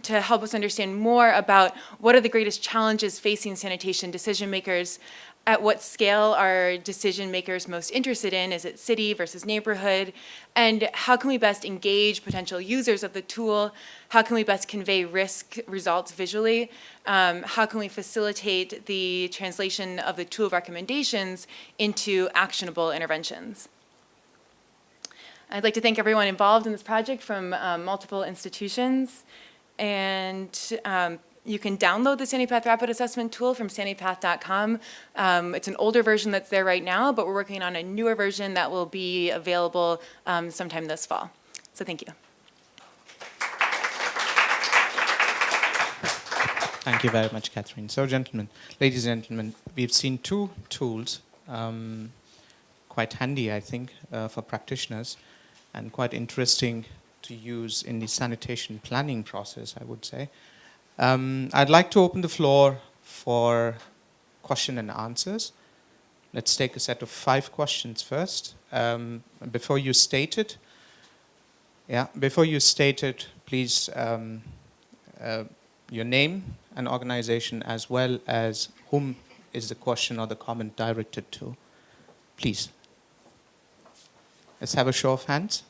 to help us understand more about what are the greatest challenges facing sanitation decision makers, at what scale are decision makers most interested in, is it city versus neighborhood, and how can we best engage potential users of the tool, how can we best convey risk results visually, how can we facilitate the translation of the tool recommendations into actionable interventions. I'd like to thank everyone involved in this project from multiple institutions. And you can download the SaniPath Rapid Assessment tool from sanipath.com. It's an older version that's there right now, but we're working on a newer version that will be available sometime this fall. So thank you. Thank you very much, Catherine. So, gentlemen, ladies and gentlemen, we've seen two tools, quite handy, I think, for practitioners, and quite interesting to use in the sanitation planning process, I would say. I'd like to open the floor for question and answers. Let's take a set of 5 questions first. Before you state it, please your name and organization, as well as whom is the question or the comment directed to. Please. Let's have a show of hands.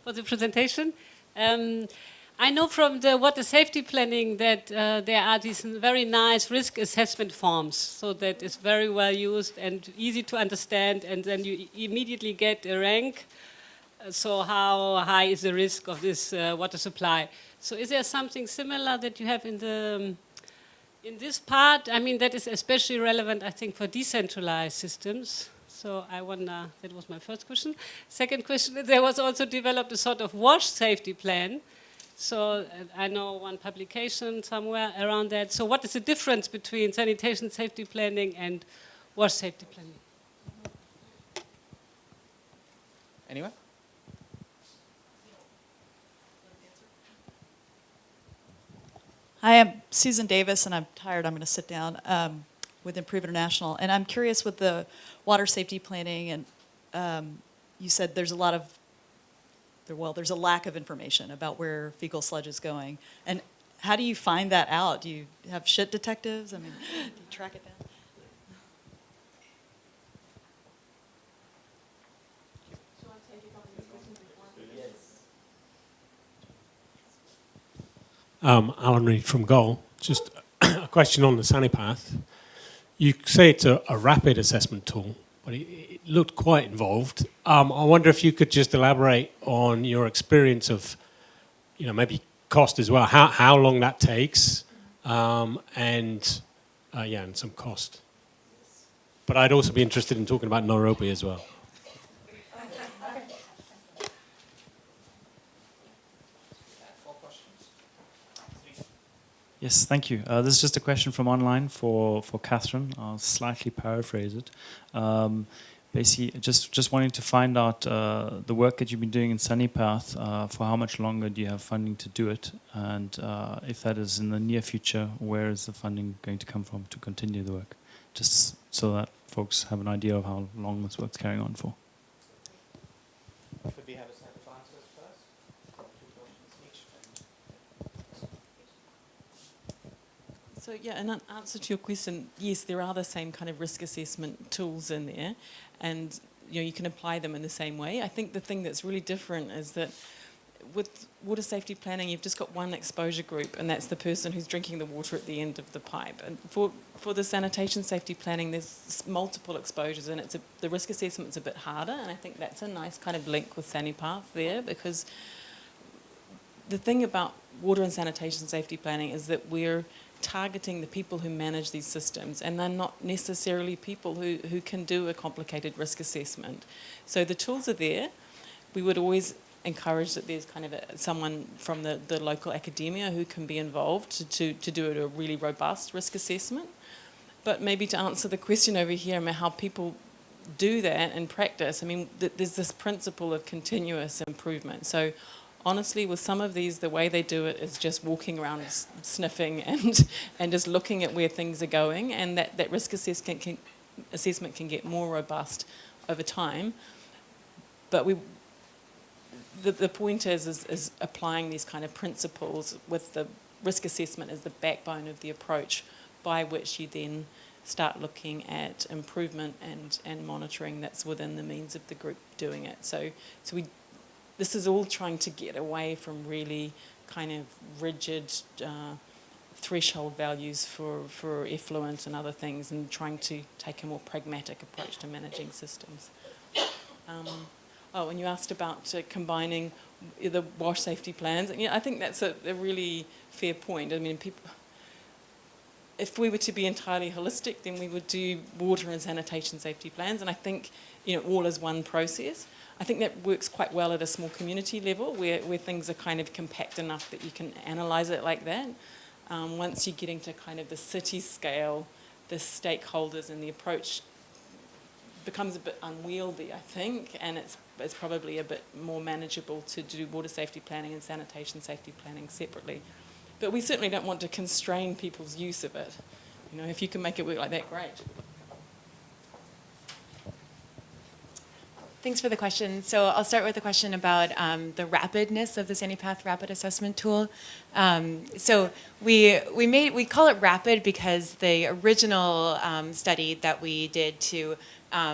For the presentation. I know from the water safety planning that there are these very nice risk assessment forms, so that it's very well used and easy to understand, and then you immediately get a rank. So how high is the risk of this water supply? So is there something similar that you have in this part? I mean, that is especially relevant, I think, for decentralized systems. So I wonder, that was my first question. Second question, there was also developed a sort of wash safety plan. So I know one publication somewhere around that. So what is the difference between sanitation safety planning and wash safety planning? Anyone? Hi, I'm Susan Davis, and I'm tired. I'm going to sit down with Improve International. And I'm curious with the water safety planning, and you said there's a lot of, there's a lack of information about where fecal sludge is going. And how do you find that out? Do you have shit detectives? I mean, do you track it down? Alan Reid from Goal. Just a question on the SaniPath. You say it's a rapid assessment tool, but it looked quite involved. I wonder if you could just elaborate on your experience of, maybe cost as well, how long that takes, and some cost. But I'd also be interested in talking about Nairobi as well. Yes, thank you. This is just a question from online for Catherine. I'll slightly paraphrase it. Basically, just wanting to find out the work that you've been doing in SaniPath, for how much longer do you have funding to do it? And if that is in the near future, where is the funding going to come from to continue the work? Just so that folks have an idea of how long this work's carrying on for. Could we have a set of answers first? 2 questions each. So yeah, in answer to your question, yes, there are the same kind of risk assessment tools in there, and you can apply them in the same way. I think the thing that's really different is that with water safety planning, you've just got one exposure group, and that's the person who's drinking the water at the end of the pipe. And for the sanitation safety planning, there's multiple exposures, and the risk assessment's a bit harder, and I think that's a nice kind of link with SaniPath there, because the thing about water and sanitation safety planning is that we're targeting the people who manage these systems, and they're not necessarily people who can do a complicated risk assessment. So the tools are there. We would always encourage that there's kind of someone from the local academia who can be involved to do a really robust risk assessment. But maybe to answer the question over here, I mean, how people do that in practice, I mean, there's this principle of continuous improvement. So honestly, with some of these, the way they do it is just walking around sniffing and just looking at where things are going, and that risk assessment can get more robust over time. But the point is applying these kind of principles with the risk assessment as the backbone of the approach by which you then start looking at improvement and monitoring that's within the means of the group doing it. So this is all trying to get away from really kind of rigid threshold values for effluent and other things, and trying to take a more pragmatic approach to managing systems. And you asked about combining the wash safety plans. I think that's a really fair point. I mean, if we were to be entirely holistic, then we would do water and sanitation safety plans, and I think all as one process. I think that works quite well at a small community level where things are kind of compact enough that you can analyse it like that. Once you're getting to kind of the city scale, the stakeholders and the approach becomes a bit unwieldy, I think, and it's probably a bit more manageable to do water safety planning and sanitation safety planning separately. But we certainly don't want to constrain people's use of it. If you can make it work like that, great. Thanks for the question. So I'll start with the question about the rapidness of the SaniPath rapid assessment tool. So we call it rapid because the original study that we did to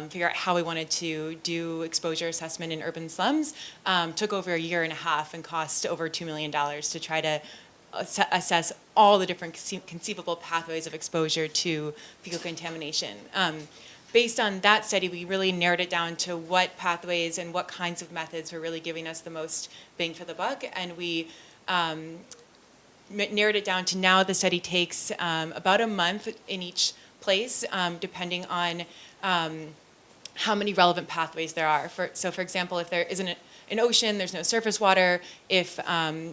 figure out how we wanted to do exposure assessment in urban slums took over a year and a half and cost over $2 million to try to assess all the different conceivable pathways of exposure to fecal contamination. Based on that study, we really narrowed it down to what pathways and what kinds of methods were really giving us the most bang for the buck, and we narrowed it down to now the study takes about a month in each place, depending on how many relevant pathways there are. So for example, if there isn't an ocean, there's no surface water, if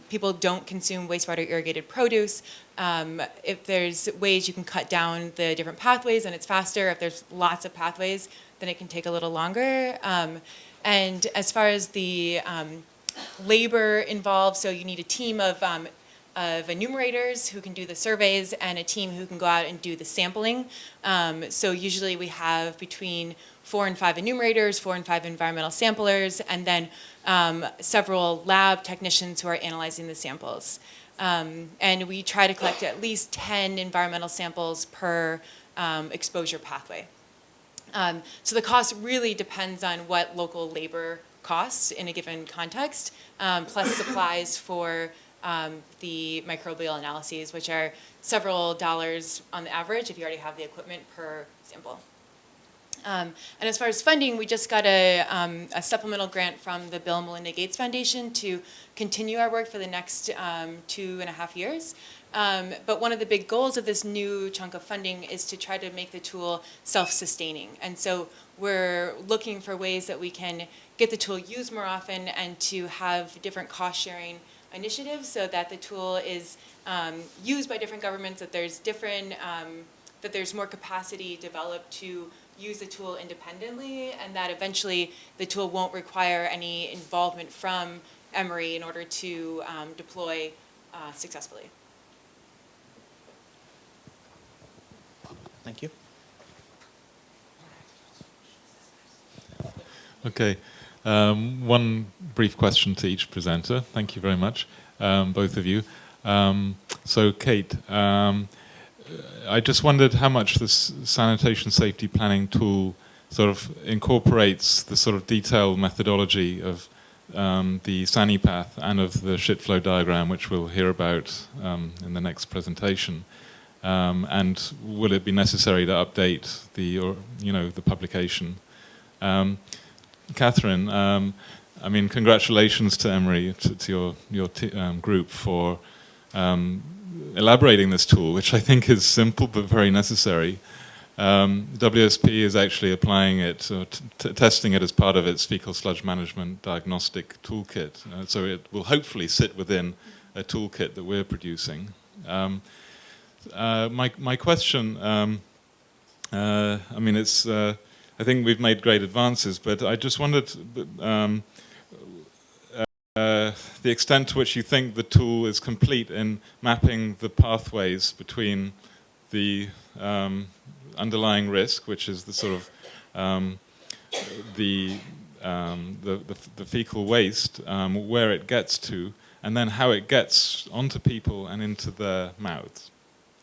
people don't consume wastewater irrigated produce, if there's ways you can cut down the different pathways and it's faster, if there's lots of pathways, then it can take a little longer. And as far as the labor involved, so you need a team of enumerators who can do the surveys and a team who can go out and do the sampling. So usually we have between 4 and 5 enumerators, 4 and 5 environmental samplers, and then several lab technicians who are analyzing the samples. And we try to collect at least 10 environmental samples per exposure pathway. So the cost really depends on what local labor costs in a given context, plus supplies for the microbial analyses, which are several dollars on the average if you already have the equipment per sample. And as far as funding, we just got a supplemental grant from the Bill and Melinda Gates Foundation to continue our work for the next 2.5 years. But one of the big goals of this new chunk of funding is to try to make the tool self-sustaining. And so we're looking for ways that we can get the tool used more often and to have different cost-sharing initiatives so that the tool is used by different governments, that there's that there's more capacity developed to use the tool independently, and that eventually the tool won't require any involvement from Emory in order to deploy successfully. Thank you. Okay, one brief question to each presenter. Thank you very much, both of you. So Kate, I just wondered how much this sanitation safety planning tool sort of incorporates the sort of detailed methodology of the SaniPath and of the shit flow diagram, which we'll hear about in the next presentation. And will it be necessary to update the publication? Catherine, I mean, congratulations to Emory, to your group for elaborating this tool, which I think is simple but very necessary. WSP is actually applying it, or testing it as part of its fecal sludge management diagnostic toolkit. So it will hopefully sit within a toolkit that we're producing. My question, I mean, it's, I think we've made great advances, but I just wondered the extent to which you think the tool is complete in mapping the pathways between the underlying risk, which is the sort of the fecal waste, where it gets to, and then how it gets onto people and into their mouths,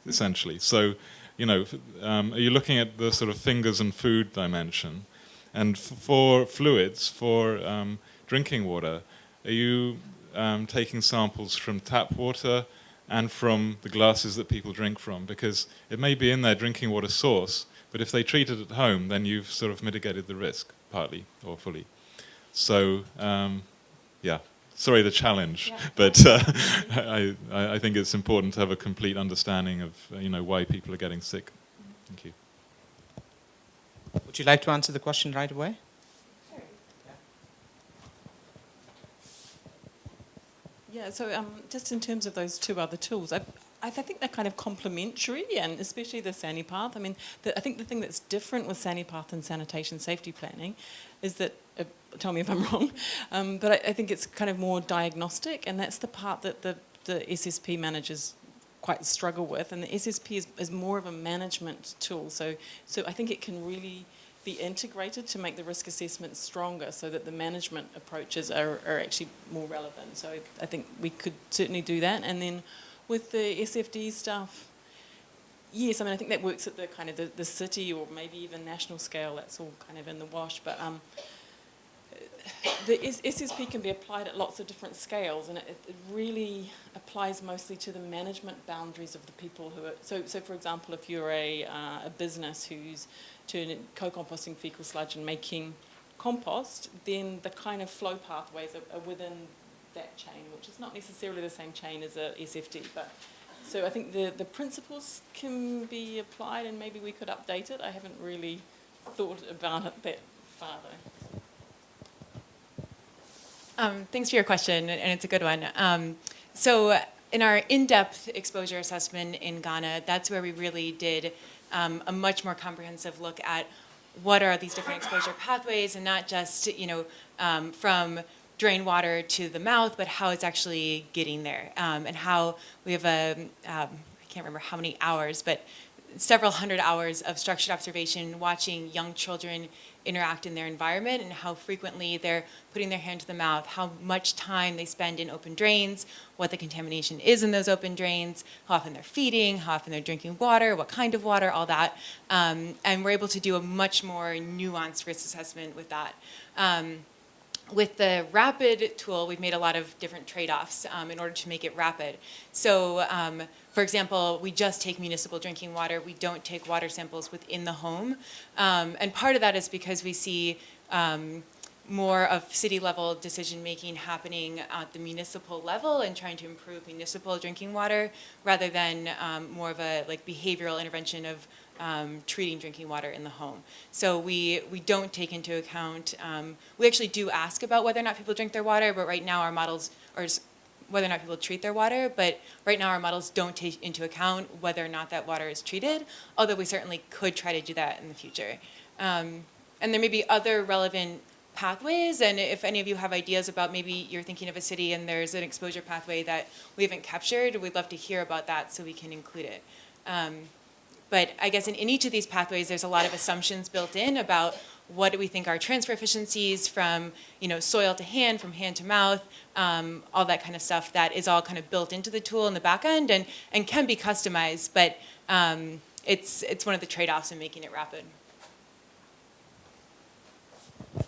essentially. So, you know, are you looking at the sort of fingers and food dimension? And for fluids, for drinking water, are you taking samples from tap water and from the glasses that people drink from? Because it may be in their drinking water source, but if they treat it at home, then you've sort of mitigated the risk, partly or fully. So, yeah, sorry the challenge, but I think it's important to have a complete understanding of, you know, why people are getting sick. Thank you. Would you like to answer the question right away? Yeah, so just in terms of those two other tools, I think they're kind of complementary, and especially the SaniPath. I mean, I think the thing that's different with SaniPath and sanitation safety planning is that, tell me if I'm wrong, but I think it's kind of more diagnostic, and that's the part that the SSP managers quite struggle with, and the SSP is more of a management tool. So I think it can really be integrated to make the risk assessment stronger so that the management approaches are actually more relevant. So I think we could certainly do that. And then with the SFD stuff, yes, I mean, I think that works at the kind of the city or maybe even national scale. That's all kind of in the wash. But the SSP can be applied at lots of different scales, and it really applies mostly to the management boundaries of the people who are, so for example, if you're a business who's co-composting fecal sludge and making compost, then the kind of flow pathways are within that chain, which is not necessarily the same chain as a SFD. But so I think the principles can be applied, and maybe we could update it. I haven't really thought about it that far, though. Thanks for your question, and it's a good one. So in our in-depth exposure assessment in Ghana, that's where we really did a much more comprehensive look at what are these different exposure pathways, and not just, you know, from drain water to the mouth, but how it's actually getting there, and how we have I can't remember how many hours, but several hundred hours of structured observation watching young children interact in their environment, and how frequently they're putting their hand to the mouth, how much time they spend in open drains, what the contamination is in those open drains, how often they're feeding, how often they're drinking water, what kind of water, all that. And we're able to do a much more nuanced risk assessment with that. With the rapid tool, we've made a lot of different trade-offs in order to make it rapid. So, for example, we just take municipal drinking water. We don't take water samples within the home. And part of that is because we see more of city-level decision-making happening at the municipal level and trying to improve municipal drinking water, rather than more of a behavioral intervention of treating drinking water in the home. So we don't take into account, we actually do ask about whether or not people drink their water, but right now our models, or whether or not people treat their water, but right now our models don't take into account whether or not that water is treated, although we certainly could try to do that in the future. And there may be other relevant pathways, and if any of you have ideas about, maybe you're thinking of a city and there's an exposure pathway that we haven't captured, we'd love to hear about that so we can include it. But I guess in each of these pathways, there's a lot of assumptions built in about what do we think are transfer efficiencies from, you know, soil to hand, from hand to mouth, all that kind of stuff that is all kind of built into the tool in the back end, and can be customized, but it's one of the trade-offs in making it rapid.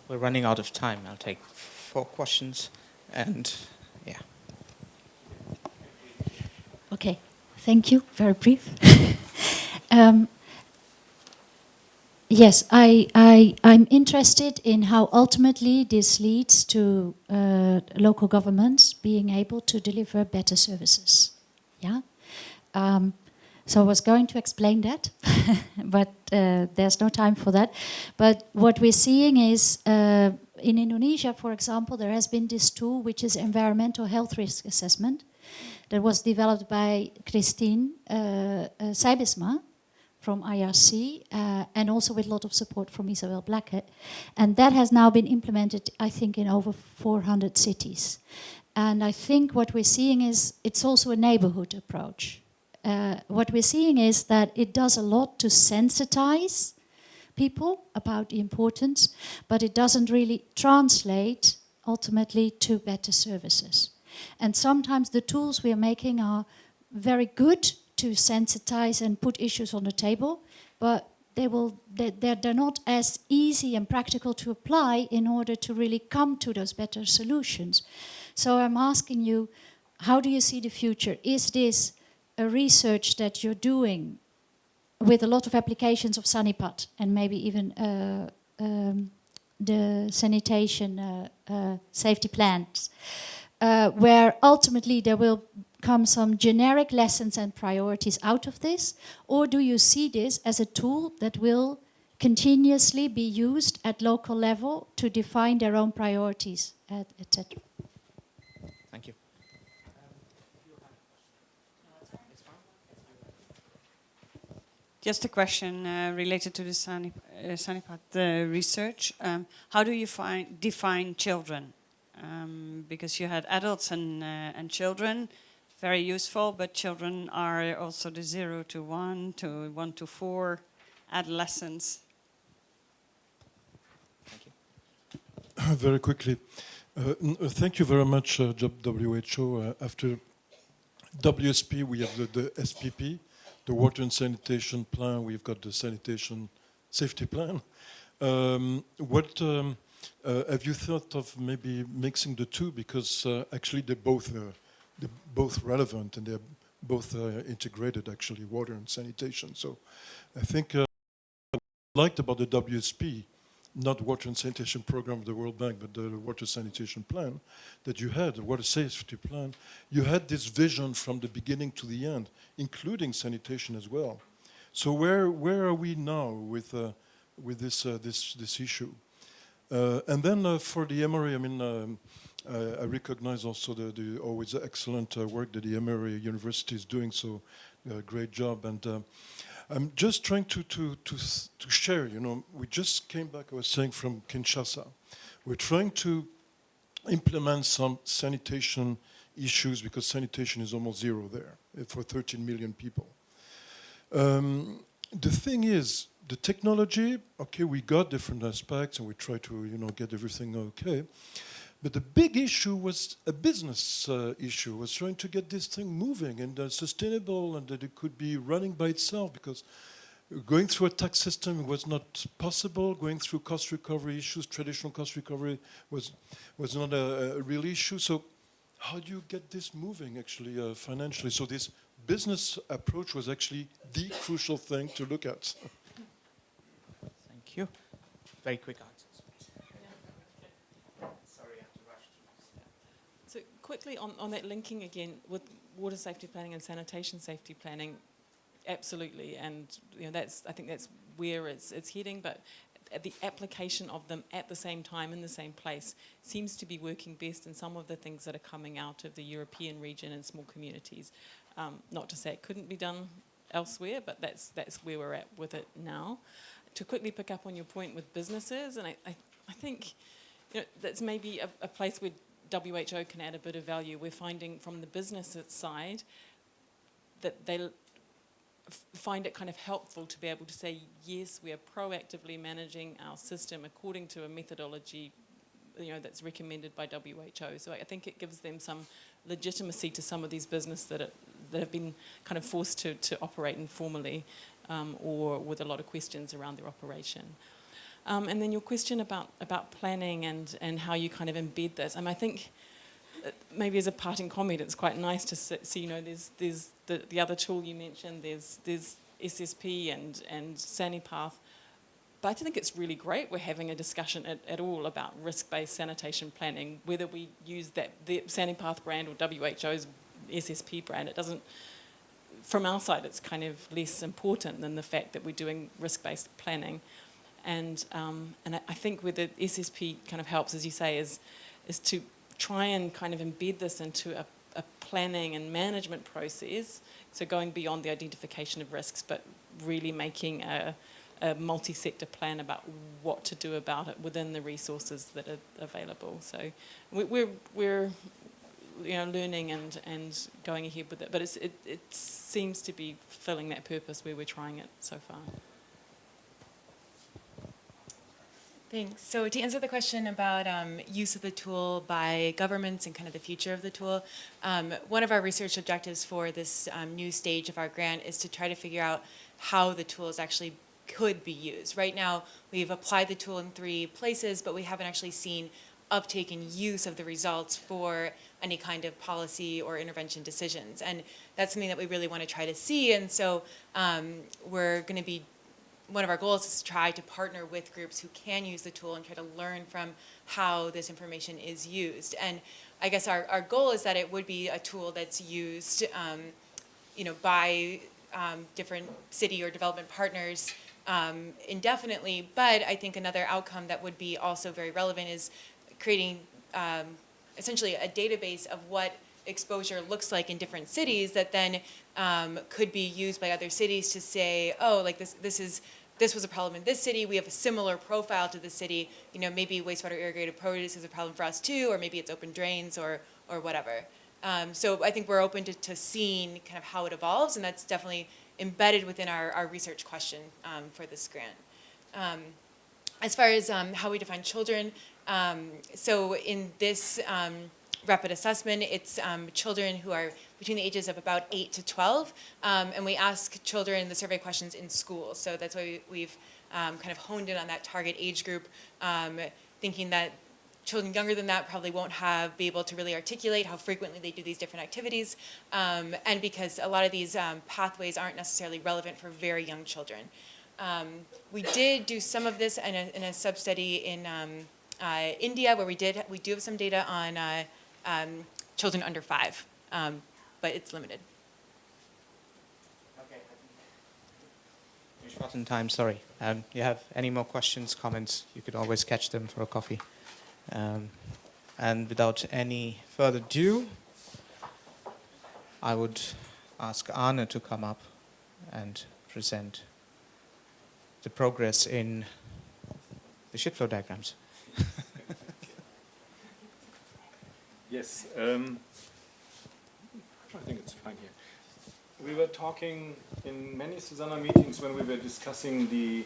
We're running out of time. I'll take 4 questions, and yeah. Okay, thank you. Very brief. Yes, I'm interested in how ultimately this leads to local governments being able to deliver better services. Yeah. So I was going to explain that. but there's no time for that. But what we're seeing is, in Indonesia, for example, there has been this tool, which is environmental health risk assessment, that was developed by Christine Seibesma from IRC, and also with a lot of support from Isabel Blackett. And that has now been implemented, I think, in over 400 cities. And I think what we're seeing is, it's also a neighborhood approach. What we're seeing is that it does a lot to sensitize people about the importance, but it doesn't really translate ultimately to better services. And sometimes the tools we are making are very good to sensitize and put issues on the table, but they're not as easy and practical to apply in order to really come to those better solutions. So I'm asking you, how do you see the future? Is this a research that you're doing with a lot of applications of Sanipat and maybe even the sanitation safety plans, where ultimately there will come some generic lessons and priorities out of this? Or do you see this as a tool that will continuously be used at local level to define their own priorities, etc.? Thank you. Just a question related to the Sanipat research. How do you define children? Because you had adults and children, very useful, but children are also the 0 to 1 to 1 to 4 adolescents. Thank you. Very quickly. Thank you very much, WHO. After WSP, we have the SPP, the Water and Sanitation Plan. We've got the Sanitation Safety Plan. Have you thought of maybe mixing the two? Because actually they're both relevant and they're both integrated, actually, water and sanitation. So I think what I liked about the WSP, not Water and Sanitation Program of the World Bank, but the Water Sanitation Plan that you had, the Water Safety Plan, you had this vision from the beginning to the end, including sanitation as well. So where are we now with this issue? And then for the MRA, I mean, I recognize also the always excellent work that the MRA University is doing, so great job. And I'm just trying to share, you know, we just came back, I was saying, from Kinshasa. We're trying to implement some sanitation issues because sanitation is almost zero there for 13 million people. The thing is, the technology, okay, we got different aspects and we try to, you know, get everything okay. But the big issue was a business issue, was trying to get this thing moving and sustainable and that it could be running by itself, because going through a tax system was not possible. Going through cost recovery issues, traditional cost recovery was not a real issue. So how do you get this moving actually financially? So this business approach was actually the crucial thing to look at. Thank you. Very quick answers. Sorry, I have to rush. So quickly on that linking again with water safety planning and sanitation safety planning, absolutely, and you know I think that's where it's heading. But the application of them at the same time in the same place seems to be working best in some of the things that are coming out of the European region and small communities. Not to say it couldn't be done elsewhere, but that's where we're at with it now. To quickly pick up on your point with businesses, and I think you know, that's maybe a place where WHO can add a bit of value. We're finding from the business side that they find it kind of helpful to be able to say, yes, we are proactively managing our system according to a methodology, you know, that's recommended by WHO. So I think it gives them some legitimacy to some of these businesses that have been kind of forced to operate informally or with a lot of questions around their operation. And then your question about planning and how you kind of embed this. I think maybe as a parting comment, it's quite nice to see, you know, there's the other tool you mentioned, there's SSP and Sanipath. But I think it's really great we're having a discussion at all about risk-based sanitation planning, whether we use the Sanipath brand or WHO's SSP brand. It doesn't, from our side, it's kind of less important than the fact that we're doing risk-based planning. And I think where the SSP kind of helps, as you say, is to try and kind of embed this into a planning and management process. So going beyond the identification of risks, but really making a multi-sector plan about what to do about it within the resources that are available. So we're learning and going ahead with it, but it seems to be filling that purpose where we're trying it so far. Thanks. So to answer the question about use of the tool by governments and kind of the future of the tool, one of our research objectives for this new stage of our grant is to try to figure out how the tools actually could be used. Right now, we've applied the tool in 3 places, but we haven't actually seen uptake and use of the results for any kind of policy or intervention decisions. And that's something that we really want to try to see. And so we're going to be one of our goals is to try to partner with groups who can use the tool and try to learn from how this information is used. And I guess our goal is that it would be a tool that's used by different city or development partners indefinitely. But I think another outcome that would be also very relevant is creating essentially a database of what exposure looks like in different cities that then could be used by other cities to say, oh, like this was a problem in this city. We have a similar profile to the city. Maybe wastewater irrigated produce is a problem for us too, or maybe it's open drains or whatever. So I think we're open to seeing kind of how it evolves, and that's definitely embedded within our research question for this grant. As far as how we define children, so in this rapid assessment, it's children who are between the ages of about 8 to 12, and we ask children the survey questions in school. So that's why we've kind of honed in on that target age group, thinking that children younger than that probably won't be able to really articulate how frequently they do these different activities, and because a lot of these pathways aren't necessarily relevant for very young children. We did do some of this in a sub-study in India, where we do have some data on children under 5, but it's limited. Okay. We're short on time, sorry. You have any more questions, comments, you could always catch them for a coffee. And without any further ado, I would ask Arne to come up and present the progress in the shit flow diagrams. Yes, I think it's fine here. We were talking in many SuSanA meetings when we were discussing the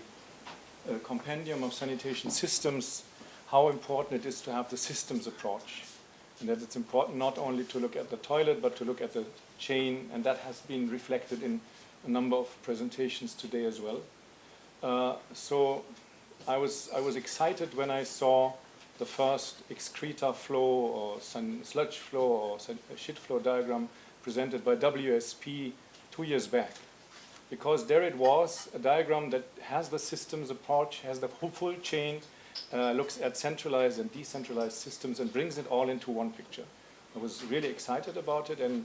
compendium of sanitation systems, how important it is to have the systems approach. And that it's important not only to look at the toilet, but to look at the chain, and that has been reflected in a number of presentations today as well. So I was excited when I saw the first excreta flow or sludge flow or shit flow diagram presented by WSP 2 years back. Because there it was, a diagram that has the systems approach, has the full chain, looks at centralized and decentralized systems and brings it all into one picture. I was really excited about it, and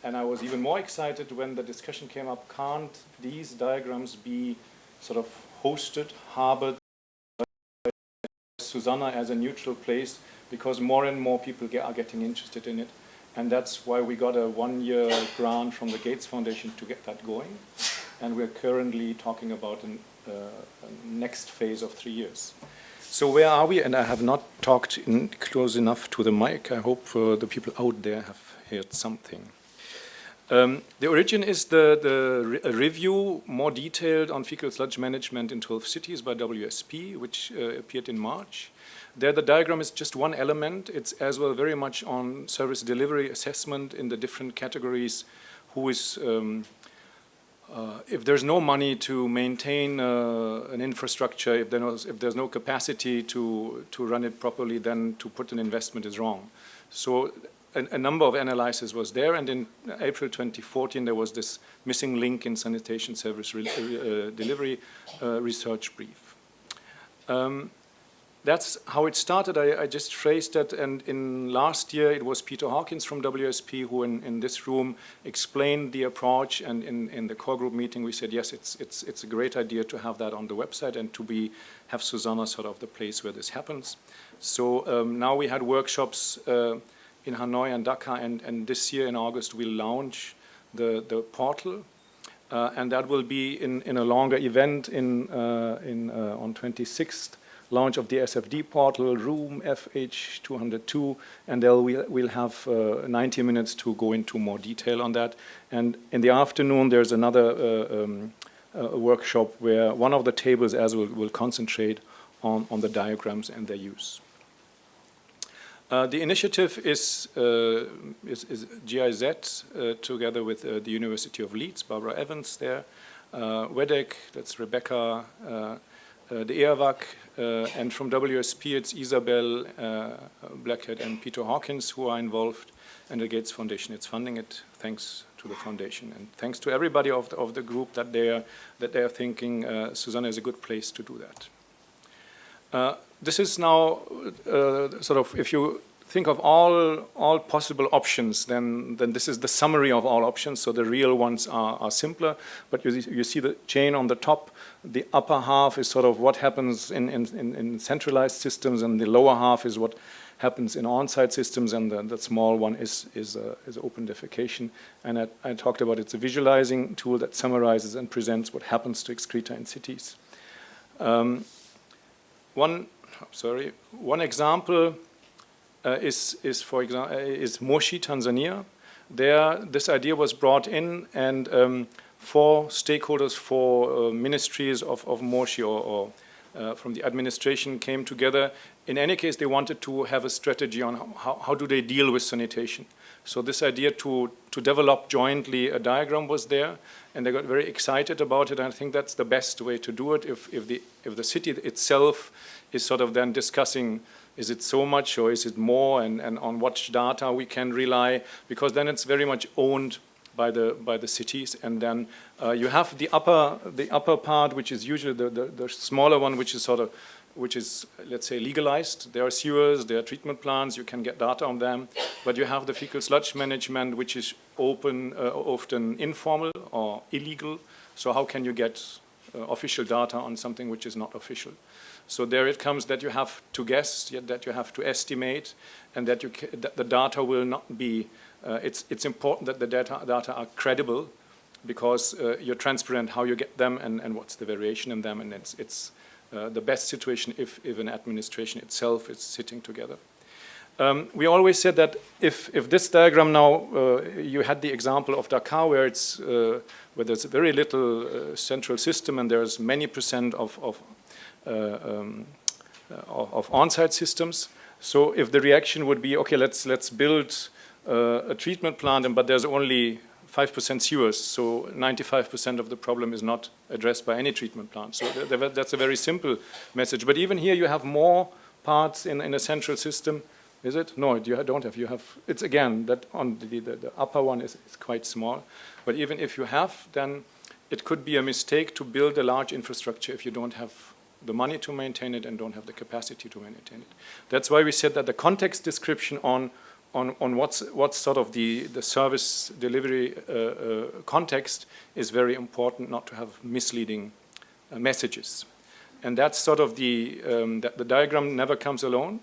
I was even more excited when the discussion came up, can't these diagrams be sort of hosted, harbored by SuSanA as a neutral place, because more and more people are getting interested in it. And that's why we got a 1-year grant from the Gates Foundation to get that going. And we're currently talking about a next phase of 3 years. So where are we? And I have not talked close enough to the mic. I hope the people out there have heard something. The origin is the review, more detailed, on fecal sludge management in 12 cities by WSP, which appeared in March. There the diagram is just one element. It's as well very much on service delivery assessment in the different categories. Who is, if there's no money to maintain an infrastructure, if there's no capacity to run it properly, then to put an investment is wrong. So a number of analyses was there, and in April 2014 there was this missing link in sanitation service delivery research brief. that's how it started. I just phrased that, and in last year it was Peter Hawkins from WSP who in this room explained the approach, and in the core group meeting we said, yes, it's a great idea to have that on the website and to have SuSanA sort of the place where this happens. So now we had workshops in Hanoi and Dhaka, and this year in August we'll launch the portal, and that will be in a longer event on 26th. Launch of the SFD portal, room FH202, and we'll have 90 minutes to go into more detail on that. And in the afternoon, there's another workshop where one of the tables as will concentrate on the diagrams and their use. The initiative is GIZ together with the University of Leeds, Barbara Evans there, WEDEC, that's Rebecca, the EAVAC, and from WSP it's Isabel Blackhead and Peter Hawkins who are involved, and the Gates Foundation. It's funding it thanks to the foundation, and thanks to everybody of the group that they are thinking SuSanA is a good place to do that. This is now sort of, if you think of all possible options, then this is the summary of all options. So the real ones are simpler, but you see the chain on the top. The upper half is sort of what happens in centralized systems, and the lower half is what happens in on-site systems, and the small one is open defecation. And I talked about it's a visualizing tool that summarizes and presents what happens to excreta in cities. One example is Moshi, Tanzania. There, this idea was brought in, and 4 stakeholders, 4 ministries of Moshi or from the administration came together. In any case, they wanted to have a strategy on how do they deal with sanitation. So this idea to develop jointly a diagram was there, and they got very excited about it. And I think that's the best way to do it. If the city itself is sort of then discussing, is it so much or is it more, and on what data we can rely, because then it's very much owned by the cities. And then you have the upper part, which is usually the smaller one, which is let's say legalized. There are sewers, there are treatment plants, you can get data on them, but you have the fecal sludge management, which is often informal or illegal. So how can you get official data on something which is not official? So there it comes that you have to guess, that you have to estimate, and that the data will not be. It's important that the data are credible, because you're transparent how you get them and what's the variation in them, and it's the best situation if an administration itself is sitting together. We always said that if this diagram now, you had the example of Dakar where there's very little central system and there's many % of on-site systems. So if the reaction would be, okay, let's build a treatment plant, but there's only 5% sewers, so 95% of the problem is not addressed by any treatment plant. So that's a very simple message. But even here you have more parts in a central system. Is it? No, you don't have. You have. It's again that on the upper one is quite small. But even if you have, then it could be a mistake to build a large infrastructure if you don't have the money to maintain it and don't have the capacity to maintain it. That's why we said that the context description on what's sort of the service delivery context is very important, not to have misleading messages. And that's sort of that the diagram never comes alone.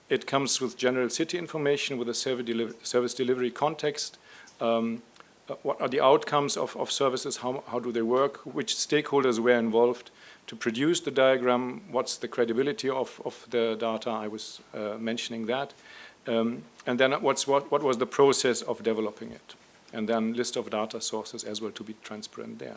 It comes with general city information, with a service delivery context. What are the outcomes of services? How do they work? Which stakeholders were involved to produce the diagram? What's the credibility of the data? I was mentioning that. And then what was the process of developing it? And then list of data sources as well to be transparent there.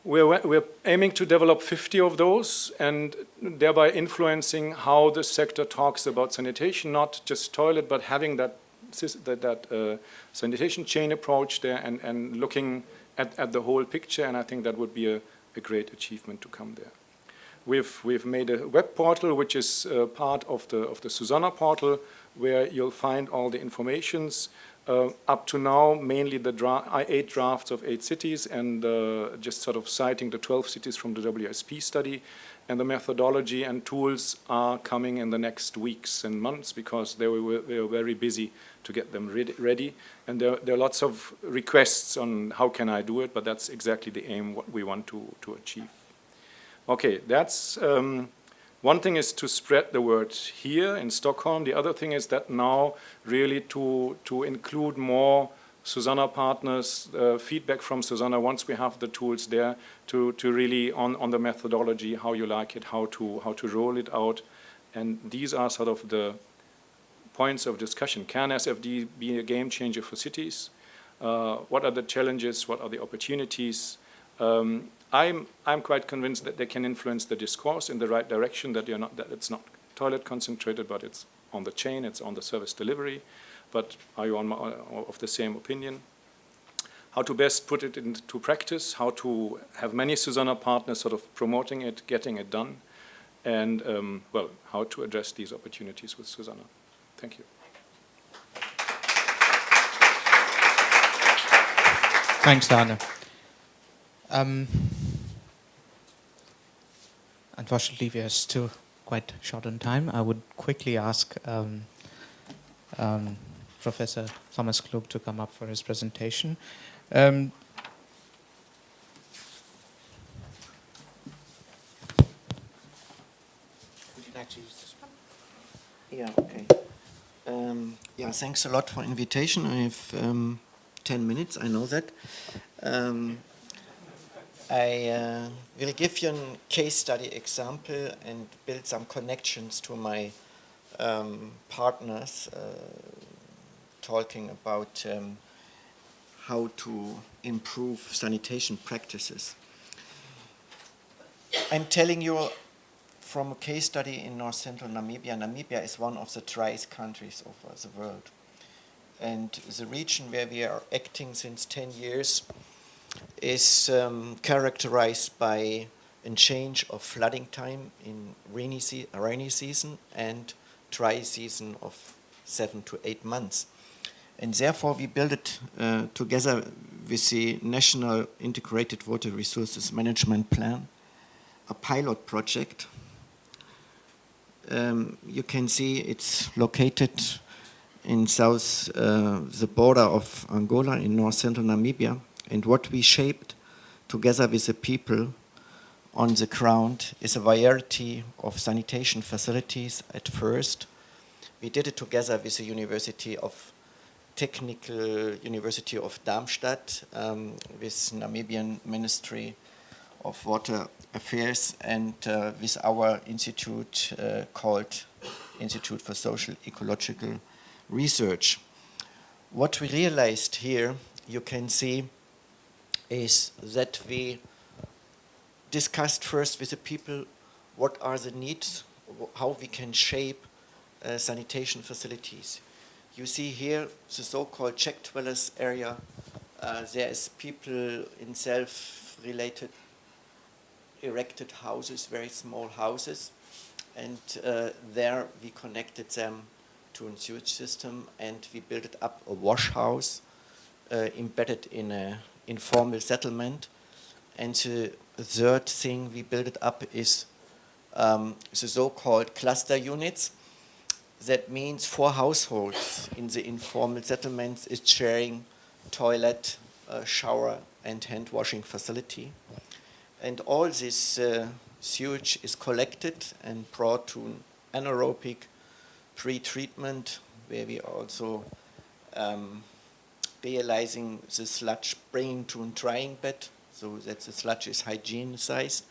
We're aiming to develop 50 of those and thereby influencing how the sector talks about sanitation, not just toilet, but having that sanitation chain approach there and looking at the whole picture, and I think that would be a great achievement to come there. We've made a web portal which is part of the SuSanA portal, where you'll find all the informations. Up to now, mainly the 8 drafts of 8 cities, and just sort of citing the 12 cities from the WSP study. and the methodology and tools are coming in the next weeks and months because they were very busy to get them ready. And there are lots of requests on how can I do it, but that's exactly the aim, what we want to achieve. Okay, that's one thing is to spread the word here in Stockholm. The other thing is that now really to include more SuSanA partners, feedback from SuSanA once we have the tools there to really on the methodology, how you like it, how to roll it out. And these are sort of the points of discussion. Can SFD be a game changer for cities? What are the challenges? What are the opportunities? I'm quite convinced that they can influence the discourse in the right direction, that it's not toilet concentrated, but it's on the chain, it's on the service delivery. But are you of the same opinion? How to best put it into practice, how to have many SuSanA partners sort of promoting it, getting it done, and well, how to address these opportunities with SuSanA. Thank you. Thanks, Dana. Unfortunately, we are still quite short on time. I would quickly ask Professor Thomas Klug to come up for his presentation. Would you like to use this one? Yeah, okay. Yeah, thanks a lot for invitation. I have 10 minutes, I know that. I will give you a case study example and build some connections to my partners talking about how to improve sanitation practices. I'm telling you from a case study in north central Namibia. Namibia is one of the driest countries of the world. And the region where we are acting since 10 years is characterized by a change of flooding time in rainy season and dry season of 7 to 8 months. And therefore we built it together with the National Integrated Water Resources Management Plan, a pilot project. You can see it's located in south, the border of Angola in north central Namibia. And what we shaped together with the people on the ground is a variety of sanitation facilities at first. We did it together with the Technical University of Darmstadt, with Namibian Ministry of Water Affairs, and with our institute called Institute for Social Ecological Research. What we realized here, you can see, is that we discussed first with the people what are the needs, how we can shape sanitation facilities. You see here the so-called check dwellers area. There is people in self-related erected houses, very small houses, and there we connected them to a sewage system, and we built up a wash house embedded in an informal settlement. And the third thing we built up is the so-called cluster units. That means 4 households in the informal settlements is sharing toilet, shower, and hand washing facility. And all this sewage is collected and brought to an anaerobic pre-treatment, where we also realizing the sludge bringing to a drying bed, so that the sludge is hygienized.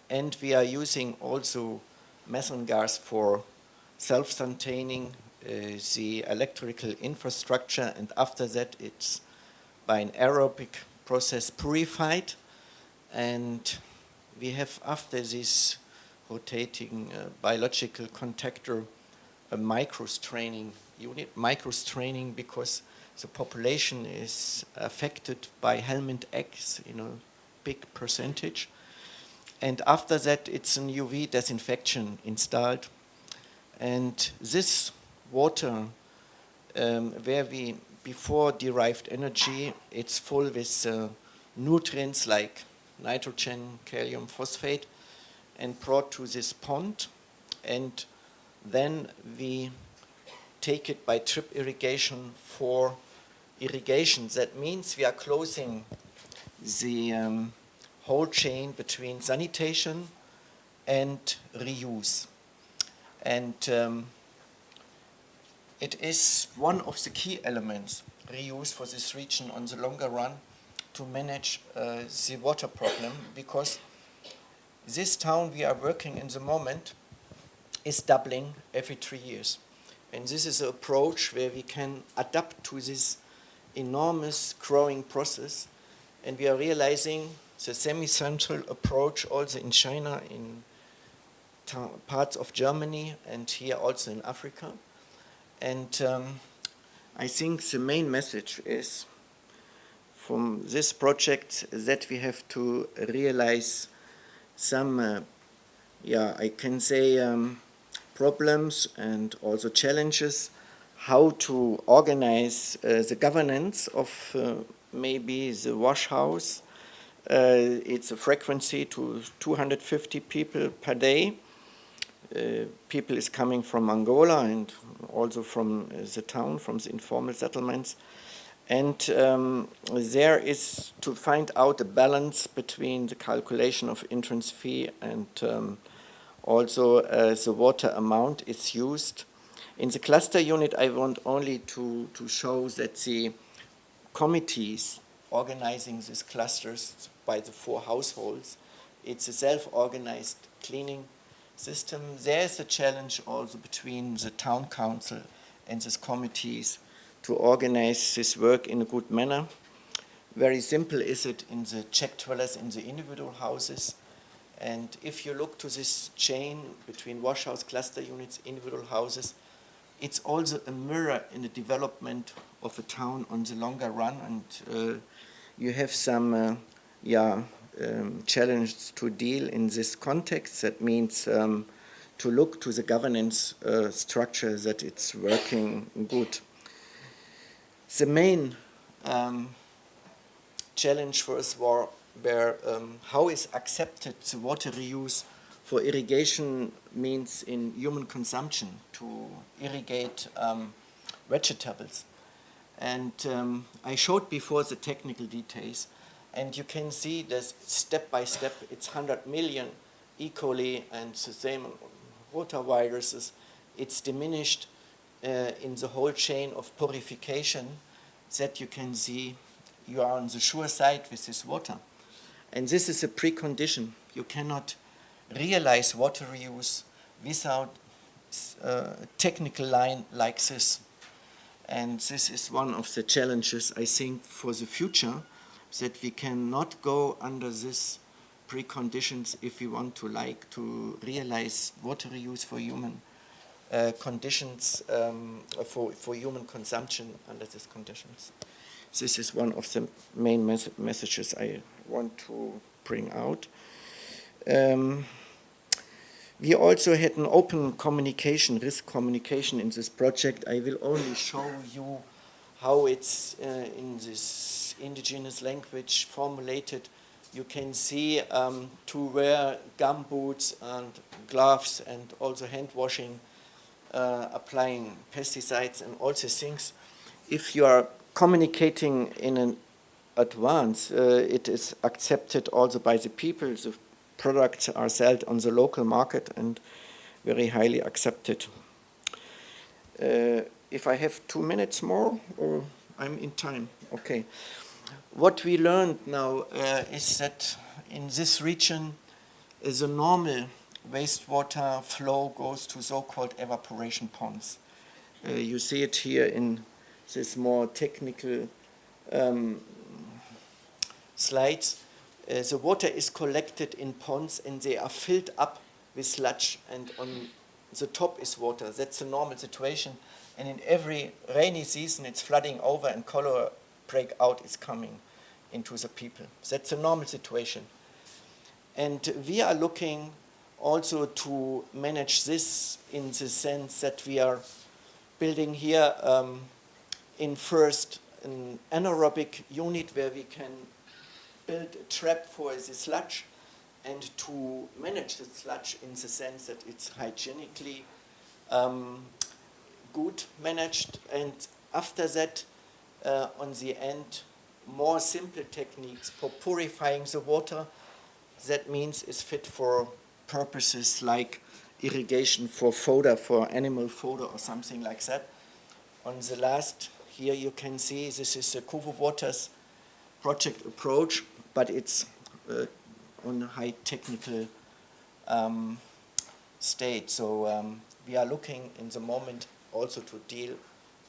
And we are using also methane gas for self-sustaining the electrical infrastructure, and after that it's by an aerobic process purified. And we have, after this rotating biological contactor, a microstraining unit. Microstraining because the population is affected by helminth eggs in a big percentage. And after that it's an UV disinfection installed. And this water, where we before derived energy, it's full with nutrients like nitrogen, calcium, phosphate. and brought to this pond, and then we take it by drip irrigation for irrigation. That means we are closing the whole chain between sanitation and reuse. And it is one of the key elements, reuse, for this region on the longer run to manage the water problem, because this town we are working in the moment is doubling every 3 years. And this is an approach where we can adapt to this enormous growing process. And we are realizing the semi-central approach also in China, in parts of Germany, and here also in Africa. And I think the main message is from this project that we have to realize some, I can say, problems and also challenges, how to organize the governance of maybe the wash house. It's a frequency to 250 people per day. People is coming from Angola and also from the town, from the informal settlements. And there is to find out a balance between the calculation of entrance fee and also the water amount is used. In the cluster unit, I want only to show that the committees organizing these clusters by the 4 households, it's a self-organized cleaning system. There's a challenge also between the town council and these committees to organize this work in a good manner. Very simple is it in the check dwellers in the individual houses. And if you look to this chain between wash house, cluster units, individual houses, it's also a mirror in the development of a town on the longer run. And you have some challenges to deal in this context. That means to look to the governance structure that it's working good. The main challenge for us were how is accepted the water reuse for irrigation means in human consumption to irrigate vegetables. And I showed before the technical details, and you can see that step by step it's 100 million E. coli and the same rotaviruses. It's diminished in the whole chain of purification that you can see you are on the sure side with this water. And this is a precondition. You cannot realize water reuse without a technical line like this. And this is one of the challenges, I think, for the future, that we cannot go under these preconditions if we want to realize water reuse for human conditions, for human consumption under these conditions. This is one of the main messages I want to bring out. We also had an open communication, risk communication in this project. I will only show you how it's in this indigenous language formulated. You can see to wear gumboots and gloves and also hand washing, applying pesticides and all these things. If you are communicating in an advance, it is accepted also by the people. The products are sold on the local market and very highly accepted. If I have 2 minutes more, or I'm in time, okay. What we learned now is that in this region, the normal wastewater flow goes to so-called evaporation ponds. You see it here in this more technical slides. The water is collected in ponds and they are filled up with sludge, and on the top is water. That's a normal situation. And in every rainy season, it's flooding over and cholera breakout is coming into the people. That's a normal situation. And we are looking also to manage this in the sense that we are building here in first an anaerobic unit where we can build a trap for the sludge, and to manage the sludge in the sense that it's hygienically good managed, and after that, on the end, more simple techniques for purifying the water. That means is fit for purposes like irrigation for fodder, for animal fodder or something like that. On the last, here you can see this is the Kuvu Waters project approach, but it's on a high technical state. So we are looking in the moment also to deal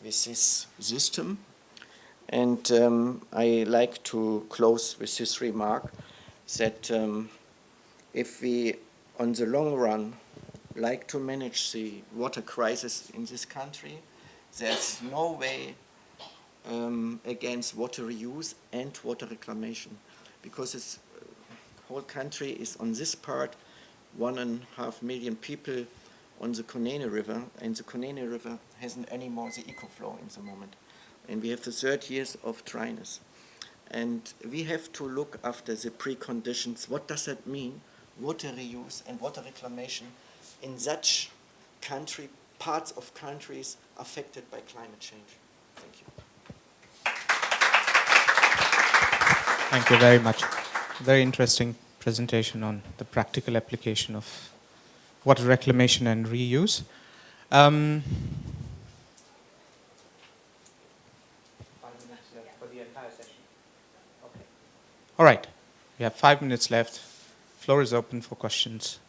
with this system. And I like to close with this remark that if we, on the long run, like to manage the water crisis in this country, there's no way against water reuse and water reclamation, because the whole country is on this part, 1.5 million people on the Konene River, and the Konene River hasn't anymore the eco-flow in the moment. And we have the 30 years of dryness. And we have to look after the preconditions. What does that mean? Water reuse and water reclamation in such country, parts of countries affected by climate change. Thank you. Thank you very much. Very interesting presentation on the practical application of water reclamation and reuse. 5 minutes left for the entire session. Okay. All right. We have 5 minutes left. Floor is open for questions.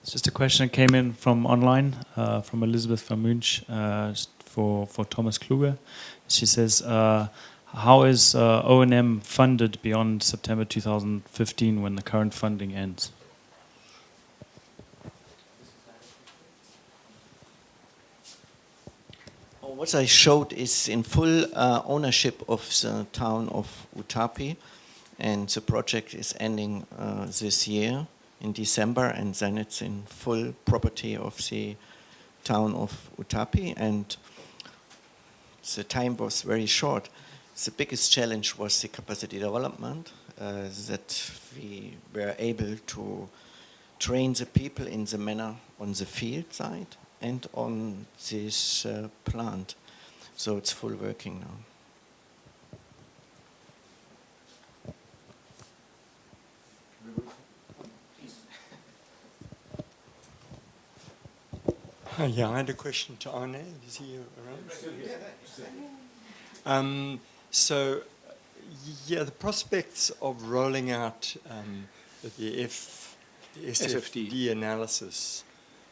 It's just a question that came in from online, from Elizabeth van Munch, for Thomas Kluge. She says, how is O&M funded beyond September 2015 when the current funding ends? What I showed is in full ownership of the town of Utapi, and the project is ending this year in December, and then it's in full property of the town of Utapi, and the time was very short. The biggest challenge was the capacity development, that we were able to train the people in the manner on the field side and on this plant. So it's full working now. Yeah, I had a question to Arne. Is he around? So, yeah, the prospects of rolling out the SFD analysis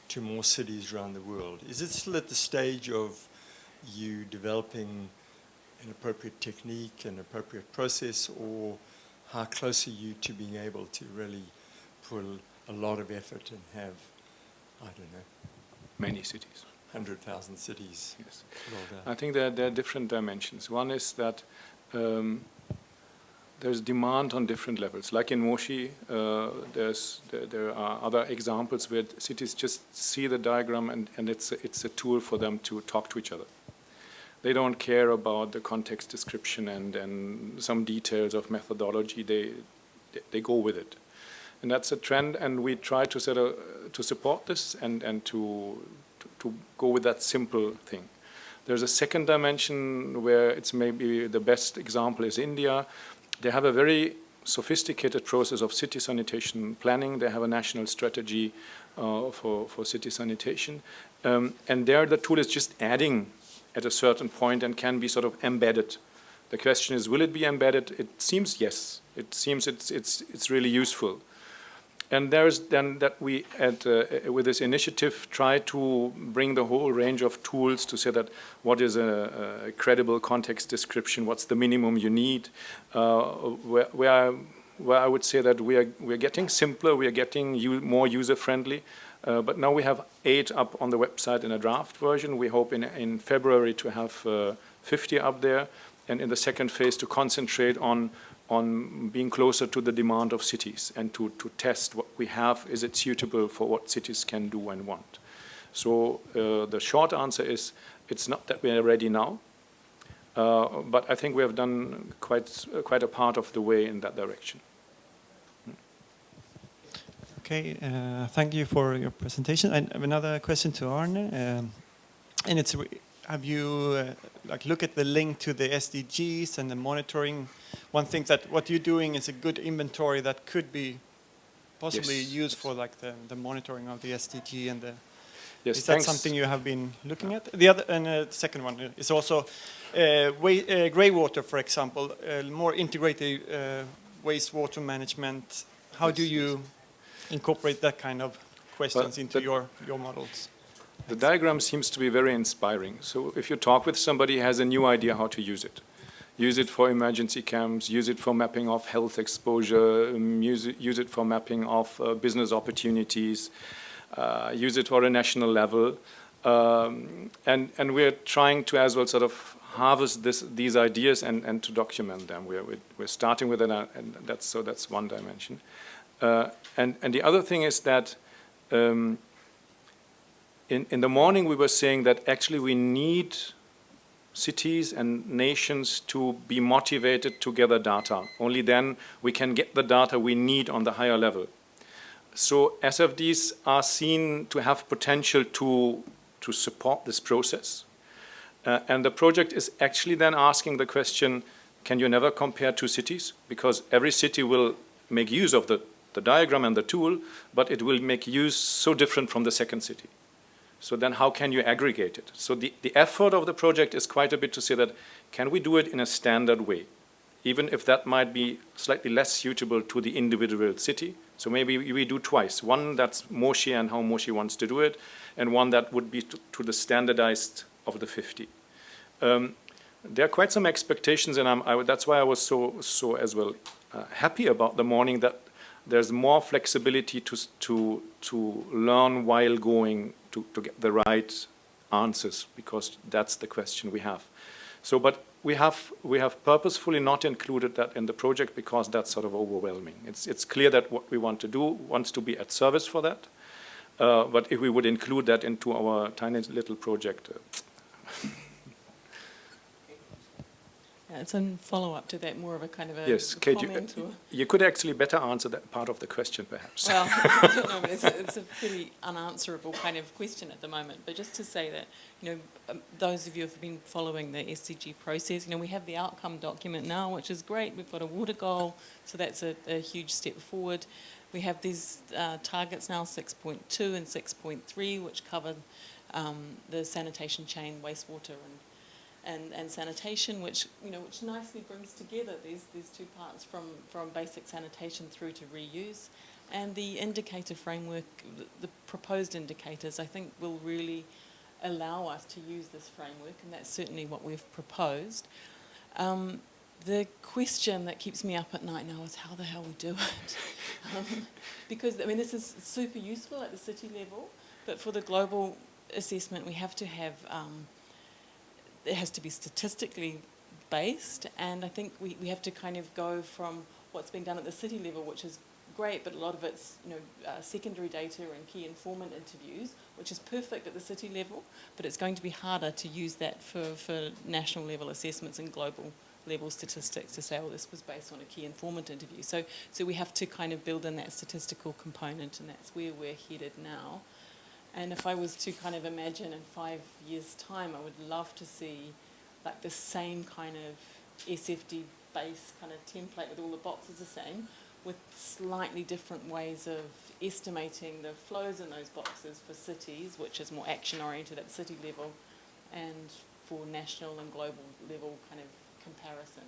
to more cities around the world, is it still at the stage of you developing an appropriate technique, an appropriate process, or how close are you to being able to really put a lot of effort and have, I don't know, many cities. 100,000 cities. Yes. I think there are different dimensions. One is that there's demand on different levels. Like in Moshi, there are other examples where cities just see the diagram and it's a tool for them to talk to each other. They don't care about the context description and some details of methodology. They go with it. And that's a trend, and we try to support this and to go with that simple thing. There's a second dimension where it's maybe the best example is India. They have a very sophisticated process of city sanitation planning. They have a national strategy for city sanitation. And there the tool is just adding at a certain point and can be sort of embedded. The question is, will it be embedded? It seems yes. It seems it's really useful. And there's then that we, with this initiative, try to bring the whole range of tools to say that what is a credible context description, what's the minimum you need, where I would say that we're getting simpler, we are getting more user-friendly, but now we have 8 up on the website in a draft version. We hope in February to have 50 up there, and in the second phase to concentrate on being closer to the demand of cities and to test what we have. Is it suitable for what cities can do and want? So the short answer is it's not that we are ready now. But I think we have done quite a part of the way in that direction. Okay, thank you for your presentation. I have another question to Arne, and it's: have you look at the link to the SDGs and the monitoring? One thinks that what you're doing is a good inventory that could be possibly used for the monitoring of the SDG and the. Yes, is that something you have been looking at? The other and the second one is also grey water, for example, more integrated wastewater management. How do you incorporate that kind of questions into your models? The diagram seems to be very inspiring. So if you talk with somebody who has a new idea how to use it for emergency camps, use it for mapping of health exposure, use it for mapping of business opportunities, use it for a national level. And we're trying to as well sort of harvest these ideas and to document them. We're starting with it, and that's one dimension. And the other thing is that in the morning we were saying that actually we need cities and nations to be motivated to gather data. Only then we can get the data we need on the higher level. So SFDs are seen to have potential to support this process. And the project is actually then asking the question, can you never compare two cities? Because every city will make use of the diagram and the tool, but it will make use so different from the second city. So then how can you aggregate it? So the effort of the project is quite a bit to say that, can we do it in a standard way? Even if that might be slightly less suitable to the individual city. So maybe we do twice. One that's Moshi and how Moshi wants to do it, and one that would be to the standardized of the 50. There are quite some expectations, and that's why I was so as well happy about the morning, that there's more flexibility to learn while going to get the right answers, because that's the question we have. So, but we have purposefully not included that in the project because that's sort of overwhelming. It's clear that what we want to do wants to be at service for that, but if we would include that into our tiny little project. It's a follow-up to that, more of a kind of a yes, Kate, comment. You could actually better answer that part of the question, perhaps. Well, I don't know, but it's a pretty unanswerable kind of question at the moment. But just to say that, those of you who have been following the SDG process, we have the outcome document now, which is great. We've got a water goal, so that's a huge step forward. We have these targets now, 6.2 and 6.3, which cover the sanitation chain, wastewater and sanitation, which nicely brings together these two parts from basic sanitation through to reuse. And the indicator framework, the proposed indicators, I think will really allow us to use this framework, and that's certainly what we've proposed. The question that keeps me up at night now is how the hell we do it. Because, this is super useful at the city level, but for the global assessment we have to have it has to be statistically based, and I think we have to kind of go from what's been done at the city level, which is great, but a lot of it's secondary data and key informant interviews, which is perfect at the city level, but it's going to be harder to use that for national level assessments and global level statistics to say, oh, this was based on a key informant interview. So we have to kind of build in that statistical component, and that's where we're headed now. And if I was to kind of imagine in 5 years' time, I would love to see like the same kind of SFD base kind of template with all the boxes the same, with slightly different ways of estimating the flows in those boxes for cities, which is more action-oriented at the city level, and for national and global level kind of comparisons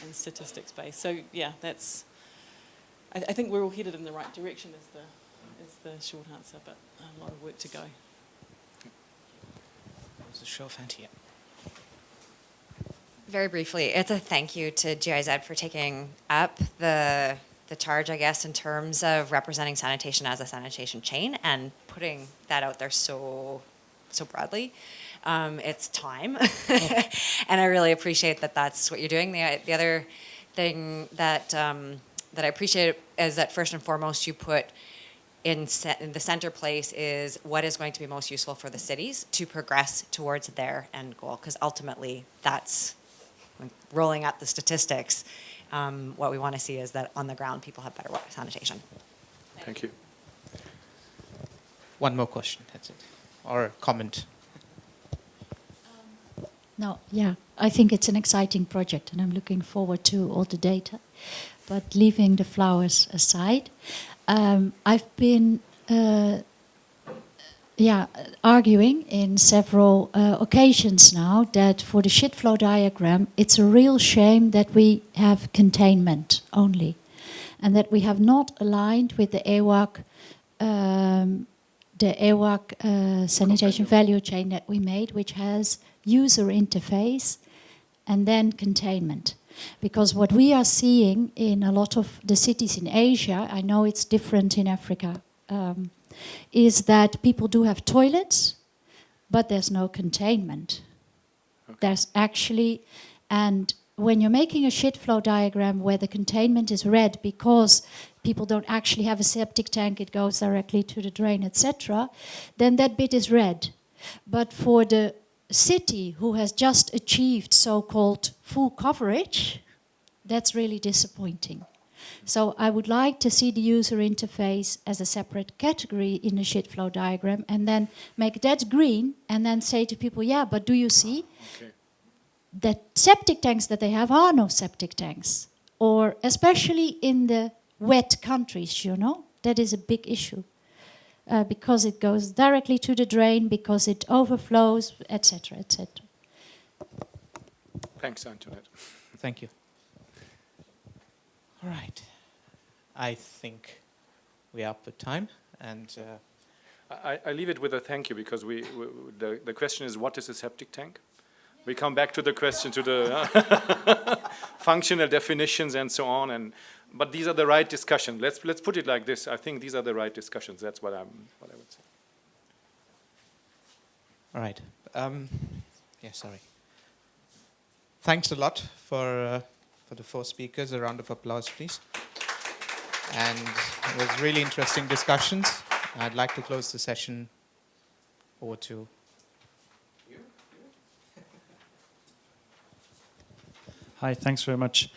and statistics-based. So yeah, that's. I think we're all headed in the right direction. Is the short answer, but a lot of work to go. There's a show of hands here. Very briefly, it's a thank you to GIZ for taking up the charge, I guess, in terms of representing sanitation as a sanitation chain and putting that out there so broadly. It's time, and I really appreciate that that's what you're doing. The other thing that I appreciate is that first and foremost you put in the center place is what is going to be most useful for the cities to progress towards their end goal, because ultimately that's, when rolling out the statistics, what we want to see is that on the ground people have better water sanitation. Thank you. One more question, that's it. Or comment. No, yeah, I think it's an exciting project and I'm looking forward to all the data. But leaving the flowers aside, I've been arguing in several occasions now that for the shit flow diagram, it's a real shame that we have containment only, and that we have not aligned with the EWAC, sanitation value chain that we made, which has user interface and then containment. Because what we are seeing in a lot of the cities in Asia, I know it's different in Africa, is that people do have toilets, but there's no containment. Okay. There's actually, and when you're making a shit flow diagram where the containment is red because people don't actually have a septic tank, it goes directly to the drain, etc., then that bit is red. But for the city who has just achieved so-called full coverage, that's really disappointing. So I would like to see the user interface as a separate category in the shit flow diagram, and then make that green, and then say to people, yeah, but do you see that septic tanks that they have are no septic tanks? Or especially in the wet countries, you know, that is a big issue. Because it goes directly to the drain, because it overflows, etc., etc. Thanks, Antoinette. Thank you. All right. I think we are up with time, and I leave it with a thank you, because the question is, what is a septic tank? We come back to the question, to the functional definitions and so on, but these are the right discussions. Let's put it like this. I think these are the right discussions. That's what I would say. All right. Sorry. Thanks a lot for the 4 speakers. A round of applause, please. And it was really interesting discussions. I'd like to close the session over to you. Hi, thanks very much.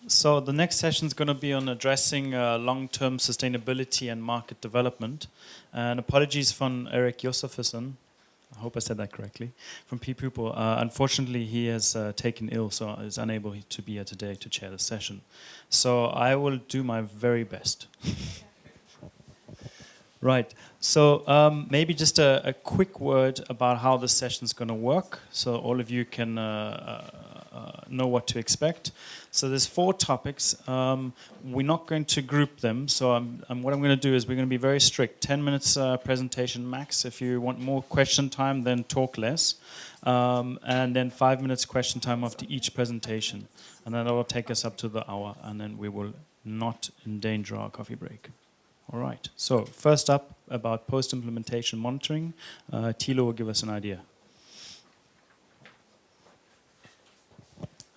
So the next session is going to be on addressing long-term sustainability and market development. And apologies from Erik Josefsson, I hope I said that correctly, from People. Unfortunately, he has taken ill, so is unable to be here today to chair the session. So I will do my very best. Right, so maybe just a quick word about how the session is going to work, so all of you can know what to expect. So there's 4 topics. We're not going to group them, so what I'm going to do is we're going to be very strict. 10 minutes presentation max. If you want more question time, then talk less. And then 5 minutes question time after each presentation. And then that will take us up to the hour, and then we will not endanger our coffee break. All right, so first up, about post-implementation monitoring. Thilo will give us an idea.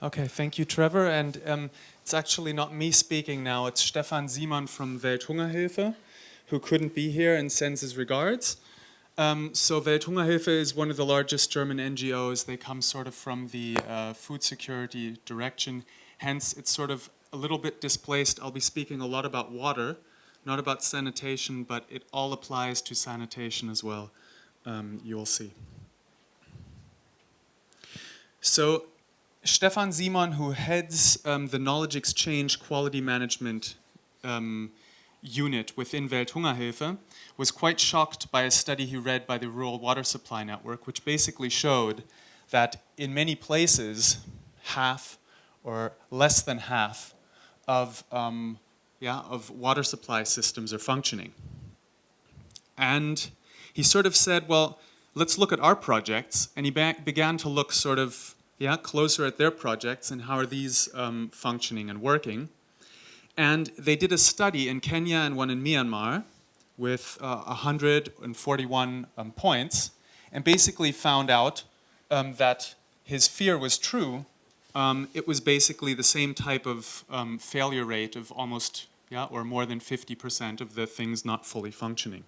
Okay, thank you, Trevor. And it's actually not me speaking now. It's Stefan Simon from Welthungerhilfe, who couldn't be here and sends his regards. So Welthungerhilfe is one of the largest German NGOs. They come sort of from the food security direction. Hence, it's sort of a little bit displaced. I'll be speaking a lot about water, not about sanitation, but it all applies to sanitation as well. You'll see. So Stefan Simon, who heads the Knowledge Exchange Quality Management unit within Welthungerhilfe, was quite shocked by a study he read by the Rural Water Supply Network, which basically showed that in many places, half or less than half of water supply systems are functioning. And he sort of said, well, let's look at our projects, and he began to look sort of closer at their projects and how are these functioning and working. And they did a study in Kenya and one in Myanmar with 141 points, and basically found out that his fear was true. It was basically the same type of failure rate of almost yeah, or more than 50% of the things not fully functioning.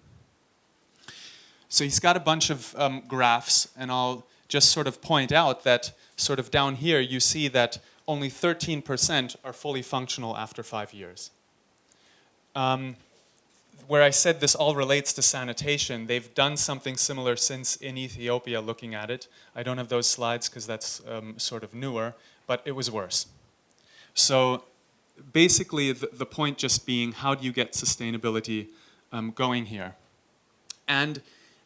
So he's got a bunch of graphs, and I'll just sort of point out that sort of down here you see that only 13% are fully functional after 5 years. Where I said this all relates to sanitation, they've done something similar since in Ethiopia looking at it. I don't have those slides because that's sort of newer, but it was worse. So basically the point just being, how do you get sustainability going here? And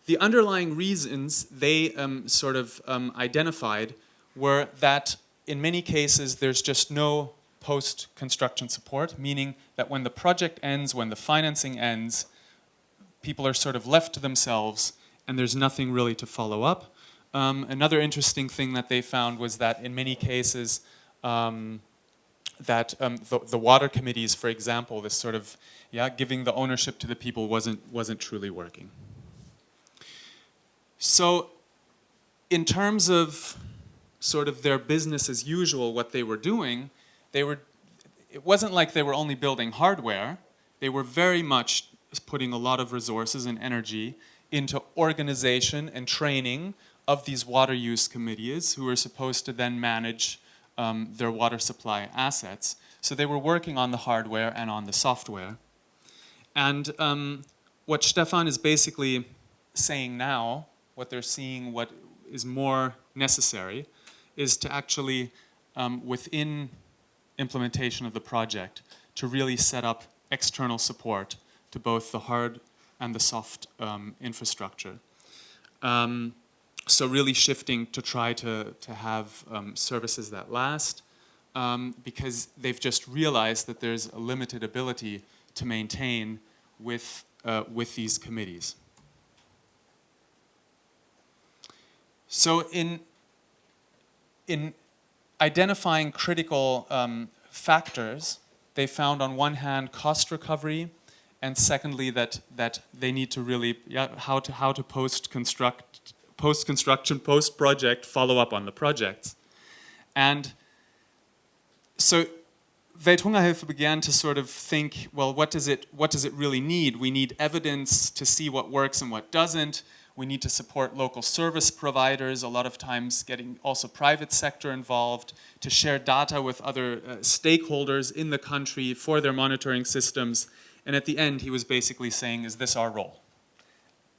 the underlying reasons they sort of identified were that in many cases there's just no post-construction support, meaning that when the project ends, when the financing ends, people are sort of left to themselves and there's nothing really to follow up. Another interesting thing that they found was that in many cases that the water committees, for example, this sort of giving the ownership to the people wasn't truly working. So in terms of sort of their business as usual, what they were doing, it wasn't like they were only building hardware. They were very much putting a lot of resources and energy into organization and training of these water use committees who were supposed to then manage their water supply assets. So they were working on the hardware and on the software. And what Stefan is basically saying now, what they're seeing, what is more necessary, is to actually, within implementation of the project, to really set up external support to both the hard and the soft infrastructure. So really shifting to try to have services that last, because they've just realized that there's a limited ability to maintain with these committees. So in identifying critical factors, they found on one hand cost recovery, and secondly that they need to really how to post-construction, post-project follow up on the projects. And so Welthungerhilfe began to sort of think, well, what does it really need? We need evidence to see what works and what doesn't. We need to support local service providers, a lot of times getting also private sector involved, to share data with other stakeholders in the country for their monitoring systems. And at the end, he was basically saying, is this our role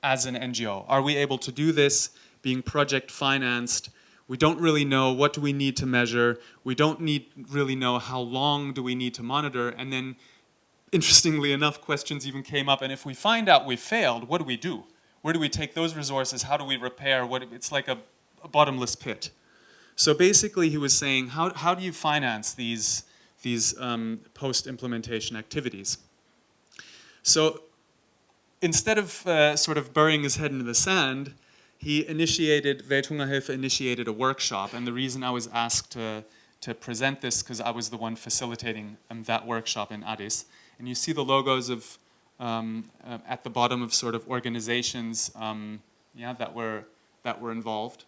as an NGO? Are we able to do this, being project financed? We don't really know what do we need to measure. We don't really know how long do we need to monitor. And then, interestingly enough, questions even came up. And if we find out we failed, what do we do? Where do we take those resources? How do we repair? It's like a bottomless pit. So basically he was saying, how do you finance these post-implementation activities? So instead of sort of burying his head into the sand, Welthungerhilfe initiated a workshop. And the reason I was asked to present this, because I was the one facilitating that workshop in Addis. And you see the logos of at the bottom of sort of organizations that were involved.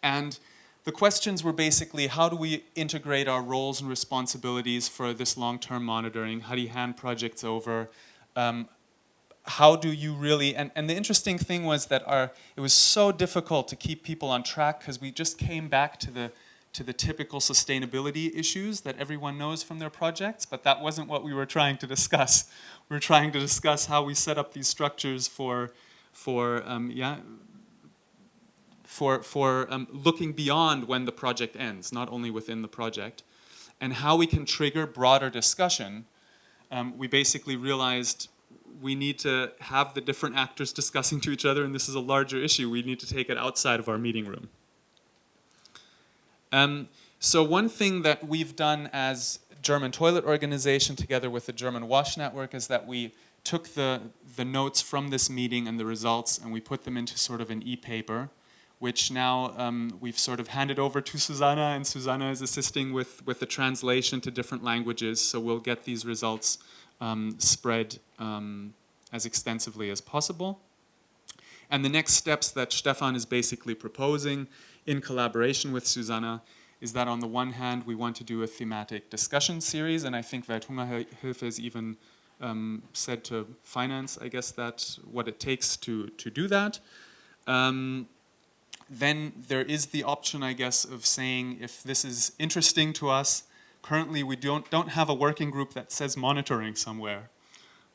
And the questions were basically, how do we integrate our roles and responsibilities for this long-term monitoring? How do you hand projects over? How do you really, and the interesting thing was that it was so difficult to keep people on track because we just came back to the typical sustainability issues that everyone knows from their projects, but that wasn't what we were trying to discuss. We were trying to discuss how we set up these structures for looking beyond when the project ends, not only within the project, and how we can trigger broader discussion. We basically realized we need to have the different actors discussing to each other, and this is a larger issue. We need to take it outside of our meeting room. So one thing that we've done as German Toilet Organization together with the German Wash Network is that we took the notes from this meeting and the results and we put them into sort of an e-paper, which now we've sort of handed over to SuSanA, and SuSanA is assisting with the translation to different languages, so we'll get these results spread as extensively as possible. And the next steps that Stefan is basically proposing in collaboration with SuSanA is that on the one hand, we want to do a thematic discussion series, and I think Welthungerhilfe is even said to finance, I guess, that's what it takes to do that. Then there is the option, I guess, of saying if this is interesting to us. Currently, we don't have a working group that says monitoring somewhere,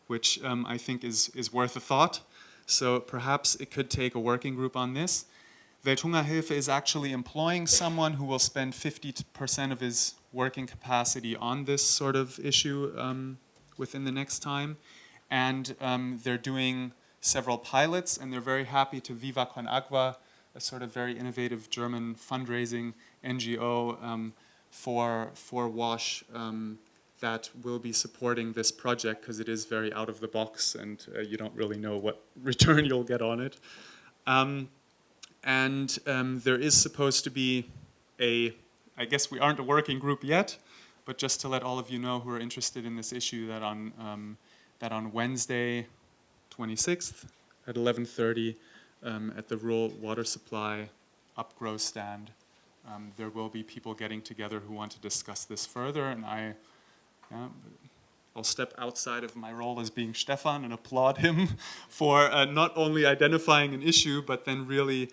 which I think is worth a thought. So perhaps it could take a working group on this. Welthungerhilfe is actually employing someone who will spend 50% of his working capacity on this sort of issue within the next time. And they're doing several pilots, and they're very happy to Viva Con Agua, a sort of very innovative German fundraising NGO for WASH that will be supporting this project because it is very out of the box and you don't really know what return you'll get on it. There is supposed to be I guess we aren't a working group yet, but just to let all of you know who are interested in this issue that on Wednesday, 26th at 11:30 at the Rural Water Supply Upgrow stand, there will be people getting together who want to discuss this further, and I'll step outside of my role as being Stefan and applaud him for not only identifying an issue, but then really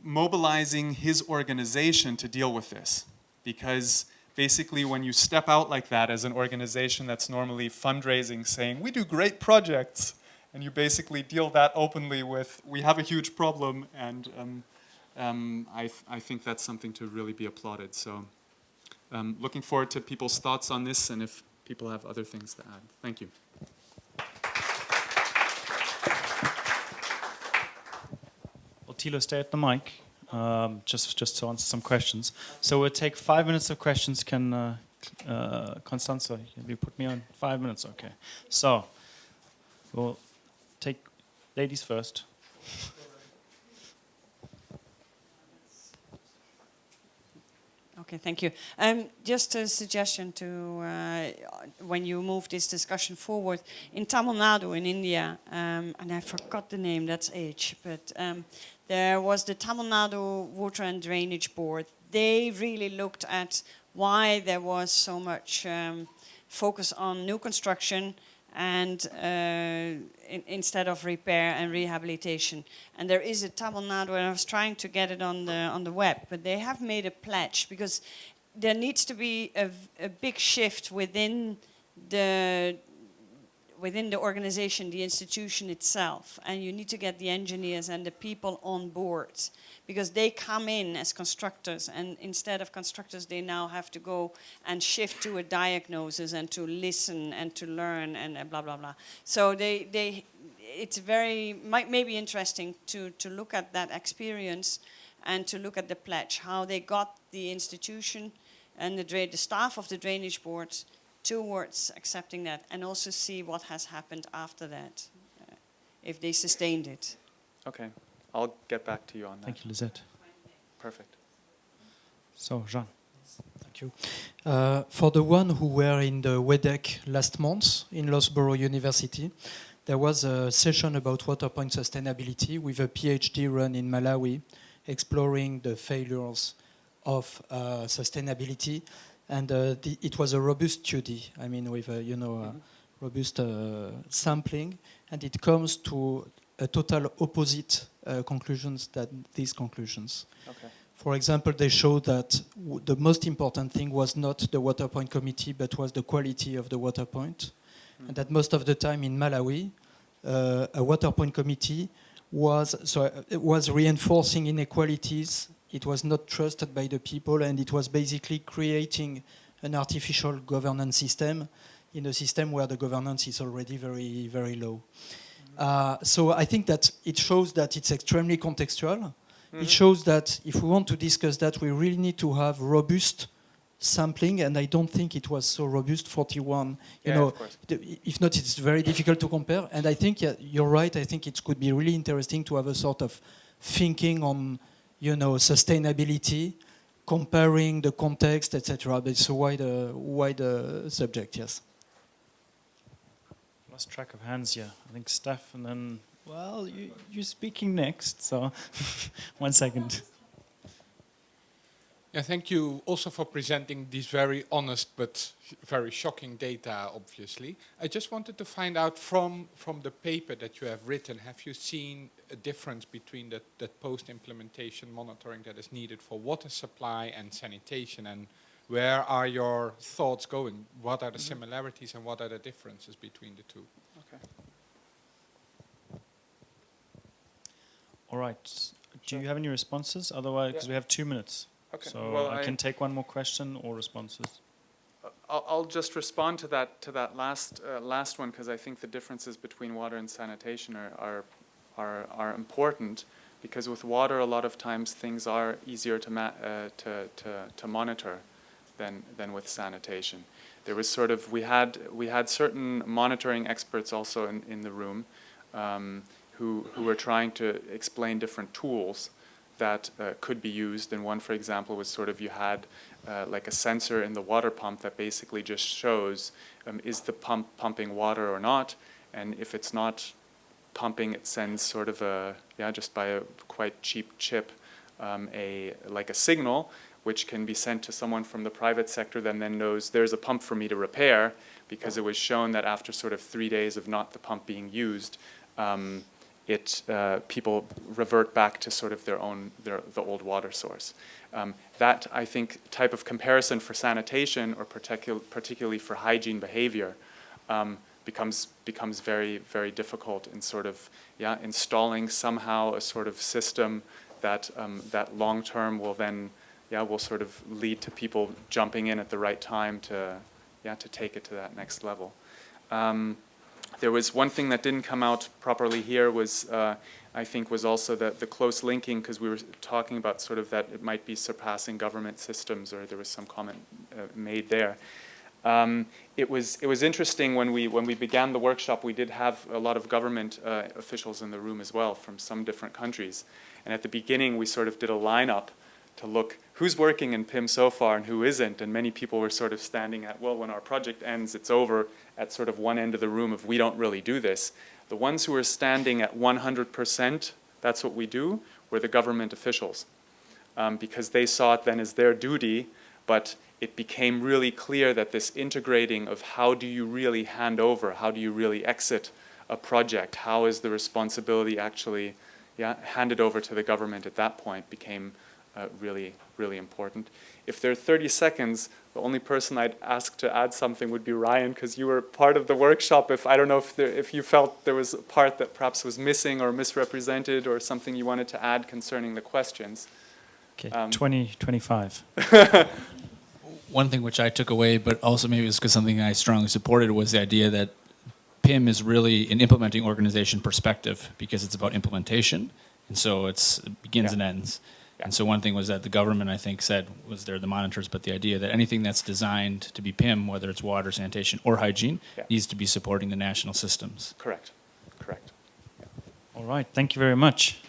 mobilizing his organization to deal with this. Because basically when you step out like that as an organization that's normally fundraising, saying, we do great projects, and you basically deal that openly with, we have a huge problem, and I think that's something to really be applauded. So looking forward to people's thoughts on this, and if people have other things to add. Thank you. Well, Thilo, stay at the mic, just to answer some questions. So we'll take 5 minutes of questions. Can Constanza, you put me on 5 minutes? Okay. So we'll take ladies first. Okay, thank you. Just a suggestion to when you move this discussion forward. In Tamil Nadu in India, and I forgot the name, that's age, but there was the Tamil Nadu Water and Drainage Board. They really looked at why there was so much focus on new construction and instead of repair and rehabilitation. And there is a Tamil Nadu, and I was trying to get it on the web, but they have made a pledge because there needs to be a big shift within the organization, the institution itself, and you need to get the engineers and the people on board because they come in as constructors, and instead of constructors they now have to go and shift to a diagnosis and to listen and to learn and blah blah blah. So it's may be interesting to look at that experience and to look at the pledge, how they got the institution and the staff of the drainage board towards accepting that, and also see what has happened after that, if they sustained it. Okay, I'll get back to you on that. Thank you, Lizette. Perfect. So, Jean. Thank you. For the one who were in the WEDEC last month in Loughborough University, there was a session about water point sustainability with a PhD run in Malawi, exploring the failures of sustainability. And it was a robust study, I mean, with robust sampling, and it comes to a total opposite conclusions than these conclusions. Okay. For example, they showed that the most important thing was not the water point committee, but was the quality of the water point, and that most of the time in Malawi, a water point committee was reinforcing inequalities. It was not trusted by the people, and it was basically creating an artificial governance system in a system where the governance is already very, very low. So I think that it shows that it's extremely contextual. Mm-hmm. It shows that if we want to discuss that, we really need to have robust sampling, and I don't think it was so robust, 41. If not, it's very difficult to compare. And I think you're right. I think it could be really interesting to have a sort of thinking on sustainability, comparing the context, etc. But it's a wide subject, yes. Lost track of hands, yeah. I think Steph and then Well, you're speaking next, so 1 second. Yeah, thank you also for presenting these very honest but very shocking data, obviously. I just wanted to find out from the paper that you have written, have you seen a difference between that post-implementation monitoring that is needed for water supply and sanitation, and where are your thoughts going? What are the similarities and what are the differences between the two? Okay. All right. Do you have any responses? Otherwise, because we have 2 minutes. Okay. So Well, I can take one more question or responses. I'll just respond to that last one, because I think the differences between water and sanitation are important, because with water a lot of times things are easier to monitor than with sanitation. There was sort of we had certain monitoring experts also in the room who were trying to explain different tools that could be used. And one, for example, was sort of you had like a sensor in the water pump that basically just shows is the pump pumping water or not, and if it's not pumping, it sends sort of just by a quite cheap chip like a signal, which can be sent to someone from the private sector that then knows there's a pump for me to repair, because it was shown that after sort of 3 days of not the pump being used, people revert back to sort of the old water source. That, I think, type of comparison for sanitation, or particularly for hygiene behavior, becomes very, very difficult in sort of installing somehow a sort of system that that long term will then will sort of lead to people jumping in at the right time to take it to that next level. There was one thing that didn't come out properly here was, I think, was also the close linking, because we were talking about sort of that it might be surpassing government systems, or there was some comment made there. It was interesting when we began the workshop. We did have a lot of government officials in the room as well from some different countries, and at the beginning we sort of did a lineup to look who's working in PIM so far and who isn't, and many people were sort of standing at, well, when our project ends, it's over, at sort of one end of the room of we don't really do this. The ones who were standing at 100%, that's what we do, were the government officials, because they saw it then as their duty, but it became really clear that this integrating of how do you really hand over, how do you really exit a project, how is the responsibility actually handed over to the government at that point became really, really important. If there are 30 seconds, the only person I'd ask to add something would be Ryan, because you were part of the workshop. I don't know if you felt there was a part that perhaps was missing or misrepresented, or something you wanted to add concerning the questions. Okay, 25. One thing which I took away, but also maybe it's because something I strongly supported, was the idea that PIM is really an implementing organization perspective, because it's about implementation, and so it begins and ends. And so one thing was that the government, I think, said, was they're the monitors, but the idea that anything that's designed to be PIM, whether it's water, sanitation, or hygiene, needs to be supporting the national systems. Correct. All right, thank you very much.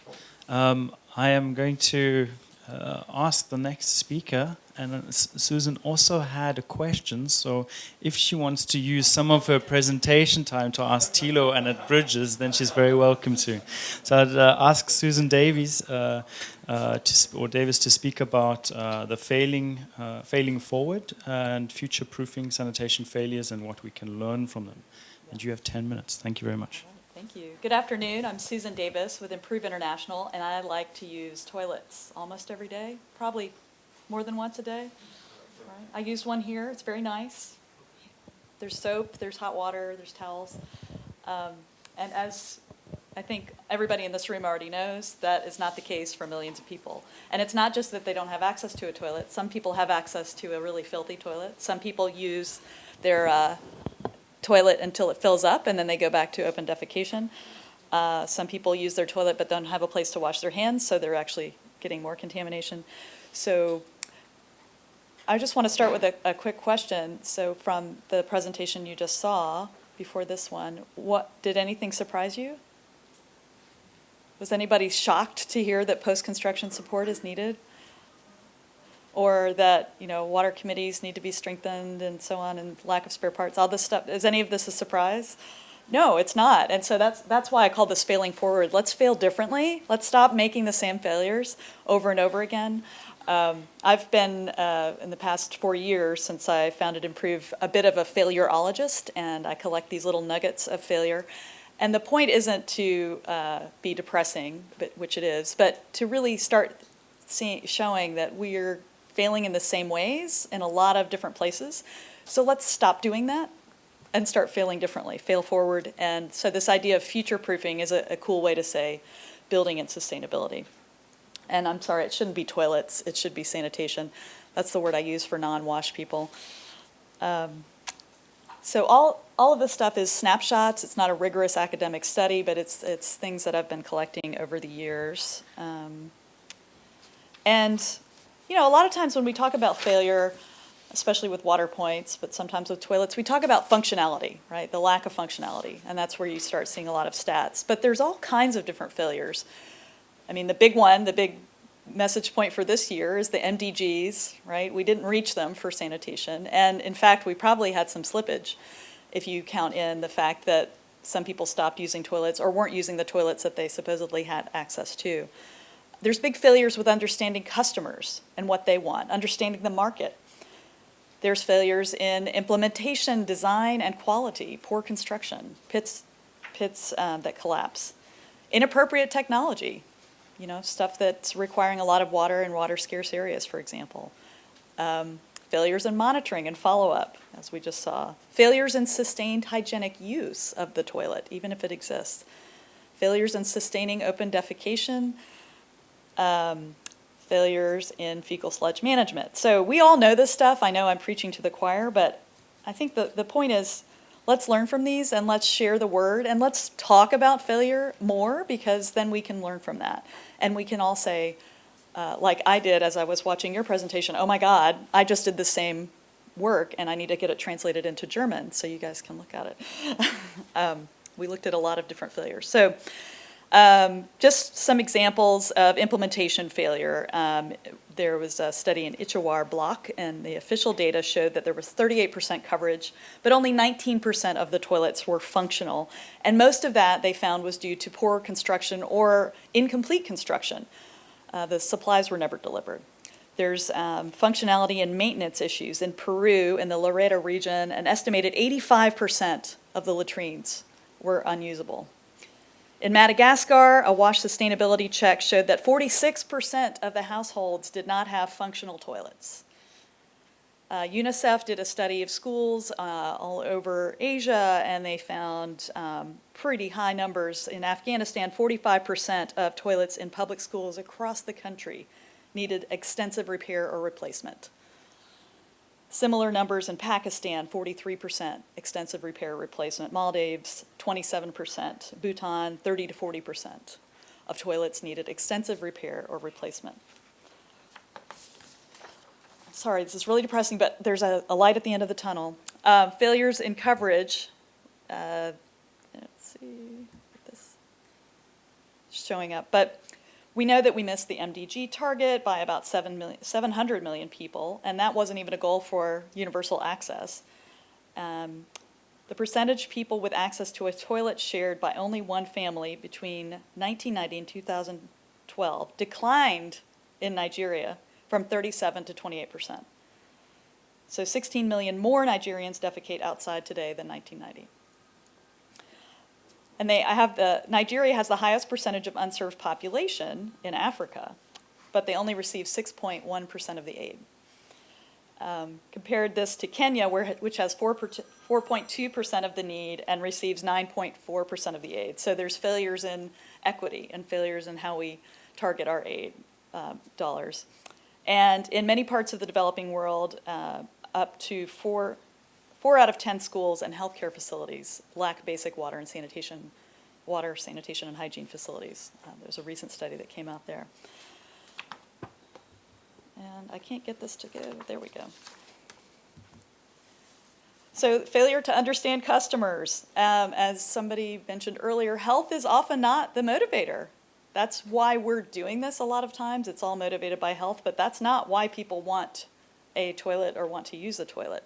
I am going to ask the next speaker, and Susan also had a question, so if she wants to use some of her presentation time to ask Thilo and at Bridges, then she's very welcome to. So I'd ask Susan Davies Davis to speak about the failing forward and future-proofing sanitation failures and what we can learn from them. And you have 10 minutes. Thank you very much. Thank you. Good afternoon. I'm Susan Davis with Improve International, and I like to use toilets almost every day, probably more than once a day. Right? I used one here. It's very nice. There's soap, there's hot water, there's towels. And as I think everybody in this room already knows, that is not the case for millions of people. And it's not just that they don't have access to a toilet. Some people have access to a really filthy toilet. Some people use their toilet until it fills up, and then they go back to open defecation. Some people use their toilet but don't have a place to wash their hands, so they're actually getting more contamination. So I just want to start with a quick question. So from the presentation you just saw before this one, did anything surprise you? Was anybody shocked to hear that post-construction support is needed? Or that, water committees need to be strengthened and so on, and lack of spare parts, all this stuff? Is any of this a surprise? No, it's not. And so that's why I call this failing forward. Let's fail differently. Let's stop making the same failures over and over again. I've been, in the past 4 years since I founded Improve, a bit of a failurologist, and I collect these little nuggets of failure. And the point isn't to be depressing, which it is, but to really start showing that we're failing in the same ways in a lot of different places. So let's stop doing that and start failing differently, fail forward. And so this idea of future-proofing is a cool way to say building in sustainability. And I'm sorry, it shouldn't be toilets, it should be sanitation. That's the word I use for non-wash people. So all of this stuff is snapshots. It's not a rigorous academic study, but it's things that I've been collecting over the years. And, you know, a lot of times when we talk about failure, especially with water points, but sometimes with toilets, we talk about functionality, right? The lack of functionality, and that's where you start seeing a lot of stats. But there's all kinds of different failures. I mean, the big one, the big message point for this year is the MDGs, right? We didn't reach them for sanitation. And in fact, we probably had some slippage if you count in the fact that some people stopped using toilets or weren't using the toilets that they supposedly had access to. There's big failures with understanding customers and what they want, understanding the market. There's failures in implementation, design, and quality, poor construction, pits that collapse. Inappropriate technology, you know, stuff that's requiring a lot of water in water-scarce areas, for example. Failures in monitoring and follow-up, as we just saw. Failures in sustained hygienic use of the toilet, even if it exists. Failures in sustaining open defecation. Failures in fecal sludge management. So we all know this stuff. I know I'm preaching to the choir, but I think the point is, let's learn from these and let's share the word and let's talk about failure more, because then we can learn from that. And we can all say, like I did as I was watching your presentation, oh my God, I just did the same work and I need to get it translated into German so you guys can look at it. We looked at a lot of different failures. So just some examples of implementation failure. There was a study in Ichawar block, and the official data showed that there was 38% coverage, but only 19% of the toilets were functional. And most of that they found was due to poor construction or incomplete construction. The supplies were never delivered. There's functionality and maintenance issues. In Peru, in the Loreto region, an estimated 85% of the latrines were unusable. In Madagascar, a wash sustainability check showed that 46% of the households did not have functional toilets. UNICEF did a study of schools all over Asia, and they found pretty high numbers. In Afghanistan, 45% of toilets in public schools across the country needed extensive repair or replacement. Similar numbers in Pakistan, 43% extensive repair or replacement. Maldives, 27%. Bhutan, 30 to 40% of toilets needed extensive repair or replacement. Sorry, this is really depressing, but there's a light at the end of the tunnel. Failures in coverage. Let's see if this is showing up. But we know that we missed the MDG target by about 700 million people, and that wasn't even a goal for universal access. The percentage of people with access to a toilet shared by only one family between 1990 and 2012 declined in Nigeria from 37 to 28%. So 16 million more Nigerians defecate outside today than 1990. And Nigeria has the highest percentage of unserved population in Africa, but they only receive 6.1% of the aid. Compared this to Kenya, which has 4.2% of the need and receives 9.4% of the aid. So there's failures in equity and failures in how we target our aid dollars. And in many parts of the developing world, up to 4 out of 10 schools and healthcare facilities lack basic water, sanitation, and hygiene facilities. There's a recent study that came out there. And I can't get this to go. There we go. So failure to understand customers. As somebody mentioned earlier, health is often not the motivator. That's why we're doing this a lot of times. It's all motivated by health, but that's not why people want a toilet or want to use a toilet.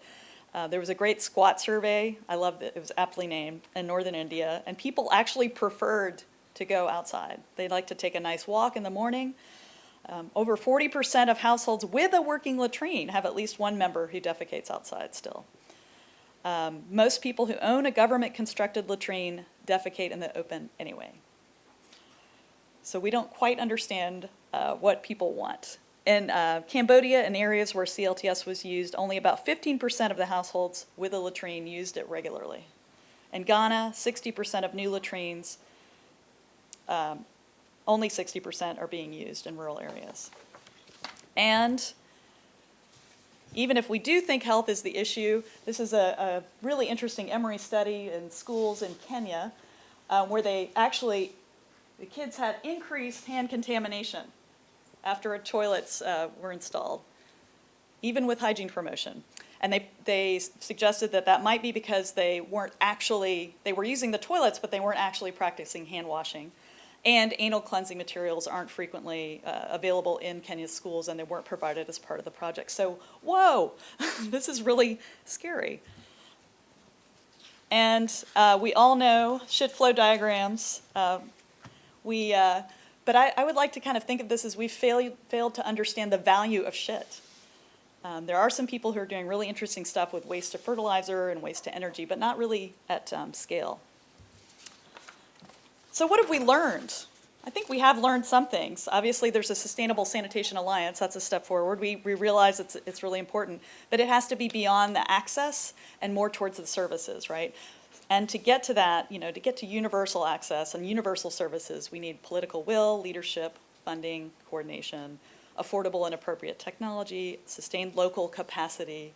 There was a great squat survey, I loved it, it was aptly named, in northern India, and people actually preferred to go outside. They like to take a nice walk in the morning. Over 40% of households with a working latrine have at least one member who defecates outside still. Most people who own a government-constructed latrine defecate in the open anyway. So we don't quite understand what people want. In Cambodia, in areas where CLTS was used, only about 15% of the households with a latrine used it regularly. In Ghana, 60% of new latrines, only 60% are being used in rural areas. And even if we do think health is the issue, this is a really interesting Emory study in schools in Kenya, where the kids had increased hand contamination after toilets were installed, even with hygiene promotion. And they suggested that that might be because they were using the toilets, but they weren't actually practicing hand washing. And anal cleansing materials aren't frequently available in Kenya's schools, and they weren't provided as part of the project. So, whoa, this is really scary. And we all know shit flow diagrams. But I would like to kind of think of this as we've failed to understand the value of shit. There are some people who are doing really interesting stuff with waste to fertilizer and waste to energy, but not really at scale. So what have we learned? I think we have learned some things. Obviously, there's a Sustainable Sanitation Alliance. That's a step forward. We realize it's really important, but it has to be beyond the access and more towards the services, right? And to get to that, to get to universal access and universal services, we need political will, leadership, funding, coordination, affordable and appropriate technology, sustained local capacity,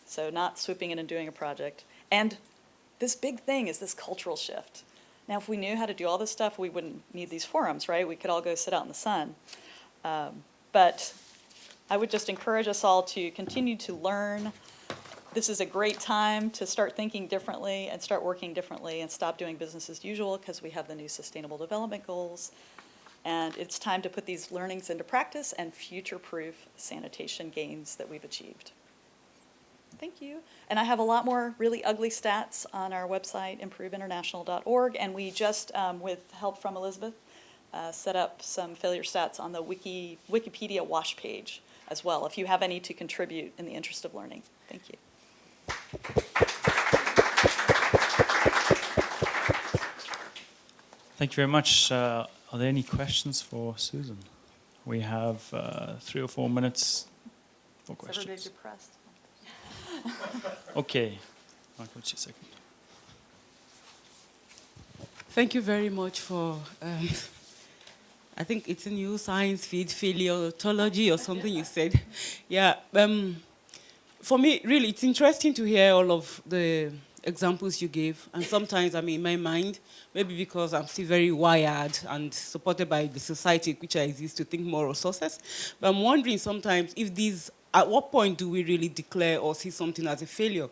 so not swooping in and doing a project. And this big thing is this cultural shift. Now, if we knew how to do all this stuff, we wouldn't need these forums, right? We could all go sit out in the sun. But I would just encourage us all to continue to learn. This is a great time to start thinking differently and start working differently and stop doing business as usual, because we have the new Sustainable Development Goals. And it's time to put these learnings into practice and future-proof sanitation gains that we've achieved. Thank you. And I have a lot more really ugly stats on our website, improveinternational.org, and we just, with help from Elizabeth, set up some failure stats on the Wikipedia wash page as well, if you have any to contribute in the interest of learning. Thank you. Thank you very much. Are there any questions for Susan? We have 3 or 4 minutes for questions. Is everybody depressed? Okay. I'll go to you a second. Thank you very much for, I think it's a new science feed, philiotology or something you said. Yeah, for me, really, it's interesting to hear all of the examples you gave. And sometimes, in my mind, maybe because I'm still very wired and supported by the society in which I exist to think more resources, but I'm wondering sometimes if these, at what point do we really declare or see something as a failure?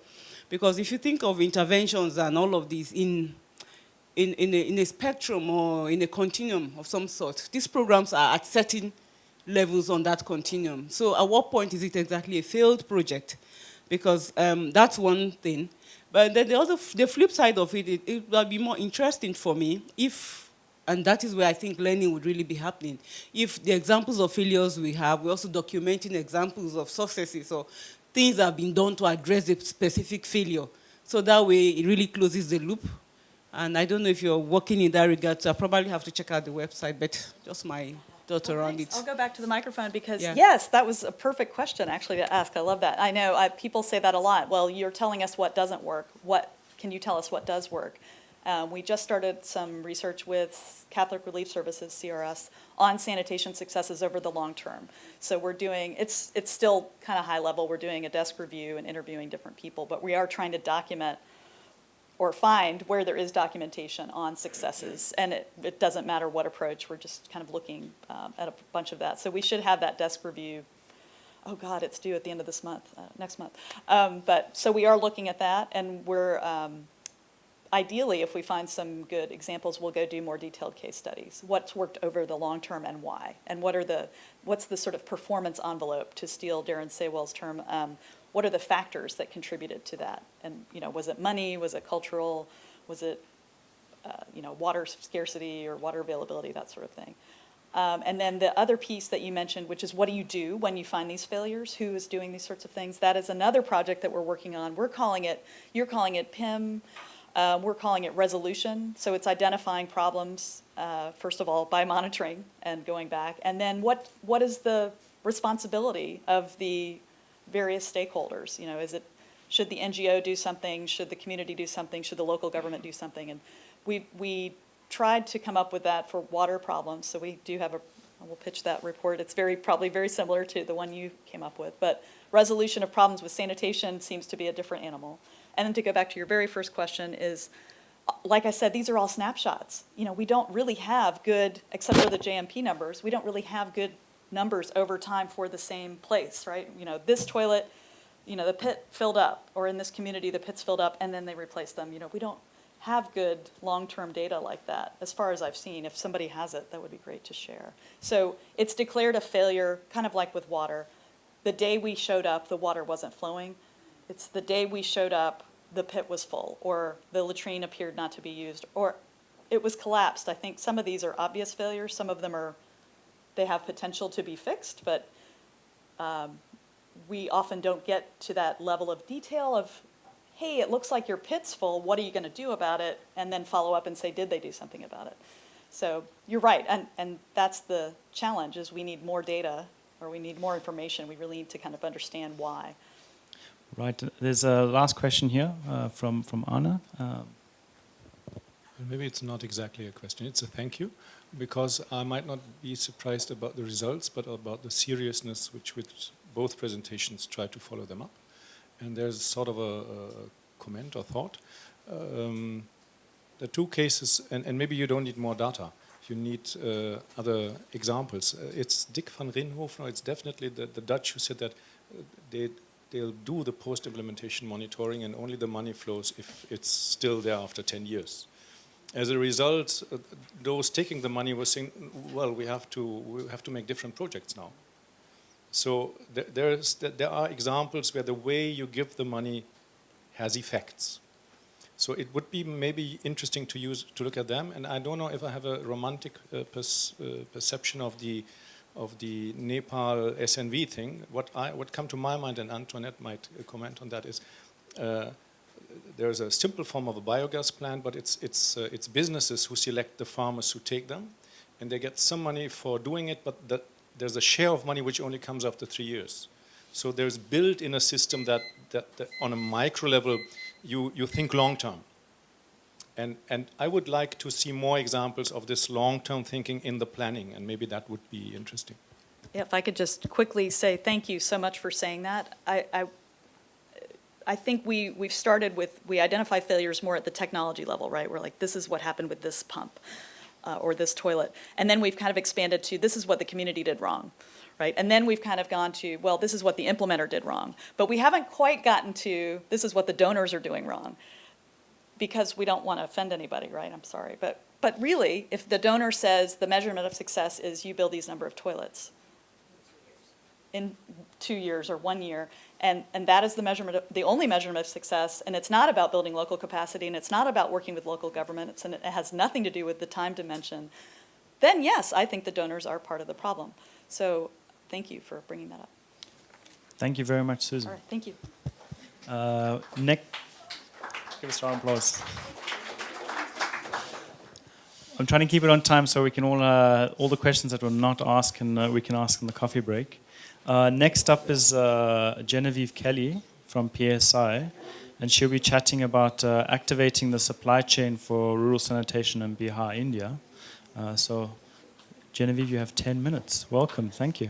Because if you think of interventions and all of these in a spectrum or in a continuum of some sort, these programs are at certain levels on that continuum. So at what point is it exactly a failed project? Because that's one thing. But then the flip side of it, it will be more interesting for me if, and that is where I think learning would really be happening, if the examples of failures we have, we're also documenting examples of successes or things that have been done to address a specific failure. So that way it really closes the loop. And I don't know if you're working in that regard, so I probably have to check out the website, but just my thought around it. I'll go back to the microphone because, Yeah. yes, that was a perfect question, actually, to ask. I love that. I know people say that a lot. Well, you're telling us what doesn't work. Can you tell us what does work? We just started some research with Catholic Relief Services, CRS, on sanitation successes over the long term. So we're doing, it's still kind of high level. We're doing a desk review and interviewing different people, but we are trying to document or find where there is documentation on successes. And it doesn't matter what approach, we're just kind of looking at a bunch of that. So we should have that desk review. Oh God, it's due at the end of this month, next month. So we are looking at that, and we're, ideally, if we find some good examples, we'll go do more detailed case studies. What's worked over the long term and why? And what's the sort of performance envelope, to steal Darren Saywell's term, what are the factors that contributed to that? And, was it money? Was it cultural? Was it, water scarcity or water availability, that sort of thing? And then the other piece that you mentioned, which is what do you do when you find these failures? Who is doing these sorts of things? That is another project that we're working on. You're calling it PIM. We're calling it resolution. So it's identifying problems, first of all, by monitoring and going back. And then what is the responsibility of the various stakeholders? Should the NGO do something? Should the community do something? Should the local government do something? And we tried to come up with that for water problems. So we do have we'll pitch that report. It's probably very similar to the one you came up with. But resolution of problems with sanitation seems to be a different animal. And then to go back to your very first question is, like I said, these are all snapshots. We don't really have good, except for the JMP numbers, we don't really have good numbers over time for the same place, right? This toilet, the pit filled up, or in this community, the pit's filled up, and then they replaced them. We don't have good long-term data like that, as far as I've seen. If somebody has it, that would be great to share. So it's declared a failure, kind of like with water. The day we showed up, the water wasn't flowing. It's the day we showed up, the pit was full, or the latrine appeared not to be used, or it was collapsed. I think some of these are obvious failures. Some of them they have potential to be fixed, but we often don't get to that level of detail of, hey, it looks like your pit's full, what are you going to do about it? And then follow up and say, did they do something about it? So you're right, and that's the challenge, is we need more data, or we need more information. We really need to kind of understand why. Right, there's a last question here from Anna. Maybe it's not exactly a question, it's a thank you, because I might not be surprised about the results, but about the seriousness which both presentations try to follow them up. And there's sort of a comment or thought. The two cases, and maybe you don't need more data, you need other examples. It's Dick van Rinhoven, it's definitely the Dutch who said that they'll do the post-implementation monitoring and only the money flows if it's still there after 10 years. As a result, those taking the money were saying, well, we have to make different projects now. So there are examples where the way you give the money has effects. So it would be maybe interesting to look at them. And I don't know if I have a romantic perception of the Nepal SNV thing. What come to my mind, and Antoinette might comment on that, is there's a simple form of a biogas plant, but it's businesses who select the farmers who take them, and they get some money for doing it, but there's a share of money which only comes after 3 years. So there's built in a system that on a micro level, you think long term. And I would like to see more examples of this long-term thinking in the planning, and maybe that would be interesting. Yeah, if I could just quickly say thank you so much for saying that. I think we've started with, we identify failures more at the technology level, right? We're like, this is what happened with this pump or this toilet. And then we've kind of expanded to, this is what the community did wrong, right? And then we've kind of gone to, well, this is what the implementer did wrong. But we haven't quite gotten to, this is what the donors are doing wrong. Because we don't want to offend anybody, right? I'm sorry. But really, if the donor says the measurement of success is you build these number of toilets in 2 years or 1 year, and that is the only measurement of success, and it's not about building local capacity, and it's not about working with local government, and it has nothing to do with the time dimension, then yes, I think the donors are part of the problem. So thank you for bringing that up. Thank you very much, Susan. All right, thank you. Give us a round of applause. I'm trying to keep it on time so we can all the questions that were not asked, and we can ask in the coffee break. Next up is Genevieve Kelly from PSI, and she'll be chatting about activating the supply chain for rural sanitation in Bihar, India. So, Genevieve, you have 10 minutes. Welcome. Thank you.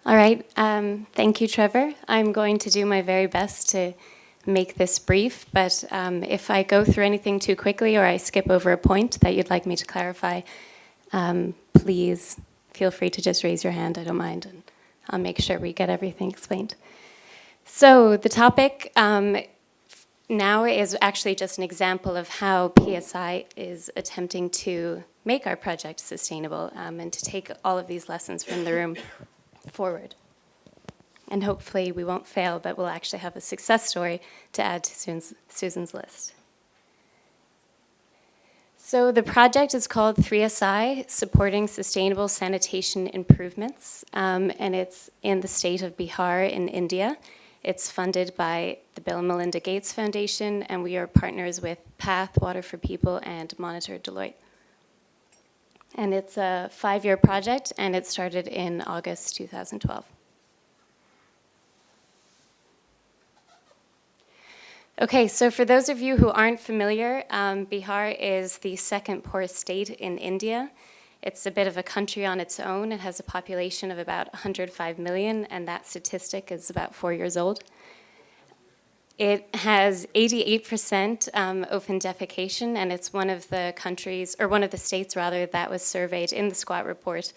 All right, thank you, Trevor. I'm going to do my very best to make this brief, but if I go through anything too quickly or I skip over a point that you'd like me to clarify, please feel free to just raise your hand, I don't mind, and I'll make sure we get everything explained. So the topic now is actually just an example of how PSI is attempting to make our project sustainable and to take all of these lessons from the room forward. And hopefully we won't fail, but we'll actually have a success story to add to Susan's list. So the project is called 3SI, Supporting Sustainable Sanitation Improvements, and it's in the state of Bihar in India. It's funded by the Bill and Melinda Gates Foundation, and we are partners with PATH, Water for People, and Monitor Deloitte. And it's a 5-year project, and it started in August 2012. Okay, so for those of you who aren't familiar, Bihar is the second poorest state in India. It's a bit of a country on its own. It has a population of about 105 million, and that statistic is about 4 years old. It has 88% open defecation, and it's one of the countries, or one of the states rather, that was surveyed in the SQUAT report,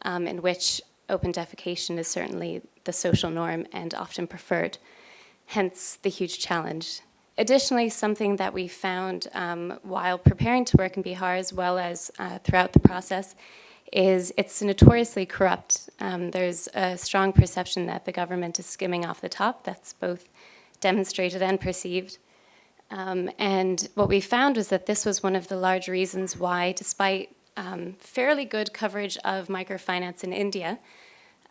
in which open defecation is certainly the social norm and often preferred. Hence the huge challenge. Additionally, something that we found while preparing to work in Bihar, as well as throughout the process, is it's notoriously corrupt. There's a strong perception that the government is skimming off the top. That's both demonstrated and perceived. And what we found was that this was one of the large reasons why, despite fairly good coverage of microfinance in India,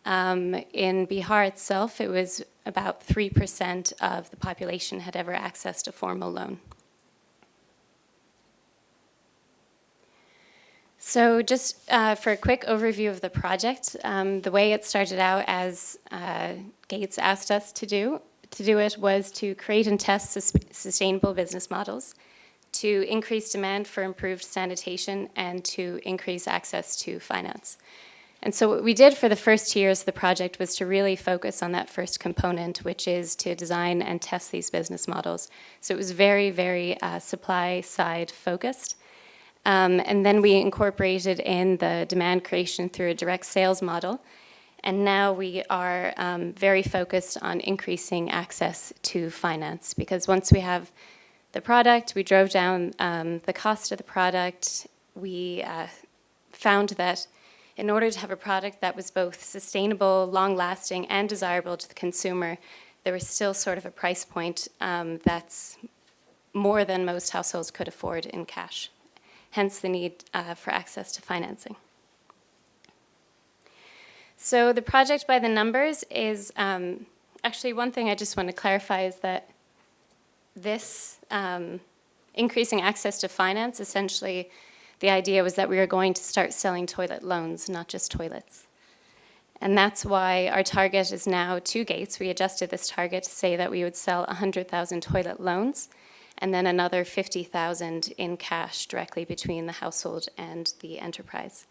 in Bihar itself, it was about 3% of the population had ever accessed a formal loan. So just for a quick overview of the project, the way it started out, as Gates asked us to do it, was to create and test sustainable business models, to increase demand for improved sanitation, and to increase access to finance. And so what we did for the first 2 years of the project was to really focus on that first component, which is to design and test these business models. So it was very, very supply side focused. And then we incorporated in the demand creation through a direct sales model. And now we are very focused on increasing access to finance, because once we have the product, we drove down the cost of the product. We found that in order to have a product that was both sustainable, long-lasting, and desirable to the consumer, there was still sort of a price point that's more than most households could afford in cash. Hence the need for access to financing. So the project by the numbers is, actually one thing I just want to clarify is that this increasing access to finance, essentially the idea was that we were going to start selling toilet loans, not just toilets. And that's why our target is now 2 gates. We adjusted this target to say that we would sell 100,000 toilet loans and then another 50,000 in cash directly between the household and the enterprise.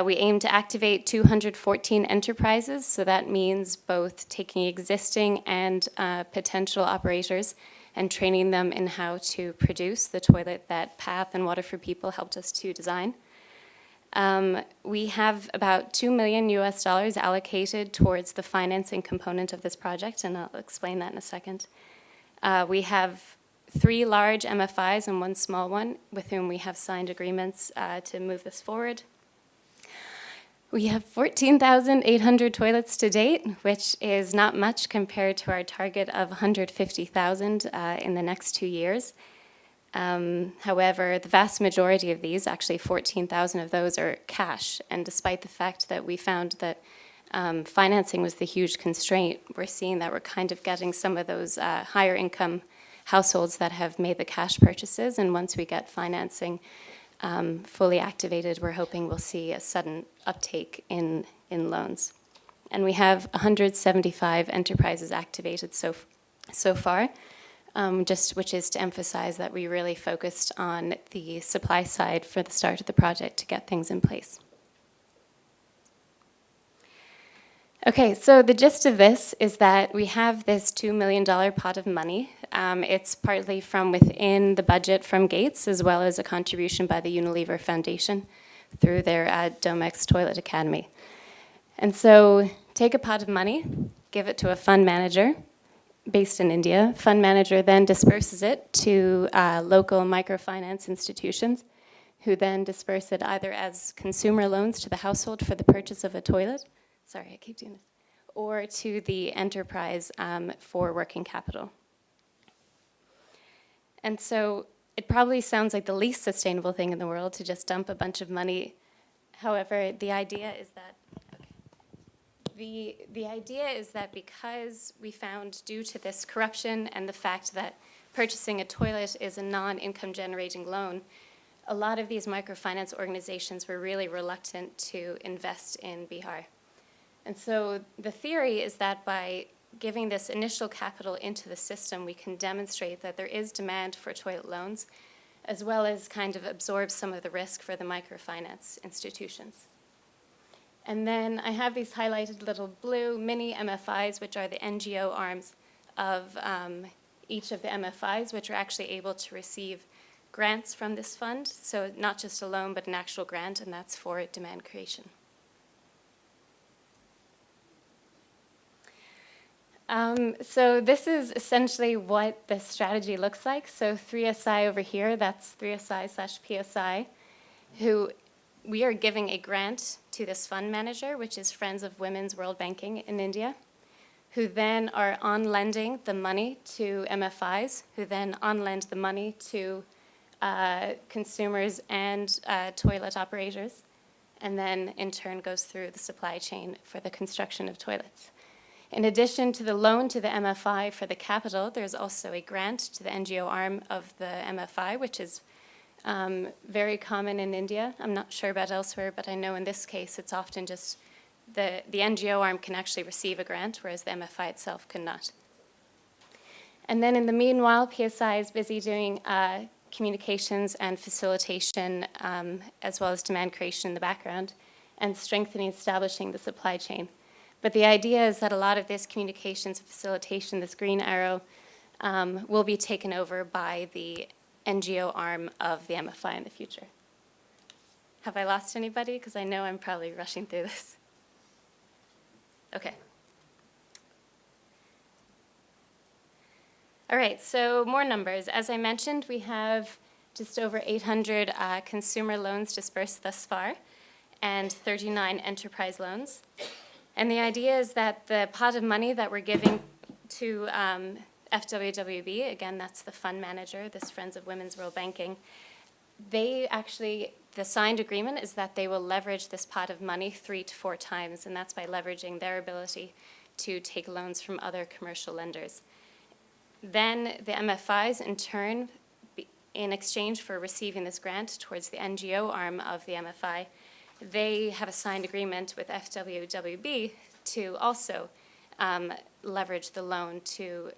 We aim to activate 214 enterprises, so that means both taking existing and potential operators and training them in how to produce the toilet that PATH and Water for People helped us to design. We have about $2 million allocated towards the financing component of this project, and I'll explain that in a second. We have 3 large MFIs and 1 small one with whom we have signed agreements to move this forward. We have 14,800 toilets to date, which is not much compared to our target of 150,000 in the next 2 years. However, the vast majority of these, actually 14,000 of those, are cash. And despite the fact that we found that financing was the huge constraint, we're seeing that we're kind of getting some of those higher income households that have made the cash purchases. And once we get financing fully activated, we're hoping we'll see a sudden uptake in loans. And we have 175 enterprises activated so far, which is to emphasize that we really focused on the supply side for the start of the project to get things in place. Okay, so the gist of this is that we have this $2 million pot of money. It's partly from within the budget from Gates, as well as a contribution by the Unilever Foundation through their Domex Toilet Academy. And so take a pot of money, give it to a fund manager based in India. Fund manager then disperses it to local microfinance institutions, who then disperse it either as consumer loans to the household for the purchase of a toilet, sorry, I keep doing this, or to the enterprise for working capital. And so it probably sounds like the least sustainable thing in the world to just dump a bunch of money. However, the idea is that the idea is that because we found, due to this corruption and the fact that purchasing a toilet is a non-income generating loan, a lot of these microfinance organizations were really reluctant to invest in Bihar. And so the theory is that by giving this initial capital into the system, we can demonstrate that there is demand for toilet loans, as well as kind of absorb some of the risk for the microfinance institutions. And then I have these highlighted little blue mini MFIs, which are the NGO arms of each of the MFIs, which are actually able to receive grants from this fund. So not just a loan, but an actual grant, and that's for demand creation. So this is essentially what the strategy looks like. So 3SI over here, that's 3SI/PSI, who we are giving a grant to this fund manager, which is Friends of Women's World Banking in India, who then are on-lending the money to MFIs, who then on-lend the money to consumers and toilet operators, and then in turn goes through the supply chain for the construction of toilets. In addition to the loan to the MFI for the capital, there's also a grant to the NGO arm of the MFI, which is very common in India. I'm not sure about elsewhere, but I know in this case it's often just the NGO arm can actually receive a grant, whereas the MFI itself cannot. And then in the meanwhile, PSI is busy doing communications and facilitation, as well as demand creation in the background, and strengthening, establishing the supply chain. But the idea is that a lot of this communications and facilitation, this green arrow, will be taken over by the NGO arm of the MFI in the future. Have I lost anybody? Because I know I'm probably rushing through this. Okay. All right, so more numbers. As I mentioned, we have just over 800 consumer loans dispersed thus far, and 39 enterprise loans. And the idea is that the pot of money that we're giving to FWWB, again, that's the fund manager, this Friends of Women's World Banking, they actually, the signed agreement is that they will leverage this pot of money 3 to 4 times, and that's by leveraging their ability to take loans from other commercial lenders. Then the MFIs, in turn, in exchange for receiving this grant towards the NGO arm of the MFI, they have a signed agreement with FWWB to also leverage the loan to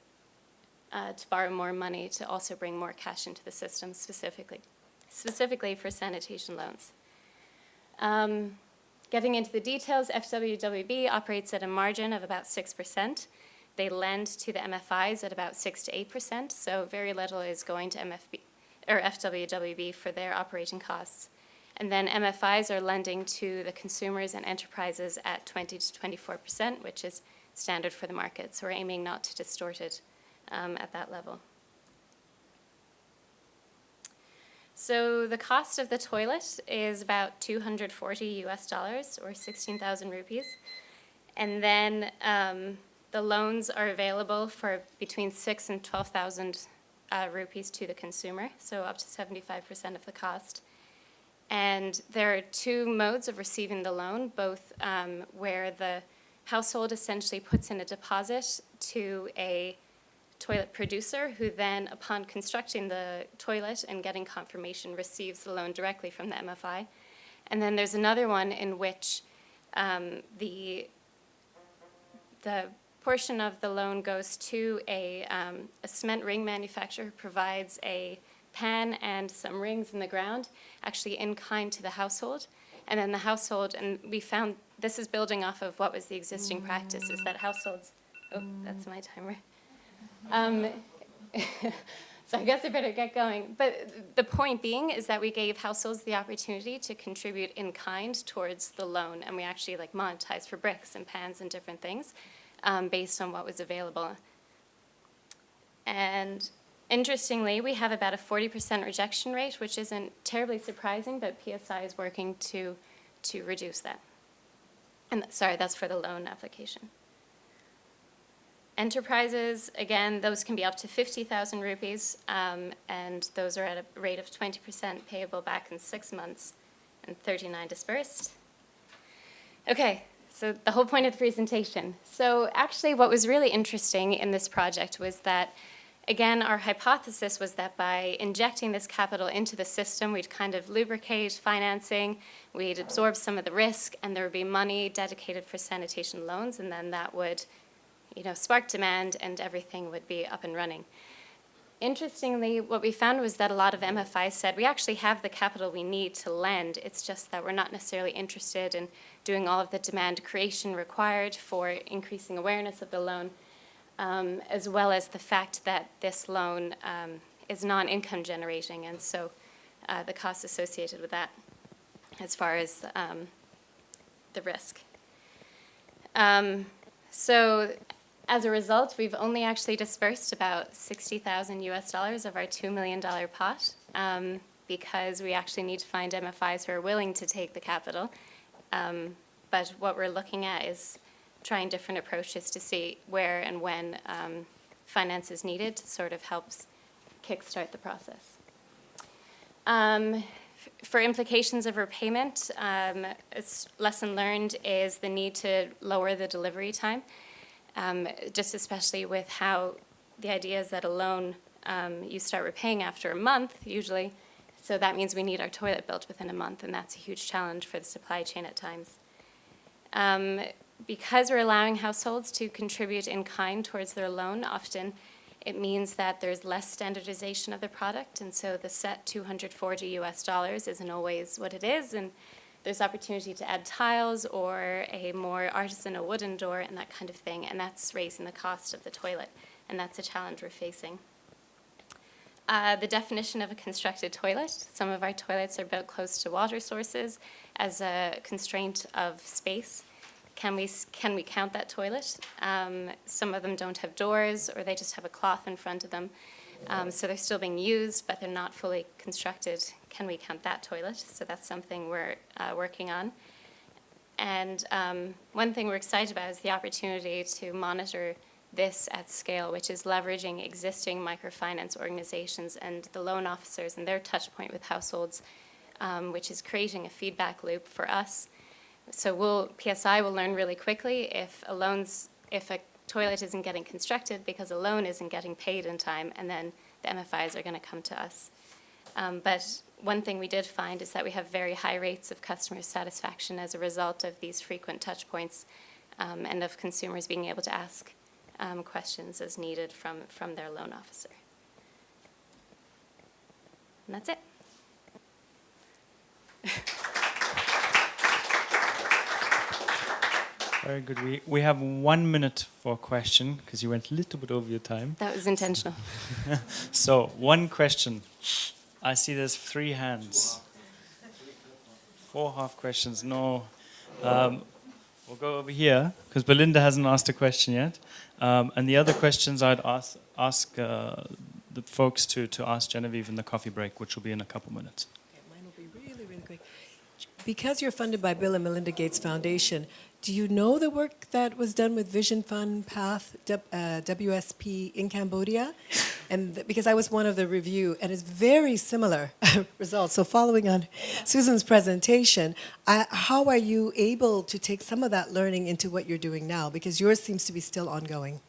borrow more money to also bring more cash into the system, specifically for sanitation loans. Getting into the details, FWWB operates at a margin of about 6%. They lend to the MFIs at about 6 to 8%, so very little is going to FWWB for their operating costs. And then MFIs are lending to the consumers and enterprises at 20 to 24%, which is standard for the market. So we're aiming not to distort it at that level. So the cost of the toilet is about $240 or 16,000 rupees. And then the loans are available for between 6 and 12,000 rupees to the consumer, so up to 75% of the cost. And there are 2 modes of receiving the loan, both where the household essentially puts in a deposit to a toilet producer, who then, upon constructing the toilet and getting confirmation, receives the loan directly from the MFI. And then there's another one in which the portion of the loan goes to a cement ring manufacturer who provides a pan and some rings in the ground, actually in kind to the household. And then the household, and we found this is building off of what was the existing practice, is that households, oh, that's my timer. So I guess I better get going. But the point being is that we gave households the opportunity to contribute in kind towards the loan, and we actually like monetized for bricks and pans and different things based on what was available. And interestingly, we have about a 40% rejection rate, which isn't terribly surprising, but PSI is working to reduce that. And sorry, that's for the loan application. Enterprises, again, those can be up to 50,000 rupees, and those are at a rate of 20% payable back in 6 months and 39 dispersed. Okay, so the whole point of the presentation. So actually what was really interesting in this project was that, again, our hypothesis was that by injecting this capital into the system, we'd kind of lubricate financing, we'd absorb some of the risk, and there would be money dedicated for sanitation loans, and then that would spark demand and everything would be up and running. Interestingly, what we found was that a lot of MFIs said, we actually have the capital we need to lend, it's just that we're not necessarily interested in doing all of the demand creation required for increasing awareness of the loan, as well as the fact that this loan is non-income generating, and so the costs associated with that as far as the risk. So as a result, we've only actually dispersed about $60,000 US of our $2 million pot because we actually need to find MFIs who are willing to take the capital. But what we're looking at is trying different approaches to see where and when finance is needed to sort of helps kickstart the process. For implications of repayment, lesson learned is the need to lower the delivery time. Just especially with how the idea is that a loan you start repaying after a month usually, so that means we need our toilet built within a month, and that's a huge challenge for the supply chain at times. Because we're allowing households to contribute in kind towards their loan, often it means that there's less standardization of the product, and so the set $240 US isn't always what it is, and there's opportunity to add tiles or a more artisanal wooden door and that kind of thing, and that's raising the cost of the toilet, and that's a challenge we're facing. The definition of a constructed toilet. Some of our toilets are built close to water sources as a constraint of space. Can we count that toilet? Some of them don't have doors, or they just have a cloth in front of them. So they're still being used, but they're not fully constructed. Can we count that toilet? So that's something we're working on. And one thing we're excited about is the opportunity to monitor this at scale, which is leveraging existing microfinance organizations and the loan officers and their touch point with households, which is creating a feedback loop for us. So PSI will learn really quickly if a toilet isn't getting constructed because a loan isn't getting paid in time, and then the MFIs are going to come to us. But one thing we did find is that we have very high rates of customer satisfaction as a result of these frequent touch points and of consumers being able to ask questions as needed from their loan officer. And that's it. Very good. We have 1 minute for a question, because you went a little bit over your time. That was intentional. So, one question. I see there's 3 hands. 4 half questions. No. We'll go over here, because Belinda hasn't asked a question yet. And the other questions I'd ask the folks to ask Genevieve in the coffee break, which will be in a couple minutes. Okay, mine will be really, really quick. Because you're funded by Bill and Melinda Gates Foundation, do you know the work that was done with Vision Fund Path WSP in Cambodia? And because I was one of the review, and it's very similar results. So following on Susan's presentation, how are you able to take some of that learning into what you're doing now? Because yours seems to be still ongoing.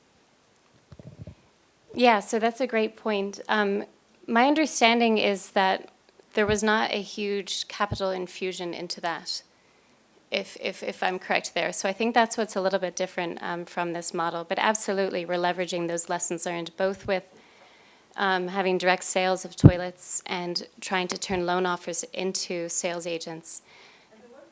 Yeah, so that's a great point. My understanding is that there was not a huge capital infusion into that, if I'm correct there. So I think that's what's a little bit different from this model. But absolutely, we're leveraging those lessons learned, both with having direct sales of toilets and trying to turn loan offers into sales agents. And the work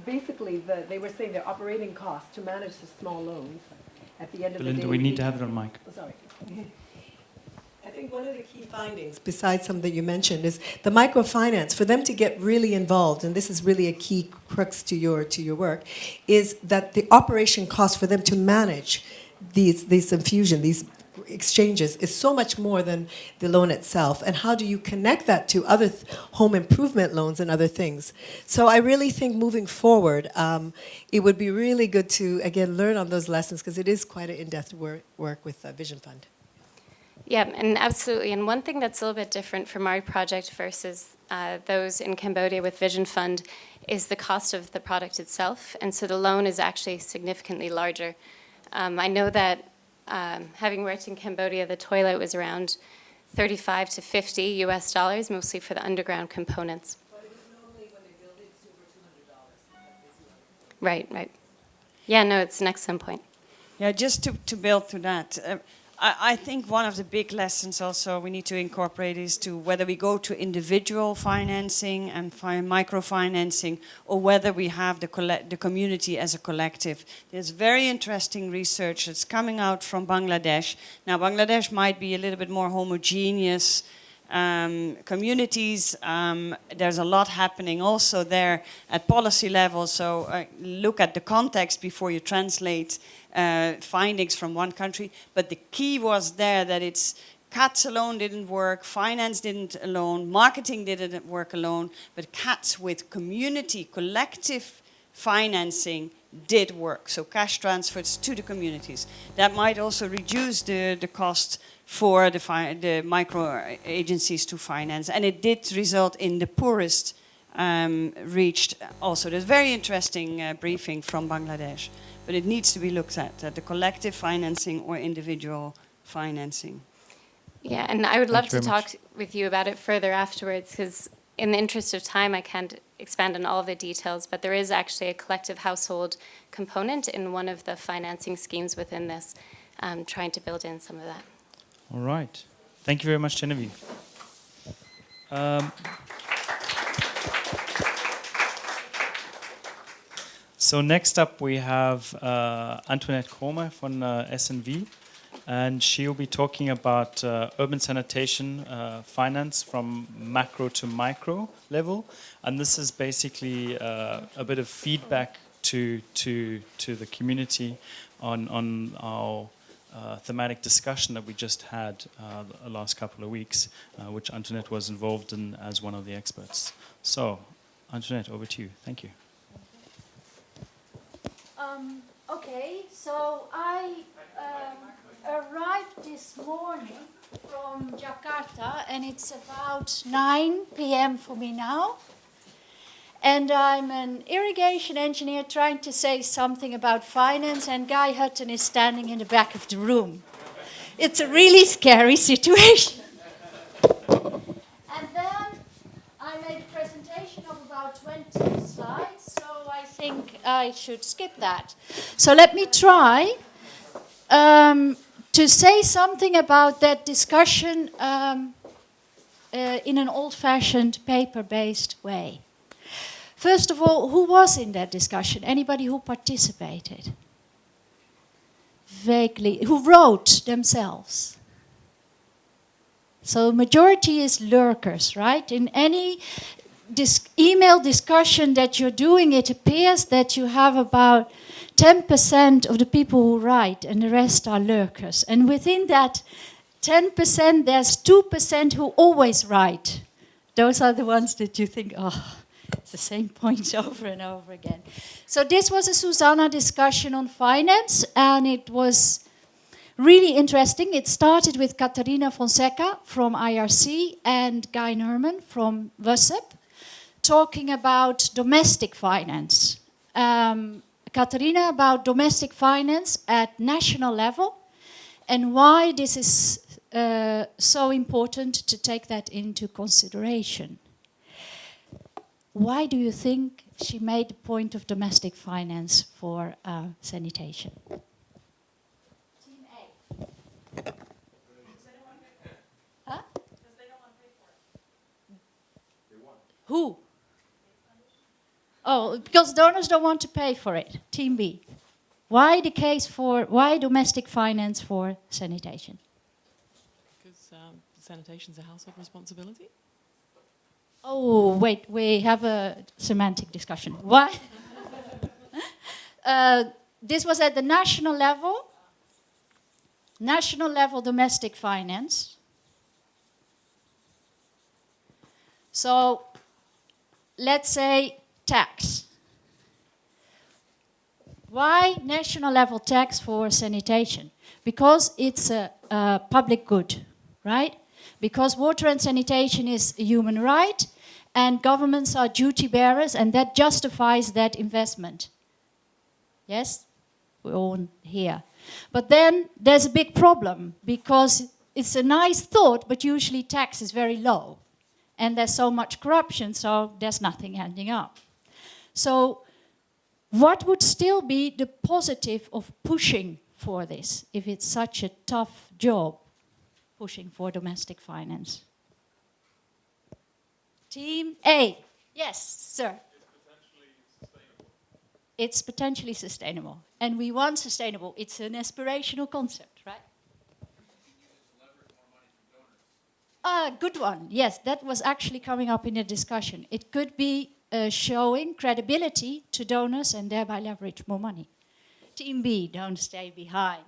basically, they were saying their operating costs to manage the small loans at the end of the Belinda, day. we need to have it on mic. Oh, sorry. I think one of the key findings, besides some that you mentioned, is the microfinance. For them to get really involved, and this is really a key crux to your work, is that the operation cost for them to manage these infusion, these exchanges, is so much more than the loan itself. And how do you connect that to other home improvement loans and other things? So I really think moving forward, it would be really good to, again, learn on those lessons, because it is quite an in-depth work with Vision Fund. Yeah, and absolutely. And one thing that's a little bit different from our project versus those in Cambodia with Vision Fund is the cost of the product itself. And so the loan is actually significantly larger. I know that having worked in Cambodia, the toilet was around 35 to 50 US dollars, mostly for the underground components. But it was normally when they build it, it's over $200. Right, right. Yeah, no, it's an excellent point. Yeah, just to build to that, I think one of the big lessons also we need to incorporate is to whether we go to individual financing and microfinancing, or whether we have the community as a collective. There's very interesting research that's coming out from Bangladesh. Now, Bangladesh might be a little bit more homogeneous communities. There's a lot happening also there at policy level, so look at the context before you translate findings from one country. But the key was there that it's CATS alone didn't work, finance didn't alone, marketing didn't work alone, but CATS with community, collective financing did work. So cash transfers to the communities. That might also reduce the cost for the micro agencies to finance. And it did result in the poorest reached also. There's very interesting briefing from Bangladesh. But it needs to be looked at the collective financing or individual financing. Yeah, and I would love to talk with you about it further afterwards, because in the interest of time, I can't expand on all of the details, but there is actually a collective household component in one of the financing schemes within this, trying to build in some of that. All right. Thank you very much, Genevieve. So next up we have Antoinette Kromer from SNV, and she'll be talking about urban sanitation finance from macro to micro level, and this is basically a bit of feedback to the community on our thematic discussion that we just had the last couple of weeks, which Antoinette was involved in as one of the experts. So, Antoinette, over to you. Thank you. Okay, so I arrived this morning from Jakarta, and it's about 9 p.m. for me now. And I'm an irrigation engineer trying to say something about finance, and Guy Hutton is standing in the back of the room. It's a really scary situation. And then I made a presentation of about 20 slides, so I think I should skip that. So let me try to say something about that discussion in an old-fashioned paper-based way. First of all, who was in that discussion? Anybody who participated? Vaguely. Who wrote themselves? So majority is lurkers, right? In any email discussion that you're doing, it appears that you have about 10% of the people who write, and the rest are lurkers. And within that 10%, there's 2% who always write. Those are the ones that you think, oh, it's the same points over and over again. So this was a SuSanA discussion on finance, and it was really interesting. It started with Catarina Fonseca from IRC and Guy Nerman from WSEP, talking about domestic finance. Catarina about domestic finance at national level, and why this is so important to take that into consideration. Why do you think she made the point of domestic finance for sanitation? Team A. Huh? Who? Oh, because donors don't want to pay for it. Team B. Why why domestic finance for sanitation? Because sanitation is a household responsibility. Oh, wait, we have a semantic discussion. Why? This was at the national level domestic finance. So, let's say tax. Why national level tax for sanitation? Because it's a public good, right? Because water and sanitation is a human right, and governments are duty bearers, and that justifies that investment. Yes? We're all here. But then there's a big problem, because it's a nice thought, but usually tax is very low. And there's so much corruption, so there's nothing ending up. So what would still be the positive of pushing for this, if it's such a tough job, pushing for domestic finance? Team A. Yes, sir. It's potentially sustainable. And we want sustainable. It's an aspirational concept, right? Good one. Yes, that was actually coming up in the discussion. It could be showing credibility to donors and thereby leverage more money. Team B, don't stay behind.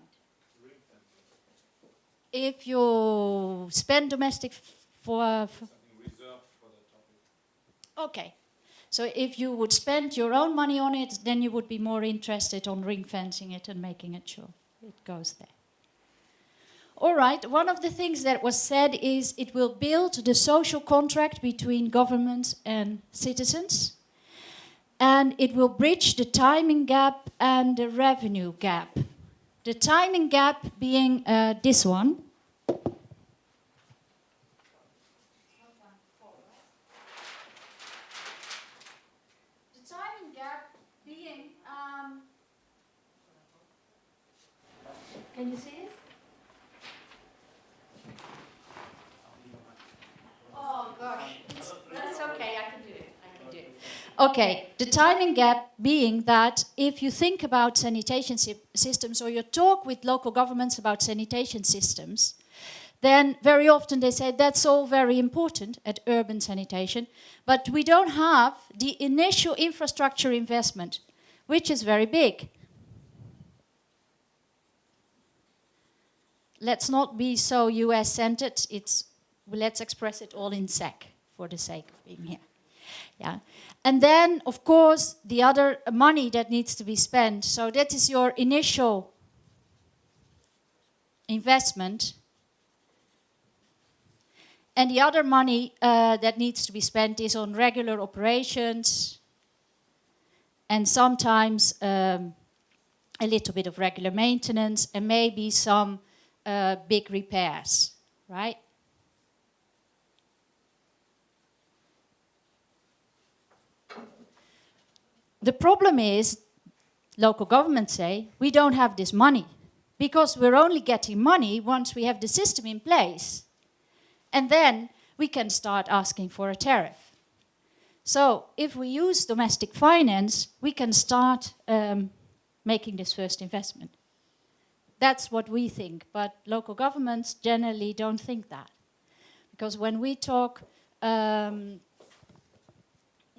If you spend domestic for okay. So if you would spend your own money on it, then you would be more interested on ring fencing it and making it sure it goes there. All right, one of the things that was said is it will build the social contract between government and citizens, and it will bridge the timing gap and the revenue gap. The timing gap being this one. The timing gap being, can you see it? Oh gosh, that's okay, I can do it. Okay, the timing gap being that if you think about sanitation systems, or you talk with local governments about sanitation systems, then very often they say that's all very important at urban sanitation, but we don't have the initial infrastructure investment, which is very big. Let's not be so US-centered, let's express it all in SEK for the sake of being here. Yeah. And then, of course, the other money that needs to be spent. So that is your initial investment. And the other money that needs to be spent is on regular operations and sometimes a little bit of regular maintenance and maybe some big repairs, right? The problem is, local governments say, we don't have this money because we're only getting money once we have the system in place. And then we can start asking for a tariff. So if we use domestic finance, we can start making this first investment. That's what we think, but local governments generally don't think that. Because when we talk, when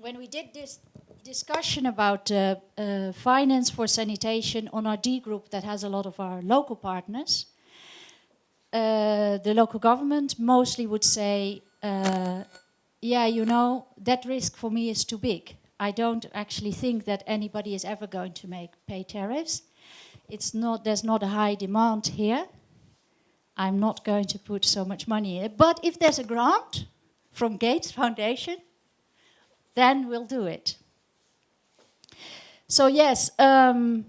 we did this discussion about finance for sanitation on our D group that has a lot of our local partners, the local government mostly would say, yeah, you know, that risk for me is too big. I don't actually think that anybody is ever going to pay tariffs. There's not a high demand here. I'm not going to put so much money in it. But if there's a grant from Gates Foundation, then we'll do it. So yes, and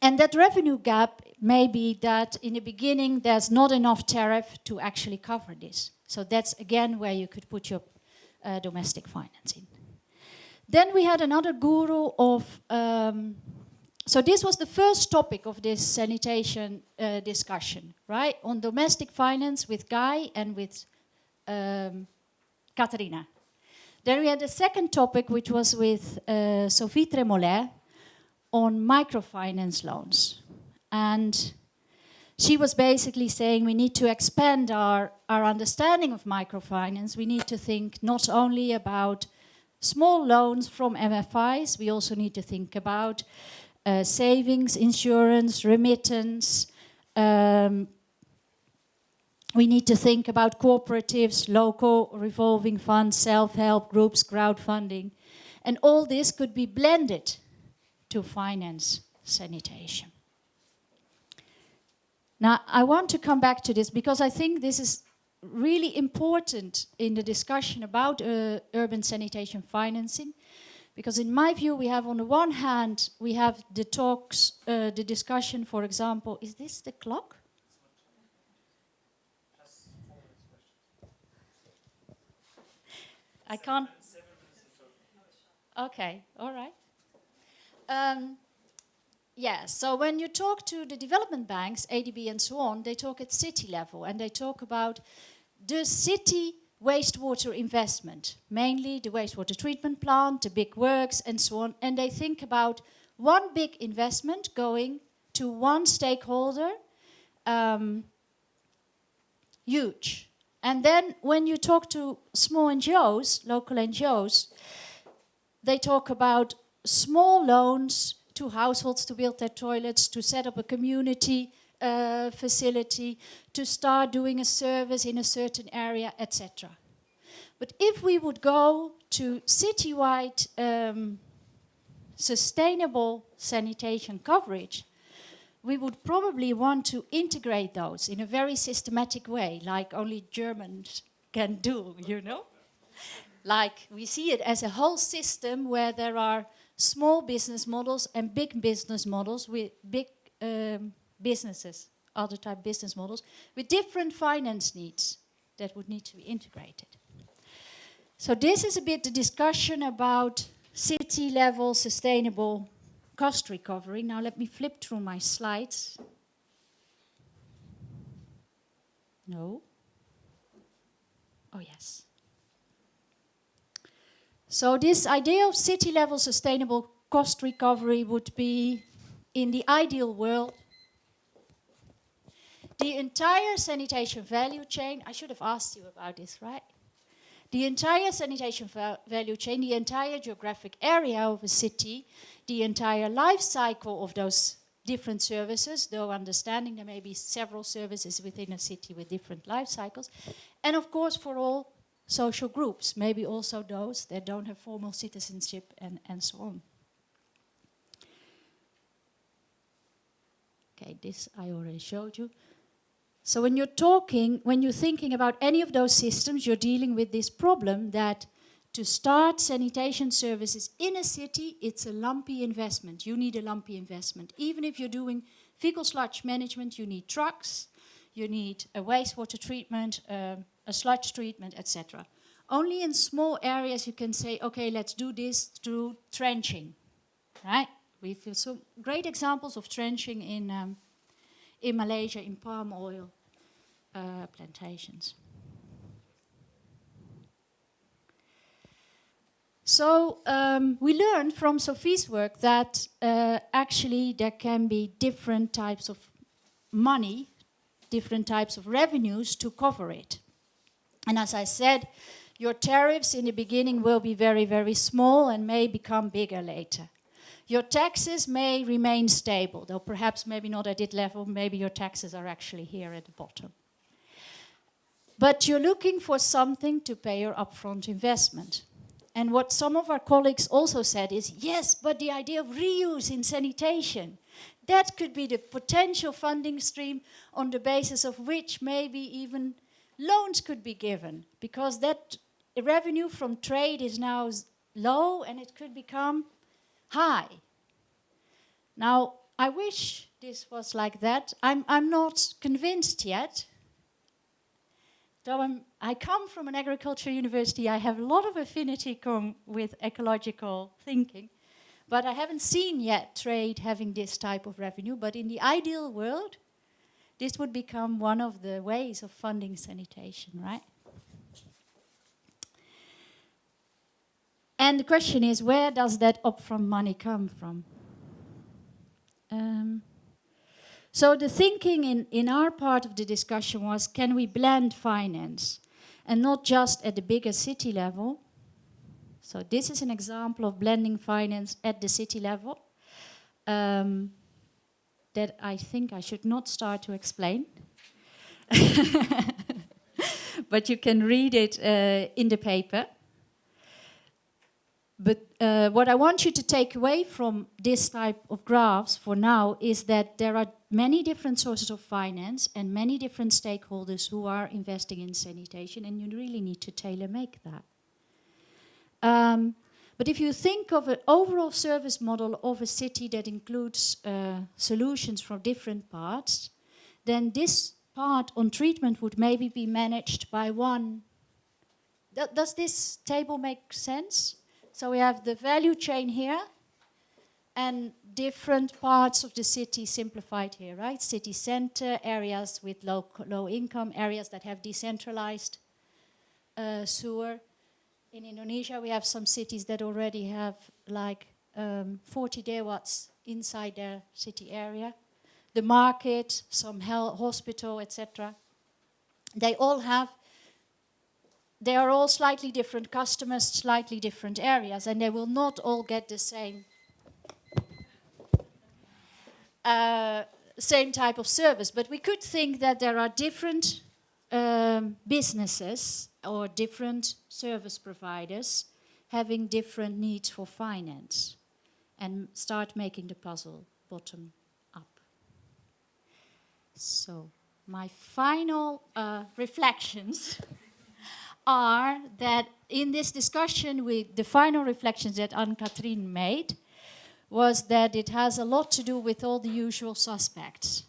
that revenue gap may be that in the beginning there's not enough tariff to actually cover this. So that's again where you could put your domestic finance in. Then we had another guru of, so this was the first topic of this sanitation discussion, right? On domestic finance with Guy and with Katarina. Then we had the second topic, which was with Sophie Tremollet on microfinance loans. And she was basically saying we need to expand our understanding of microfinance. We need to think not only about small loans from MFIs, we also need to think about savings, insurance, remittance. We need to think about cooperatives, local revolving funds, self-help groups, crowdfunding. And all this could be blended to finance sanitation. Now, I want to come back to this because I think this is really important in the discussion about urban sanitation financing. Because in my view, we have on the one hand, we have the talks, the discussion, for example, is this the clock? I can't. Okay, all right. Yeah, so when you talk to the development banks, ADB and so on, they talk at city level and they talk about the city wastewater investment, mainly the wastewater treatment plant, the big works and so on, and they think about one big investment going to one stakeholder, huge. And then when you talk to small NGOs, local NGOs, they talk about small loans to households to build their toilets, to set up a community facility, to start doing a service in a certain area, etc. But if we would go to citywide sustainable sanitation coverage, we would probably want to integrate those in a very systematic way, like only Germans can do, you know? Like we see it as a whole system where there are small business models and big business models with big businesses, other type business models, with different finance needs that would need to be integrated. So this is a bit the discussion about city-level sustainable cost recovery. Now let me flip through my slides. No. Oh, yes. So this idea of city-level sustainable cost recovery would be, in the ideal world, the entire sanitation value chain. I should have asked you about this, right? The entire sanitation value chain, the entire geographic area of a city, the entire life cycle of those different services, though understanding there may be several services within a city with different life cycles, and of course for all social groups, maybe also those that don't have formal citizenship and so on. Okay, this I already showed you. So when you're thinking about any of those systems, you're dealing with this problem that to start sanitation services in a city, it's a lumpy investment. You need a lumpy investment. Even if you're doing fecal sludge management, you need trucks, you need a wastewater treatment, a sludge treatment, etc. Only in small areas you can say, okay, let's do this through trenching, right? We've some great examples of trenching in Malaysia, in palm oil plantations. So we learned from Sophie's work that actually there can be different types of money, different types of revenues to cover it. And as I said, your tariffs in the beginning will be very, very small and may become bigger later. Your taxes may remain stable, though perhaps maybe not at that level, maybe your taxes are actually here at the bottom. But you're looking for something to pay your upfront investment. And what some of our colleagues also said is, yes, but the idea of reuse in sanitation, that could be the potential funding stream on the basis of which maybe even loans could be given, because that revenue from trade is now low and it could become high. Now, I wish this was like that. I'm not convinced yet. Though I come from an agriculture university, I have a lot of affinity with ecological thinking, but I haven't seen yet trade having this type of revenue. But in the ideal world, this would become one of the ways of funding sanitation, right? And the question is, where does that upfront money come from? So the thinking in our part of the discussion was, can we blend finance? And not just at the bigger city level. So this is an example of blending finance at the city level that I think I should not start to explain. But you can read it in the paper. But what I want you to take away from this type of graphs for now is that there are many different sources of finance and many different stakeholders who are investing in sanitation, and you really need to tailor-make that. But if you think of an overall service model of a city that includes solutions from different parts, then this part on treatment would maybe be managed by one. Does this table make sense? So we have the value chain here and different parts of the city simplified here, right? City center, areas with low income, areas that have decentralized sewer. In Indonesia, we have some cities that already have like 40 DWATs inside their city area. The market, some hospital, etc. They are all slightly different customers, slightly different areas, and they will not all get the same type of service. But we could think that there are different businesses or different service providers having different needs for finance, and start making the puzzle bottom up. So my final reflections are that in this discussion, the final reflections that Anne-Catherine made was that it has a lot to do with all the usual suspects.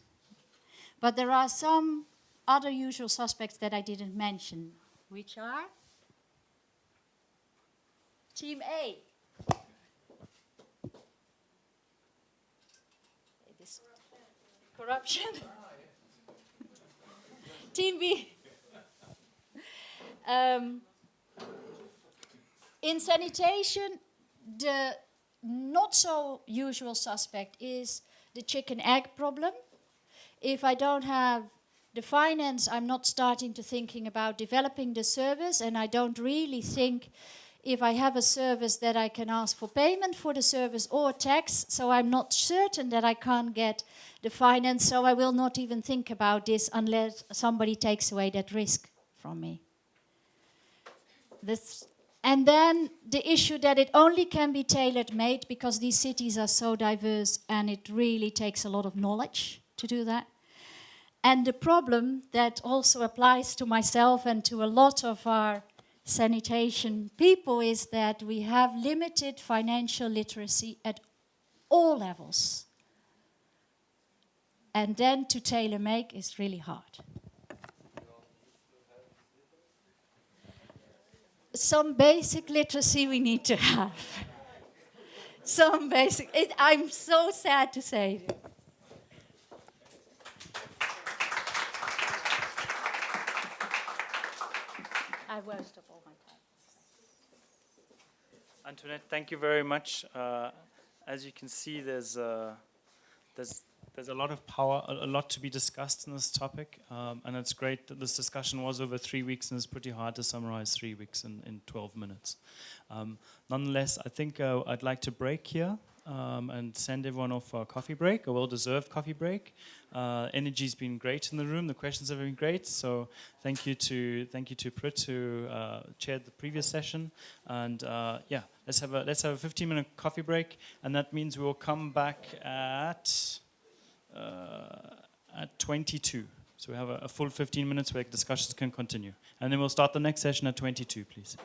But there are some other usual suspects that I didn't mention, which are Team A. This corruption. Team B. In sanitation, the not so usual suspect is the chicken-egg problem. If I don't have the finance, I'm not starting to thinking about developing the service, and I don't really think if I have a service that I can ask for payment for the service or tax, so I'm not certain that I can't get the finance, so I will not even think about this unless somebody takes away that risk from me. And then the issue that it only can be tailor-made because these cities are so diverse and it really takes a lot of knowledge to do that. And the problem that also applies to myself and to a lot of our sanitation people is that we have limited financial literacy at all levels. And then to tailor-make is really hard. Some basic literacy we need to have. Some basic, I'm so sad to say. I wasted all my time. Antoinette, thank you very much. As you can see, there's a lot of power, a lot to be discussed in this topic, and it's great that this discussion was over 3 weeks, and it's pretty hard to summarize 3 weeks in 12 minutes. Nonetheless, I think I'd like to break here and send everyone off for a coffee break, a well-deserved coffee break. Energy's been great in the room. The questions have been great. So thank you to Prit who chaired the previous session. And yeah, let's have a 15-minute coffee break, and that means we will come back at 22. So we have a full 15 minutes where discussions can continue. And then we'll start the next session at 22, please.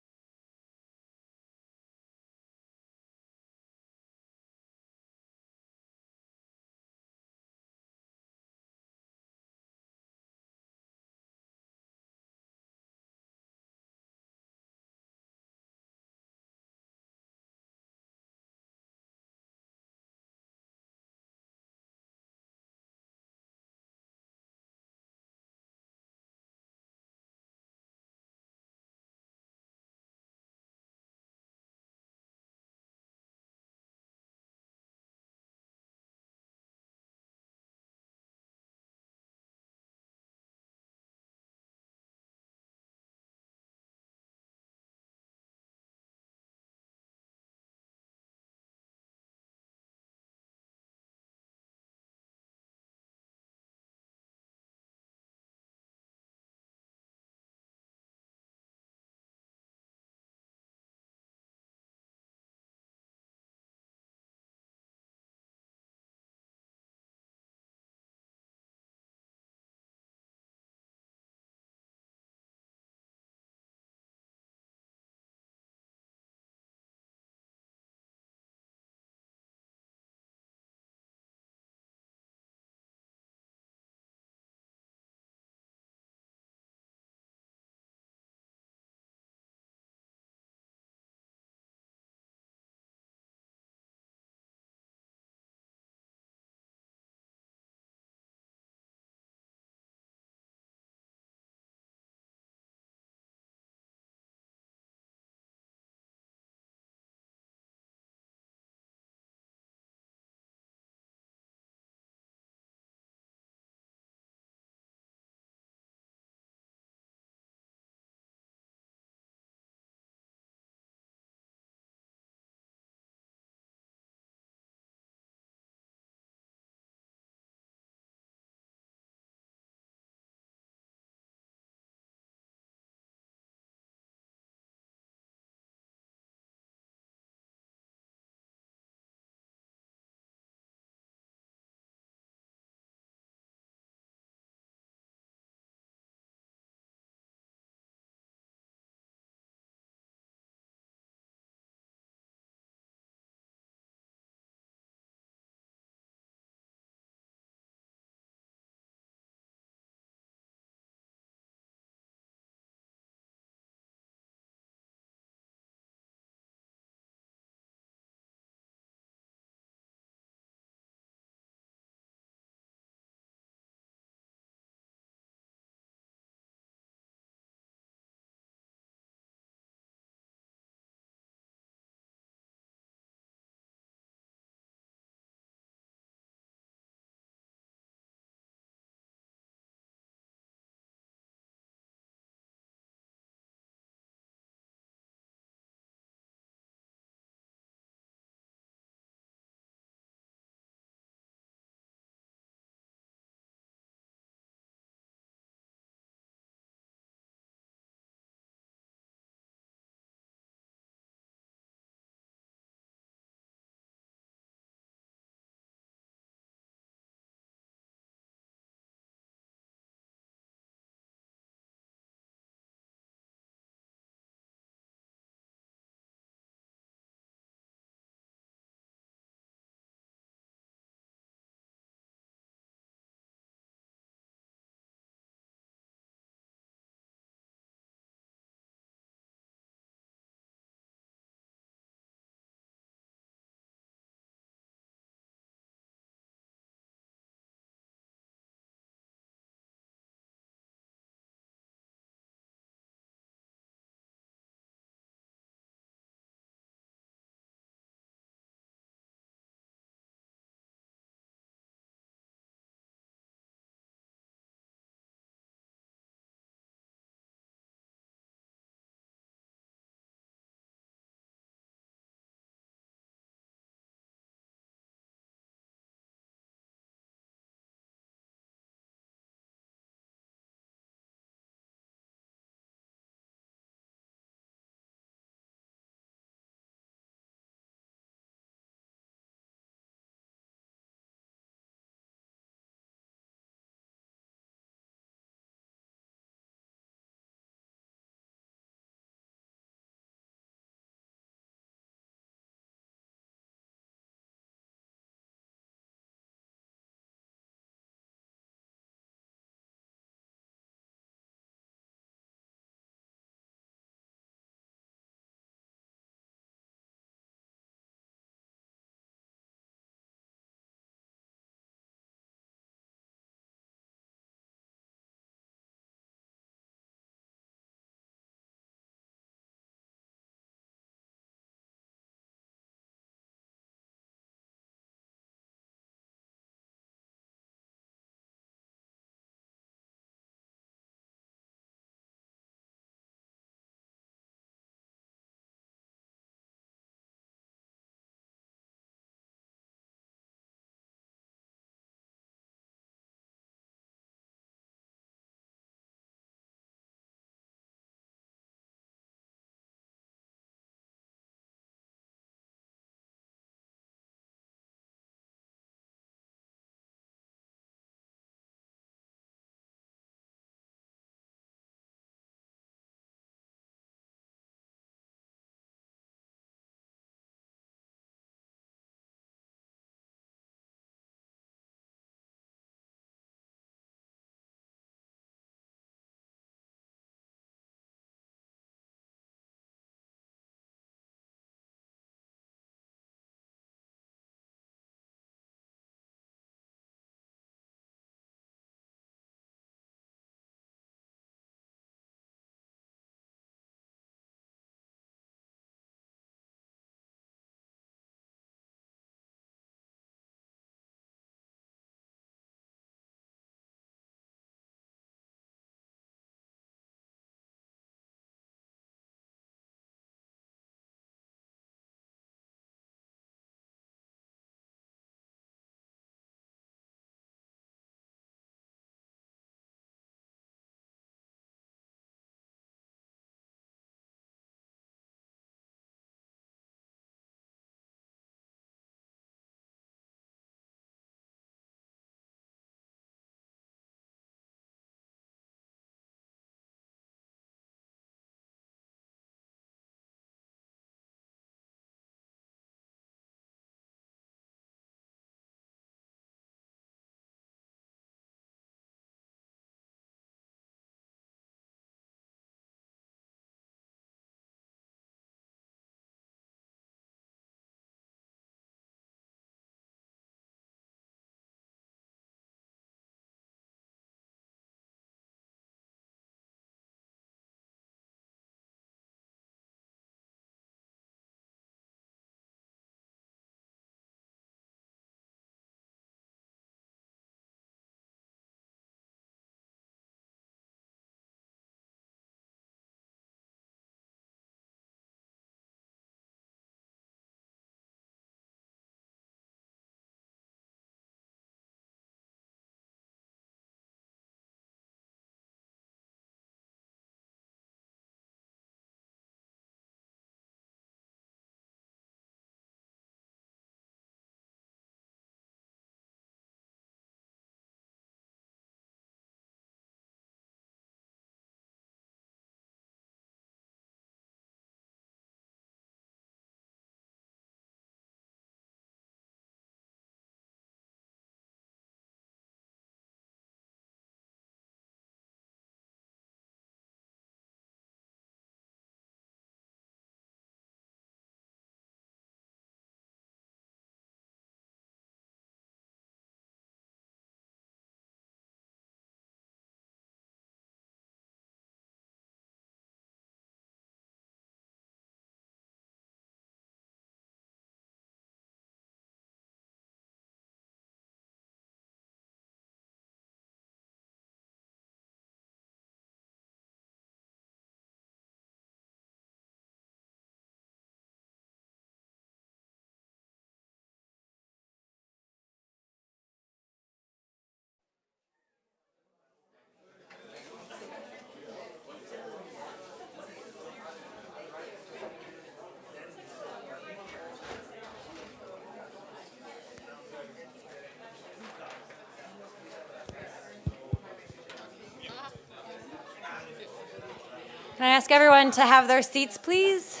Can I ask everyone to have their seats, please?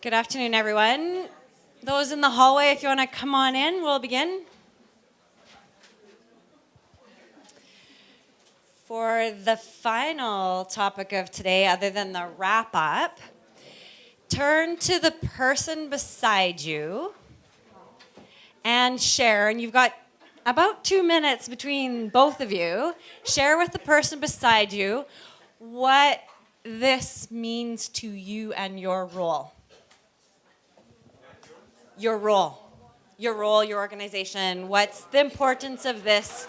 Good afternoon, everyone. Those in the hallway, if you want to come on in, we'll begin. For the final topic of today, other than the wrap-up, turn to the person beside you and share, and you've got about 2 minutes between both of you. Share with the person beside you what this means to you and your role. Your role, your organization. What's the importance of this?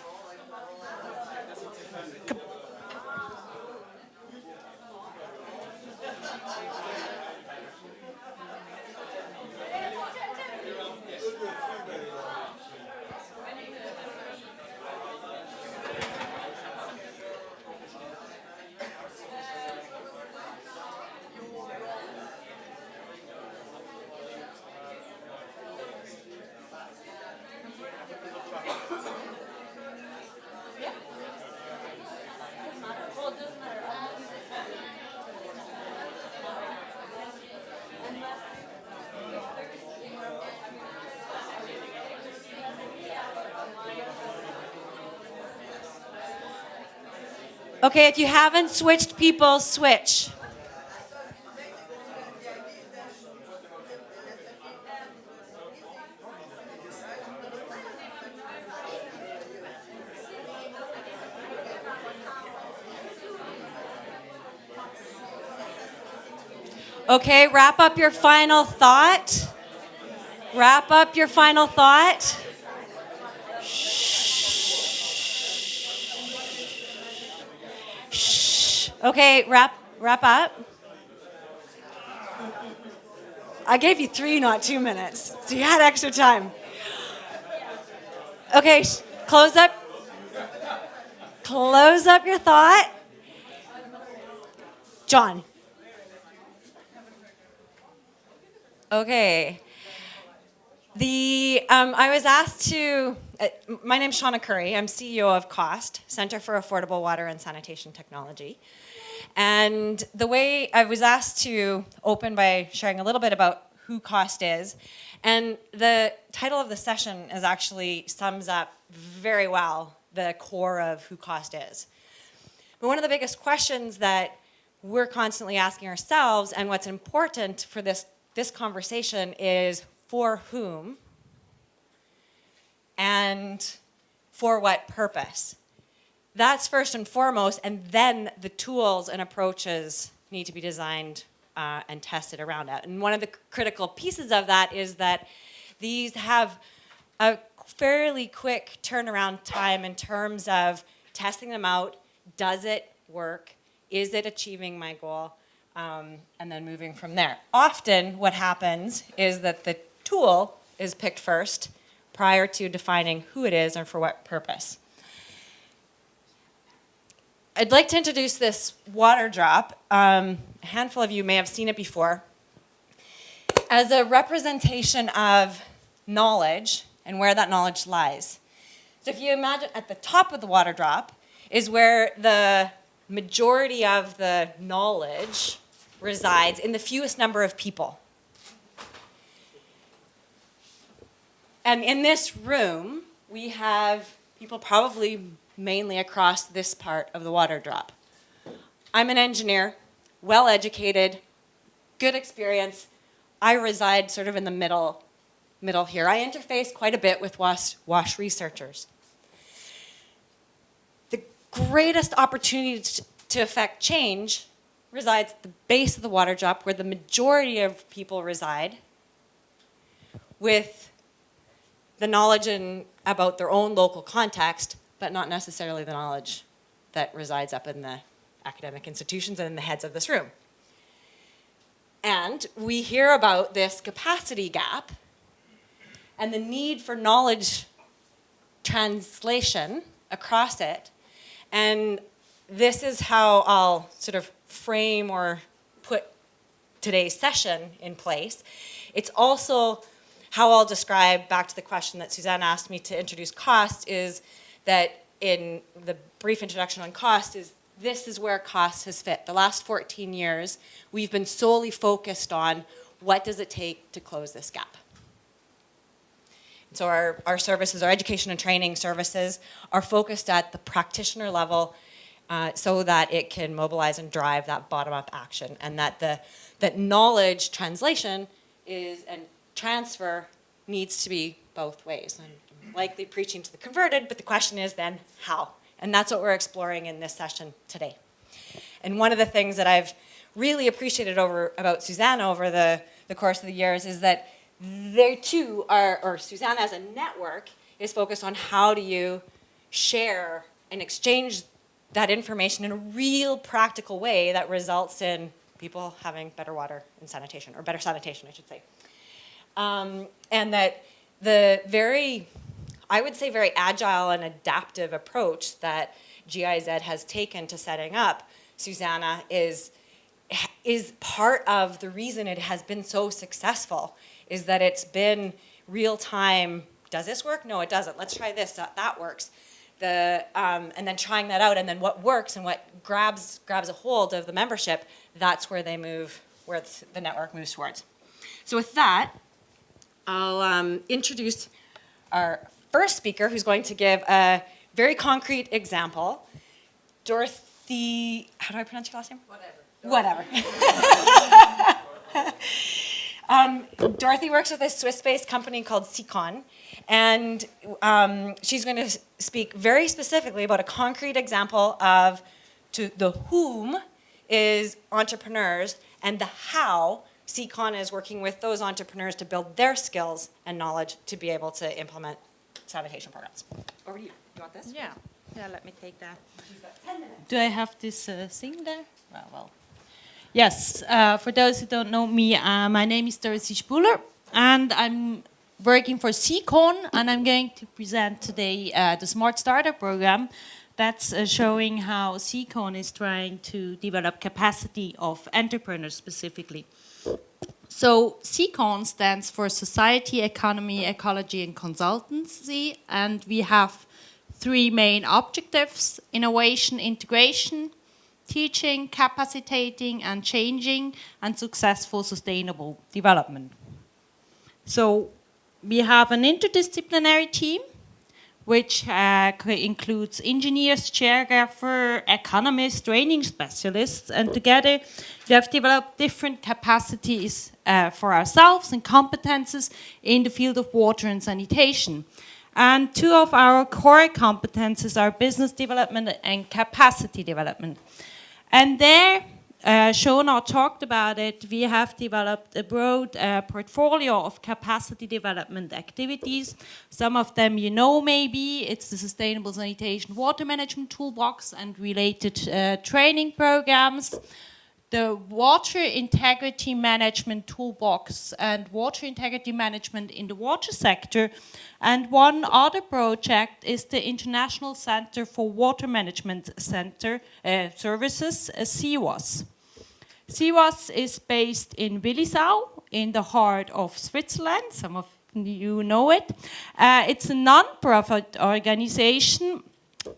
Okay, if you haven't switched people, switch. Okay, wrap up your final thought. Wrap up your final thought. Okay, wrap up. I gave you 3, not 2 minutes, so you had extra time. Okay, close up your thought. John. Okay. I was asked to, my name's Shauna Curry. I'm CEO of COST, Center for Affordable Water and Sanitation Technology. And the way I was asked to open by sharing a little bit about who COST is. And the title of the session is actually sums up very well the core of who COST is. But one of the biggest questions that we're constantly asking ourselves, and what's important for this conversation, is for whom and for what purpose? That's first and foremost, and then the tools and approaches need to be designed and tested around that. And one of the critical pieces of that is that these have a fairly quick turnaround time in terms of testing them out. Does it work? Is it achieving my goal? And then moving from there. Often what happens is that the tool is picked first prior to defining who it is and for what purpose. I'd like to introduce this water drop. A handful of you may have seen it before. As a representation of knowledge and where that knowledge lies. So if you imagine at the top of the water drop is where the majority of the knowledge resides in the fewest number of people. And in this room, we have people probably mainly across this part of the water drop. I'm an engineer, well-educated, good experience. I reside sort of in the middle here. I interface quite a bit with WASH researchers. The greatest opportunity to affect change resides at the base of the water drop, where the majority of people reside, with the knowledge about their own local context, but not necessarily the knowledge that resides up in the academic institutions and in the heads of this room. And we hear about this capacity gap and the need for knowledge translation across it. And this is how I'll sort of frame or put today's session in place, it's also how I'll describe, back to the question that SuSanA asked me to introduce cost, is that in the brief introduction on cost is this is where cost has fit. The last 14 years, we've been solely focused on what does it take to close this gap. So our services, our education and training services are focused at the practitioner level so that it can mobilize and drive that bottom-up action, and that knowledge translation and transfer needs to be both ways. I'm likely preaching to the converted, but the question is then how? And that's what we're exploring in this session today. And one of the things that I've really appreciated about SuSanA over the course of the years is that they too or SuSanA as a network is focused on how do you share and exchange that information in a real practical way that results in people having better water and sanitation, or better sanitation, I should say. And that the I would say very agile and adaptive approach that GIZ has taken to setting up SuSanA is part of the reason it has been so successful, is that it's been real time. Does this work? No, it doesn't. Let's try this. That works. And then trying that out, and then what works and what grabs a hold of the membership, that's where they move, where the network moves towards. So with that, I'll introduce our first speaker, who's going to give a very concrete example. Dorothy, how do I pronounce your last name? Whatever. Dorothy works with a Swiss-based company called Secon, and she's going to speak very specifically about a concrete example of the whom is entrepreneurs and the how Secon is working with those entrepreneurs to build their skills and knowledge to be able to implement sanitation programs. Over to you. You want this? Yeah, let me take that. Do I have this thing there? Well. Yes, for those who don't know me, my name is Dorothy Spuler, and I'm working for Secon, and I'm going to present today the Smart Startup Program that's showing how Secon is trying to develop capacity of entrepreneurs specifically. So Secon stands for Society, Economy, Ecology and Consultancy, and we have three main objectives: innovation, integration, teaching, capacitating and changing, and successful sustainable development. So we have an interdisciplinary team which includes engineers, geographer, economists, training specialists, and together we have developed different capacities for ourselves and competences in the field of water and sanitation. And two of our core competences are business development and capacity development. And there, Shona talked about it, we have developed a broad portfolio of capacity development activities. Some of them you know maybe, it's the Sustainable Sanitation Water Management Toolbox and related training programs, the Water Integrity Management Toolbox and Water Integrity Management in the water sector. And one other project is the International Center for Water Management Services, CWAS. CWAS is based in Willisau, in the heart of Switzerland. Some of you know it. It's a non-profit organization,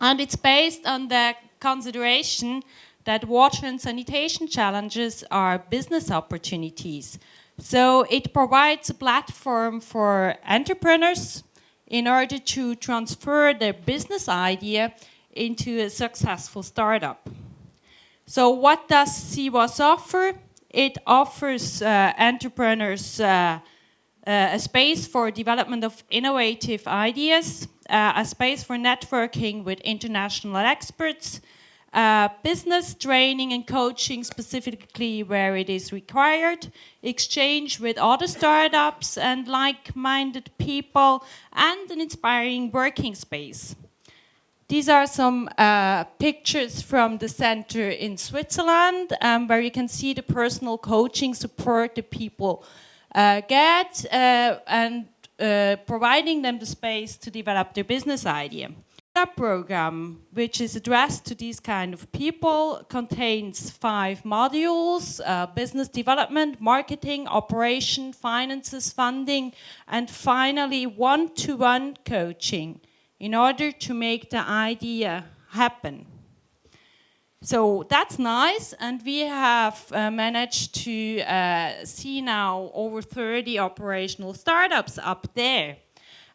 and it's based on the consideration that water and sanitation challenges are business opportunities. So it provides a platform for entrepreneurs in order to transfer their business idea into a successful startup. So what does CWAS offer? It offers entrepreneurs a space for development of innovative ideas, a space for networking with international experts, business training and coaching specifically where it is required, exchange with other startups and like-minded people, and an inspiring working space. These are some pictures from the center in Switzerland where you can see the personal coaching support the people get and providing them the space to develop their business idea. program, which is addressed to these kind of people, contains 5 modules: business development, marketing, operation, finances, funding, and finally one-to-one coaching in order to make the idea happen. So that's nice, and we have managed to see now over 30 operational startups up there.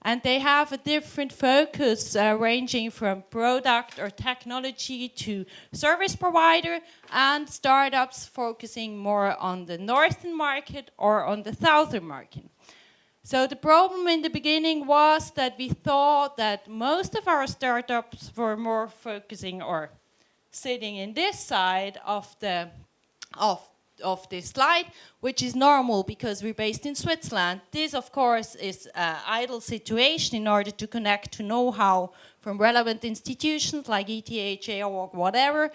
And they have a different focus ranging from product or technology to service provider, and startups focusing more on the northern market or on the southern market. So the problem in the beginning was that we thought that most of our startups were more focusing or sitting in this side of this slide, which is normal because we're based in Switzerland. This, of course, is an ideal situation in order to connect to know-how from relevant institutions like ETH, or whatever.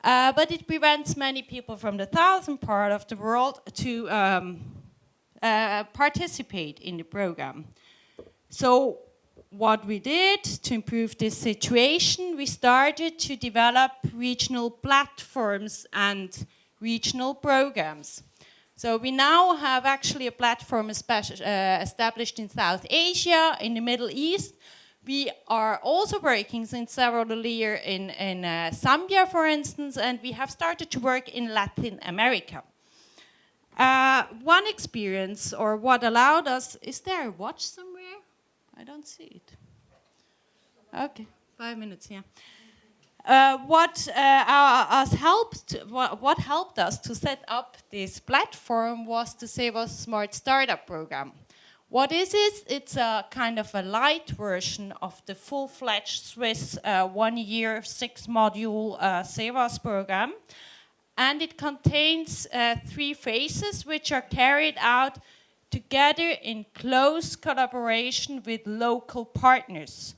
But it prevents many people from the southern part of the world to participate in the program. So what we did to improve this situation, we started to develop regional platforms and regional programs. So we now have actually a platform established in South Asia, in the Middle East. We are also working since several years in Zambia, for instance, and we have started to work in Latin America. One experience, or what allowed us, is there a watch somewhere? I don't see it. Okay, 5 minutes, yeah. What helped us to set up this platform was the SEWAS Smart Startup Program. What is it? It's a kind of a light version of the full-fledged Swiss 1-year, 6-module SEWAS program. And it contains 3 phases which are carried out together in close collaboration with local partners.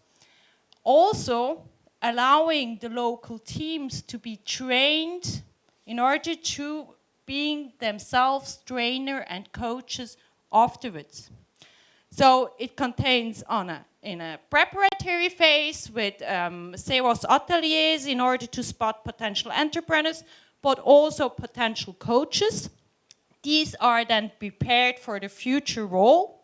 Also, allowing the local teams to be trained in order to being themselves trainer and coaches afterwards. So it contains in a preparatory phase with SEWAS ateliers in order to spot potential entrepreneurs, but also potential coaches. These are then prepared for the future role.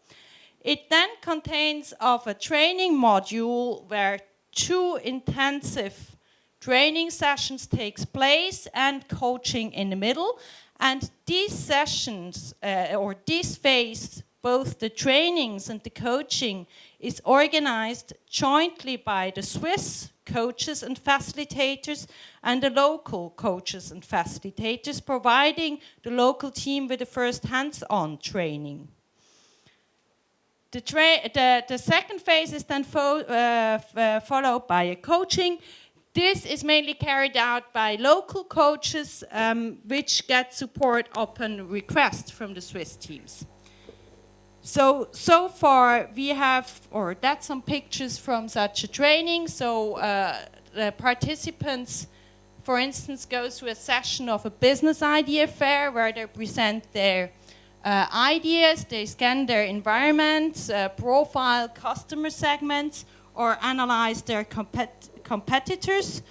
It then contains of a training module where 2 intensive training sessions takes place and coaching in the middle. And these sessions, or this phase, both the trainings and the coaching, is organized jointly by the Swiss coaches and facilitators and the local coaches and facilitators, providing the local team with the first hands-on training. The second phase is then followed by a coaching. This is mainly carried out by local coaches, which get support upon request from the Swiss teams. So far we have, or that's some pictures from such a training. So the participants, for instance, go through a session of a business idea fair where they present their ideas, they scan their environment, profile customer segments, or analyze their competitors.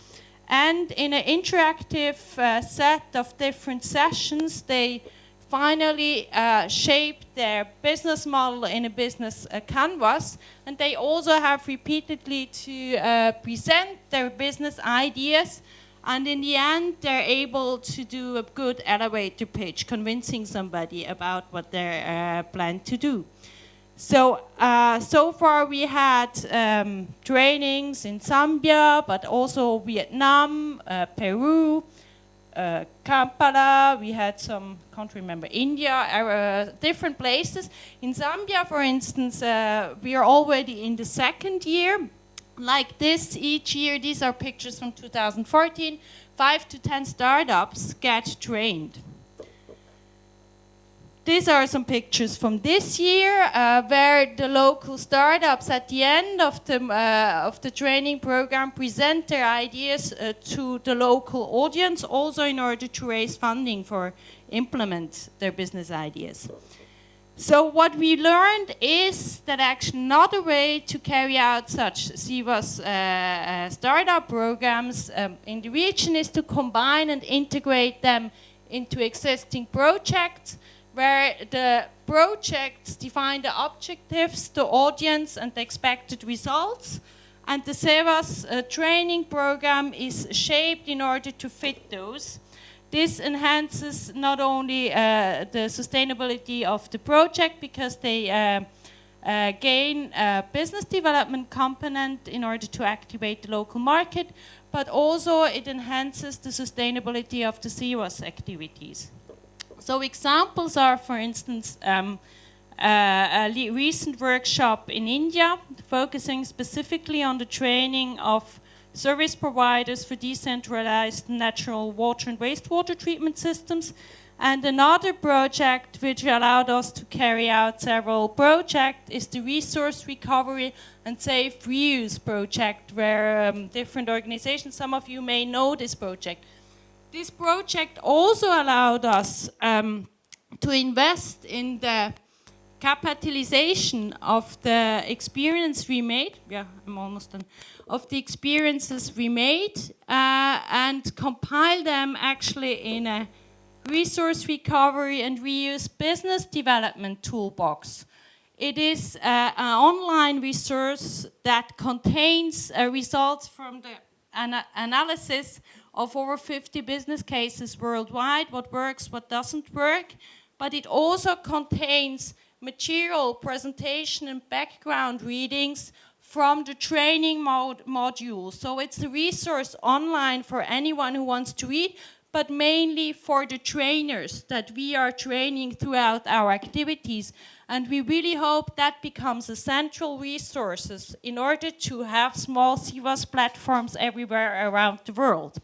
And in an interactive set of different sessions, they finally shape their business model in a business canvas. And they also have repeatedly to present their business ideas. And in the end, they're able to do a good elevator pitch, convincing somebody about what they're planning to do. So, so far we had trainings in Zambia, but also Vietnam, Peru, Kampala. We had some, can't remember, India, different places. In Zambia, for instance, we are already in the 2nd year. Like this, each year, these are pictures from 2014, 5 to 10 startups get trained. These are some pictures from this year, where the local startups at the end of the training program present their ideas to the local audience, also in order to raise funding for implement their business ideas. So what we learned is that actually another way to carry out such CWAS startup programs in the region is to combine and integrate them into existing projects, where the projects define the objectives, the audience, and the expected results. And the CWAS training program is shaped in order to fit those. This enhances not only the sustainability of the project, because they gain a business development component in order to activate the local market, but also it enhances the sustainability of the CWAS activities. So examples are, for instance, a recent workshop in India focusing specifically on the training of service providers for decentralized natural water and wastewater treatment systems, and another project which allowed us to carry out several projects is the resource recovery and safe reuse project, where different organizations, some of you may know this project. This project also allowed us to invest in the capitalization of the experience we made. Yeah, I'm almost done. Of the experiences we made and compile them actually in a resource recovery and reuse business development toolbox. It is an online resource that contains results from the analysis of over 50 business cases worldwide, what works, what doesn't work, but it also contains material, presentation, and background readings from the training module. So it's a resource online for anyone who wants to read, but mainly for the trainers that we are training throughout our activities. And we really hope that becomes a central resource in order to have small CWAS platforms everywhere around the world.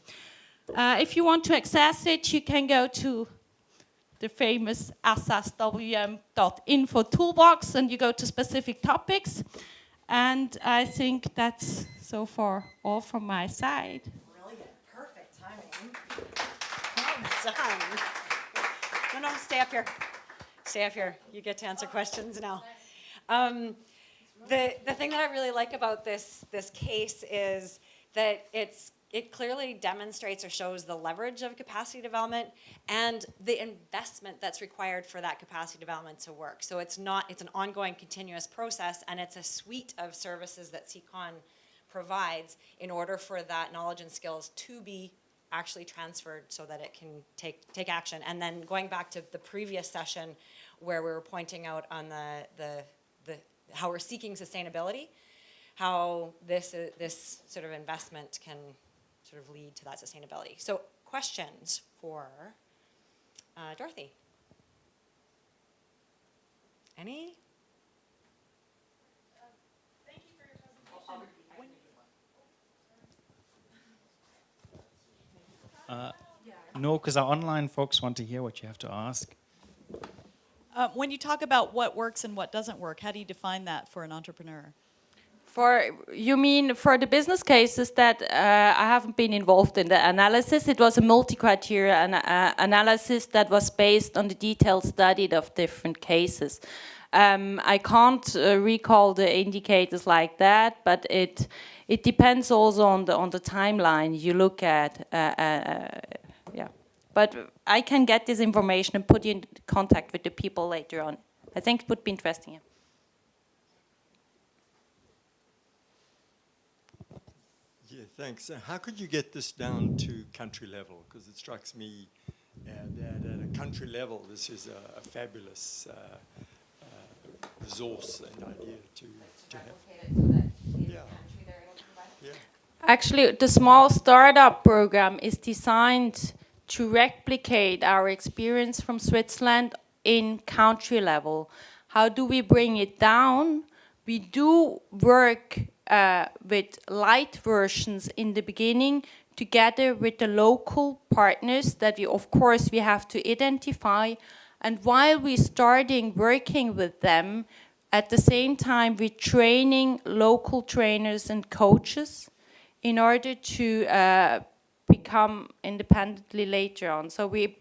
If you want to access it, you can go to the famous assaswm.info toolbox, and you go to specific topics. And I think that's so far all from my side. Brilliant, perfect timing. No, stay up here. Stay up here. You get to answer questions now. The thing that I really like about this case is that it clearly demonstrates or shows the leverage of capacity development and the investment that's required for that capacity development to work. So it's an ongoing continuous process, and it's a suite of services that CCON provides in order for that knowledge and skills to be actually transferred so that it can take action. And then going back to the previous session where we were pointing out on the how we're seeking sustainability, how this sort of investment can sort of lead to that sustainability. So questions for Dorothy? Any? Thank you for your presentation. No, because our online folks want to hear what you have to ask. When you talk about what works and what doesn't work, how do you define that for an entrepreneur? You mean for the business cases that I haven't been involved in the analysis? It was a multi-criteria analysis that was based on the detailed study of different cases. I can't recall the indicators like that, but it depends also on the timeline you look at. Yeah, but I can get this information and put you in contact with the people later on. I think it would be interesting. Yeah. Yeah, thanks. How could you get this down to country level? Because it strikes me that at a country level, this is a fabulous resource and idea to have. Yeah. Actually, the small startup program is designed to replicate our experience from Switzerland in country level. How do we bring it down? We do work with light versions in the beginning together with the local partners that we have to identify. And while we're starting working with them, at the same time we're training local trainers and coaches in order to become independently later on. So we're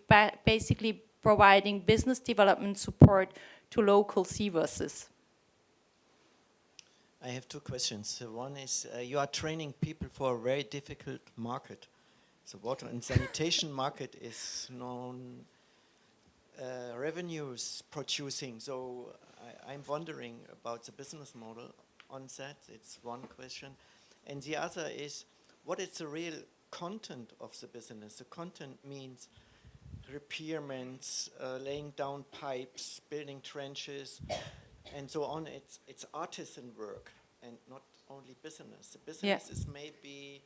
basically providing business development support to local seawassers. I have two questions. One is you are training people for a very difficult market. The water and sanitation market is known revenues producing. So I'm wondering about the business model on that. It's one question. And the other is, what is the real content of the business? The content means repairments, laying down pipes, building trenches, and so on. It's artisan work and not only business. The business is maybe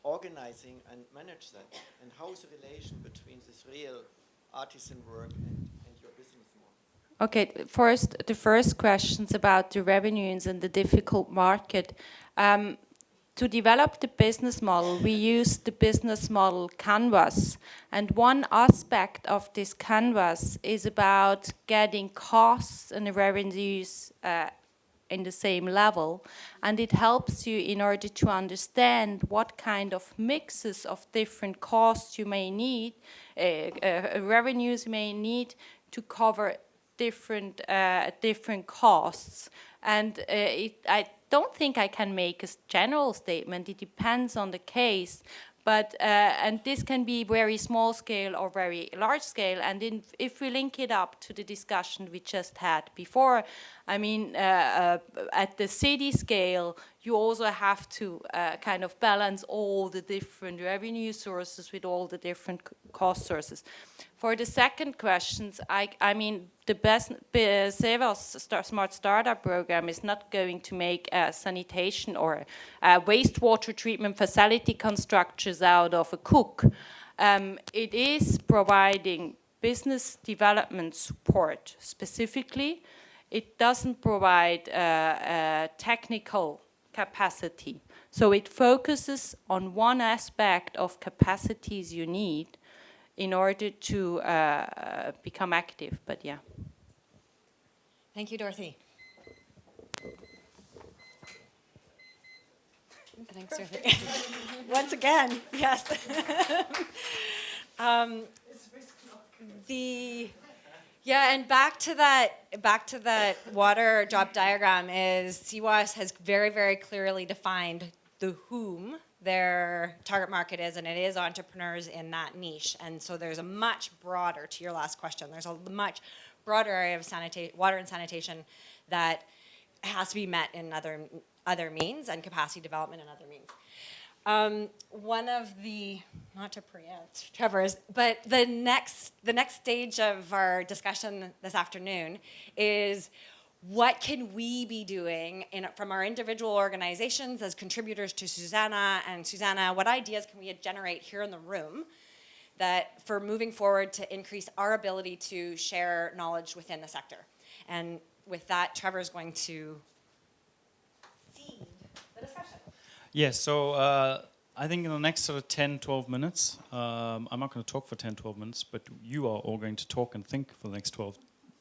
organizing and manage that. And how is the relation between this real artisan work and your business model? Okay, first, the first questions about the revenues and the difficult market. To develop the business model, we use the business model canvas. And one aspect of this canvas is about getting costs and revenues in the same level. And it helps you in order to understand what kind of mixes of different costs you may need, revenues you may need to cover different costs. And I don't think I can make a general statement. It depends on the case. But and this can be very small scale or very large scale. And if we link it up to the discussion we just had before, I mean, at the city scale, you also have to kind of balance all the different revenue sources with all the different cost sources. For the second questions, I mean, the SEVA's Smart Startup program is not going to make sanitation or wastewater treatment facility constructors out of a cook. It is providing business development support specifically. It doesn't provide technical capacity. So it focuses on one aspect of capacities you need in order to become active, but yeah. Thank you, Dorothy. Thanks, Dorothy. Once again, yes. And back to that water drop diagram is CWAS has very, very clearly defined the whom their target market is, and it is entrepreneurs in that niche. And so there's a much broader, to your last question, there's a much broader area of water and sanitation that has to be met in other means, and capacity development in other means. One of the, not to preempt Trevor's, but the next stage of our discussion this afternoon is what can we be doing from our individual organizations as contributors to SuSanA and SuSanA? What ideas can we generate here in the room that for moving forward to increase our ability to share knowledge within the sector? And with that, Trevor's going to feed the discussion. Yes, so I think in the next sort of 10, 12 minutes, I'm not going to talk for 10, 12 minutes, but you are all going to talk and think for the next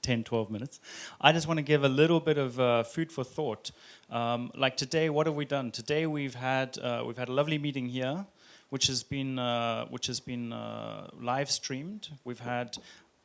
10, 12 minutes. I just want to give a little bit of food for thought. Like today, what have we done? Today we've had a lovely meeting here, which has been live streamed. We've had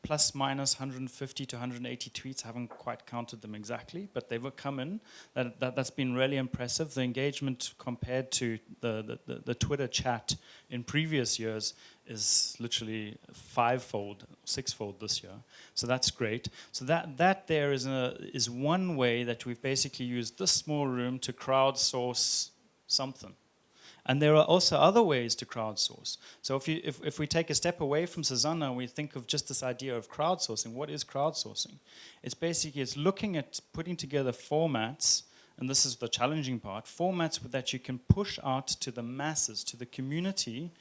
plus minus 150 to 180 tweets. I haven't quite counted them exactly, but they've come in. That's been really impressive. The engagement compared to the Twitter chat in previous years is literally fivefold, sixfold this year. So that's great. So that there is one way that we've basically used this small room to crowdsource something. And there are also other ways to crowdsource. So if we take a step away from SuSanA, we think of just this idea of crowdsourcing. What is crowdsourcing? It's looking at putting together formats, and this is the challenging part, formats that you can push out to the masses, to the community,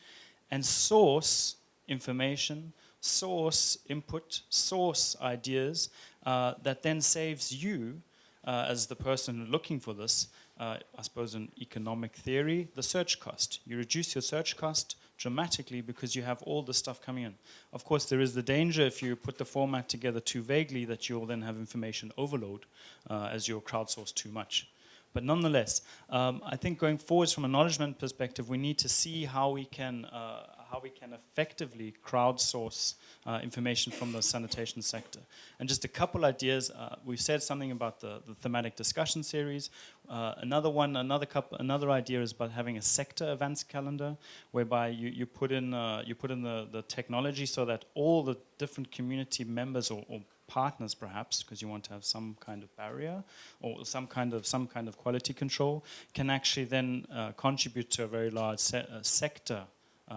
and source information, source input, source ideas that then saves you as the person looking for this, I suppose in economic theory, the search cost. You reduce your search cost dramatically because you have all the stuff coming in. Of course, there is the danger if you put the format together too vaguely that you'll then have information overload as you crowdsource too much. But nonetheless, I think going forwards from a knowledge management perspective, we need to see how we can how we can effectively crowdsource information from the sanitation sector. And just a couple ideas. We've said something about the thematic discussion series. Another idea is about having a sector events calendar, whereby you put in the technology so that all the different community members or partners, perhaps, because you want to have some kind of barrier or some kind of quality control, can actually then contribute to a very large sector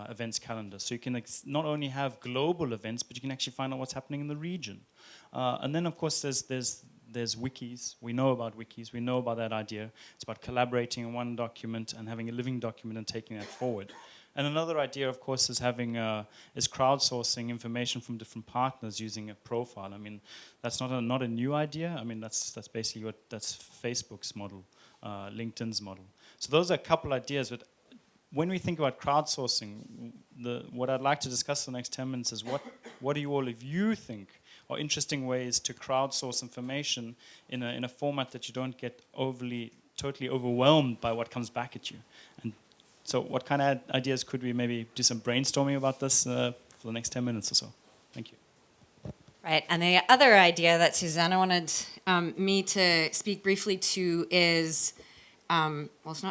events calendar. So you can not only have global events, but you can actually find out what's happening in the region. And then, of course, there's wikis. We know about wikis. We know about that idea. It's about collaborating in one document and having a living document and taking that forward. And another idea, of course, is crowdsourcing information from different partners using a profile. I mean, that's not a new idea. I mean, that's basically that's Facebook's model, LinkedIn's model. So those are a couple ideas. But when we think about crowdsourcing, what I'd like to discuss in the next 10 minutes is what do all of you think are interesting ways to crowdsource information in a format that you don't get totally overwhelmed by what comes back at you. And so what kind of ideas could we maybe do some brainstorming about this for the next 10 minutes or so? Thank you. Right, and the other idea that SuSanA wanted me to speak briefly to is, well, it's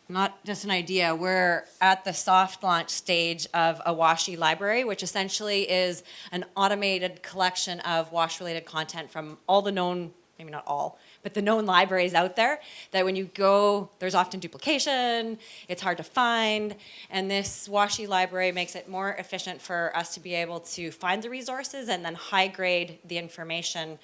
not just an idea. We're at the soft launch stage of a WASHI library, which essentially is an automated collection of WASH-related content from all the known, maybe not all, but the known libraries out there, that when you go, there's often duplication, it's hard to find, and this WASHI library makes it more efficient for us to be able to find the resources and then high grade the information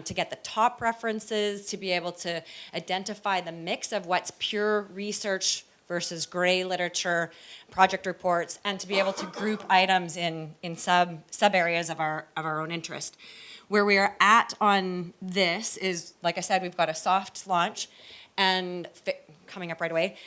to get the top references, to be able to identify the mix of what's pure research versus gray literature, project reports, and to be able to group items in sub areas of our own interest. Where we are at on this is, like I said, we've got a soft launch and coming up right away.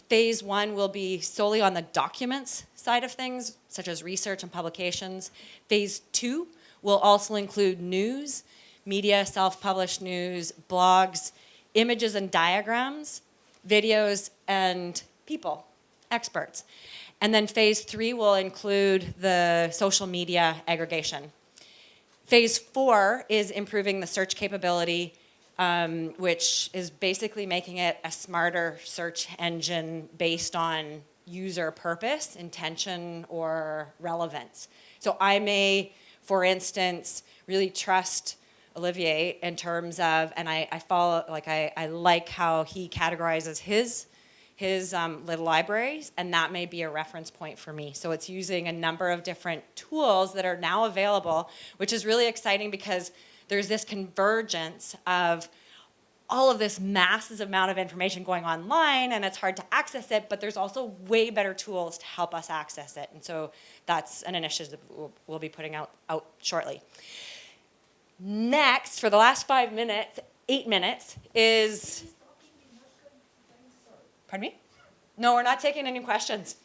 Phase 1 will be solely on the documents side of things, such as research and publications. Phase 2 will also include news, media, self-published news, blogs, images and diagrams, videos, and people, experts. And then phase 3 will include the social media aggregation. Phase 4 is improving the search capability, which is basically making it a smarter search engine based on user purpose, intention, or relevance. So I may, for instance, really trust Olivier in terms of, and I follow, like I like how he categorizes his little libraries, and that may be a reference point for me. So it's using a number of different tools that are now available, which is really exciting because there's this convergence of all of this massive amount of information going online, and it's hard to access it, but there's also way better tools to help us access it. And so that's an initiative we'll be putting out shortly. Next, for the last 8 minutes, is... Pardon me? No, we're not taking any questions.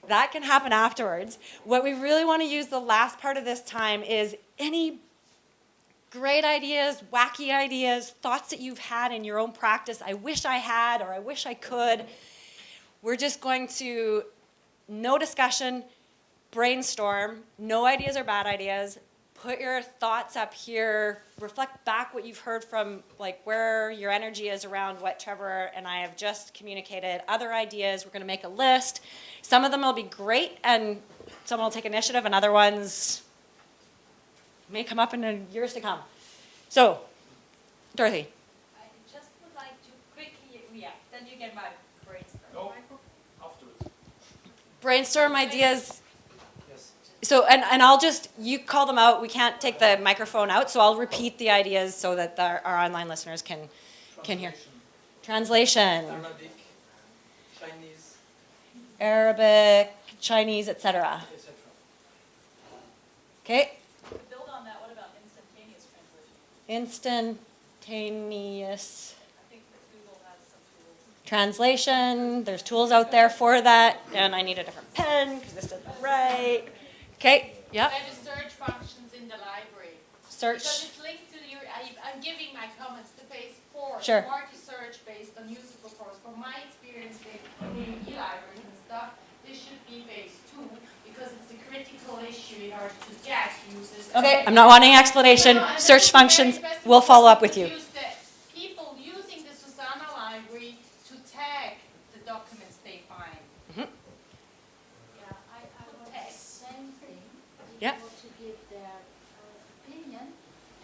That can happen afterwards. What we really want to use the last part of this time is any great ideas, wacky ideas, thoughts that you've had in your own practice. I wish I had, or I wish I could. We're just going to, no discussion, brainstorm, no ideas or bad ideas. Put your thoughts up here, reflect back what you've heard from, like, where your energy is around what Trevor and I have just communicated. Other ideas, we're going to make a list. Some of them will be great, and someone will take initiative, and other ones may come up in the years to come. So, Dorothy. I just would like to quickly react, then you get my brainstorm. No, afterwards. Brainstorm ideas. So, and I'll just, you call them out. We can't take the microphone out, so I'll repeat the ideas so that our online listeners can hear. Translation. Arabic, Chinese, etc. Okay. To build on that, what about instantaneous translation? Instantaneous I think that Google has some tools. translation. There's tools out there for that, and I need a different pen because this doesn't write. Okay, yep. And the search functions in the library. Search. Because it's linked to your, I'm giving my comments to phase 4. Sure. Multi-search based on user proposals. From my experience with e-libraries and stuff, this should be phase 2 because it's the critical issue in order to get users. Okay, I'm not wanting explanation. Search functions will follow up with you. Use the people using the SuSanA library to tag the documents they find. Mm-hmm. Yeah, I would say the same thing. Yeah. People to give their opinion,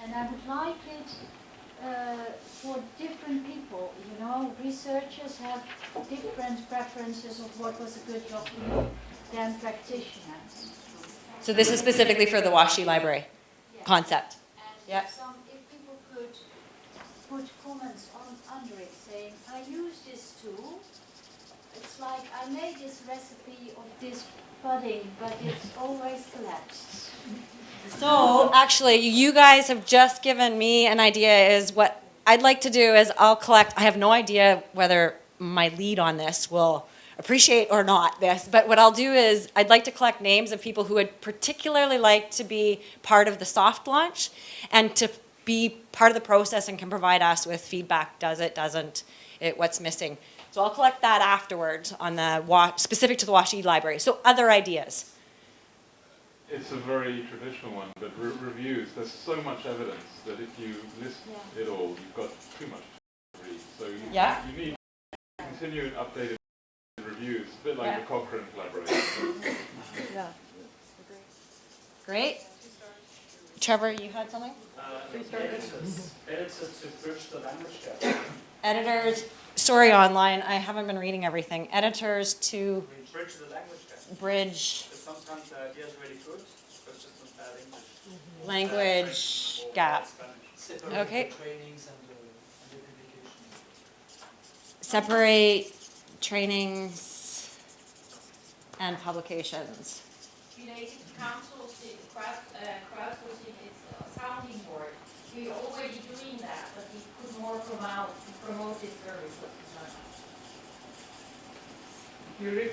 and I would like it for different people. You know, researchers have different preferences of what was a good document than practitioners. So this is specifically for the Washi library concept. And if people could put comments under it saying, I use this tool, it's like I made this recipe of this pudding, but it's always collapsed. So actually, you guys have just given me an idea. Is what I'd like to do is I'll collect, I have no idea whether my lead on this will appreciate or not this, but what I'll do is I'd like to collect names of people who would particularly like to be part of the soft launch and to be part of the process and can provide us with feedback, does it, doesn't it, what's missing. So I'll collect that afterwards on the specific to the Washi library. So other ideas. It's a very traditional one, but reviews, there's so much evidence that if you list it all, you've got too much to read. So you need continuing updated reviews, a bit like the Cochrane collaboration. Yeah. Great. Trevor, you had something? Editors to bridge the language gap. Editors, sorry online, I haven't been reading everything. Editors to Bridge the language gap. bridge Sometimes the idea is really good, but just not bad English. language gap. Okay. Separate trainings and publications. Related to crowdsourcing, it's a sounding board. We're already doing that, but we could more promote this service.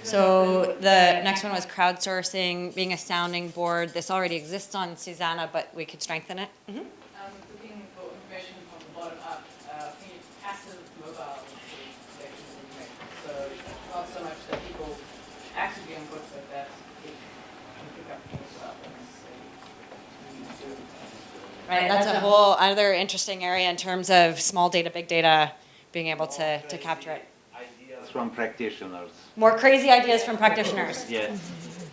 So the next one was crowdsourcing, being a sounding board. This already exists on SuSanA, but we could strengthen it. Mm-hmm. Looking for information from the bottom up, we passive mobile collections information. So not so much that people actively input, but that it can pick up things up and say, Right, that's a whole other interesting area in terms of small data, big data, being able to capture it. Ideas from practitioners. More crazy ideas from practitioners. Yes.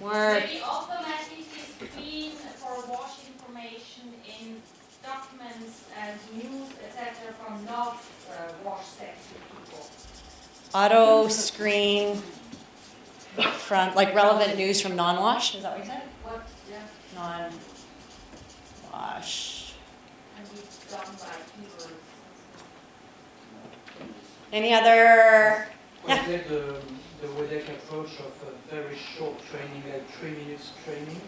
More. Maybe automatically screen for wash information in documents and news, etc., from not wash sector people. Auto screen from like relevant news from non-wash. Is that what you said? What? Yeah. Non-wash. And it's done by keywords. Any other? Was there the WEDEC approach of a very short training, like 3 minutes training?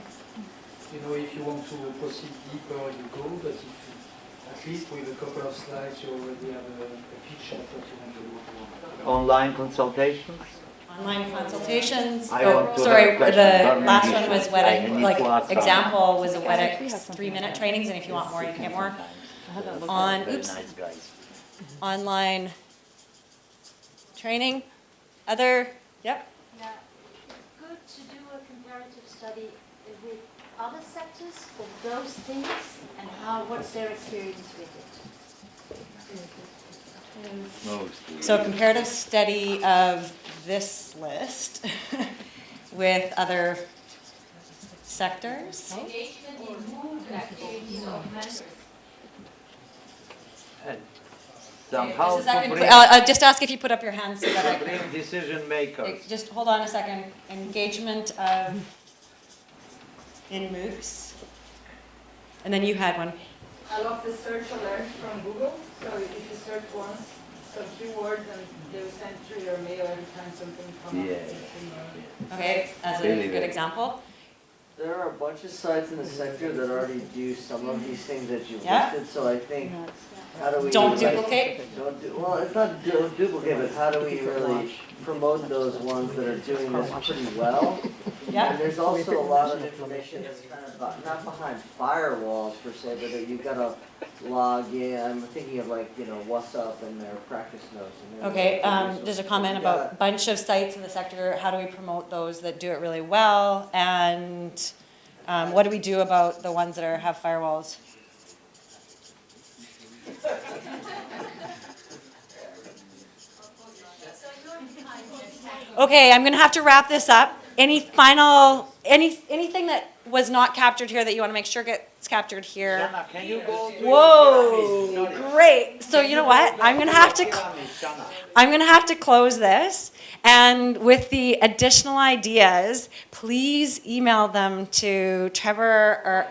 You know, if you want to proceed deeper, you go, but if at least with a couple of slides, you already have a pitch of what you want to do. Online consultations? Online consultations. I Oh, want to sorry, have a the question. last one was I WEDEC, need to like ask example was a WEDEC 3-minute trainings, and if you want more, you can get more. On, Very oops, nice guys. online training. Other, yep. Yeah, good to do a comparative study with other sectors of those things and what's their experience with it. So a comparative study of this list with other sectors. Engagement in mood activities of members. Somehow Just a second, to bring, I'll just ask if you put up your hands so that I to can. bring decision makers. Just hold on a second. Engagement of in MOOCs. And then you had one. I love the search alert from Google. So if you search once, some keywords, and they will send through your mail every time something comes up. Okay, as a Really good good. example. There are a bunch of sites in the sector that already do some of these things that you listed, so I think, how do we... Don't duplicate? Don't do, well, it's not duplicate, but how do we really promote those ones that are doing this pretty well? Yeah. And there's also a lot of information that's kind of, not behind firewalls per se, but that you've got to log in. I'm thinking of like, you know, what's up and their practice notes. And Okay, there's a comment about a bunch of sites in the sector. How do we promote those that do it really well? And what do we do about the ones that have firewalls? Okay, I'm going to have to wrap this up. Any final, anything that was not captured here that you want to make sure gets captured here? Shana, can you go? Whoa, great. So you know what? I'm going to have to close this. And with the additional ideas, please email them to Trevor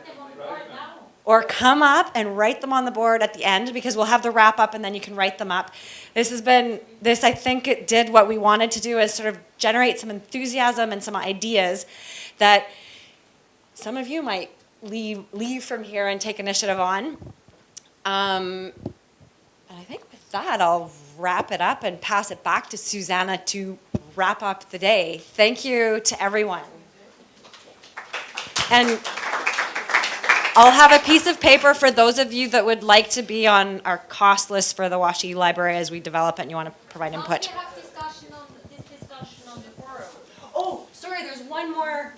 or come up and write them on the board at the end, because we'll have the wrap up and then you can write them up. I think it did what we wanted to do, is sort of generate some enthusiasm and some ideas that some of you might leave from here and take initiative on. And I think with that, I'll wrap it up and pass it back to SuSanA to wrap up the day. Thank you to everyone. And I'll have a piece of paper for those of you that would like to be on our cost list for the Washi Library as we develop it and you want to provide input. We have discussion on the forum. Oh, sorry, there's one more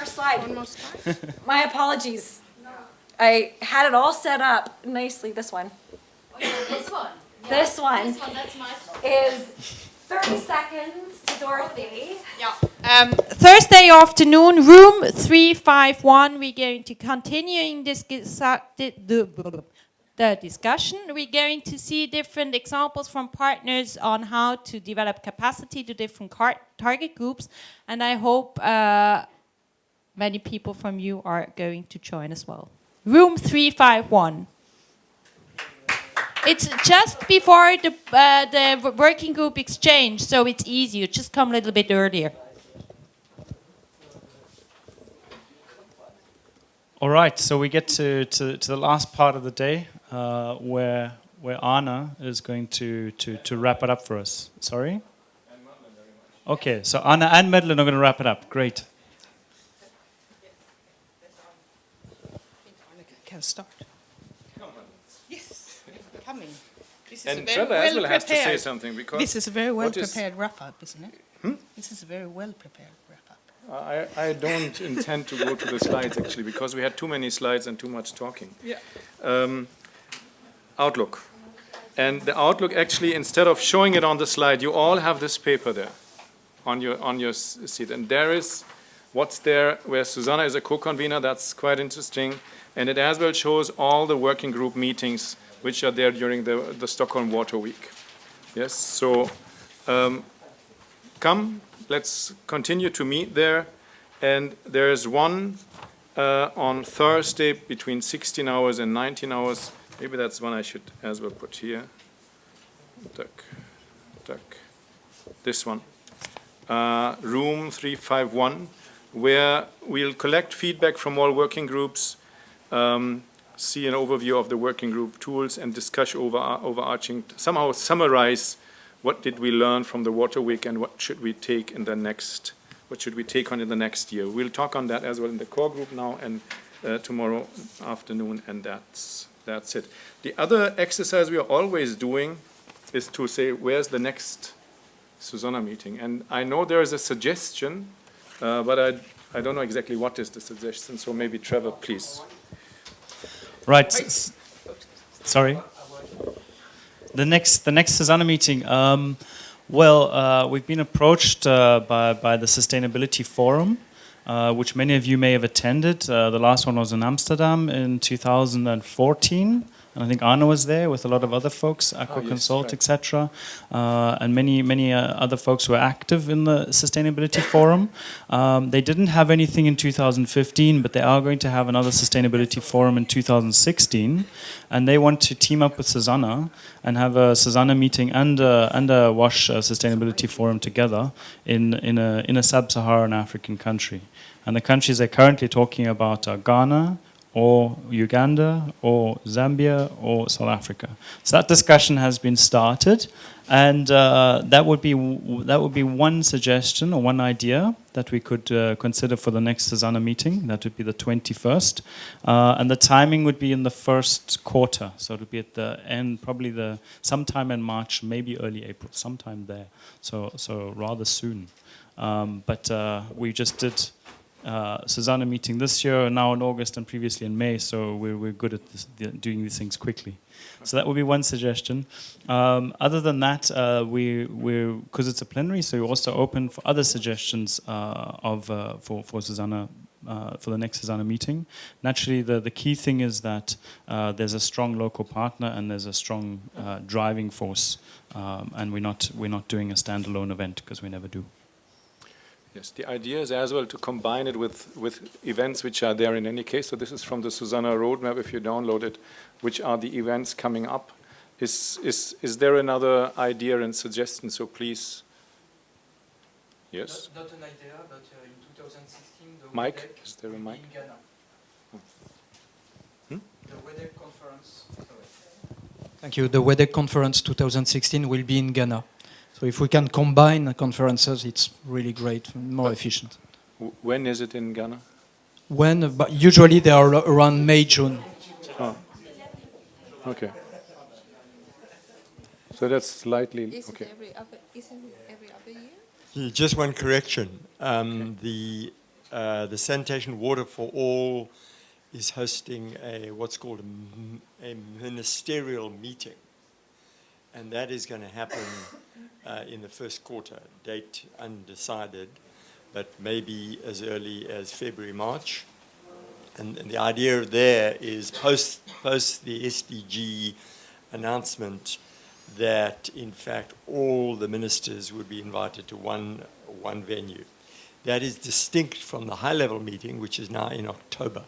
slide. One more slide? My apologies. No. I had it all set up nicely. This one. Oh, yeah, this one. Yeah. This one. This one, that's nice one. Is 30 seconds to Dorothy. Yeah. Thursday afternoon, room 351. We're going to continue the discussion. We're going to see different examples from partners on how to develop capacity to different target groups. And I hope many people from you are going to join as well. Room 351. It's just before the working group exchange, so it's easy. You just come a little bit earlier. All right, so we get to the last part of the day, where Anna is going to wrap it up for us. Sorry? Okay, so Anna and Medlin are going to wrap it up. Great. Can start. Yes, coming. This is And a very Trevor as well has to say prepared- something, because this is a very well what is- prepared wrap up, isn't it? Hmm? This is a very well prepared wrap up. I don't intend to go to the slides actually, because we had too many slides and too much talking. Yeah. Outlook. And the Outlook actually, instead of showing it on the slide, you all have this paper there on your seat. And there is what's there, where SuSanA is a co-convener. That's quite interesting. And it as well shows all the working group meetings which are there during the Stockholm Water Week. Yes, so come, let's continue to meet there. And there's one on Thursday between 16 hours and 19 hours. Maybe that's one I should as well put here. This one. Room 351, where we'll collect feedback from all working groups, see an overview of the working group tools, and discuss overarching, somehow summarize what did we learn from the Water Week and what should we take in the next, what should we take on in the next year. We'll talk on that as well in the core group now and tomorrow afternoon, and that's it. The other exercise we are always doing is to say, where's the next SuSanA meeting? And I know there is a suggestion, but I don't know exactly what is the suggestion, so maybe Trevor, please. Right. Sorry. The next SuSanA meeting. We've been approached by the Sustainability Forum, which many of you may have attended. The last one was in Amsterdam in 2014. and I think Arno was there with a lot of other folks, Aqua Consult, etc., and many other folks who are active in the Sustainability Forum. They didn't have anything in 2015, but they are going to have another Sustainability Forum in 2016, and they want to team up with SuSanA and have a SuSanA meeting and a WASH Sustainability Forum together in a sub-Saharan African country. And the countries they're currently talking about are Ghana, or Uganda, or Zambia, or South Africa. So that discussion has been started, and that would be one suggestion or one idea that we could consider for the next SuSanA meeting. That would be the 21st, and the timing would be in the first quarter. So it would be at the end, probably sometime in March, maybe early April, sometime there. So rather soon. But we just did SuSanA meeting this year, now in August, and previously in May, so we're good at doing these things quickly. So that would be one suggestion. Other than that, because it's a plenary, so we're also open for other suggestions for SuSanA, for the next SuSanA meeting. Naturally, the key thing is that there's a strong local partner and there's a strong driving force, and we're not doing a standalone event, because we never do. Yes, the idea is as well to combine it with events which are there in any case. So this is from the SuSanA roadmap, if you download it, which are the events coming up. Is there another idea and suggestion? So please. Yes? Not an idea, but in 2016, the Mike, WEDEC is there a will be mic? in Ghana. Hmm? The WEDEC conference. Thank you. The WEDEC conference 2016 will be in Ghana. So if we can combine conferences, it's really great, more efficient. When is it in Ghana? But usually they are around May, June. Oh. Okay. So that's slightly okay. Isn't it every other year? Just one correction. The Sanitation Water for All is hosting what's called a ministerial meeting, and that is going to happen in the first quarter. Date undecided, but maybe as early as February, March. And the idea there is post the SDG announcement that in fact all the ministers would be invited to one venue. That is distinct from the high-level meeting, which is now in October.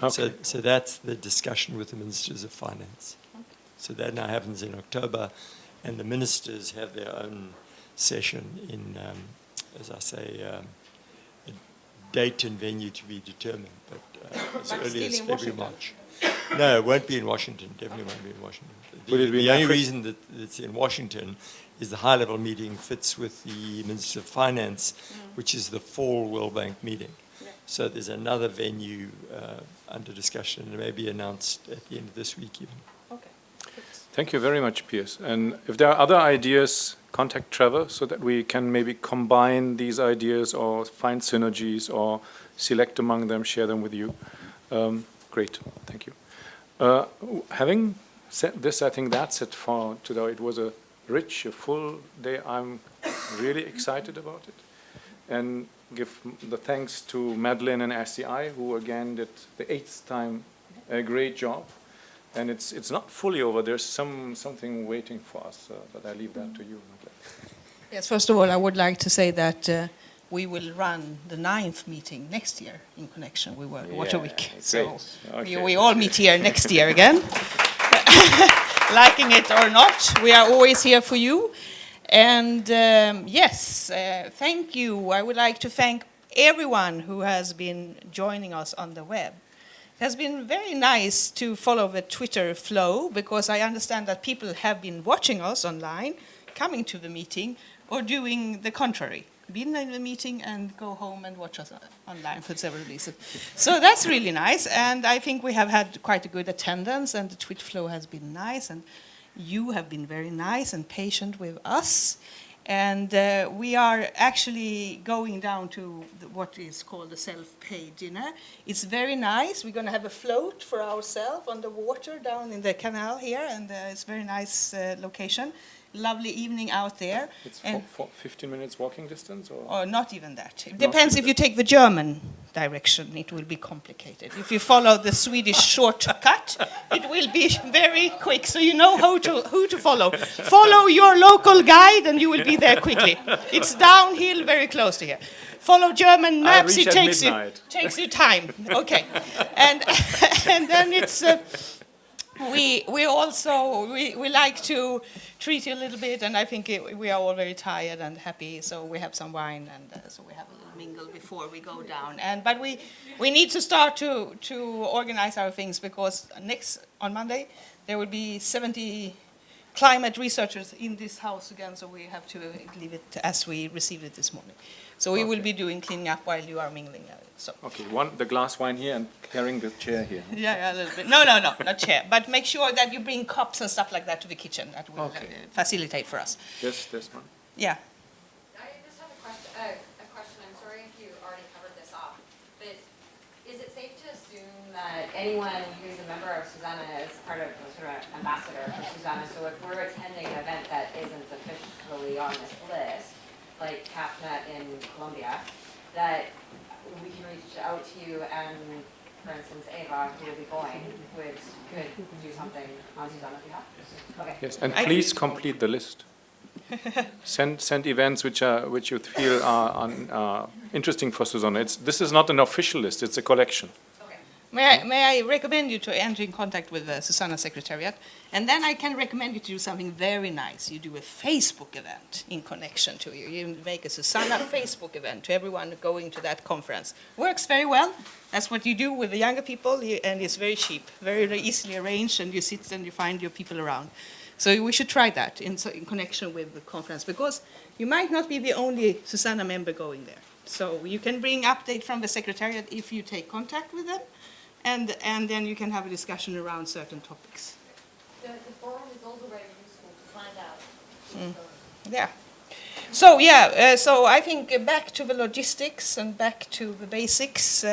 Okay. So that's the discussion with the ministers of finance. Okay. So that now happens in October, and the ministers have their own session in, as I say, a date and venue to be determined, but as early as February, March. No, it won't be in Washington. Definitely won't be in Washington. The only reason that it's in Washington is the high-level meeting fits with the Minister of Finance, which is the fall World Bank meeting. Yeah. So there's another venue under discussion, and it may be announced at the end of this week even. Okay. Thank you very much, Piers. And if there are other ideas, contact Trevor so that we can maybe combine these ideas or find synergies or select among them, share them with you. Great, thank you. Having said this, I think that's it for today. It was a rich, a full day. I'm really excited about it. And give the thanks to Madeline and SCI, who again did the 8th time a great job. And it's not fully over. There's something waiting for us, but I leave that to you, Madeline. Yes, first of all, I would like to say that we will run the 9th meeting next year in connection with Water Week. So okay. we all meet here next year again. Liking it or not, we are always here for you. And yes, thank you. I would like to thank everyone who has been joining us on the web. It has been very nice to follow the Twitter flow, because I understand that people have been watching us online, coming to the meeting, or doing the contrary. Been in the meeting and go home and watch us online for several reasons. So that's really nice, and I think we have had quite a good attendance, and the Twitter flow has been nice, and you have been very nice and patient with us. And we are actually going down to what is called the self-paid dinner. It's very nice. We're going to have a float for ourselves on the water down in the canal here, and it's a very nice location. lovely evening out there. It's And 15 minutes walking distance, or? or not even that. It depends if you take the German direction, it will be complicated. If you follow the Swedish shortcut, it will be very quick, so you know who to follow. Follow your local guide and you will be there quickly. It's downhill, very close to here. Follow German maps, it takes you time. Okay. And then it's... We also like to treat you a little bit, and I think we are all very tired and happy, so we have some wine, and so we have a little mingle before we go down. But we need to start to organize our things, because on Monday there will be 70 climate researchers in this house again, so we have to leave it as we received it this morning. So we will be doing cleaning up while you are mingling. So. Okay, the glass wine here and carrying the chair here. Yeah, a little bit. No, not chair. But make sure that you bring cups and stuff like that to the kitchen. That will facilitate for us. Yes, this one. Yeah. I just have a question. I'm sorry if you already covered this off, but is it safe to assume that anyone who's a member of SuSanA is part of sort of ambassador for SuSanA? So if we're attending an event that isn't officially on this list, like CAPNet in Colombia, that we can reach out to you and, for instance, Eva, who will be going, could do something on SuSanA's behalf? Okay. Yes, and please complete the list. Send events which you feel are interesting for SuSanA. This is not an official list; it's a collection. May I recommend you to enter in contact with the SuSanA secretariat, and then I can recommend you to do something very nice. You do a Facebook event in connection to you. You make a SuSanA Facebook event to everyone going to that conference. Works very well. That's what you do with the younger people, and it's very cheap, very easily arranged, and you sit and you find your people around. So we should try that in connection with the conference, because you might not be the only SuSanA member going there. So you can bring update from the secretariat if you take contact with them. And then you can have a discussion around certain topics. The forum is also very useful to find out. Yeah. So I think back to the logistics and back to the basics.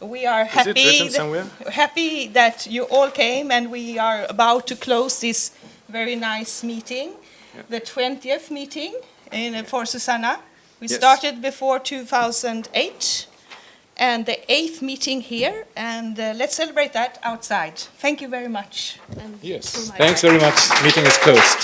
We are happy that you all came, and we are about to close this very nice meeting, the 20th meeting for SuSanA. We started before 2008. And the 8th meeting here, and let's celebrate that outside. Thank you very much. Yes, thanks very much. Meeting is closed.